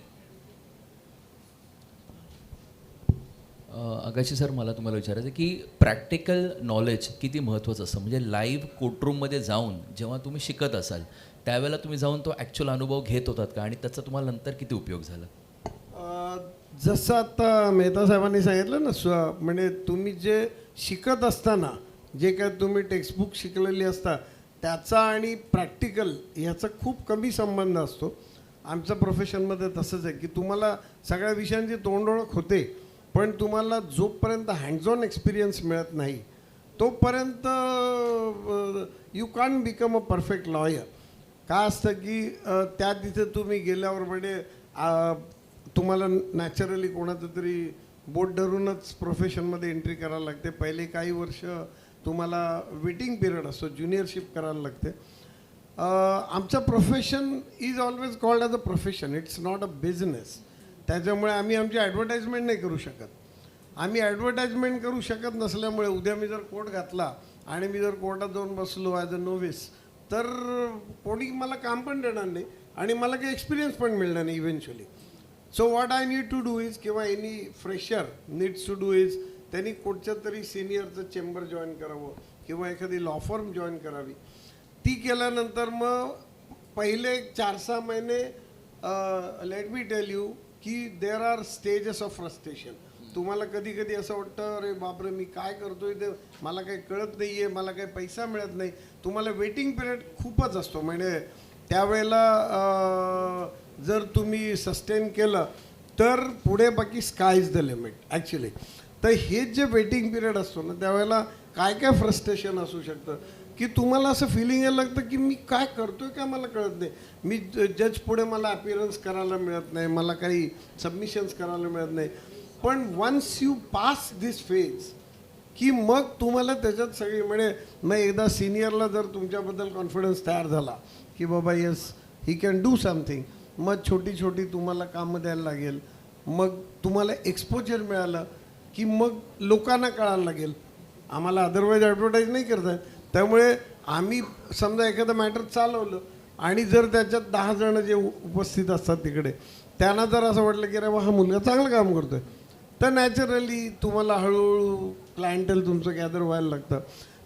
Speaker 6: आकाशी सर, मला तुम्हाला विचारायचं की प्रॅक्टिकल नॉलेज किती महत्त्वाचं असतं, म्हणजे लाईव्ह कोर्टरूममध्ये जाऊन जेव्हा तुम्ही शिकत असाल त्यावेळेला तुम्ही जाऊन तो ॲक्च्युअल अनुभव घेत होतात का, आणि त्याचा तुम्हाला नंतर किती उपयोग झाला?
Speaker 7: जसं आता मेहता साहेबांनी सांगितलं ना, म्हणजे तुम्ही जे शिकत असताना जे काय तुम्ही टेक्स्टबुक शिकलेली असता त्याचा आणि प्रॅक्टिकल ह्याचा खूप कमी संबंध असतो. आमच्या प्रोफेशनमध्ये तसंच आहे की तुम्हाला सगळ्या विषयांची तोंडओळख होते, पण तुम्हाला जोपर्यंत हँड्स ऑन एक्सपिरियन्स मिळत नाही तोपर्यंत you can become a perfect lawyer. काय असतं की त्या तिथे तुम्ही गेल्यावर म्हणजे तुम्हाला नॅचरली कोणाचं तरी बोट धरूनच प्रोफेशनमध्ये एंट्री करायला लागते. पहिले काही वर्ष तुम्हाला वेटिंग पिरियड असतो, ज्युनियरशिप करायला लागते. आमचं profession is always called as a profession, it's not a business. त्याच्यामुळे आम्ही आमची ॲडव्हर्टाइजमेंट नाही करू शकत. आम्ही ॲडव्हर्टाइजमेंट करू शकत नसल्यामुळे उद्या मी जर कोट घातला आणि मी जर कोर्टात जाऊन बसलो ॲज अ नोविस तर कोणी मला काम पण देणार नाही आणि मला काही एक्सपिरियन्स पण मिळणार नाही eventually. So what I need to do is, किंवा any fresher needs to do is, त्यांनी कुठच्या तरी सिनियरचं चेंबर जॉईन करावं किंवा एखादी लॉ फर्म जॉईन करावी. ती केल्यानंतर मग पहिले 4-6 महिने लेट मी टेल यू की there are stages of frustration. तुम्हाला कधी कधी असं वाटतं अरे बापरे मी काय करतोय ते मला काही कळत नाही आहे, मला काही पैसा मिळत नाही. तुम्हाला वेटिंग पिरियड खूपच असतो, म्हणजे त्यावेळेला जर तुम्ही सस्टेन केलं तर पुढे बाकी sky is the limit actually. तर हे जे वेटिंग पिरियड असतो ना त्यावेळेला काय काय फ्रस्ट्रेशन असू शकतं की तुम्हाला असं फिलिंग यायला लागतं की मी काय करतोय काय मला कळत नाही. मी जज पुढे मला अपीअरन्स करायला मिळत नाही, मला काही सबमिशन्स करायला मिळत नाही. पण once you pass this phase की मग तुम्हाला त्याच्यात सगळी म्हणजे मग एकदा सिनियरला जर तुमच्याबद्दल कॉन्फिडन्स तयार झाला की बाबा yes he can do something, मग छोटी छोटी तुम्हाला कामं द्यायला लागेल. मग तुम्हाला एक्सपोजर मिळालं की मग लोकांना कळायला लागेल. आम्हाला अदरवाईज ॲडव्हर्टाईज नाही करता येत. त्यामुळे आम्ही समजा एखादं मॅटर चालवलं आणि जर त्याच्यात 10 जण जे उपस्थित असतात तिकडे त्यांना जर असं वाटलं की अरे हा मुलगा चांगलं काम करतोय तर नॅचरली तुम्हाला हळूहळू क्लायंटेल तुमचं गॅदर व्हायला लागतं.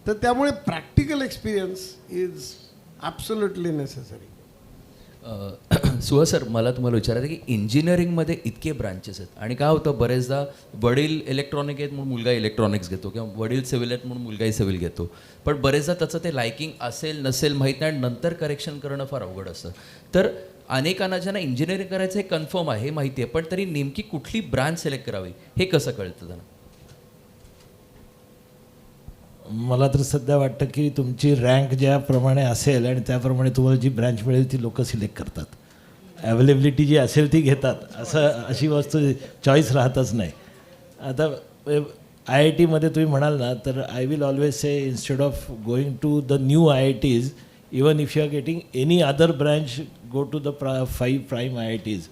Speaker 7: तर त्यामुळे practical experience is absolutely necessary.
Speaker 6: Suhas sir, मला तुम्हाला विचारायचं की इंजिनिअरिंगमध्ये इतके ब्रांचेस आहेत आणि काय होतं बरेचदा वडील इलेक्ट्रॉनिक आहेत म्हणून मुलगा इलेक्ट्रॉनिक्स घेतो किंवा वडील सिव्हिल आहेत म्हणून मुलगाही सिव्हिल घेतो, पण बरेचदा त्याचं ते लायकिंग असेल नसेल माहीत नाही आणि नंतर करेक्शन करणं फार अवघड असतं. तर अनेकांना ज्यांना इंजिनिअरिंग करायचं हे कन्फर्म आहे, हे माहिती आहे, पण तरी नेमकी कुठली ब्रांच सिलेक्ट करावी हे कसं कळतं त्यांना?
Speaker 5: मला तर सध्या वाटतं की तुमची रँक ज्याप्रमाणे असेल आणि त्याप्रमाणे तुम्हाला जी ब्रँच मिळेल ती लोक सिलेक्ट करतात. अवेलेबिलिटी जी असेल ती घेतात, अशी वस्तू चॉईस राहतच नाही. आता IIT तुम्ही म्हणाल ना तर I will always say instead of going to the new IITs, even if you are getting any other branch, go to the 5 prime IITs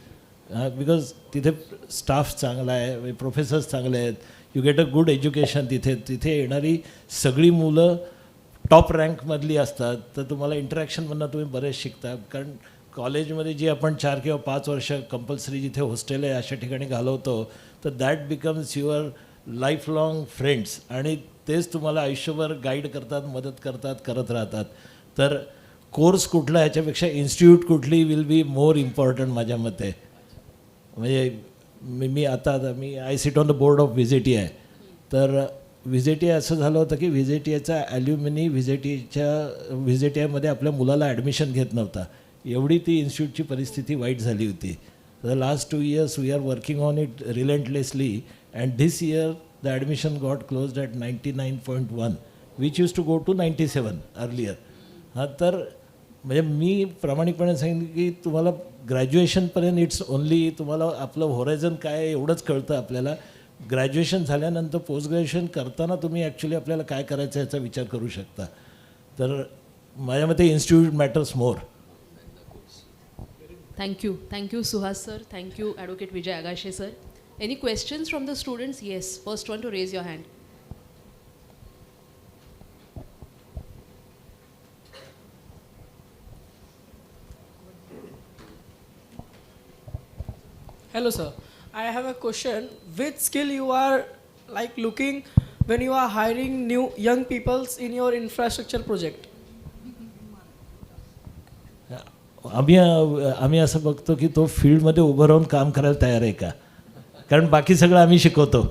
Speaker 5: because तिथे स्टाफ चांगला आहे, प्रोफेसर्स चांगले आहेत, you get a good education. तिथे येणारी सगळी मुलं top रँकमधली असतात, तर तुम्हाला इंटरॅक्शनमधनं तुम्ही बरेच शिकता. कारण कॉलेजमध्ये जी आपण 4 किंवा 5 वर्ष कंपल्सरी जिथे हॉस्टेल आहे अशा ठिकाणी घालवतो तर that becomes your life long friends आणि तेच तुम्हाला आयुष्यभर गाईड करतात, मदत करतात, करत राहतात. तर कोर्स कुठला ह्याच्यापेक्षा इन्स्टिट्यूट कुठली विल बी मोर इम्पॉर्टंट माझ्या मते. म्हणजे मी I sit on the board of VJTI. तर व्हिजेटीआय असं झालं होतं की व्हिजेटीआयचा ॲल्युमिनी व्हिजेटीआयमध्ये आपल्या मुलाला ॲडमिशन घेत नव्हता. एवढी ती इन्स्टिट्यूटची परिस्थिती वाईट झाली होती. The last 2 years we are working on it relentlessly, and this year the admission got closed at 99.1 which used to go to 97 earlier. तर म्हणजे मी प्रामाणिकपणे सांगितलं की तुम्हाला ग्रॅज्युएशनपर्यंत इट्स ओनली तुम्हाला आपलं होरायझन काय आहे एवढंच कळतं आपल्याला. ग्रॅज्युएशन झाल्यानंतर पोस्ट ग्रॅज्युएशन करताना तुम्ही ॲक्च्युली आपल्याला काय करायचं याचा विचार करू शकता. तर माझ्या मते institute matters more.
Speaker 1: Thank you. Thank you, Suhas sir. Thank you, Advocate Vijay Agashe sir. Any questions from the students? Yes. First one to raise your hand.
Speaker 12: Hello sir, I have a question. Which skill you are like looking when you are hiring new young peoples in your infrastructure project?
Speaker 5: आम्ही असं बघतो की तो फील्डमध्ये उभं राहून काम करायला तयार आहे का. कारण बाकी सगळं आम्ही शिकवतो.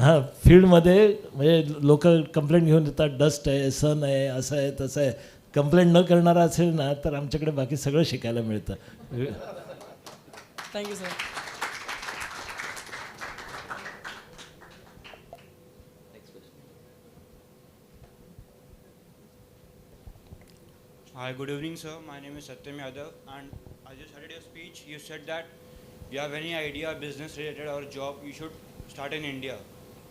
Speaker 5: हां, फील्डमध्ये म्हणजे लोक कंप्लेंट घेऊन येतात, डस्ट आहे, सन आहे, असं आहे तसं आहे. कंप्लेंट न करणारा असेल ना तर आमच्याकडे बाकी सगळं शिकायला मिळतं.
Speaker 12: Thank you sir.
Speaker 20: Hi, good evening, sir. My name is Satyam Yadav, and I just heard your speech. You said that you have any idea, business related or job, you should start in India.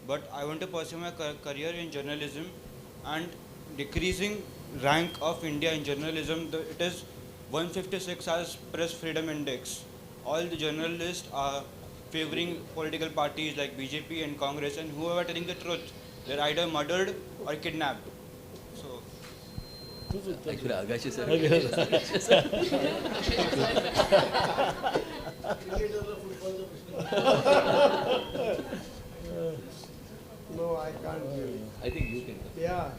Speaker 20: But I want to pursue my career in journalism, and decreasing rank of India in journalism, it is 156 as Press Freedom Index. All the journalists are favoring political parties like BJP and Congress, and whoever telling the truth, they're either murdered or kidnapped. So.
Speaker 6: Actually, Agashe sir.
Speaker 7: No, I can't hear you.
Speaker 6: I think you can.
Speaker 7: Yeah.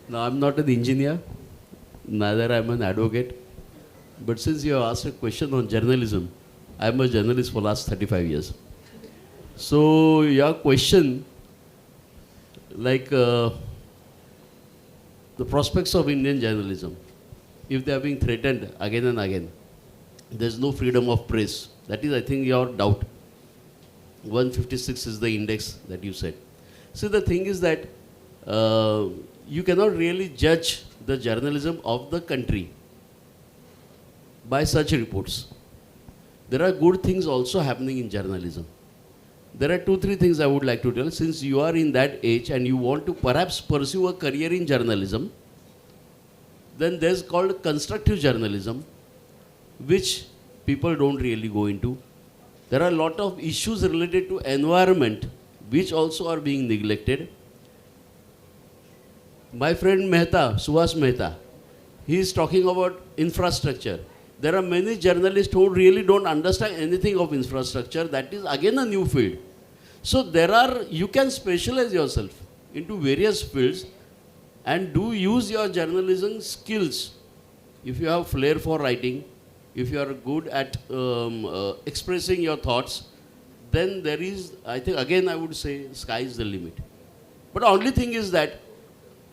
Speaker 8: No, I'm not an engineer, neither I'm an advocate. But since you have asked a question on journalism, I'm a journalist for the last 35 years. So your question, like the prospects of Indian journalism, if they are being threatened again and again, there's no freedom of press. That is, I think, your doubt. 156 is the index that you said. So the thing is that you cannot really judge the journalism of the country by such reports. There are good things also happening in journalism. There are 2-3 things I would like to tell. Since you are in that age and you want to perhaps pursue a career in journalism, then there's called constructive journalism, which people don't really go into. There are a lot of issues related to environment, which also are being neglected. My friend Mehta, Suhas Mehta, he is talking about infrastructure. There are many journalists who really don't understand anything of infrastructure. That is again a new field. So you can specialize yourself into various fields and use your journalism skills. If you have flair for writing, if you are good at expressing your thoughts, then there is, I think, again I would say, sky is the limit. But the only thing is that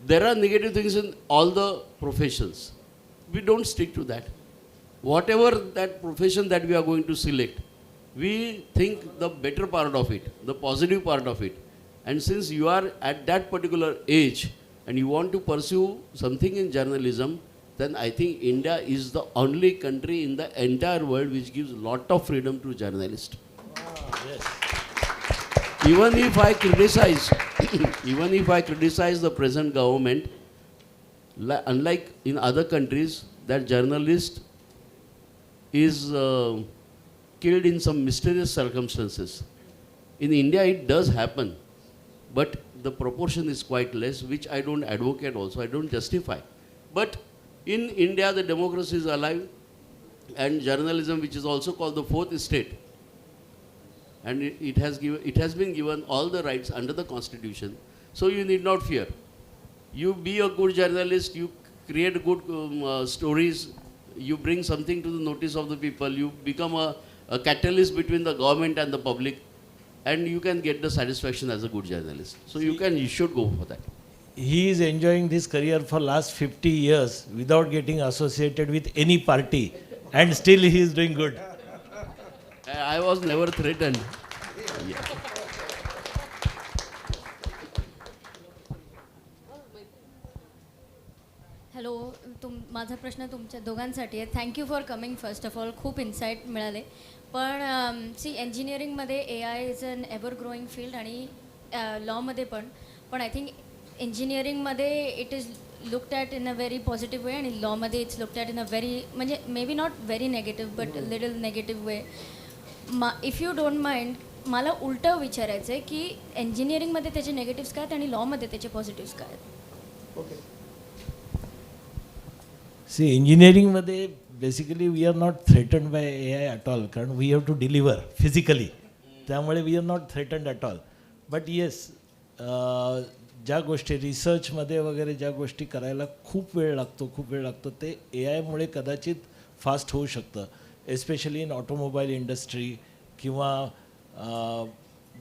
Speaker 8: there are negative things in all the professions. We don't stick to that. Whatever that profession that we are going to select, we think the better part of it, the positive part of it. And since you are at that particular age and you want to pursue something in journalism, then I think India is the only country in the entire world which gives a lot of freedom to journalists. Yes. Even if I criticize, even if I criticize the present government, unlike in other countries, that journalist is killed in some mysterious circumstances. In India, it does happen, but the proportion is quite less, which I don't advocate also, I don't justify. But in India, the democracy is alive, and journalism, which is also called the fourth estate, and it has been given all the rights under the Constitution. So you need not fear. You be a good journalist, you create good stories, you bring something to the notice of the people, you become a catalyst between the government and the public, and you can get the satisfaction as a good journalist. So you should go for that.
Speaker 5: He is enjoying this career for last 50 years without getting associated with any party, and still he is doing good.
Speaker 8: I was never threatened. Yeah.
Speaker 9: Hello, माझा प्रश्न तुमच्या दोघांसाठी आहे. Thank you for coming first of all. खूप insight मिळाले. पण see इंजिनिअरिंगमध्ये AI is an ever growing field आणि लॉमध्ये पण आय थिंक इंजिनिअरिंगमध्ये it is looked at in a very positive way आणि लॉमध्ये it's looked at in a very म्हणजे maybe not very negative but little negative way. If you don't mind, मला उलटं विचारायचं आहे की इंजिनिअरिंगमध्ये त्याचे नेगेटिव्स काय आहेत आणि लॉमध्ये त्याचे पॉझिटिव्स काय आहेत.
Speaker 5: ओके. See, engineering मध्ये basically we are not threatened by AI at all, कारण we have to deliver physically. त्यामुळे we are not threatened at all. But yes, ज्या गोष्टी रिसर्चमध्ये वगैरे ज्या गोष्टी करायला खूप वेळ लागतो ते AI मुळे कदाचित फास्ट होऊ शकतं, एस्पेशली इन ऑटोमोबाईल इंडस्ट्री किंवा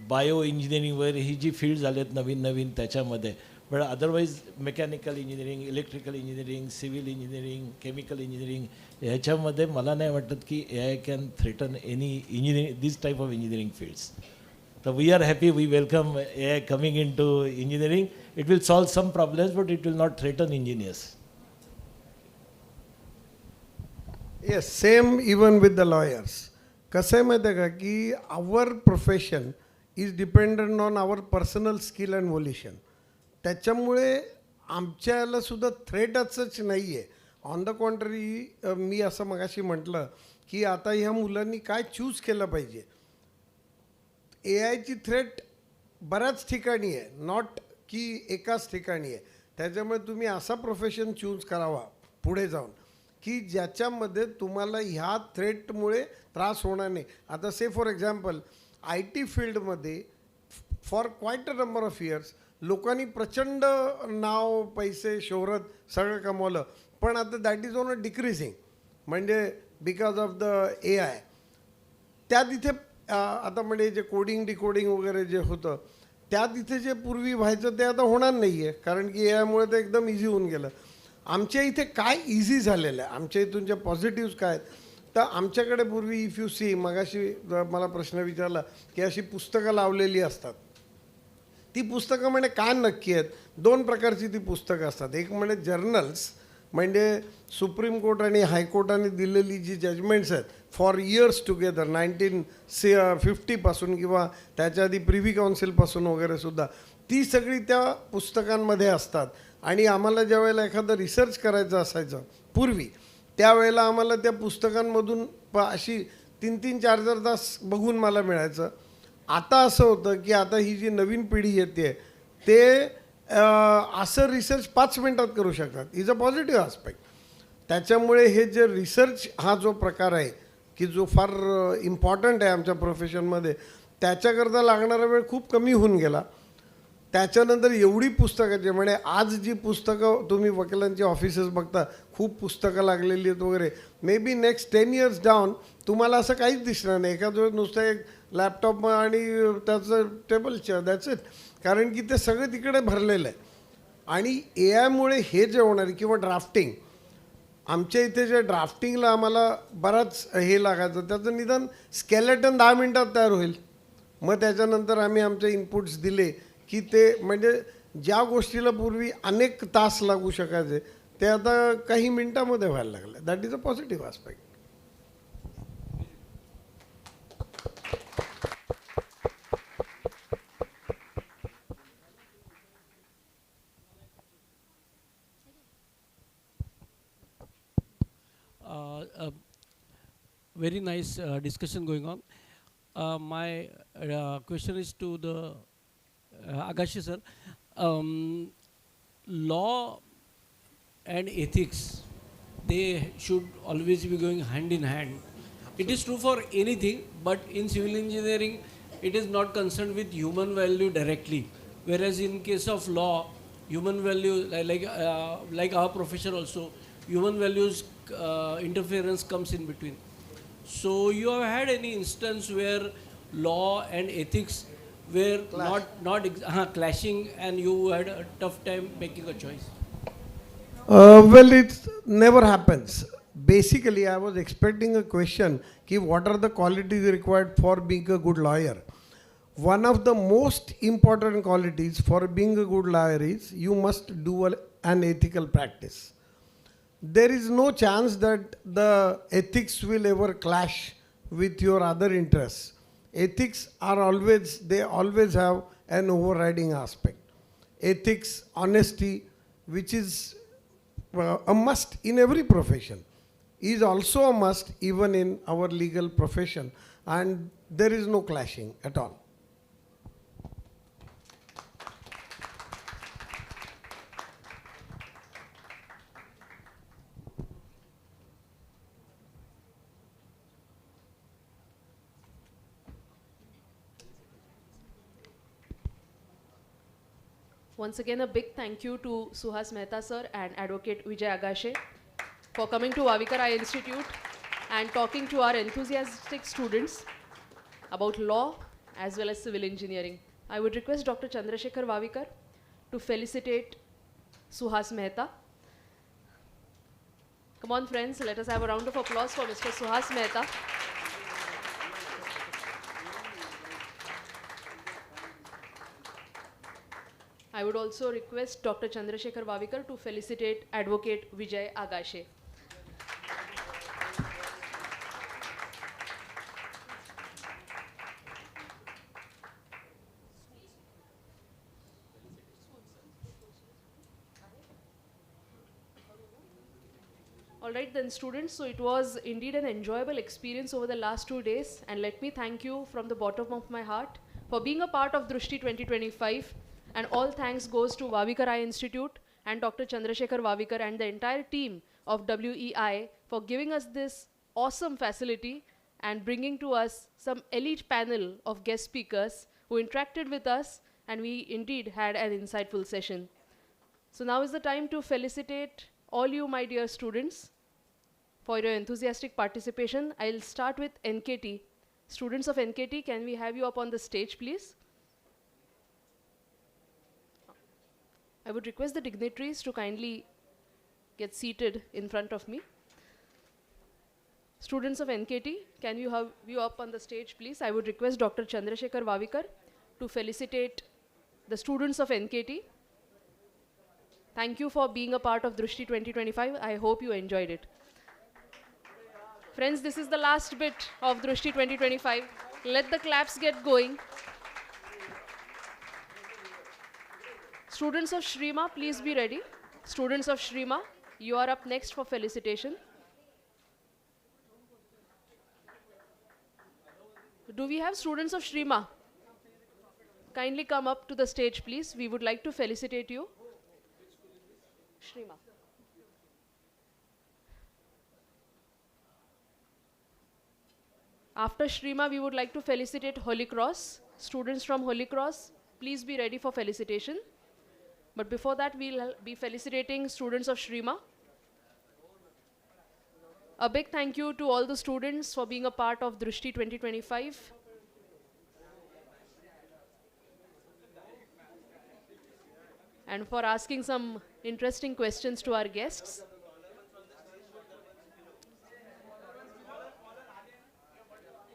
Speaker 5: बायो इंजिनिअरिंग वगैरे ही जी फील्ड झाली आहेत नवीन त्याच्यामध्ये. But otherwise mechanical engineering, electrical engineering, civil engineering, chemical engineering ह्याच्यामध्ये मला नाही वाटत की AI can threaten any engineering this type of engineering fields. तर we are happy, we welcome AI coming into engineering. It will solve some problems but it will not threaten engineers.
Speaker 7: Yes, same even with the lawyers. कसं आहे माहिती आहे का की our profession is dependent on our personal skill and evolution. त्याच्यामुळे आमच्या याला सुद्धा थ्रेट असंच नाही आहे. ऑन द कॉन्ट्ररी, मी असं मगाशी म्हटलं की आता ह्या मुलांनी काय चूज केलं पाहिजे. AIची थ्रेट बऱ्याच ठिकाणी आहे, नॉट की एकाच ठिकाणी आहे. त्याच्यामुळे तुम्ही असा प्रोफेशन चूज करावा पुढे जाऊन की ज्याच्यामध्ये तुम्हाला ह्या थ्रेटमुळे त्रास होणार नाही. आता से फॉर एक्झाम्पल IT फील्डमध्ये for quiet a number of years लोकांनी प्रचंड नाव, पैसे, शोहरत सगळं कमवलं, पण आता that is on a decreasing, म्हणजे बिकॉज ऑफ द AI. त्या तिथे आता म्हणजे जे कोडिंग डिकोडिंग वगैरे जे होतं त्या तिथे जे पूर्वी व्हायचं ते आता होणार नाही आहे, कारण की AIमुळे ते एकदम इझी होऊन गेलं. आमच्या इथे काय इझी झालेलं आहे, आमच्या इथूनच्या पॉझिटिव्स काय आहेत, तर आमच्याकडे पूर्वी इफ यू सी, मगाशी मला प्रश्न विचारला की अशी पुस्तकं लावलेली असतात. ती पुस्तकं म्हणजे काय नक्की आहेत, दोन प्रकारची ती पुस्तकं असतात. एक म्हणजे जर्नल्स, म्हणजे सुप्रीम कोर्ट आणि हायकोर्टाने दिलेली जी जजमेंट्स आहेत फॉर इयर्स टुगेदर 1950पासून किंवा त्याच्या आधी प्रिव्ही काउन्सिलपासून वगैरे सुद्धा, ती सगळी त्या पुस्तकांमध्ये असतात. आणि आम्हाला ज्या वेळेला एखादं रिसर्च करायचं असायचं पूर्वी, त्यावेळेला आम्हाला त्या पुस्तकांमधून अशी 3-3, 4-4 तास बघून मला मिळायचं. आता असं होतं की आता ही जी नवीन पिढी येते ते असं रिसर्च 5 मिनिटात करू शकतात. Is a positive aspect. त्याच्यामुळे हे जे रिसर्च हा जो प्रकार आहे की जो फार इम्पॉर्टंट आहे आमच्या प्रोफेशनमध्ये, त्याच्याकरता लागणारा वेळ खूप कमी होऊन गेला. त्याच्यानंतर एवढी पुस्तकाची, म्हणजे आज जी पुस्तकं तुम्ही वकिलांची ऑफिसेस बघता, खूप पुस्तकं लागलेली आहेत वगैरे, may be next 10 years down तुम्हाला असं काहीच दिसणार नाही. एखाद्या वेळेस नुसतं एक लॅपटॉप आणि त्याचं टेबलचं दॅट्स इट, कारण की ते सगळं तिकडे भरलेलं आहे. आणि AIमुळे हे जे होणार आहे, किंवा ड्राफ्टिंग, आमच्या इथे जे ड्राफ्टिंगला आम्हाला बराच हे लागायचं, त्याचं निदान स्केलेटन 10 मिनिटात तयार होईल. मग त्याच्यानंतर आम्ही आमचे इनपुट्स दिले की ते, म्हणजे ज्या गोष्टीला पूर्वी अनेक तास लागू शकायचे ते आता काही मिनिटामध्ये व्हायला लागलं. That is a positive aspect.
Speaker 3: Very nice discussion going on. My question is to the Agashi sir. Law and ethics, they should always be going hand in hand. It is true for anything, but in civil engineering it is not concerned with human value directly. Whereas in case of law, human value, like our profession also, human values interference comes in between. So you have had any instance where law and ethics were not clashing and you had a tough time making a choice?
Speaker 7: Well, it never happens. Basically, I was expecting a question, what are the qualities required for being a good lawyer? One of the most important qualities for being a good lawyer is you must do an ethical practice. There is no chance that the ethics will ever clash with your other interests. Ethics are always, they always have an overriding aspect. Ethics, honesty, which is a must in every profession, is also a must even in our legal profession, and there is no clashing at all.
Speaker 1: Once again, a big thank you to Suhas Mehta sir and Advocate Vijay Agashe for coming to Vavikar Eye Institute and talking to our enthusiastic students about law as well as civil engineering. I would request Dr. Chandrasekhar Vavikar to felicitate Suhas Mehta. Come on friends, let us have a round of applause for Mr. Suhas Mehta. I would also request Dr. Chandrasekhar Vavikar to felicitate Advocate Vijay Agashe. Alright then students, so it was indeed an enjoyable experience over the last 2 days, and let me thank you from the bottom of my heart for being a part of Drushti 2025, and all thanks goes to Vavikar Eye Institute and Dr. Chandrasekhar Vavikar and the entire team of WEI for giving us this awesome facility and bringing to us some elite panel of guest speakers who interacted with us, and we indeed had an insightful session. So now is the time to felicitate all you my dear students for your enthusiastic participation. I'll start with NKT. Students of NKT, can we have you up on the stage please? I would request the dignitaries to kindly get seated in front of me. Students of NKT, can you have you up on the stage please? I would request Dr. Chandrasekhar Vavikar to felicitate the students of NKT. Thank you for being a part of Drushti 2025. I hope you enjoyed it. Friends, this is the last bit of Drushti 2025. Let the claps get going. Students of Shrima, please be ready. Students of Shrima, you are up next for felicitation. Do we have students of Shrima? Kindly come up to the stage, please. We would like to felicitate you. Shrima. After Shrima, we would like to felicitate Holy Cross. Students from Holy Cross, please be ready for felicitation. But before that, we'll be felicitating students of Shrima. A big thank you to all the students for being a part of Drushti 2025. And for asking some interesting questions to our guests.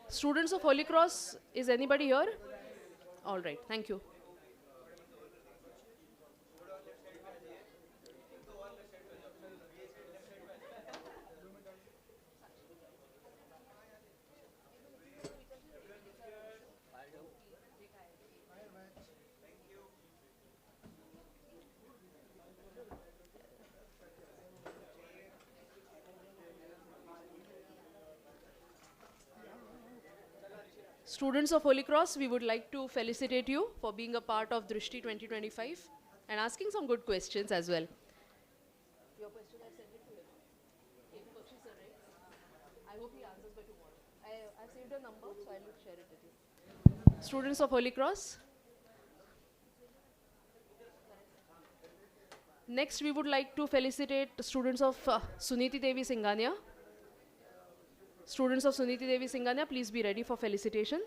Speaker 1: Students of Holy Cross, is anybody here? All right, thank you. Students of Holy Cross, we would like to felicitate you for being a part of Drushti 2025 and asking some good questions as well. Your question I sent it to him. I hope he answers by tomorrow. I've saved a number, so I'll share it with you. Students of Holy Cross. Next, we would like to felicitate students of Suniti Devi Singhania. Students of Suniti Devi Singhania, please be ready for felicitation.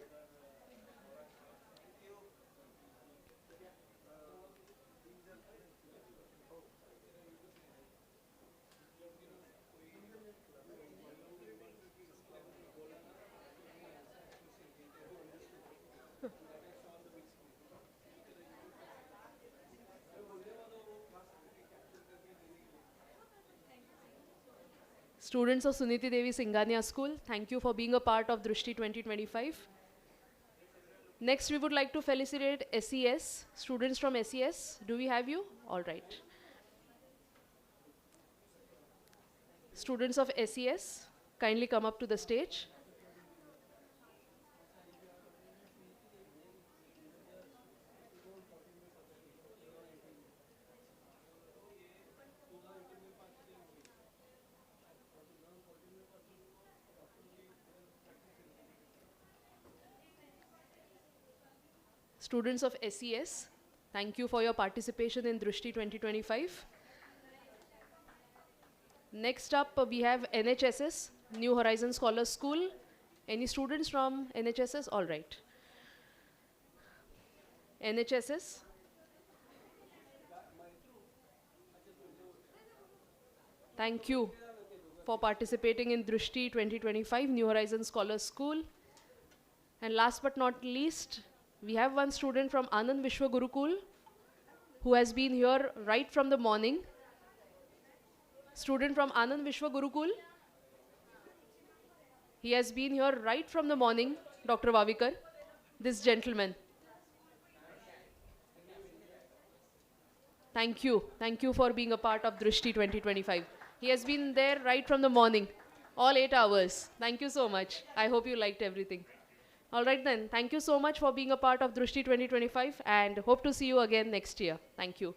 Speaker 1: Students of Suniti Devi Singhania School, thank you for being a part of Drishti 2025. Next, we would like to felicitate SES. Students from SES, do we have you? All right. Students of SES, kindly come up to the stage. Students of SES, thank you for your participation in Drishti 2025. Next up, we have NHSS, New Horizon Scholars School. Any students from NHSS? All right. NHSS. Thank you for participating in Drishti 2025, New Horizon Scholars School. And last but not least, we have one student from Anand Vishwa Gurukul who has been here right from the morning. Student from Anand Vishwa Gurukul. He has been here right from the morning, Dr. Vavikar. This gentleman. Thank you. Thank you for being a part of Drishti 2025. He has been there right from the morning, all 8 hours. Thank you so much. I hope you liked everything. All right then, thank you so much for being a part of Drishti 2025 and hope to see you again next year. Thank you.